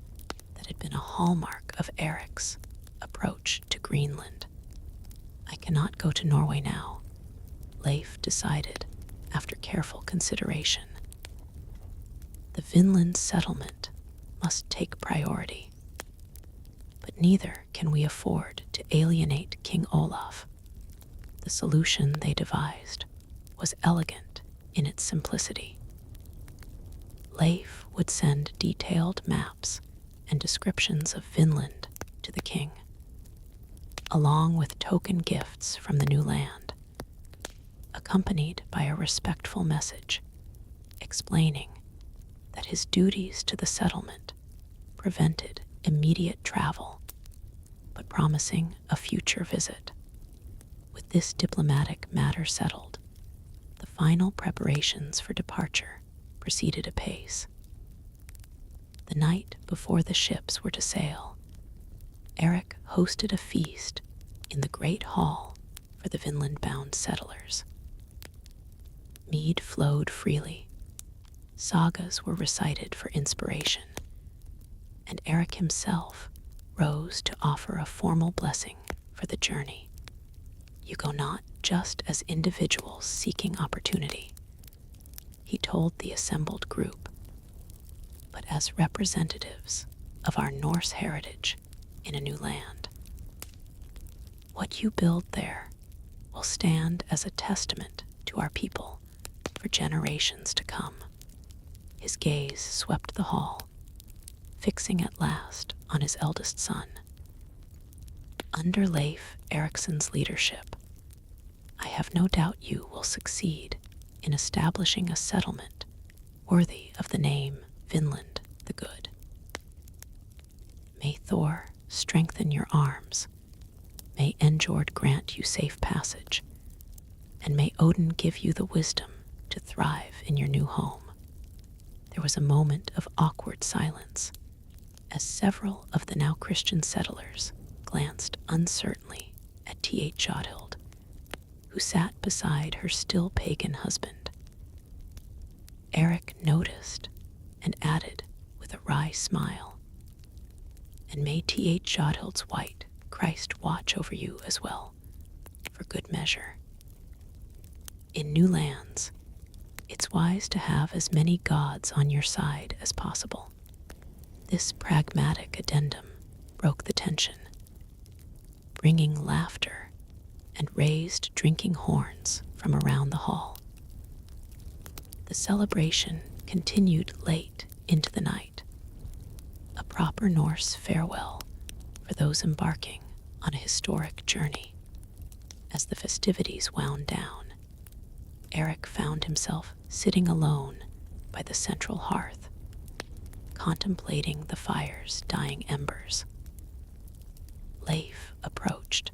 that had been a hallmark of Erik's approach to Greenland. "I cannot go to Norway now," Leif decided after careful consideration. "The Vinland settlement must take priority. But neither can we afford to alienate King Olaf." The solution they devised was elegant in its simplicity. Leif would send detailed maps and descriptions of Vinland to the king, along with token gifts from the new land, accompanied by a respectful message explaining that his duties to the settlement prevented immediate travel, but promising a future visit. With this diplomatic matter settled, the final preparations for departure proceeded apace. The night before the ships were to sail, Erik hosted a feast in the great hall for the Vinland-bound settlers. Mead flowed freely, sagas were recited for inspiration, and Erik himself rose to offer a formal blessing for the journey. "You go not just as individuals seeking opportunity," he told the assembled group, "but as representatives of our Norse heritage in a new land. What you build there will stand as a testament to our people for generations to come." His gaze swept the hall, fixing at last on his eldest son. "Under Leif Eriksson's leadership, I have no doubt you will succeed in establishing a settlement worthy of the name Vinland the Good. May Thor strengthen your arms, may Njord grant you safe passage, and may Odin give you the wisdom to thrive in your new home." There was a moment of awkward silence as several of the now Christian settlers glanced uncertainly at T.H. Jodhild, who sat beside her still pagan husband. Erik noticed and added with a wry smile, "And may T.H. Jodhild's white Christ watch over you as well, for good measure. In new lands, it's wise to have as many gods on your side as possible." This pragmatic addendum broke the tension, bringing laughter and raised drinking horns from around the hall. The celebration continued late into the night, a proper Norse farewell for those embarking on a historic journey. As the festivities wound down, Erik found himself sitting alone by the central hearth, contemplating the fire's dying embers. Leif approached,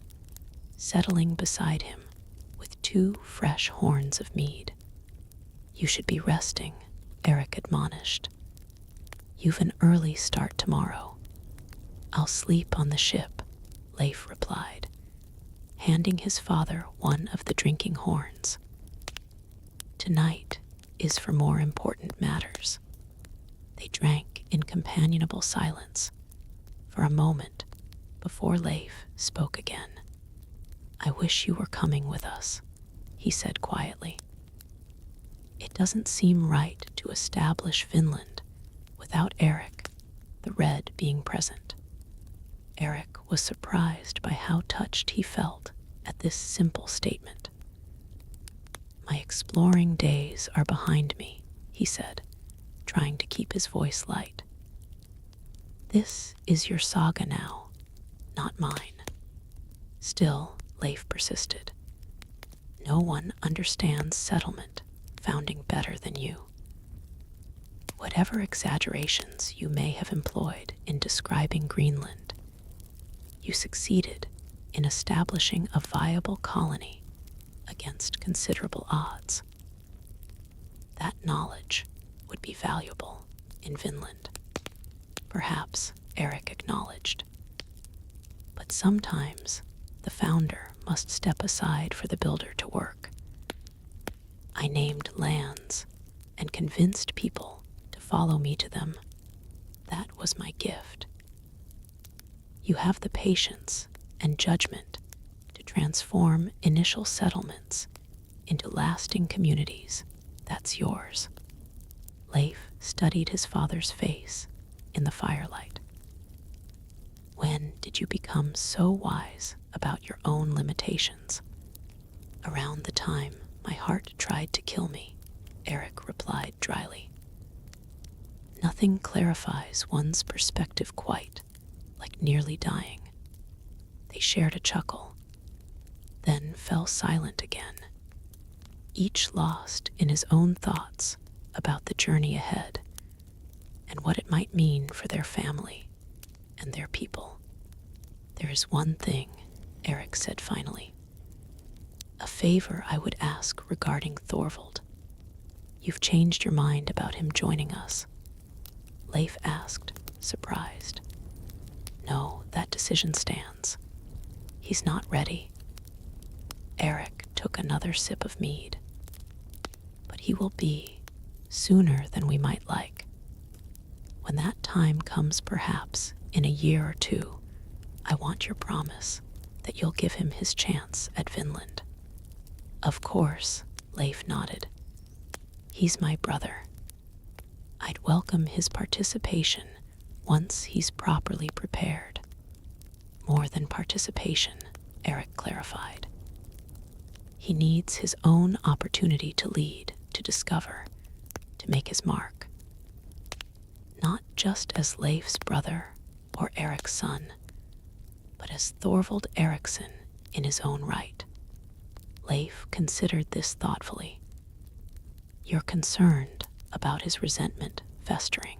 settling beside him with 2 fresh horns of mead. "You should be resting," Erik admonished. "You've an early start tomorrow. I'll sleep on the ship Leif replied, handing his father one of the drinking horns. Tonight is for more important matters. They drank in companionable silence for a moment before Leif spoke again. I wish you were coming with us, he said quietly. It doesn't seem right to establish Vinland without Erik the Red being present. Erik was surprised by how touched he felt at this simple statement. My exploring days are behind me, he said, trying to keep his voice light. This is your saga now, not mine. Still, Leif persisted. No one understands settlement founding better than you. Whatever exaggerations you may have employed in describing Greenland, you succeeded in establishing a viable colony against considerable odds. That knowledge would be valuable in Vinland. Perhaps, Erik acknowledged. But sometimes the founder must step aside for the builder to work. I named lands and convinced people to follow me to them. That was my gift. You have the patience and judgment to transform initial settlements into lasting communities. That's yours. Leif studied his father's face in the firelight. When did you become so wise about your own limitations? Around the time my heart tried to kill me, Erik replied dryly. Nothing clarifies one's perspective quite like nearly dying. They shared a chuckle, then fell silent again, each lost in his own thoughts about the journey ahead and what it might mean for their family and their people. There is one thing, Erik said finally. A favor I would ask regarding Thorvald. You've changed your mind about him joining us. Leif asked, surprised. No, that decision stands. He's not ready. Erik took another sip of mead. But he will be, sooner than we might like. When that time comes, perhaps in a year or two, I want your promise that you'll give him his chance at Vinland. Of course, Leif nodded. He's my brother. I'd welcome his participation once he's properly prepared. More than participation, Erik clarified. He needs his own opportunity to lead, to discover, to make his mark. Not just as Leif's brother or Erik's son, but as Thorvald Eriksson in his own right. Leif considered this thoughtfully. You're concerned about his resentment festering.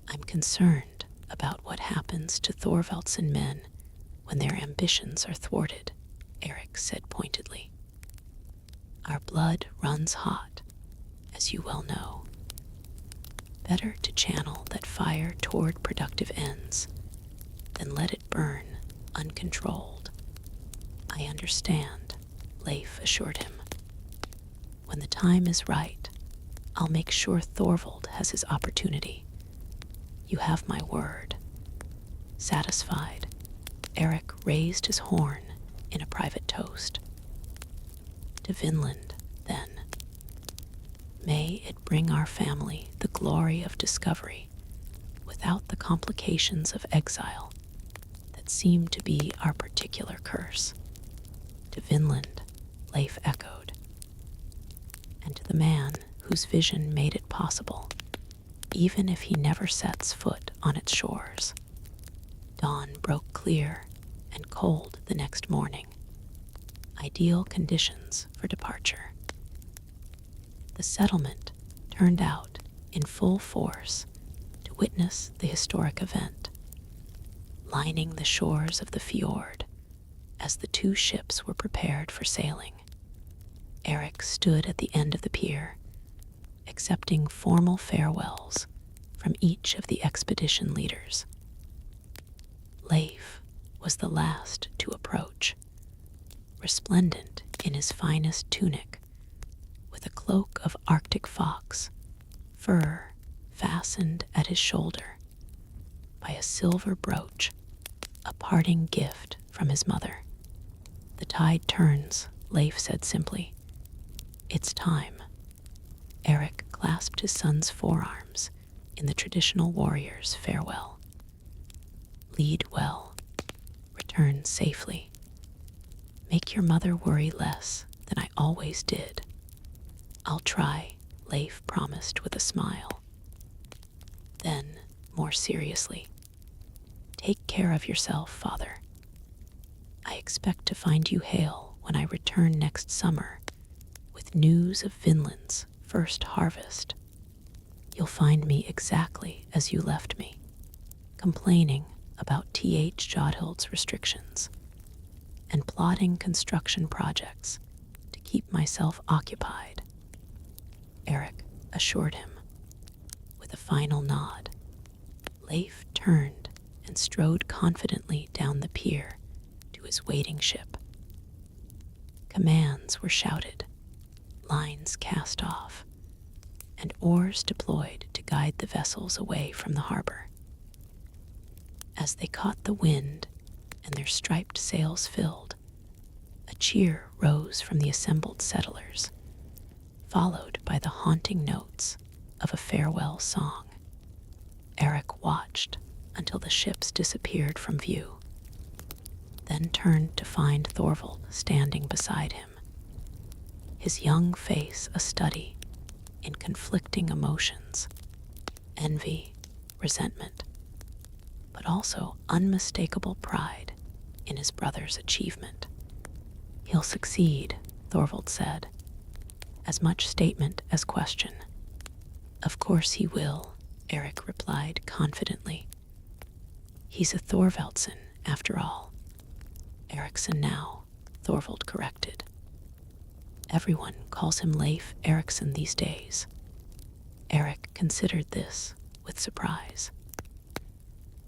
I'm concerned about what happens to Thorvaldsen men when their ambitions are thwarted, Erik said pointedly. Our blood runs hot, as you well know. Better to channel that fire toward productive ends than let it burn uncontrolled. I understand, Leif assured him. When the time is right, I'll make sure Thorvald has his opportunity. You have my word. Satisfied, Erik raised his horn in a private toast. To Vinland, then. May it bring our family the glory of discovery without the complications of exile that seem to be our particular curse. To Vinland, Leif echoed. And to the man whose vision made it possible, even if he never sets foot on its shores. Dawn broke clear and cold the next morning. Ideal conditions for departure. The settlement turned out in full force to witness the historic event. Lining the shores of the fjord as the two ships were prepared for sailing, Erik stood at the end of the pier, accepting formal farewells from each of the expedition leaders. Leif was the last to approach, resplendent in his finest tunic, with a cloak of Arctic fox fur fastened at his shoulder by a silver brooch, a parting gift from his mother. "The tide turns," Leif said simply. "It's time." Erik clasped his son's forearms in the traditional warrior's farewell. "Lead well. Return safely. Make your mother worry less than I always did." "I'll try," Leif promised with a smile. Then, more seriously, "Take care of yourself, father. I expect to find you hale when I return next summer with news of Vinland's first harvest. You'll find me exactly as you left me, complaining about T.H. Jodhild's restrictions and plotting construction projects to keep myself occupied," Erik assured him. With a final nod, Leif turned and strode confidently down the pier to his waiting ship. Commands were shouted, lines cast off, and oars deployed to guide the vessels away from the harbor. As they caught the wind and their striped sails filled, a cheer rose from the assembled settlers, followed by the haunting notes of a farewell song. Erik watched until the ships disappeared from view, then turned to find Thorvald standing beside him, his young face a study in conflicting emotions, envy, resentment, but also unmistakable pride in his brother's achievement. "He'll succeed," Thorvald said, as much statement as question. "Of course he will," Erik replied confidently. "He's a Thorvaldsen, after all." "Eriksson now," Thorvald corrected. "Everyone calls him Leif Eriksson these days." Erik considered this with surprise.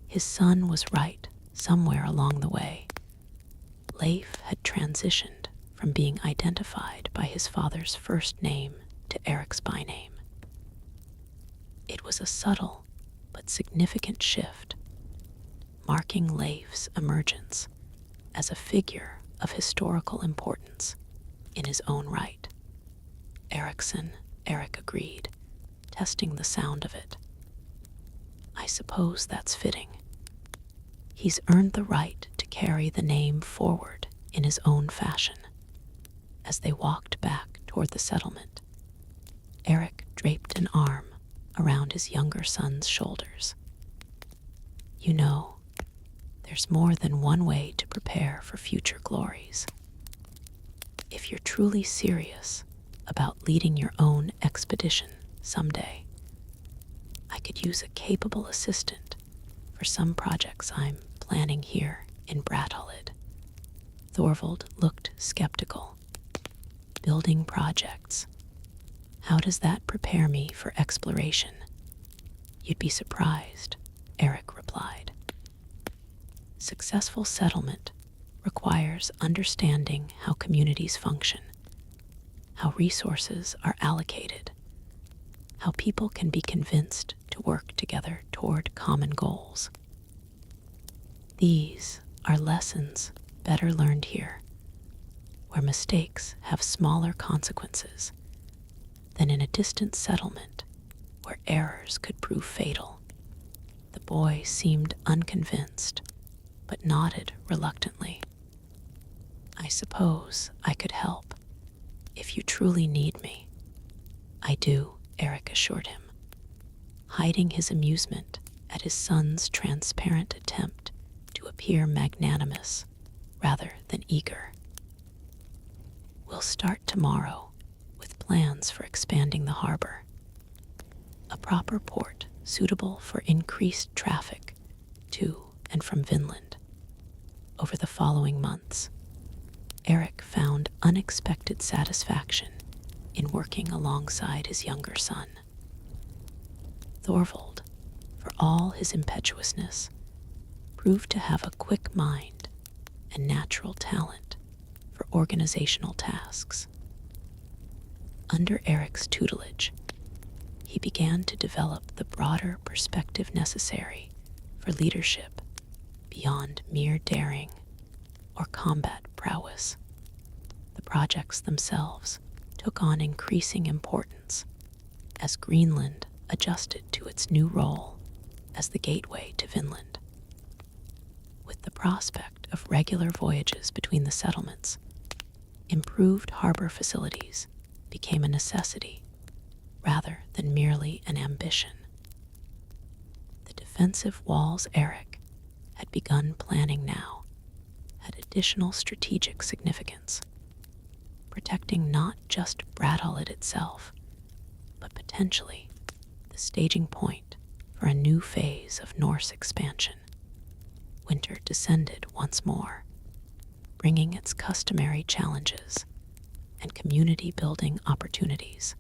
His son was right somewhere along the way. Leif had transitioned from being identified by his father's first name to Erik's byname. It was a subtle but significant shift, marking Leif's emergence as a figure of historical importance in his own right. "Eriksson," Erik agreed, testing the sound of it. "I suppose that's fitting. He's earned the right to carry the name forward in his own fashion." As they walked back toward the settlement, Erik draped an arm around his younger son's shoulders. "You know, there's more than one way to prepare for future glories. If you're truly serious about leading your own expedition someday, I could use a capable assistant for some projects I'm planning here in Brathalid." Thorvald looked skeptical. "Building projects. How does that prepare me for exploration?" "You'd be surprised," Erik replied. "Successful settlement requires understanding how communities function, how resources are allocated, how people can be convinced to work together toward common goals. These are lessons better learned here, where mistakes have smaller consequences than in a distant settlement where errors could prove fatal." The boy seemed unconvinced, but nodded reluctantly. "I suppose I could help, if you truly need me." "I do," Erik assured him, hiding his amusement at his son's transparent attempt to appear magnanimous rather than eager. "We'll start tomorrow with plans for expanding the harbor, a proper port suitable for increased traffic to and from Vinland. Over the following months, Erik found unexpected satisfaction in working alongside his younger son. Thorvald, for all his impetuousness, proved to have a quick mind and natural talent for organizational tasks. Under Erik's tutelage, he began to develop the broader perspective necessary for leadership beyond mere daring or combat prowess. The projects themselves took on increasing importance as Greenland adjusted to its new role as the gateway to Vinland. With the prospect of regular voyages between the settlements, improved harbor facilities became a necessity rather than merely an ambition. The defensive walls Erik had begun planning now had additional strategic significance, protecting not just Bradhalid itself, but potentially the staging point for a new phase of Norse expansion. Winter descended once more, bringing its customary challenges and community-building opportunities.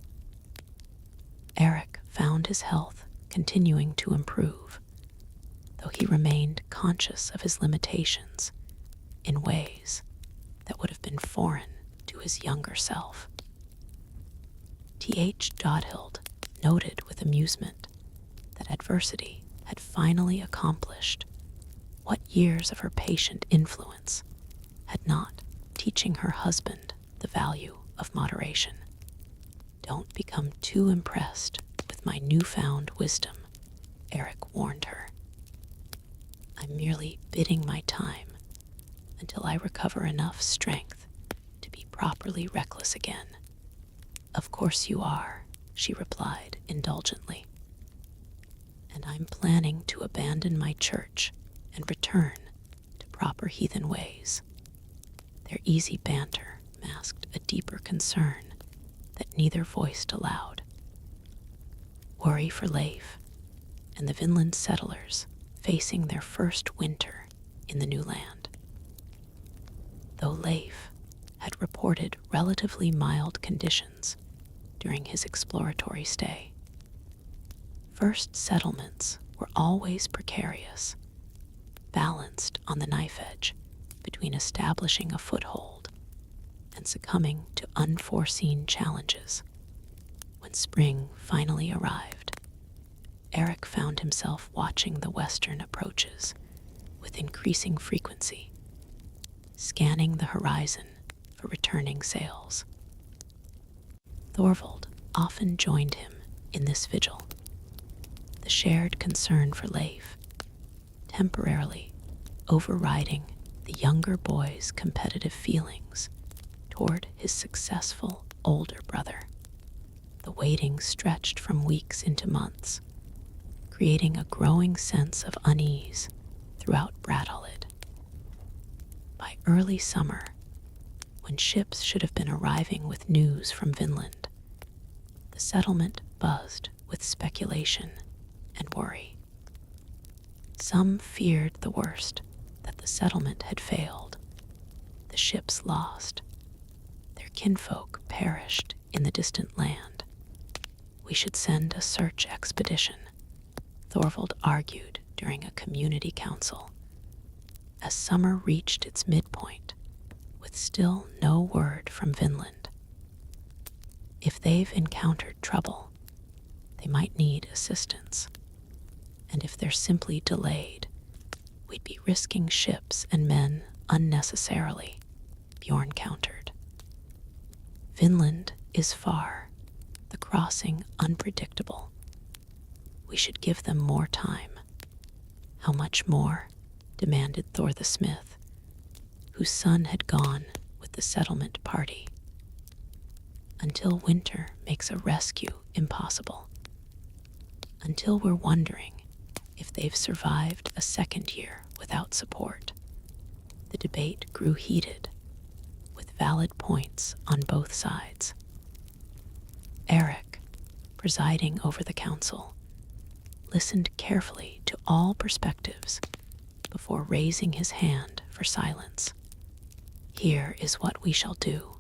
Erik found his health continuing to improve, though he remained conscious of his limitations in ways that would have been foreign to his younger self. T.H. Jodhild noted with amusement that adversity had finally accomplished what years of her patient influence had not, teaching her husband the value of moderation. Don't become too impressed with my newfound wisdom, Erik warned her. I'm merely biding my time until I recover enough strength to be properly reckless again. Of course you are, she replied indulgently. And I'm planning to abandon my church and return to proper heathen ways. Their easy banter masked a deeper concern that neither voiced aloud. Worry for Leif and the Vinland settlers facing their first winter in the new land. Though Leif had reported relatively mild conditions during his exploratory stay, first settlements were always precarious, balanced on the knife edge between establishing a foothold and succumbing to unforeseen challenges. When spring finally arrived, Erik found himself watching the western approaches with increasing frequency, scanning the horizon for returning sails. Thorvald often joined him in this vigil, the shared concern for Leif temporarily overriding the younger boy's competitive feelings toward his successful older brother. The waiting stretched from weeks into months, creating a growing sense of unease throughout Bradhalid. By early summer, when ships should have been arriving with news from Vinland, the settlement buzzed with speculation and worry. Some feared the worst, that the settlement had failed, the ships lost, their kinfolk perished in the distant land. We should send a search expedition, Thorvald argued during a community council. As summer reached its midpoint, with still no word from Vinland. If they've encountered trouble, they might need assistance. And if they're simply delayed, we'd be risking ships and men unnecessarily, Bjorn countered. Vinland is far, the crossing unpredictable. We should give them more time. How much more? Demanded Thor the smith, whose son had gone with the settlement party. Until winter makes a rescue impossible. Until we're wondering if they've survived a second year without support. The debate grew heated, with valid points on both sides. Erik, presiding over the council, listened carefully to all perspectives before raising his hand for silence. Here is what we shall do,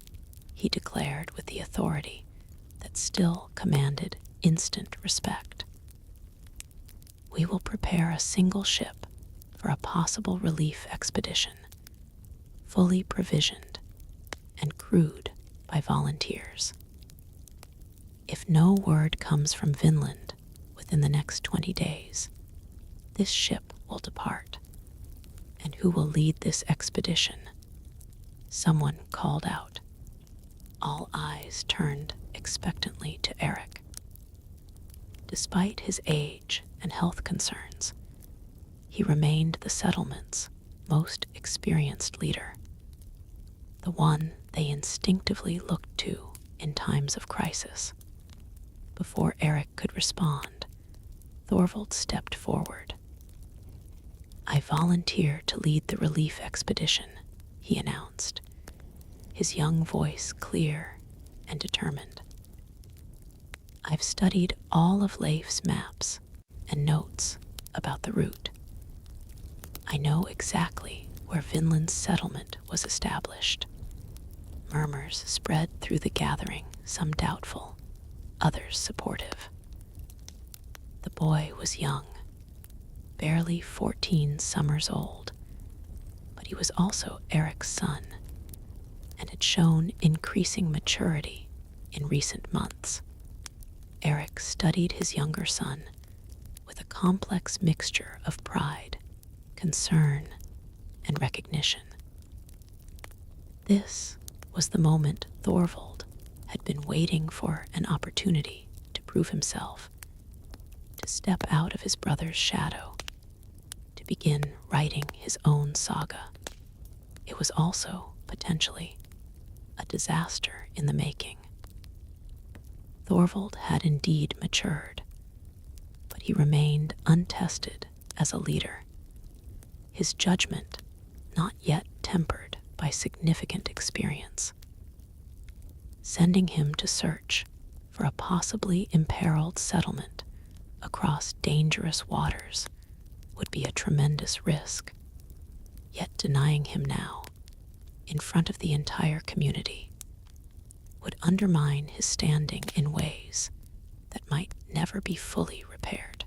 he declared with the authority that still commanded instant respect. We will prepare a single ship for a possible relief expedition, fully provisioned and crewed by volunteers. If no word comes from Vinland within the next 20 days, this ship will depart. And who will lead this expedition? Someone called out. All eyes turned expectantly to Erik. Despite his age and health concerns, he remained the settlement's most experienced leader, the one they instinctively looked to in times of crisis. Before Erik could respond, Thorvald stepped forward. I volunteer to lead the relief expedition, he announced, his young voice clear and determined. I've studied all of Leif's maps and notes about the route. I know exactly where Vinland's settlement was established. Murmurs spread through the gathering, some doubtful, others supportive. The boy was young, barely 14 summers old, but he was also Erik's son and had shown increasing maturity in recent months. Erik studied his younger son with a complex mixture of pride, concern, and recognition. This was the moment Thorvald had been waiting for, an opportunity to prove himself, to step out of his brother's shadow, to begin writing his own saga. It was also, potentially, a disaster in the making. Thorvald had indeed matured, but he remained untested as a leader, his judgment not yet tempered by significant experience. Sending him to search for a possibly imperiled settlement across dangerous waters would be a tremendous risk, yet denying him now, in front of the entire community, would undermine his standing in ways that might never be fully repaired.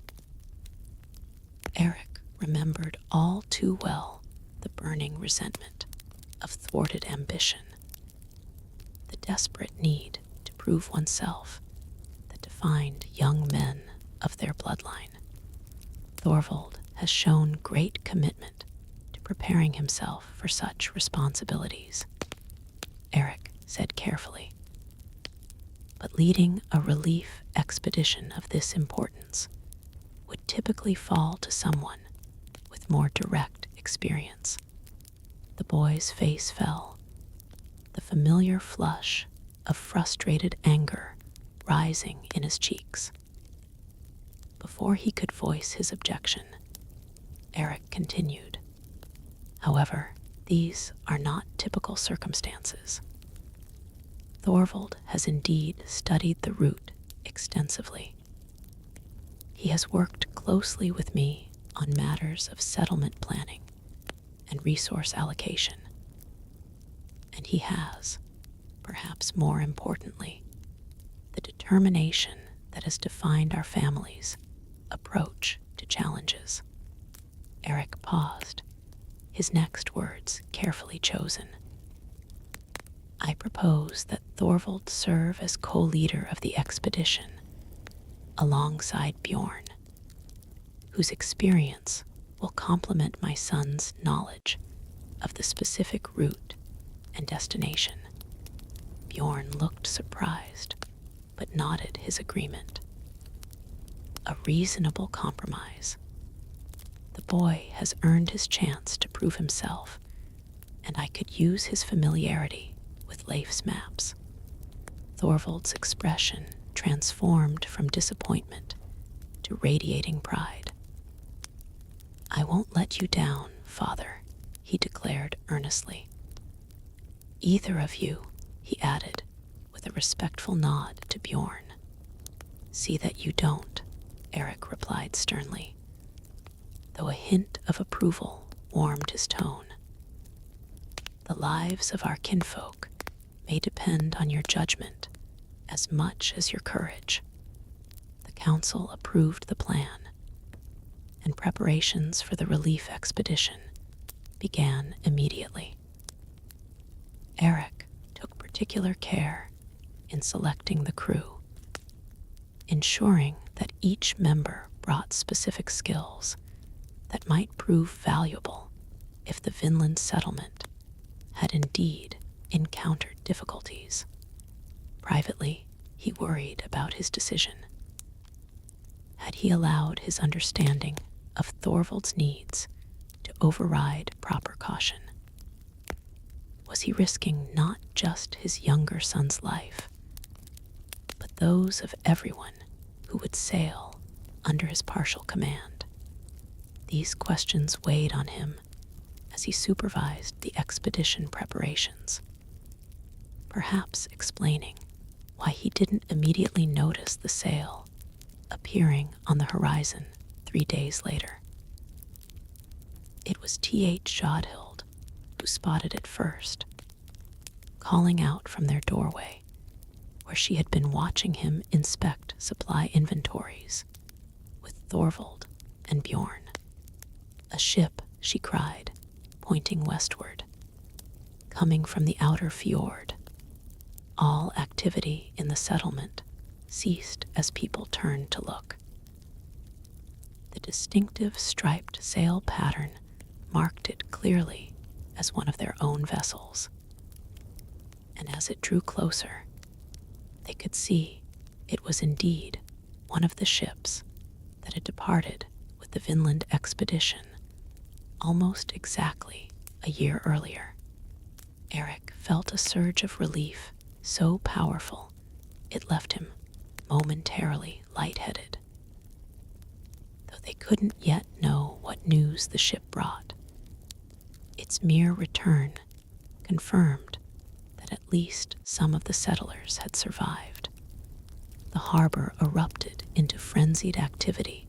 Erik remembered all too well the burning resentment of thwarted ambition, the desperate need to prove oneself that defined young men of their bloodline. Thorvald has shown great commitment to preparing himself for such responsibilities, Erik said carefully. But leading a relief expedition of this importance would typically fall to someone with more direct experience. The boy's face fell, the familiar flush of frustrated anger rising in his cheeks. Before he could voice his objection, Erik continued. However, these are not typical circumstances. Thorvald has indeed studied the route extensively. He has worked closely with me on matters of settlement planning and resource allocation. And he has, perhaps more importantly, the determination that has defined our family's approach to challenges. Erik paused, his next words carefully chosen. I propose that Thorvald serve as co-leader of the expedition, alongside Bjorn, whose experience will complement my son's knowledge of the specific route and destination. Bjorn looked surprised, but nodded his agreement. A reasonable compromise. The boy has earned his chance to prove himself, and I could use his familiarity with Leif's maps. Thorvald's expression transformed from disappointment to radiating pride. I won't let you down, father, he declared earnestly. Either of you, he added, with a respectful nod to Bjorn. See that you don't, Erik replied sternly, though a hint of approval warmed his tone. The lives of our kinfolk may depend on your judgment as much as your courage. The council approved the plan, and preparations for the relief expedition began immediately. Erik took particular care in selecting the crew, ensuring that each member brought specific skills that might prove valuable if the Vinland settlement had indeed encountered difficulties. Privately, he worried about his decision. Had he allowed his understanding of Thorvald's needs to override proper caution? Was he risking not just his younger son's life, but those of everyone who would sail under his partial command? These questions weighed on him as he supervised the expedition preparations, perhaps explaining why he didn't immediately notice the sail appearing on the horizon 3 days later. It was T.H. Jodhild who spotted it first, calling out from their doorway, where she had been watching him inspect supply inventories with Thorvald and Bjorn. "A ship," she cried, pointing westward, "coming from the outer fjord." All activity in the settlement ceased as people turned to look. The distinctive striped sail pattern marked it clearly as one of their own vessels. And as it drew closer, they could see it was indeed one of the ships that had departed with the Vinland expedition almost exactly a year earlier. Erik felt a surge of relief so powerful it left him momentarily lightheaded. Though they couldn't yet know what news the ship brought, its mere return confirmed that at least some of the settlers had survived. The harbor erupted into frenzied activity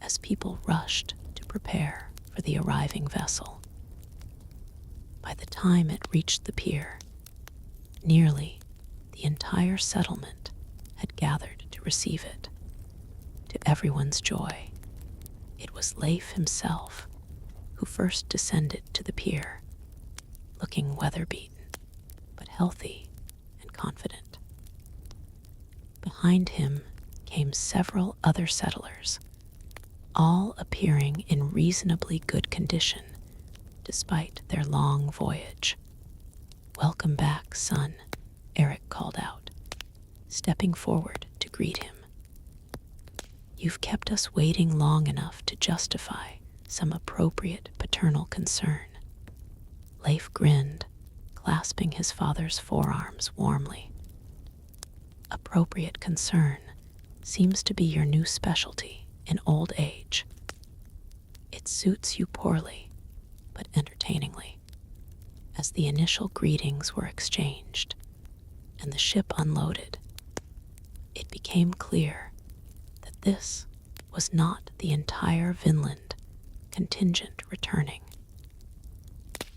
as people rushed to prepare for the arriving vessel. By the time it reached the pier, nearly the entire settlement had gathered to receive it. To everyone's joy, it was Leif himself who first descended to the pier, looking weather-beaten but healthy and confident. Behind him came several other settlers, all appearing in reasonably good condition despite their long voyage. "Welcome back, son," Erik called out, stepping forward to greet him. "You've kept us waiting long enough to justify some appropriate paternal concern." Leif grinned, clasping his father's forearms warmly. "Appropriate concern seems to be your new specialty in old age. It suits you poorly, but entertainingly." As the initial greetings were exchanged and the ship unloaded, it became clear that this was not the entire Vinland contingent returning,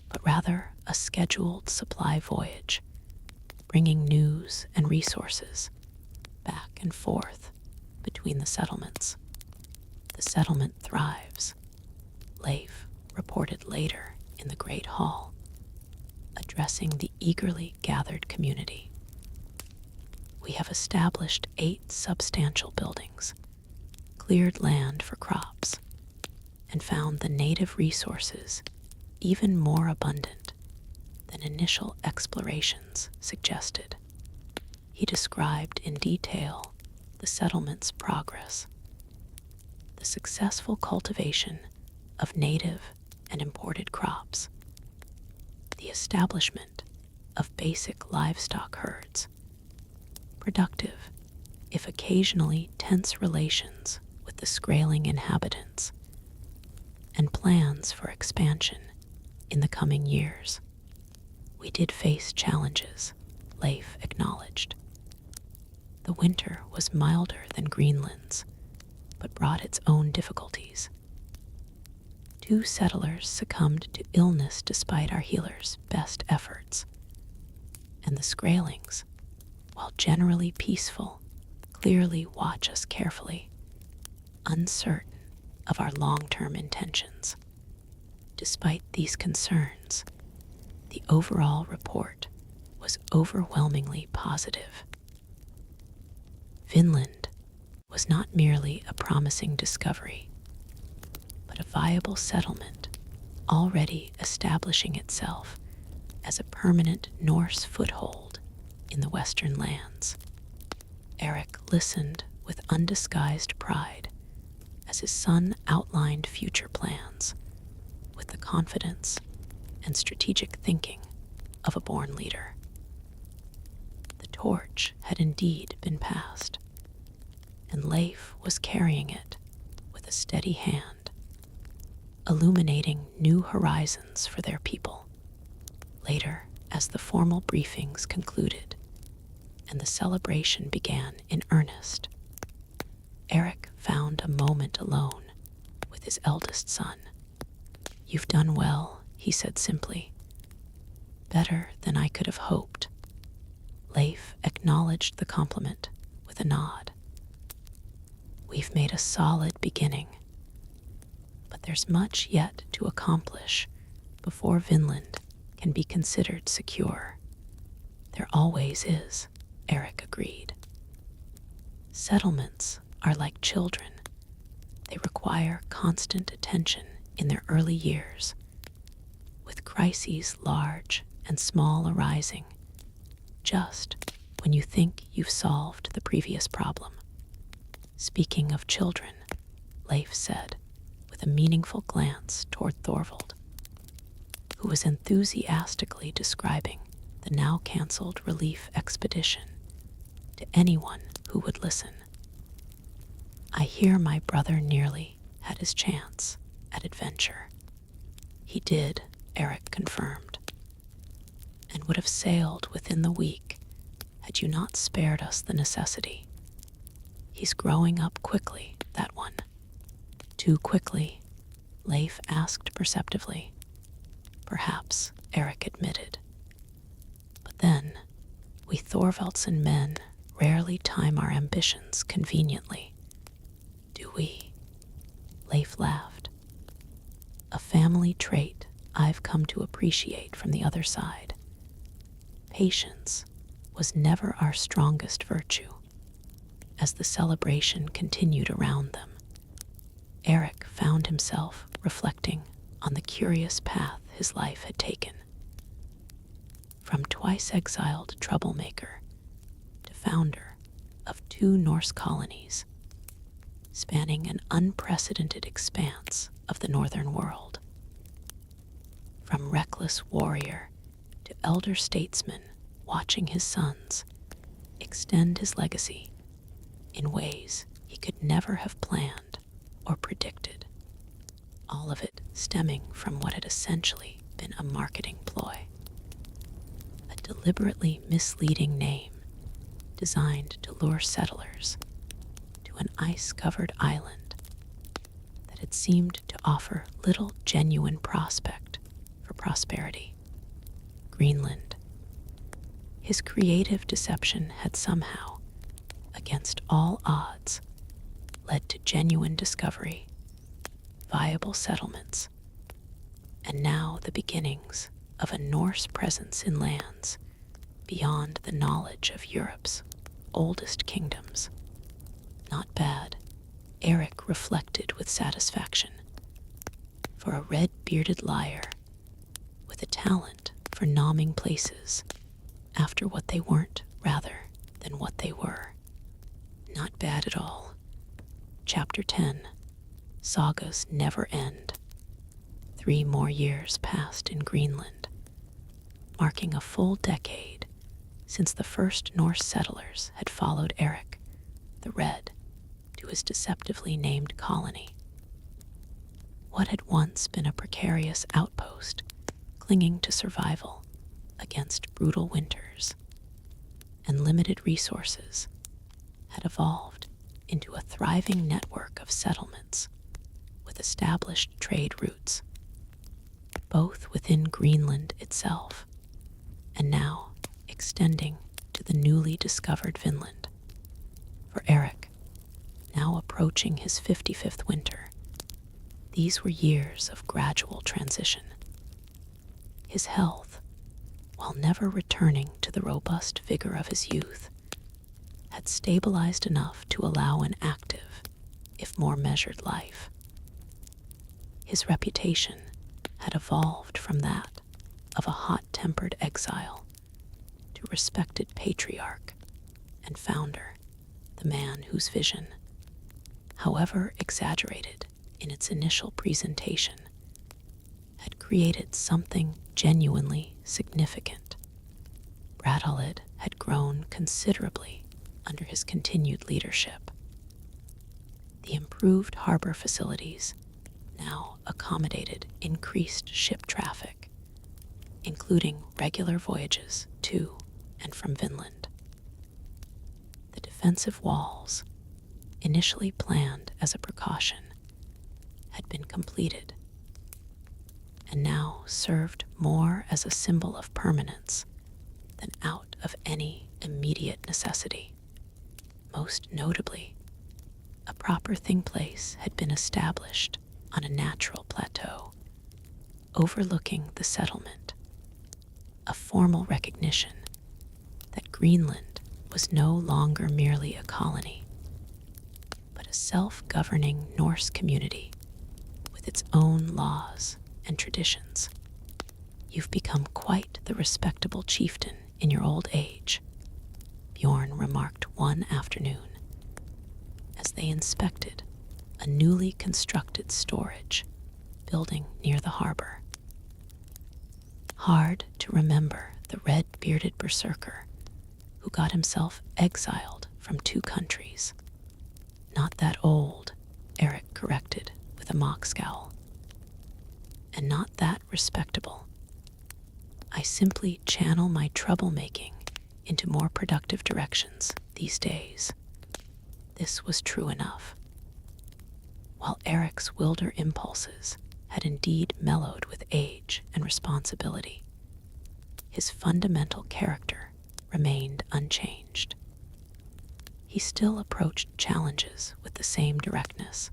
but rather a scheduled supply voyage, bringing news and resources back and forth between the settlements. "The settlement thrives," Leif reported later in the Great Hall, addressing the eagerly gathered community. "We have established 8 substantial buildings, cleared land for crops, and found the native resources even more abundant than initial explorations suggested." He described in detail the settlement's progress, the successful cultivation of native and imported crops, the establishment of basic livestock herds, productive, if occasionally tense relations with the Skraeling inhabitants, and plans for expansion in the coming years. "We did face challenges," Leif acknowledged. "The winter was milder than Greenland's, but brought its own difficulties. 2 settlers succumbed to illness despite our healers' best efforts, and the Skraelings, while generally peaceful, clearly watch us carefully, uncertain of our long-term intentions. Despite these concerns, The overall report was overwhelmingly positive. Vinland was not merely a promising discovery, but a viable settlement already establishing itself as a permanent Norse foothold in the western lands. Erik listened with undisguised pride as his son outlined future plans with the confidence and strategic thinking of a born leader. The torch had indeed been passed, and Leif was carrying it with a steady hand, illuminating new horizons for their people. Later, as the formal briefings concluded and the celebration began in earnest, Erik found a moment alone with his eldest son. "You've done well," he said simply. "Better than I could have hoped." Leif acknowledged the compliment with a nod. "We've made a solid beginning, but there's much yet to accomplish before Vinland can be considered secure." "There always is," Erik agreed. "Settlements are like children. They require constant attention in their early years, with crises large and small arising just when you think you've solved the previous problem." "Speaking of children," Leif said, with a meaningful glance toward Thorvald, who was enthusiastically describing the now-canceled relief expedition to anyone who would listen. "I hear my brother nearly had his chance at adventure." "He did," Erik confirmed, "and would have sailed within the week had you not spared us the necessity. He's growing up quickly, that one." "Too quickly?" Leif asked perceptively. "Perhaps," Erik admitted. "But then, we Thorvaldsen men rarely time our ambitions conveniently. Do we?" Leif laughed. "A family trait I've come to appreciate from the other side. Patience was never our strongest virtue." As the celebration continued around them, Erik found himself reflecting on the curious path his life had taken. From twice exiled troublemaker to founder of 2 Norse colonies, spanning an unprecedented expanse of the northern world. From reckless warrior to elder statesman watching his sons extend his legacy in ways he could never have planned or predicted. All of it stemming from what had essentially been a marketing ploy. A deliberately misleading name designed to lure settlers to an ice-covered island that had seemed to offer little genuine prospect for prosperity. Greenland. His creative deception had somehow, against all odds, led to genuine discovery, viable settlements, and now the beginnings of a Norse presence in lands beyond the knowledge of Europe's oldest kingdoms. Not bad, Erik reflected with satisfaction. For a red-bearded liar with a talent for nomming places after what they weren't rather than what they were. Not bad at all. Chapter 10. Sagas never end. 3 more years passed in Greenland, marking a full decade since the first Norse settlers had followed Erik the Red to his deceptively named colony. What had once been a precarious outpost clinging to survival against brutal winters and limited resources had evolved into a thriving network of settlements with established trade routes, both within Greenland itself and now extending to the newly discovered Vinland. For Erik, now approaching his 55th winter, these were years of gradual transition. His health while never returning to the robust vigor of his youth, had stabilized enough to allow an active, if more measured life. His reputation had evolved from that of a hot-tempered exile to respected patriarch and founder, the man whose vision, however exaggerated in its initial presentation, had created something genuinely significant. Bradalid had grown considerably under his continued leadership. The improved harbor facilities now accommodated increased ship traffic, including regular voyages to and from Vinland. The defensive walls, initially planned as a precaution, had been completed and now served more as a symbol of permanence than out of any immediate necessity. Most notably, a proper thing place had been established on a natural plateau overlooking the settlement, a formal recognition that Greenland was no longer merely a colony, but a self-governing Norse community with its own laws and traditions. "You've become quite the respectable chieftain in your old age," Bjorn remarked one afternoon as they inspected a newly constructed storage building near the harbor. Hard to remember the red-bearded berserker who got himself exiled from 2 countries. "Not that old," Erik corrected with a mock scowl. "And not that respectable. I simply channel my troublemaking into more productive directions these days." This was true enough. While Erik's wilder impulses had indeed mellowed with age and responsibility, his fundamental character remained unchanged. He still approached challenges with the same directness,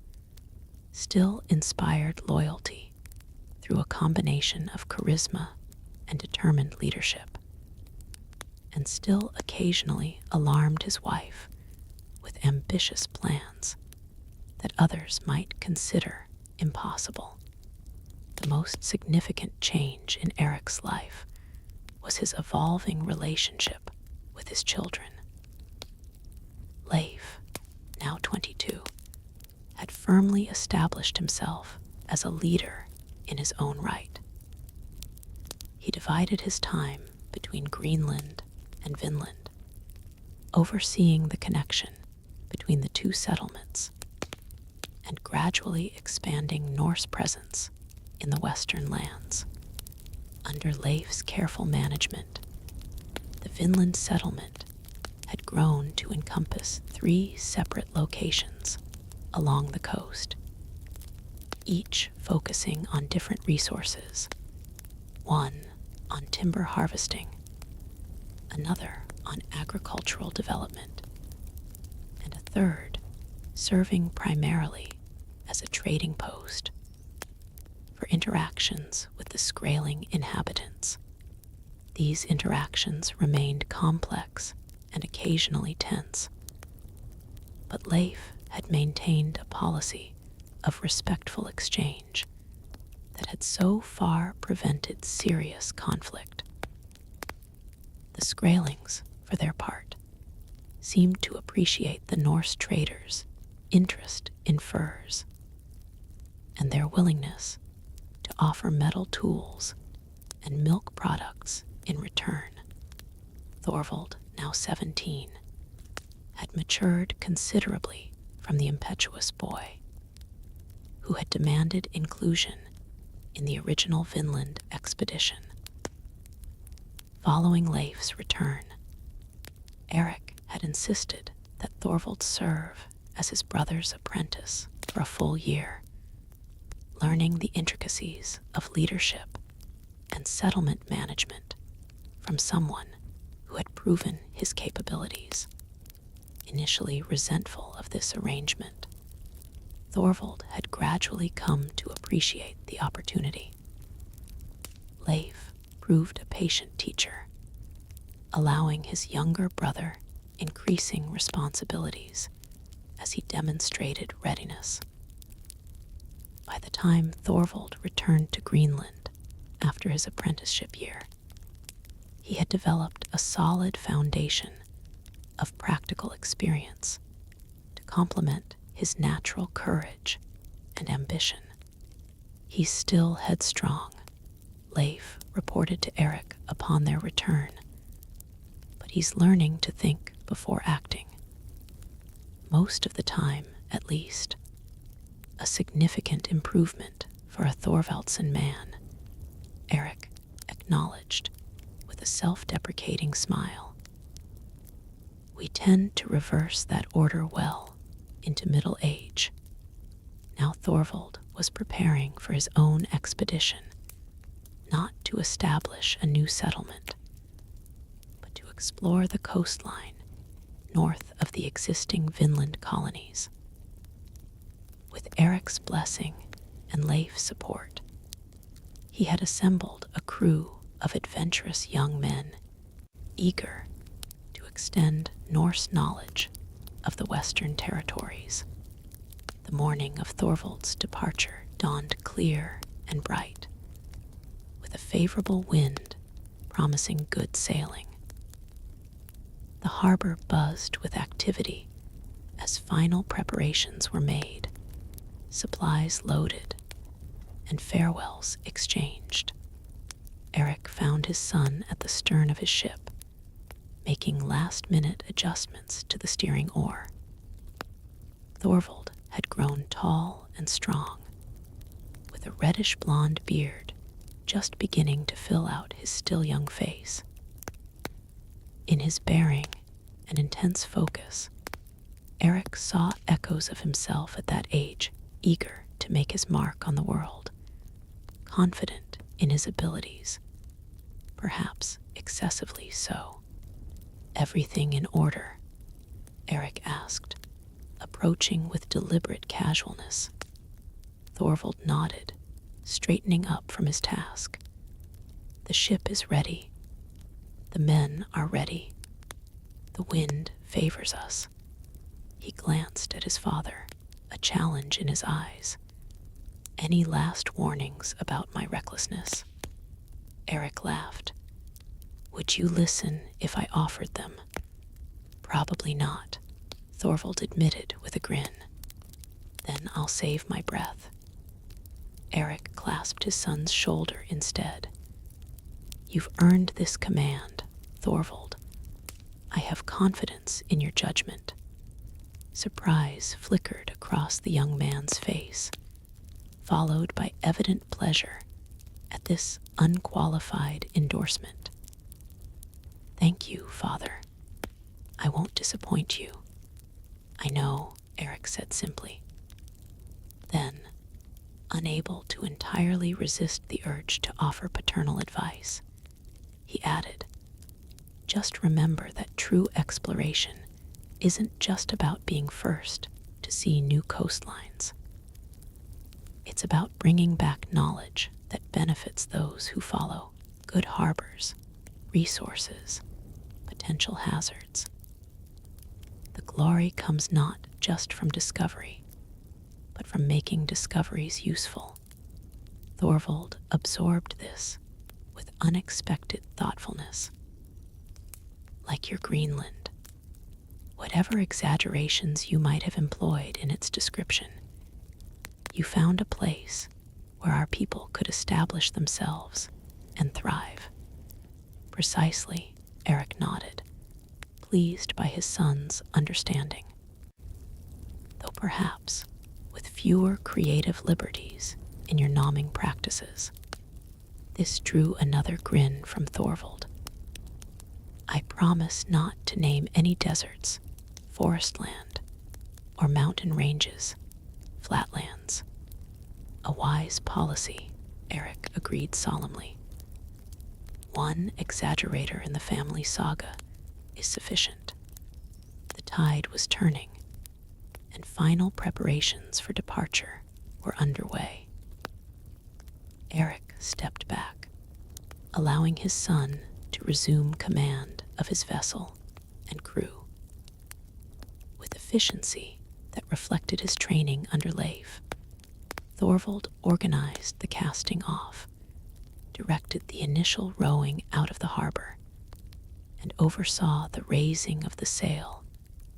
still inspired loyalty through a combination of charisma and determined leadership, and still occasionally alarmed his wife with ambitious plans that others might consider impossible. The most significant change in Erik's life was his evolving relationship with his children. Leif, now 22, had firmly established himself as a leader in his own right. He divided his time between Greenland and Vinland, overseeing the connection between the 2 settlements and gradually expanding Norse presence in the western lands. Under Leif's careful management, the Vinland settlement had grown to encompass 3 separate locations along the coast, each focusing on different resources: one on timber harvesting, another on agricultural development, and a third serving primarily as a trading post for interactions with the Skraeling inhabitants. These interactions remained complex and occasionally tense, but Leif had maintained a policy of respectful exchange that had so far prevented serious conflict. The Skraelings, for their part, seemed to appreciate the Norse traders' interest in furs and their willingness to offer metal tools and milk products in return. Thorvald, now 17, had matured considerably from the impetuous boy who had demanded inclusion in the original Vinland expedition. Following Leif's return, Erik had insisted that Thorvald serve as his brother's apprentice for a full year, learning the intricacies of leadership and settlement management from someone who had proven his capabilities. Initially resentful of this arrangement, Thorvald had gradually come to appreciate the opportunity. Leif proved a patient teacher, allowing his younger brother increasing responsibilities as he demonstrated readiness. By the time Thorvald returned to Greenland after his apprenticeship year, he had developed a solid foundation of practical experience to complement his natural courage and ambition. He's still headstrong, Leif reported to Erik upon their return, but he's learning to think before acting. Most of the time, at least. A significant improvement for a Thorvaldsen man, Erik acknowledged with a self-deprecating smile. We tend to reverse that order well into middle age. Now Thorvald was preparing for his own expedition, not to establish a new settlement, but to explore the coastline north of the existing Vinland colonies. With Erik's blessing and Leif's support, he had assembled a crew of adventurous young men eager to extend Norse knowledge of the Western territories. The morning of Thorvald's departure dawned clear and bright, with a favorable wind promising good sailing. The harbor buzzed with activity as final preparations were made, supplies loaded, and farewells exchanged. Erik found his son at the stern of his ship, making last-minute adjustments to the steering oar. Thorvald had grown tall and strong, with a reddish-blonde beard just beginning to fill out his still young face. In his bearing and intense focus, Erik saw echoes of himself at that age, eager to make his mark on the world, confident in his abilities, perhaps excessively so. Everything in order? Erik asked, approaching with deliberate casualness. Thorvald nodded, straightening up from his task. The ship is ready. The men are ready. The wind favors us. He glanced at his father, a challenge in his eyes. Any last warnings about my recklessness? Erik laughed. Would you listen if I offered them? Probably not, Thorvald admitted with a grin. Then I'll save my breath. Erik clasped his son's shoulder instead. You've earned this command, Thorvald. I have confidence in your judgment. Surprise flickered across the young man's face, followed by evident pleasure at this unqualified endorsement. Thank you, Father. I won't disappoint you. I know, Erik said simply. Then, unable to entirely resist the urge to offer paternal advice, he added, just remember that true exploration isn't just about being first to see new coastlines. It's about bringing back knowledge that benefits those who follow, good harbors, resources, potential hazards. The glory comes not just from discovery, but from making discoveries useful. Thorvald absorbed this with unexpected thoughtfulness. Like your Greenland, whatever exaggerations you might have employed in its description, you found a place where our people could establish themselves and thrive. Precisely, Erik nodded, pleased by his son's understanding. Though perhaps with fewer creative liberties in your nomming practices. This drew another grin from Thorvald. I promise not to name any deserts, forest land, or mountain ranges, flatlands. A wise policy, Erik agreed solemnly. One exaggerator in the family saga is sufficient. The tide was turning, and final preparations for departure were underway. Erik stepped back, allowing his son to resume command of his vessel and crew. With efficiency that reflected his training under Leif, Thorvald organized the casting off, directed the initial rowing out of the harbor, and oversaw the raising of the sail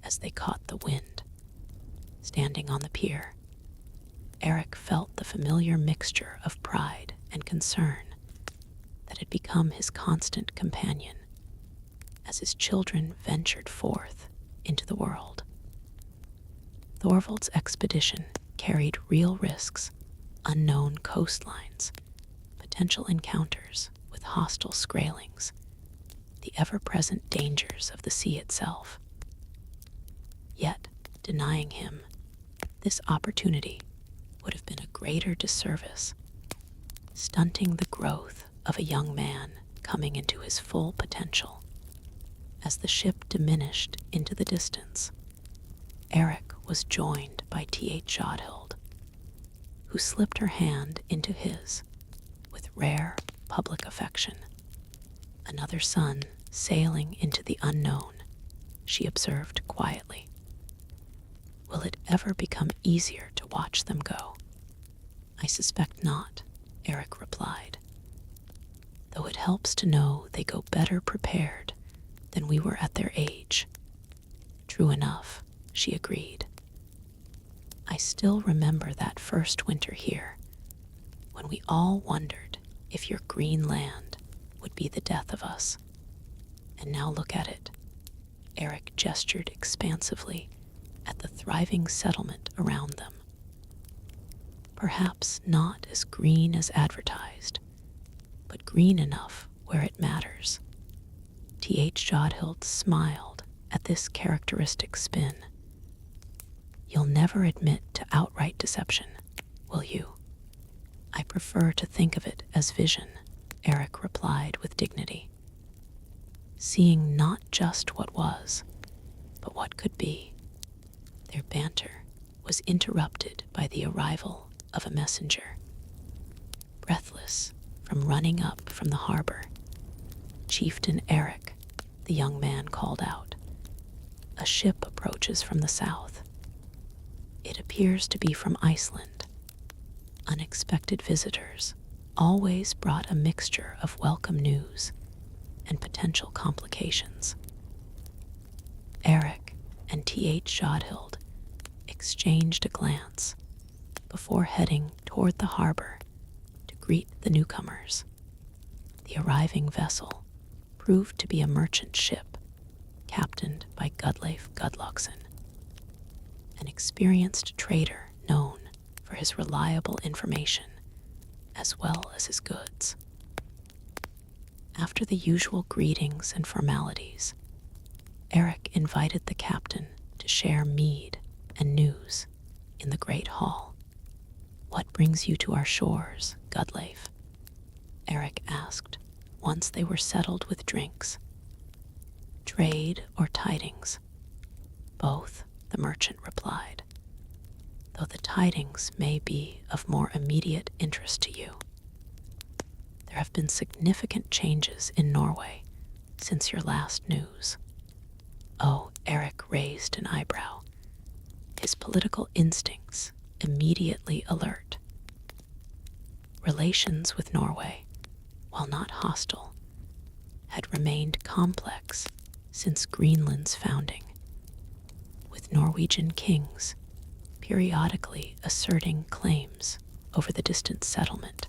as they caught the wind. Standing on the pier, Erik felt the familiar mixture of pride and concern that had become his constant companion as his children ventured forth into the world. Thorvald's expedition carried real risks, unknown coastlines, potential encounters with hostile Skraelings, the ever-present dangers of the sea itself. Yet, denying him this opportunity would have been a greater disservice, stunting the growth of a young man coming into his full potential. As the ship diminished into the distance, Erik was joined by Fjords, who slipped her hand into his with rare public affection. Another son sailing into the unknown, she observed quietly. Will it ever become easier to watch them go? I suspect not, Erik replied, though it helps to know they go better prepared than we were at their age. True enough, she agreed. I still remember that first winter here, when we all wondered if your Greenland would be the death of us. And now look at it. Erik gestured expansively at the thriving settlement around them. Perhaps not as green as advertised, but green enough where it matters. Fjords smiled at this characteristic spin. You'll never admit to outright deception, will you? I prefer to think of it as vision, Erik replied with dignity. Seeing not just what was, but what could be. Their banter was interrupted by the arrival of a messenger. Breathless from running up from the harbor, Chieftain Erik, the young man called out. A ship approaches from the south. It appears to be from Iceland. Unexpected visitors always brought a mixture of welcome news and potential complications. Erik and Fjords exchanged a glance before heading toward the harbor to greet the newcomers. The arriving vessel proved to be a merchant ship captained by Leif Eriksson, an experienced trader known for his reliable information as well as his goods. After the usual greetings and formalities, Erik invited the captain to share mead and news in the great hall. What brings you to our shores, Leif? Erik asked once they were settled with drinks. Trade or tidings? Both, the merchant replied, though the tidings may be of more immediate interest to you. There have been significant changes in Norway since your last news. Oh, Erik raised an eyebrow, his political instincts immediately alert. Relations with Norway, while not hostile, had remained complex since Greenland's founding, with Norwegian kings periodically asserting claims over the distant settlement.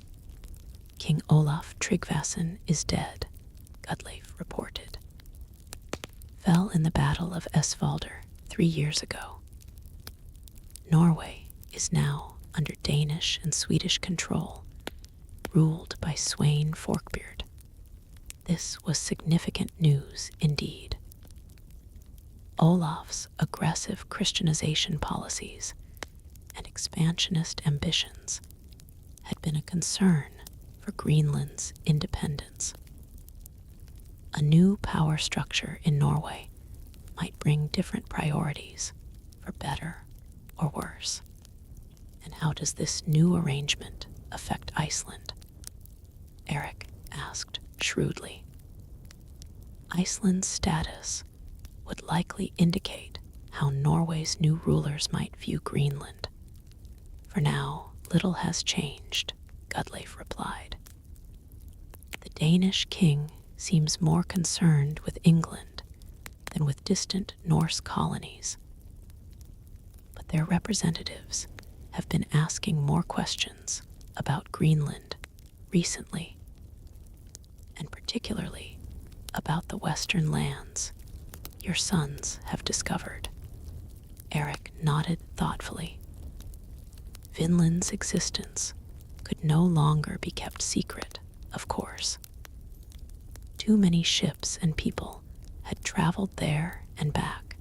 King Olaf Tryggvason is dead, Leif reported. Fell in the Battle of Exiled 3 years ago. Norway is now under Danish and Swedish control, ruled by Sweyn Forkbeard. This was significant news indeed. Olaf's aggressive Christianization policies and expansionist ambitions had been a concern for Greenland's independence. A new power structure in Norway might bring different priorities, for better or worse. And how does this new arrangement affect Iceland? Erik asked shrewdly. Iceland's status would likely indicate how Norway's new rulers might view Greenland. For now, little has changed, Gudleif replied. The Danish king seems more concerned with England than with distant Norse colonies. But their representatives have been asking more questions about Greenland recently, and particularly about the western lands your sons have discovered. Erik nodded thoughtfully. Vinland's existence could no longer be kept secret, of course. Too many ships and people had traveled there and back,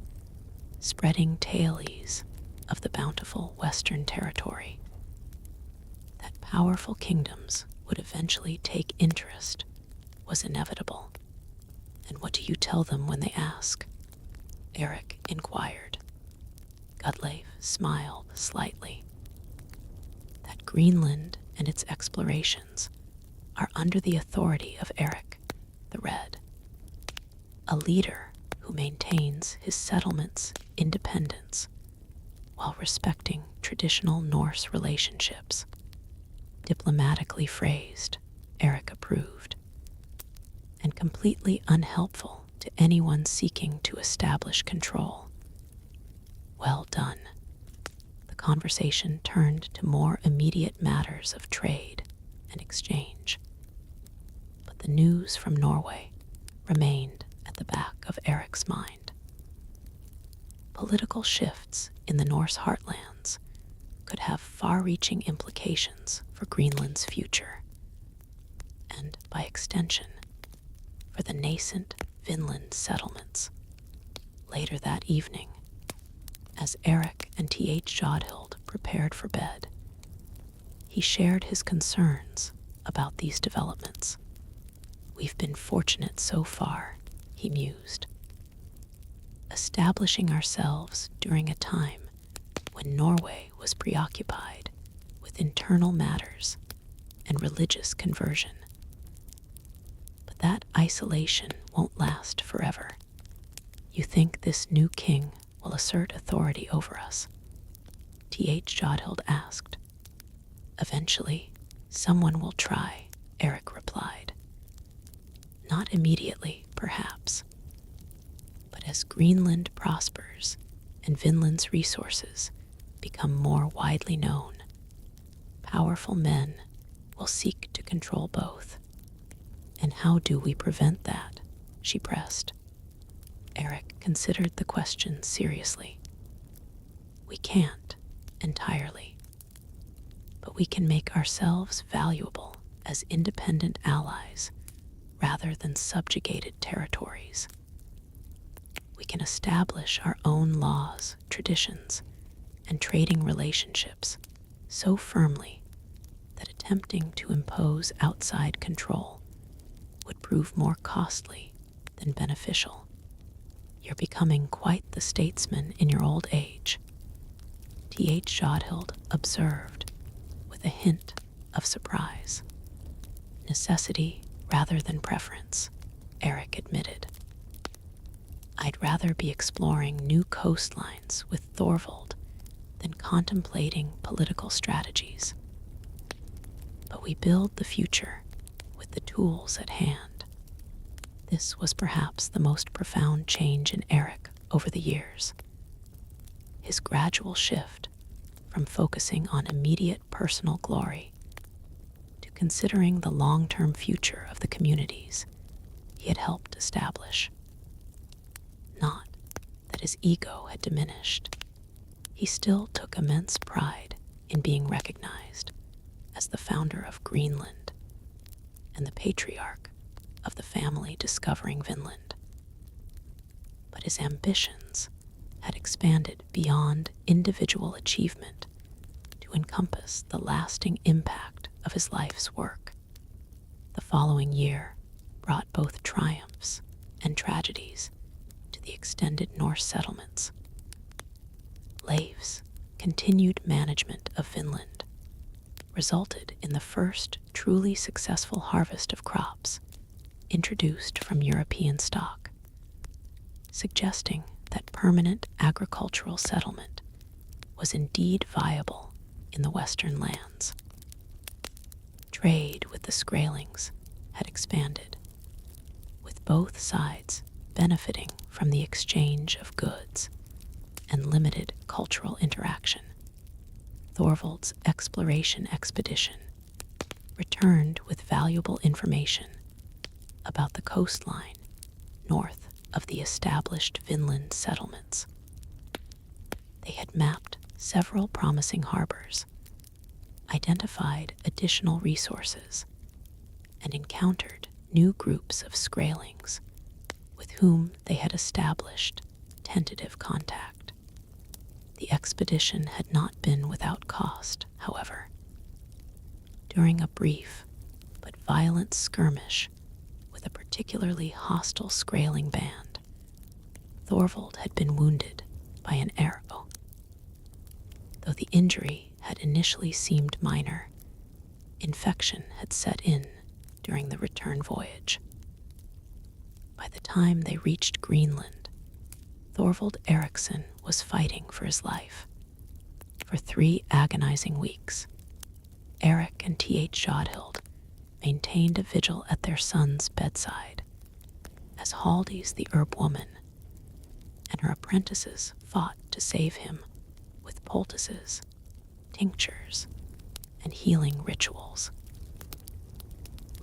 spreading tales of the bountiful Western territory. That powerful kingdoms would eventually take interest was inevitable. And what do you tell them when they ask? Erik inquired. Gudleif smiled slightly. That Greenland and its explorations are under the authority of Erik the Red, a leader who maintains his settlement's independence while respecting traditional Norse relationships. Diplomatically phrased, Erik approved, and completely unhelpful to anyone seeking to establish control. Well done. The conversation turned to more immediate matters of trade and exchange. But the news from Norway remained at the back of Erik's mind. Political shifts in the Norse heartlands could have far-reaching implications for Greenland's future, and by extension, for the nascent Vinland settlements. Later that evening, as Erik and T.H. Jodhild prepared for bed, he shared his concerns about these developments. We've been fortunate so far, he mused, establishing ourselves during a time when Norway was preoccupied with internal matters and religious conversion. But that isolation won't last forever. You think this new king will assert authority over us? T.H. Jodhild asked. Eventually, someone will try, Erik replied. Not immediately, perhaps. But as Greenland prospers and Vinland's resources become more widely known, powerful men will seek to control both. And how do we prevent that? She pressed. Erik considered the question seriously. We can't entirely, but we can make ourselves valuable as independent allies rather than subjugated territories. We can establish our own laws, traditions, and trading relationships so firmly that attempting to impose outside control would prove more costly than beneficial. You're becoming quite the statesman in your old age, T.H. Jodhild observed with a hint of surprise. Necessity rather than preference, Erik admitted. I'd rather be exploring new coastlines with Thorvald than contemplating political strategies. But we build the future with the tools at hand. This was perhaps the most profound change in Erik over the years. His gradual shift from focusing on immediate personal glory to considering the long-term future of the communities he had helped establish. Not that his ego had diminished. He still took immense pride in being recognized as the founder of Greenland and the patriarch of the family discovering Vinland. But his ambitions had expanded beyond individual achievement to encompass the lasting impact of his life's work. The following year brought both triumphs and tragedies to the extended Norse settlements. Leif's continued management of Vinland resulted in the first truly successful harvest of crops introduced from European stock, suggesting that permanent agricultural settlement was indeed viable in the western lands. Trade with the Skraelings had expanded, with both sides benefiting from the exchange of goods and limited cultural interaction. Thorvald's exploration expedition returned with valuable information about the coastline north of the established Vinland settlements. They had mapped several promising harbors, identified additional resources, and encountered new groups of Skraelings with whom they had established tentative contact. The expedition had not been without cost, however. During a brief but violent skirmish with a particularly hostile Skraeling band, Thorvald had been wounded by an arrow. Though the injury had initially seemed minor, infection had set in during the return voyage. By the time they reached Greenland, Thorvald Eriksson was fighting for his life. For 3 agonizing weeks, Erik and T.H. Jodhild maintained a vigil at their son's bedside, as Haldi's the herb woman and her apprentices fought to save him with poultices, tinctures, and healing rituals.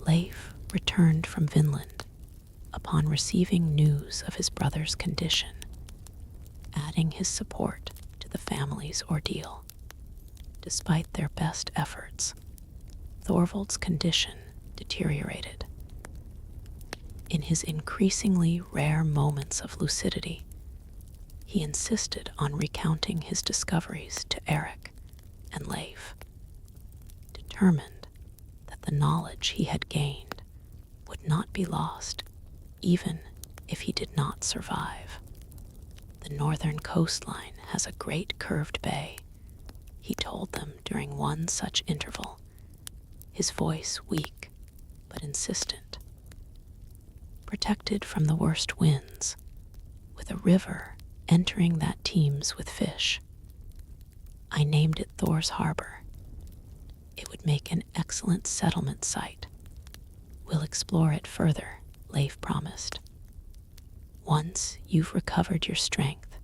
Leif returned from Vinland upon receiving news of his brother's condition, adding his support to the family's ordeal. Despite their best efforts, Thorvald's condition deteriorated. In his increasingly rare moments of lucidity, he insisted on recounting his discoveries to Erik and Leif, determined that the knowledge he had gained would not be lost even if he did not survive. The northern coastline has a great curved bay, he told them during one such interval, his voice weak but insistent. Protected from the worst winds, with a river entering that teems with fish. I named it Thor's Harbor. It would make an excellent settlement site. We'll explore it further, Leif promised. Once you've recovered your strength.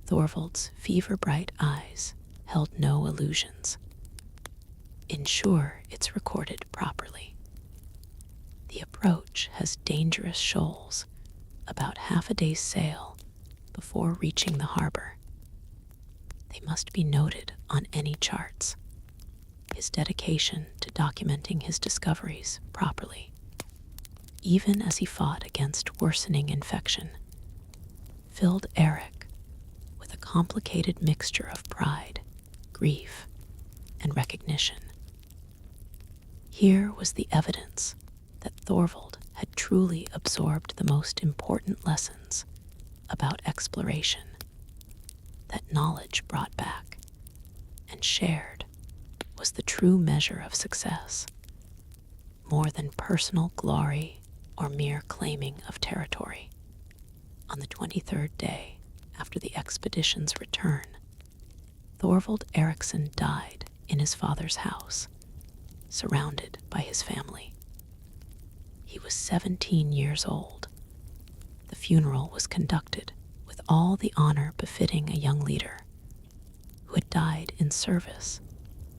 Thorvald's fever-bright eyes held no illusions. Ensure it's recorded properly. The approach has dangerous shoals, about half a day's sail before reaching the harbor. They must be noted on any charts. His dedication to documenting his discoveries properly, even as he fought against worsening infection, filled Erik with a complicated mixture of pride, grief, and recognition. Here was the evidence that Thorvald had truly absorbed the most important lessons about exploration, that knowledge brought back and shared was the true measure of success, more than personal glory or mere claiming of territory. On the 23rd day after the expedition's return, Thorvald Eriksson died in his father's house, surrounded by his family. He was 17 years old. The funeral was conducted with all the honor befitting a young leader who had died in service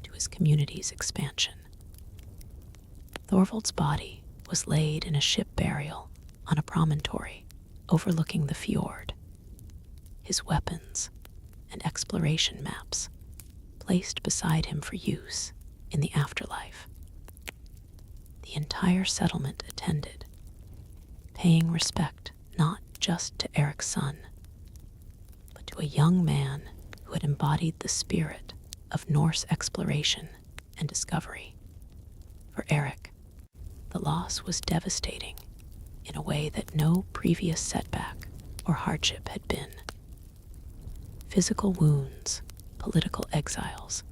to his community's expansion. Thorvald's body was laid in a ship burial on a promontory overlooking the fjord. His weapons and exploration maps placed beside him for use in the afterlife. The entire settlement attended, paying respect not just to Erik's son, but to a young man who had embodied the spirit of Norse exploration and discovery. For Erik, the loss was devastating in a way that no previous setback or hardship had been. Physical wounds, political exiles,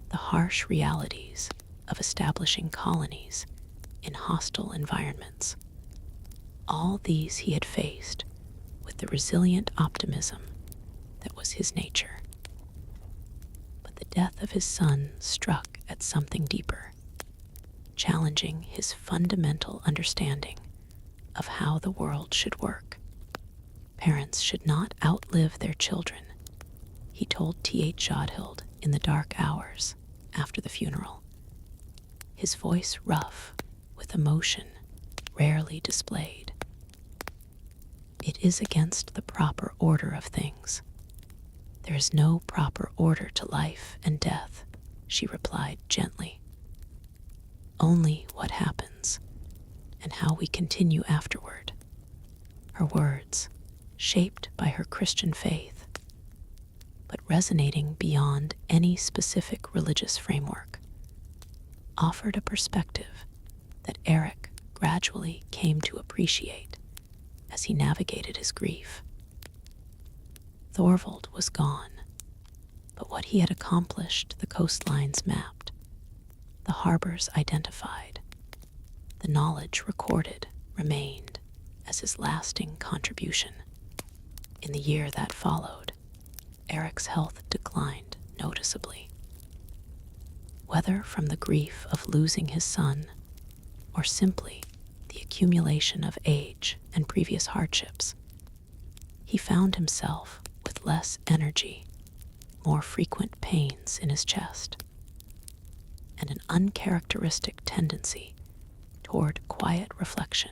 the harsh realities of establishing colonies in hostile environments. All these he had faced with the resilient optimism that was his nature. But the death of his son struck at something deeper, challenging his fundamental understanding of how the world should work. Parents should not outlive their children, he told T.H. Jodhild in the dark hours after the funeral, his voice rough with emotion rarely displayed. It is against the proper order of things. There is no proper order to life and death, she replied gently. Only what happens and how we continue afterward. Her words, shaped by her Christian faith, but resonating beyond any specific religious framework, offered a perspective that Erik gradually came to appreciate as he navigated his grief. Thorvald was gone, but what he had accomplished, the coastlines mapped, the harbors identified, the knowledge recorded, remained as his lasting contribution. In the year that followed, Erik's health declined noticeably. Whether from the grief of losing his son, or simply the accumulation of age and previous hardships, he found himself with less energy, more frequent pains in his chest, and an uncharacteristic tendency toward quiet reflection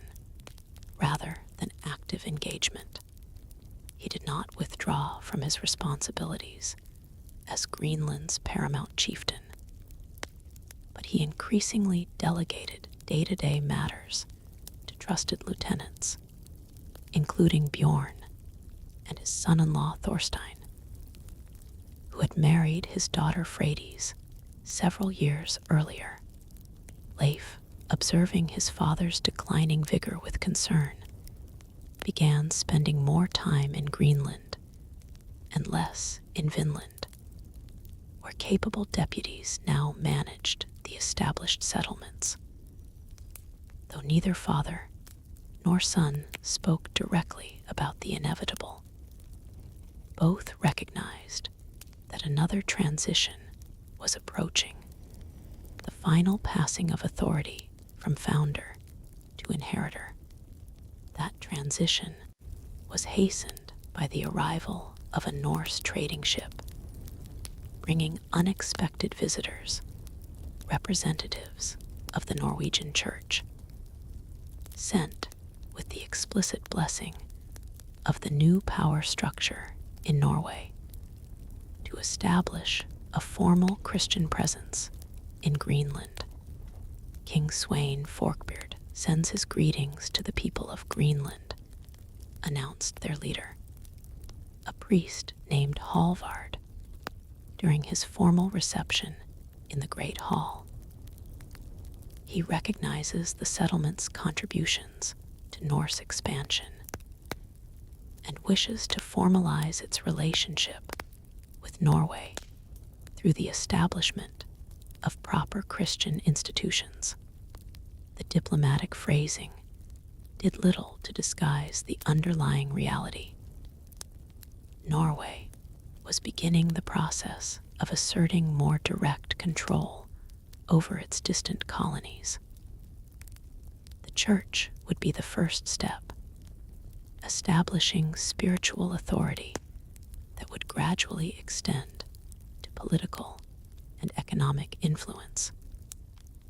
rather than active engagement. He did not withdraw from his responsibilities as Greenland's paramount chieftain, but he increasingly delegated day-to-day matters to trusted lieutenants, including Bjorn and his son-in-law Thorstein, who had married his daughter Freydis several years earlier. Leif, observing his father's declining vigor with concern, began spending more time in Greenland and less in Vinland, where capable deputies now managed the established settlements. Though neither father nor son spoke directly about the inevitable, both recognized that another transition was approaching, the final passing of authority from founder to inheritor. That transition was hastened by the arrival of a Norse trading ship, bringing unexpected visitors, representatives of the Norwegian Church, sent with the explicit blessing of the new power structure in Norway to establish a formal Christian presence in Greenland. King Sweyn Forkbeard sends his greetings to the people of Greenland, announced their leader, a priest named Hallvard, during his formal reception in the Great Hall. He recognizes the settlement's contributions to Norse expansion and wishes to formalize its relationship with Norway through the establishment of proper Christian institutions. The diplomatic phrasing did little to disguise the underlying reality. Norway was beginning the process of asserting more direct control over its distant colonies. The Church would be the first step, establishing spiritual authority that would gradually extend to political and economic influence.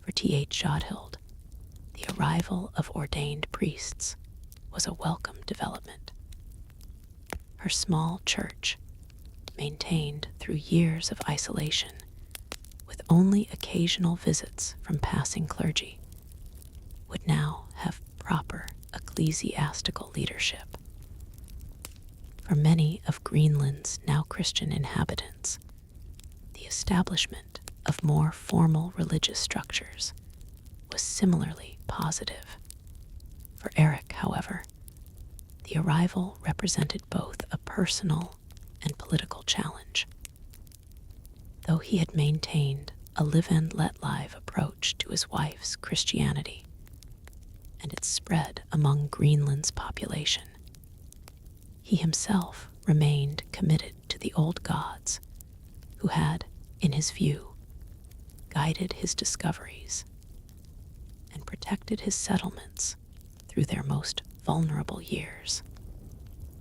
For T.H. Jodhild, the arrival of ordained priests was a welcome development. Her small church, maintained through years of isolation, with only occasional visits from passing clergy, would now have proper ecclesiastical leadership. For many of Greenland's now Christian inhabitants, the establishment of more formal religious structures was similarly positive. For Erik, however, the arrival represented both a personal and political challenge. Though he had maintained a live and let live approach to his wife's Christianity, and its spread among Greenland's population. He himself remained committed to the old gods, who had, in his view, guided his discoveries and protected his settlements through their most vulnerable years.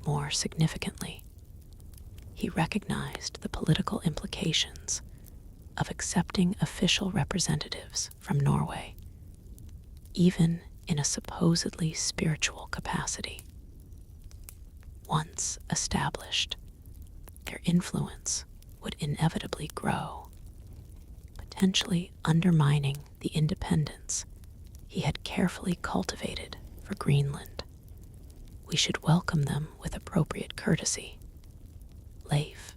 More significantly, he recognized the political implications of accepting official representatives from Norway, even in a supposedly spiritual capacity. Once established, their influence would inevitably grow, potentially undermining the independence he had carefully cultivated for Greenland. We should welcome them with appropriate courtesy, Leif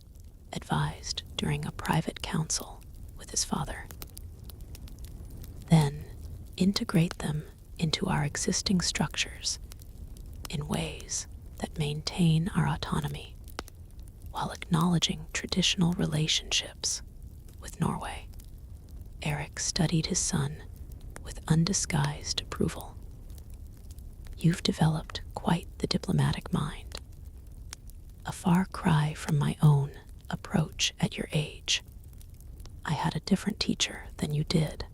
advised during a private council with his father. Then integrate them into our existing structures in ways that maintain our autonomy while acknowledging traditional relationships with Norway. Erik studied his son with undisguised approval. You've developed quite the diplomatic mind, a far cry from my own approach at your age. I had a different teacher than you did,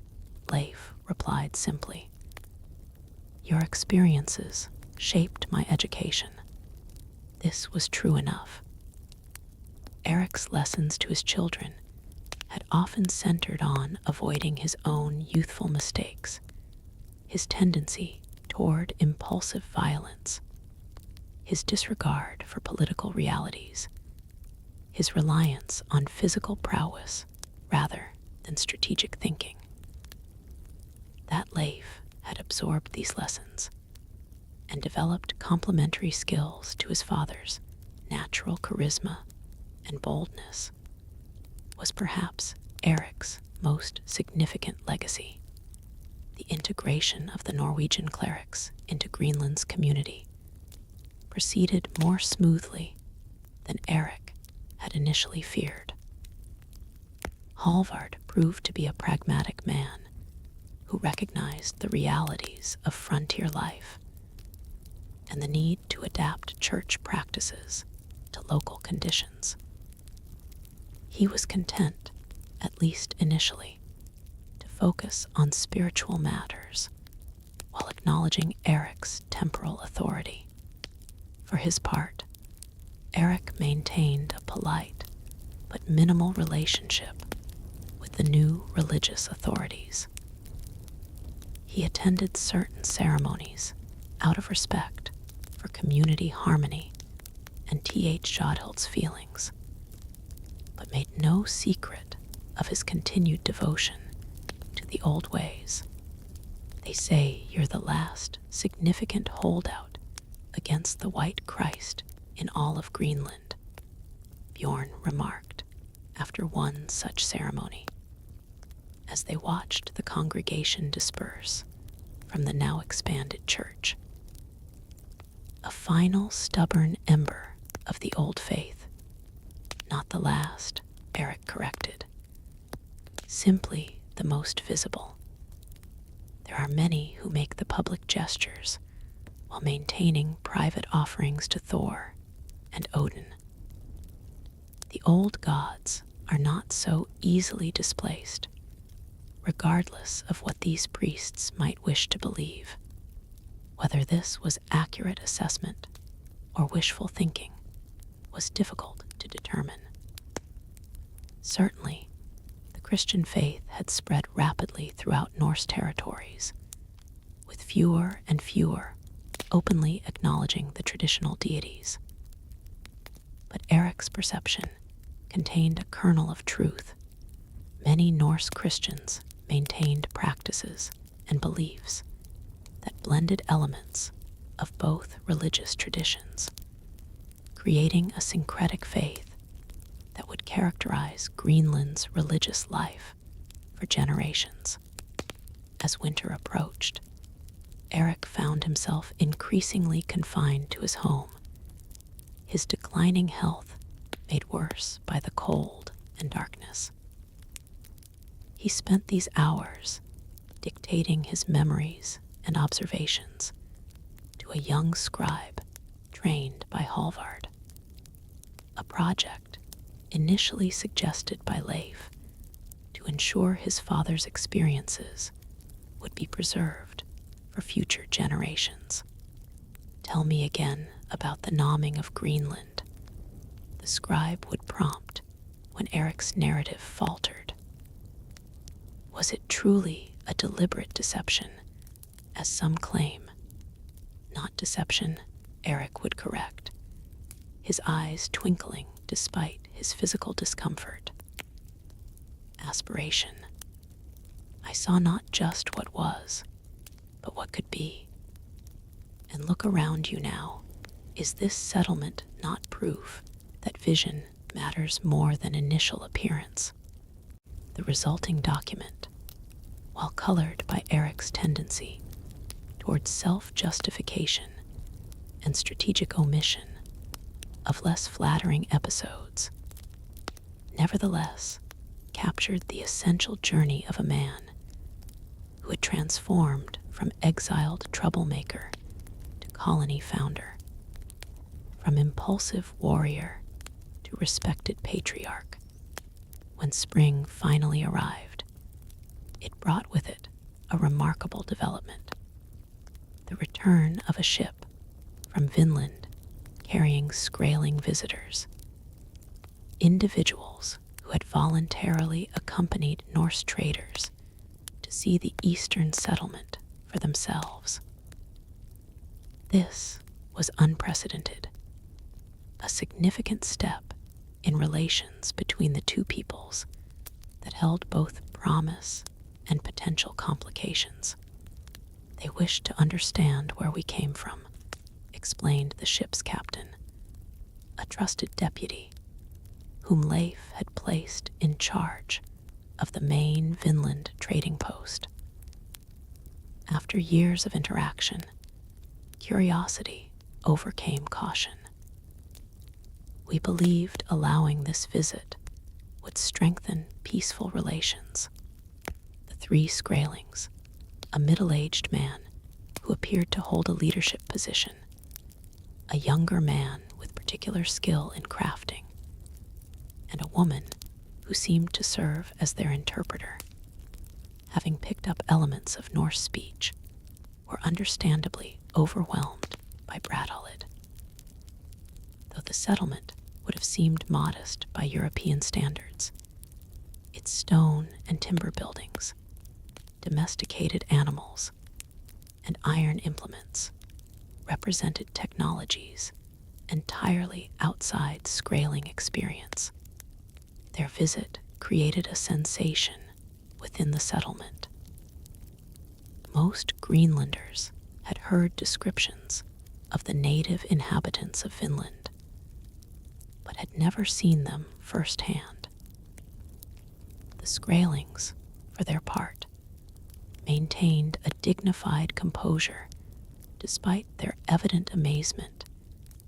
Leif replied simply. Your experiences shaped my education. This was true enough. Erik's lessons to his children had often centered on avoiding his own youthful mistakes, his tendency toward impulsive violence, his disregard for political realities, his reliance on physical prowess rather than strategic thinking. That Leif had absorbed these lessons and developed complementary skills to his father's natural charisma and boldness was perhaps Erik's most significant legacy. The integration of the Norwegian clerics into Greenland's community proceeded more smoothly than Erik had initially feared. Halvard proved to be a pragmatic man who recognized the realities of frontier life and the need to adapt church practices to local conditions. He was content, at least initially, to focus on spiritual matters while acknowledging Erik's temporal authority. For his part, Erik maintained a polite but minimal relationship with the new religious authorities. He attended certain ceremonies out of respect for community harmony and T.H. Jodhild's feelings, but made no secret of his continued devotion to the old ways. They say you're the last significant holdout against the White Christ in all of Greenland, Bjorn remarked after one such ceremony, as they watched the congregation disperse from the now expanded church. A final stubborn ember of the old faith, not the last, Erik corrected, simply the most visible. There are many who make the public gestures while maintaining private offerings to Thor and Odin. The old gods are not so easily displaced, regardless of what these priests might wish to believe. Whether this was accurate assessment or wishful thinking was difficult to determine. Certainly, the Christian faith had spread rapidly throughout Norse territories, with fewer and fewer openly acknowledging the traditional deities. But Erik's perception contained a kernel of truth. Many Norse Christians maintained practices and beliefs that blended elements of both religious traditions, creating a syncretic faith that would characterize Greenland's religious life for generations. As winter approached, Erik found himself increasingly confined to his home, his declining health made worse by the cold and darkness. He spent these hours dictating his memories and observations to a young scribe trained by Hallvard. A project initially suggested by Leif to ensure his father's experiences would be preserved for future generations. "Tell me again about the nomming of Greenland," the scribe would prompt when Erik's narrative faltered. Was it truly a deliberate deception, as some claim? Not deception, Erik would correct, his eyes twinkling despite his physical discomfort. Aspiration. I saw not just what was, but what could be. And look around you now. Is this settlement not proof that vision matters more than initial appearance? The resulting document, while colored by Erik's tendency towards self-justification and strategic omission of less flattering episodes, nevertheless captured the essential journey of a man who had transformed from exiled troublemaker to colony founder, from impulsive warrior to respected patriarch. When spring finally arrived, it brought with it a remarkable development: the return of a ship from Vinland carrying Skraeling visitors, individuals who had voluntarily accompanied Norse traders to see the eastern settlement for themselves. This was unprecedented, a significant step in relations between the two peoples that held both promise and potential complications. "They wished to understand where we came from," explained the ship's captain, a trusted deputy whom Leif had placed in charge of the main Vinland trading post. After years of interaction, curiosity overcame caution. "We believed allowing this visit would strengthen peaceful relations." The three Skraelings, a middle-aged man who appeared to hold a leadership position, a younger man with particular skill in crafting, and a woman who seemed to serve as their interpreter, having picked up elements of Norse speech, were understandably overwhelmed by Bradhalid. Though the settlement would have seemed modest by European standards, its stone and timber buildings, domesticated animals, and iron implements represented technologies entirely outside Skraeling experience. Their visit created a sensation within the settlement. Most Greenlanders had heard descriptions of the native inhabitants of Vinland, but had never seen them firsthand. The Skraelings, for their part, maintained a dignified composure despite their evident amazement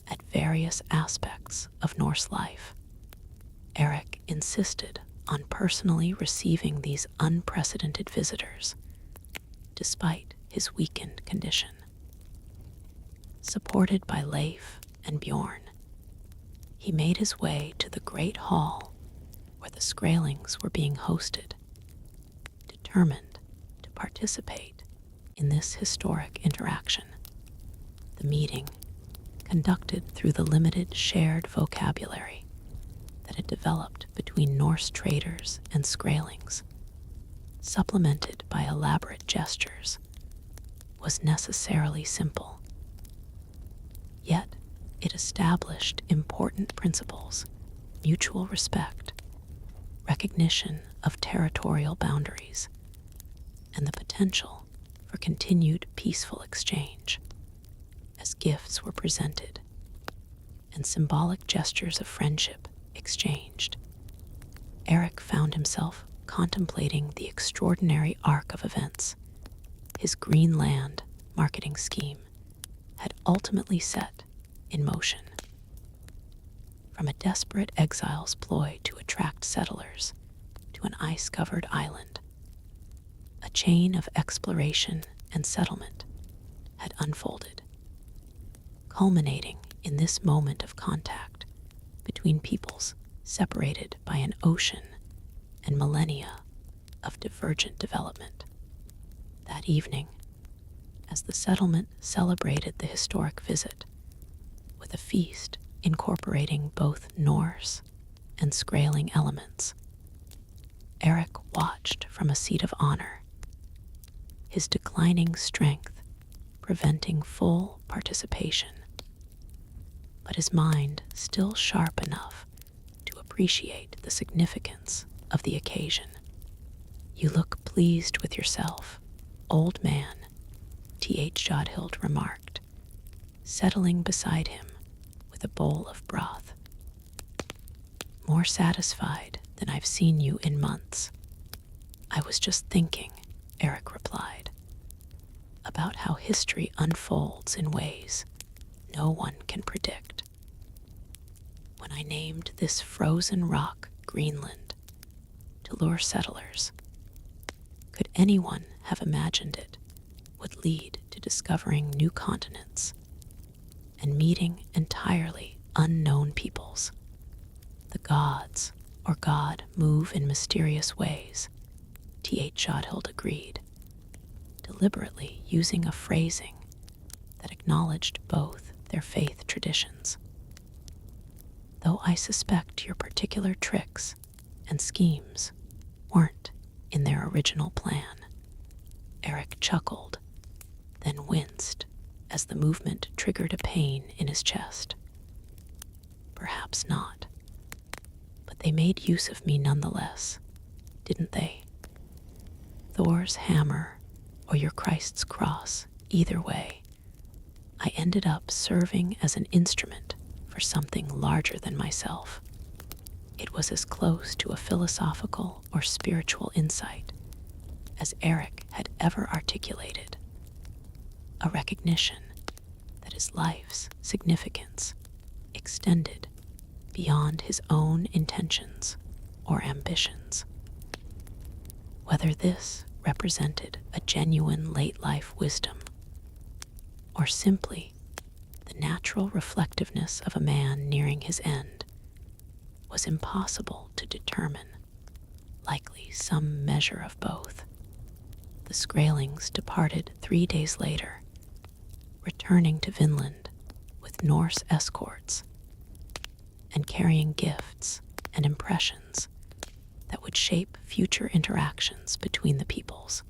at various aspects of Norse life. Erik insisted on personally receiving these unprecedented visitors, despite his weakened condition. Supported by Leif and Bjorn, he made his way to the great hall where the Skraelings were being hosted, determined to participate in this historic interaction. The meeting, conducted through the limited shared vocabulary that had developed between Norse traders and Skraelings, supplemented by elaborate gestures, was necessarily simple. Yet it established important principles: mutual respect, recognition of territorial boundaries, and the potential for continued peaceful exchange. As gifts were presented and symbolic gestures of friendship exchanged, Erik found himself contemplating the extraordinary arc of events his Greenland marketing scheme had ultimately set in motion. From a desperate exile's ploy to attract settlers to an ice-covered island, a chain of exploration and settlement had unfolded, culminating in this moment of contact between peoples separated by an ocean and millennia of divergent development. That evening, as the settlement celebrated the historic visit with a feast incorporating both Norse and Skraeling elements, Erik watched from a seat of honor, his declining strength preventing full participation, but his mind still sharp enough to appreciate the significance of the occasion. "You look pleased with yourself, old man," T.H. Jodhild remarked, settling beside him with a bowl of broth. "More satisfied than I've seen you in months." "I was just thinking," Erik replied, "about how history unfolds in ways no one can predict. When I named this frozen rock Greenland to lure settlers, could anyone have imagined it would lead to discovering new continents and meeting entirely unknown peoples? The gods or God move in mysterious ways," T.H. Jodhild agreed, deliberately using a phrasing that acknowledged both their faith traditions. "Though I suspect your particular tricks and schemes weren't in their original plan." Erik chuckled, then winced as the movement triggered a pain in his chest. "Perhaps not, but they made use of me nonetheless, didn't they? Thor's hammer or your Christ's cross, either way, I ended up serving as an instrument for something larger than myself. It was as close to a philosophical or spiritual insight as Erik had ever articulated, a recognition that his life's significance extended beyond his own intentions or ambitions. Whether this represented a genuine late-life wisdom or simply the natural reflectiveness of a man nearing his end was impossible to determine, likely some measure of both. The Skraelings departed 3 days later, returning to Vinland with Norse escorts and carrying gifts and impressions that would shape future interactions between the peoples.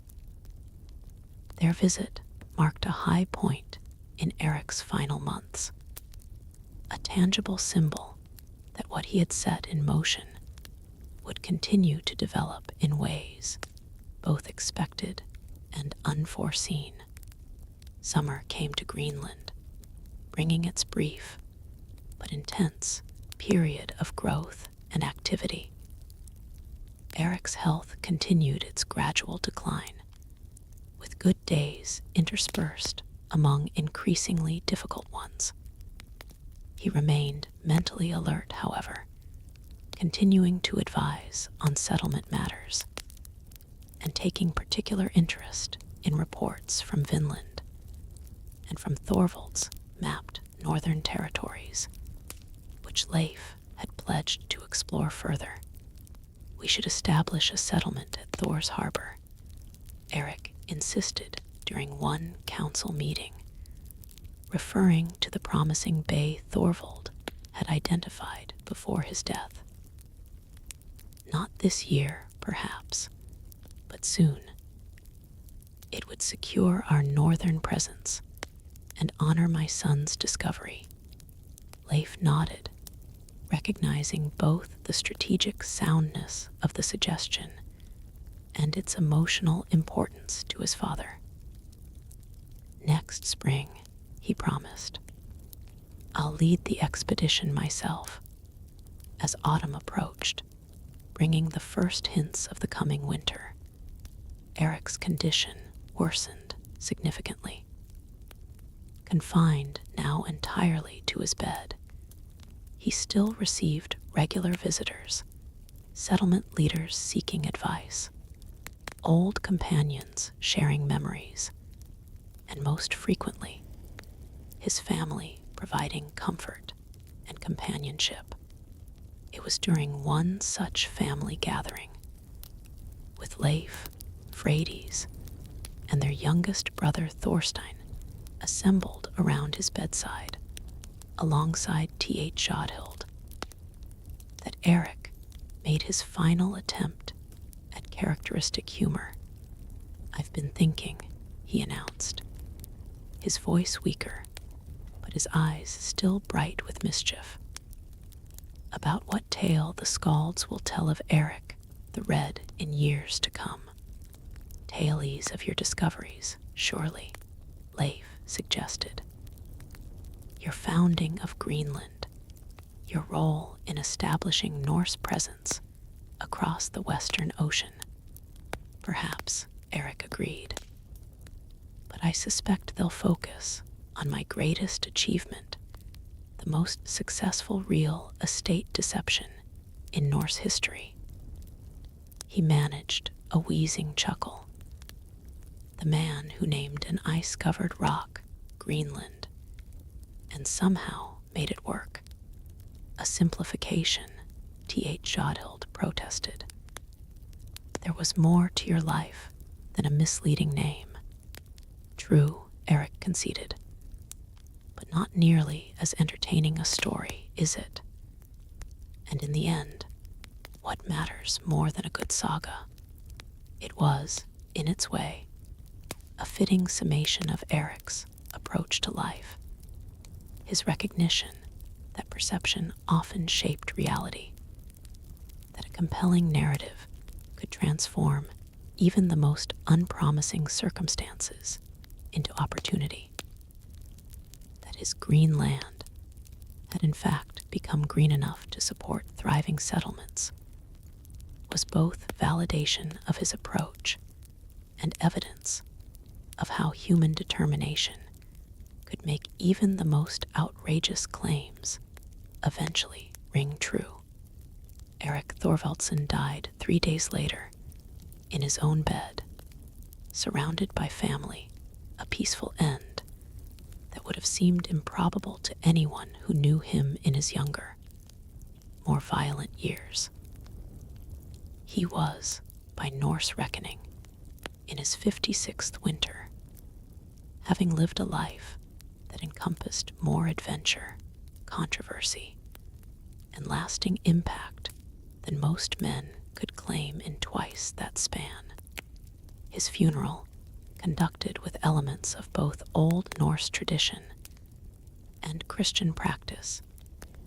Their visit marked a high point in Erik's final months, a tangible symbol that what he had set in motion would continue to develop in ways both expected and unforeseen. Summer came to Greenland, bringing its brief but intense period of growth and activity. Erik's health continued its gradual decline, with good days interspersed among increasingly difficult ones. He remained mentally alert, however, continuing to advise on settlement matters and taking particular interest in reports from Vinland and from Thorvald's mapped northern territories, which Leif had pledged to explore further. "We should establish a settlement at Thor's harbor," Erik insisted during one council meeting, referring to the promising bay Thorvald had identified before his death. "Not this year, perhaps, but soon. It would secure our northern presence and honor my son's discovery." Leif nodded, recognizing both the strategic soundness of the suggestion and its emotional importance to his father. "Next spring," he promised, "I'll lead the expedition myself." As autumn approached, bringing the first hints of the coming winter, Erik's condition worsened significantly. Confined now entirely to his bed, he still received regular visitors, settlement leaders seeking advice, old companions sharing memories, and most frequently, his family providing comfort and companionship. It was during one such family gathering, with Leif, Freydis, and their youngest brother Thorstein assembled around his bedside, alongside T.H. Jodhild, that Erik made his final attempt at characteristic humor. "I've been thinking," he announced, his voice weaker, but his eyes still bright with mischief, "about what tale the skalds will tell of Erik the Red in years to come. Tales of your discoveries, surely," Leif suggested. "Your founding of Greenland, your role in establishing Norse presence across the Western Ocean." "Perhaps," Erik agreed. "But I suspect they'll focus on my greatest achievement, the most successful real estate deception in Norse history." He managed a wheezing chuckle. "The man who named an ice-covered rock Greenland, and somehow made it work." "A simplification," T.H. Jodhild protested. "There was more to your life than a misleading name." "True," Erik conceded. "But not nearly as entertaining a story, is it? And in the end, what matters more than a good saga?" It was, in its way, a fitting summation of Erik's approach to life, his recognition that perception often shaped reality, that a compelling narrative could transform even the most unpromising circumstances into opportunity, that his green land had in fact become green enough to support thriving settlements, was both validation of his approach and evidence of how human determination could make even the most outrageous claims eventually ring true. Erik Thorvaldsson died 3 days later, in his own bed, surrounded by family, a peaceful end that would have seemed improbable to anyone who knew him in his younger, more violent years. He was, by Norse reckoning, in his 56th winter, having lived a life that encompassed more adventure, controversy, and lasting impact than most men could claim in twice that span. His funeral, conducted with elements of both Old Norse tradition and Christian practice,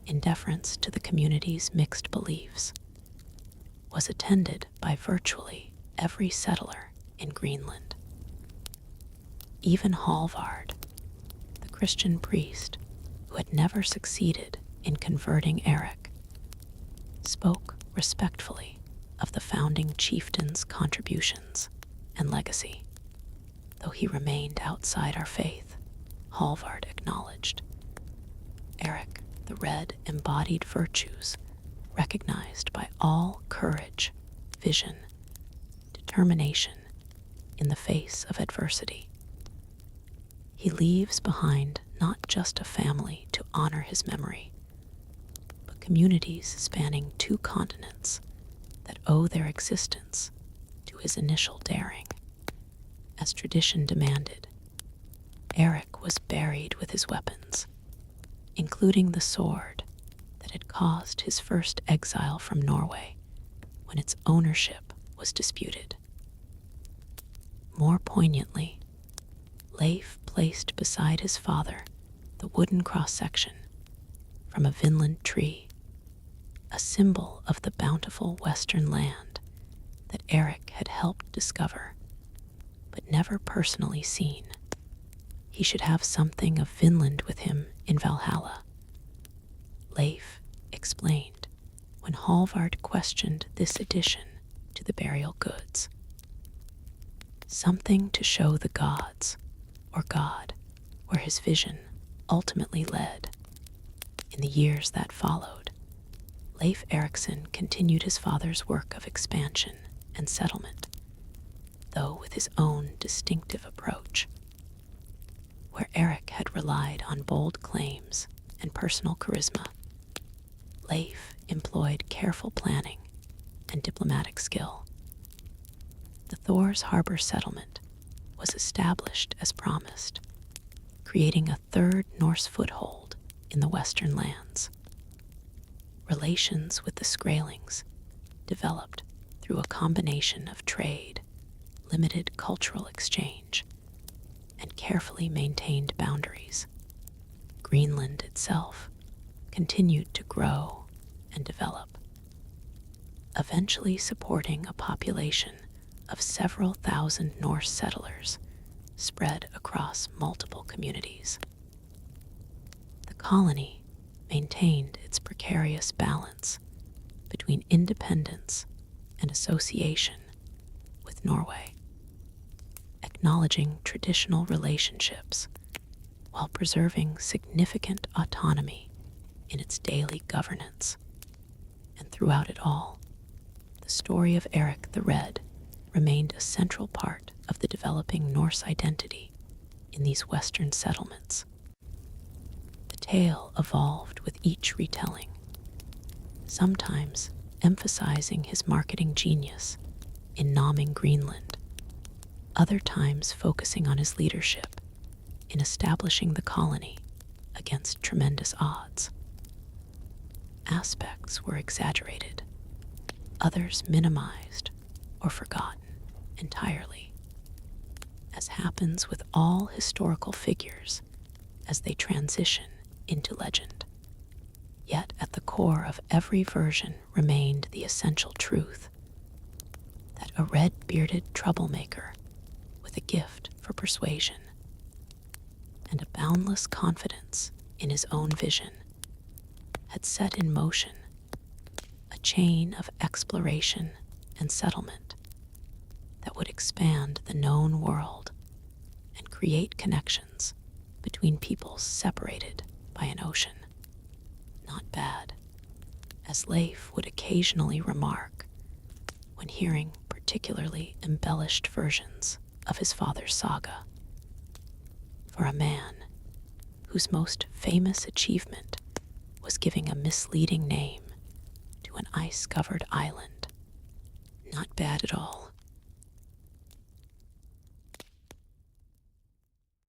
in deference to the community's mixed beliefs, was attended by virtually every settler in Greenland. Even Hallvard, the Christian priest who had never succeeded in converting Erik, spoke respectfully of the founding chieftain's contributions and legacy. "Though he remained outside our faith," Hallvard acknowledged, "Erik the Red embodied virtues recognized by all: courage, vision, determination in the face of adversity. He leaves behind not just a family to honor his memory, but communities spanning 2 continents that owe their existence to his initial daring. As tradition demanded, Erik was buried with his weapons, including the sword that had caused his first exile from Norway when its ownership was disputed. More poignantly, Leif placed beside his father the wooden cross-section from a Vinland tree, a symbol of the bountiful western land that Erik had helped discover, but never personally seen. He should have something of Vinland with him in Valhalla, Leif explained when Hallvard questioned this addition to the burial goods. Something to show the gods, or God, where his vision ultimately led. In the years that followed, Leif Eriksson continued his father's work of expansion and settlement, though with his own distinctive approach. Where Erik had relied on bold claims and personal charisma, Leif employed careful planning and diplomatic skill. The Thor's harbor settlement was established as promised, creating a third Norse foothold in the western lands. Relations with the Skrælings developed through a combination of trade, limited cultural exchange, and carefully maintained boundaries. Greenland itself continued to grow and develop, eventually supporting a population of several thousand Norse settlers spread across multiple communities. The colony maintained its precarious balance between independence and association with Norway, acknowledging traditional relationships while preserving significant autonomy in its daily governance. And throughout it all, the story of Erik the Red remained a central part of the developing Norse identity in these western settlements. The tale evolved with each retelling, sometimes emphasizing his marketing genius in nomming Greenland, other times focusing on his leadership in establishing the colony against tremendous odds. Aspects were exaggerated, others minimized or forgotten entirely, as happens with all historical figures as they transition into legend. Yet at the core of every version remained the essential truth that a red-bearded troublemaker with a gift for persuasion and a boundless confidence in his own vision had set in motion a chain of exploration and settlement that would expand the known world and create connections between peoples separated by an ocean. Not bad, as Leif would occasionally remark when hearing particularly embellished versions of his father's saga. For a man whose most famous achievement was giving a misleading name to an ice-covered island. Not bad at all.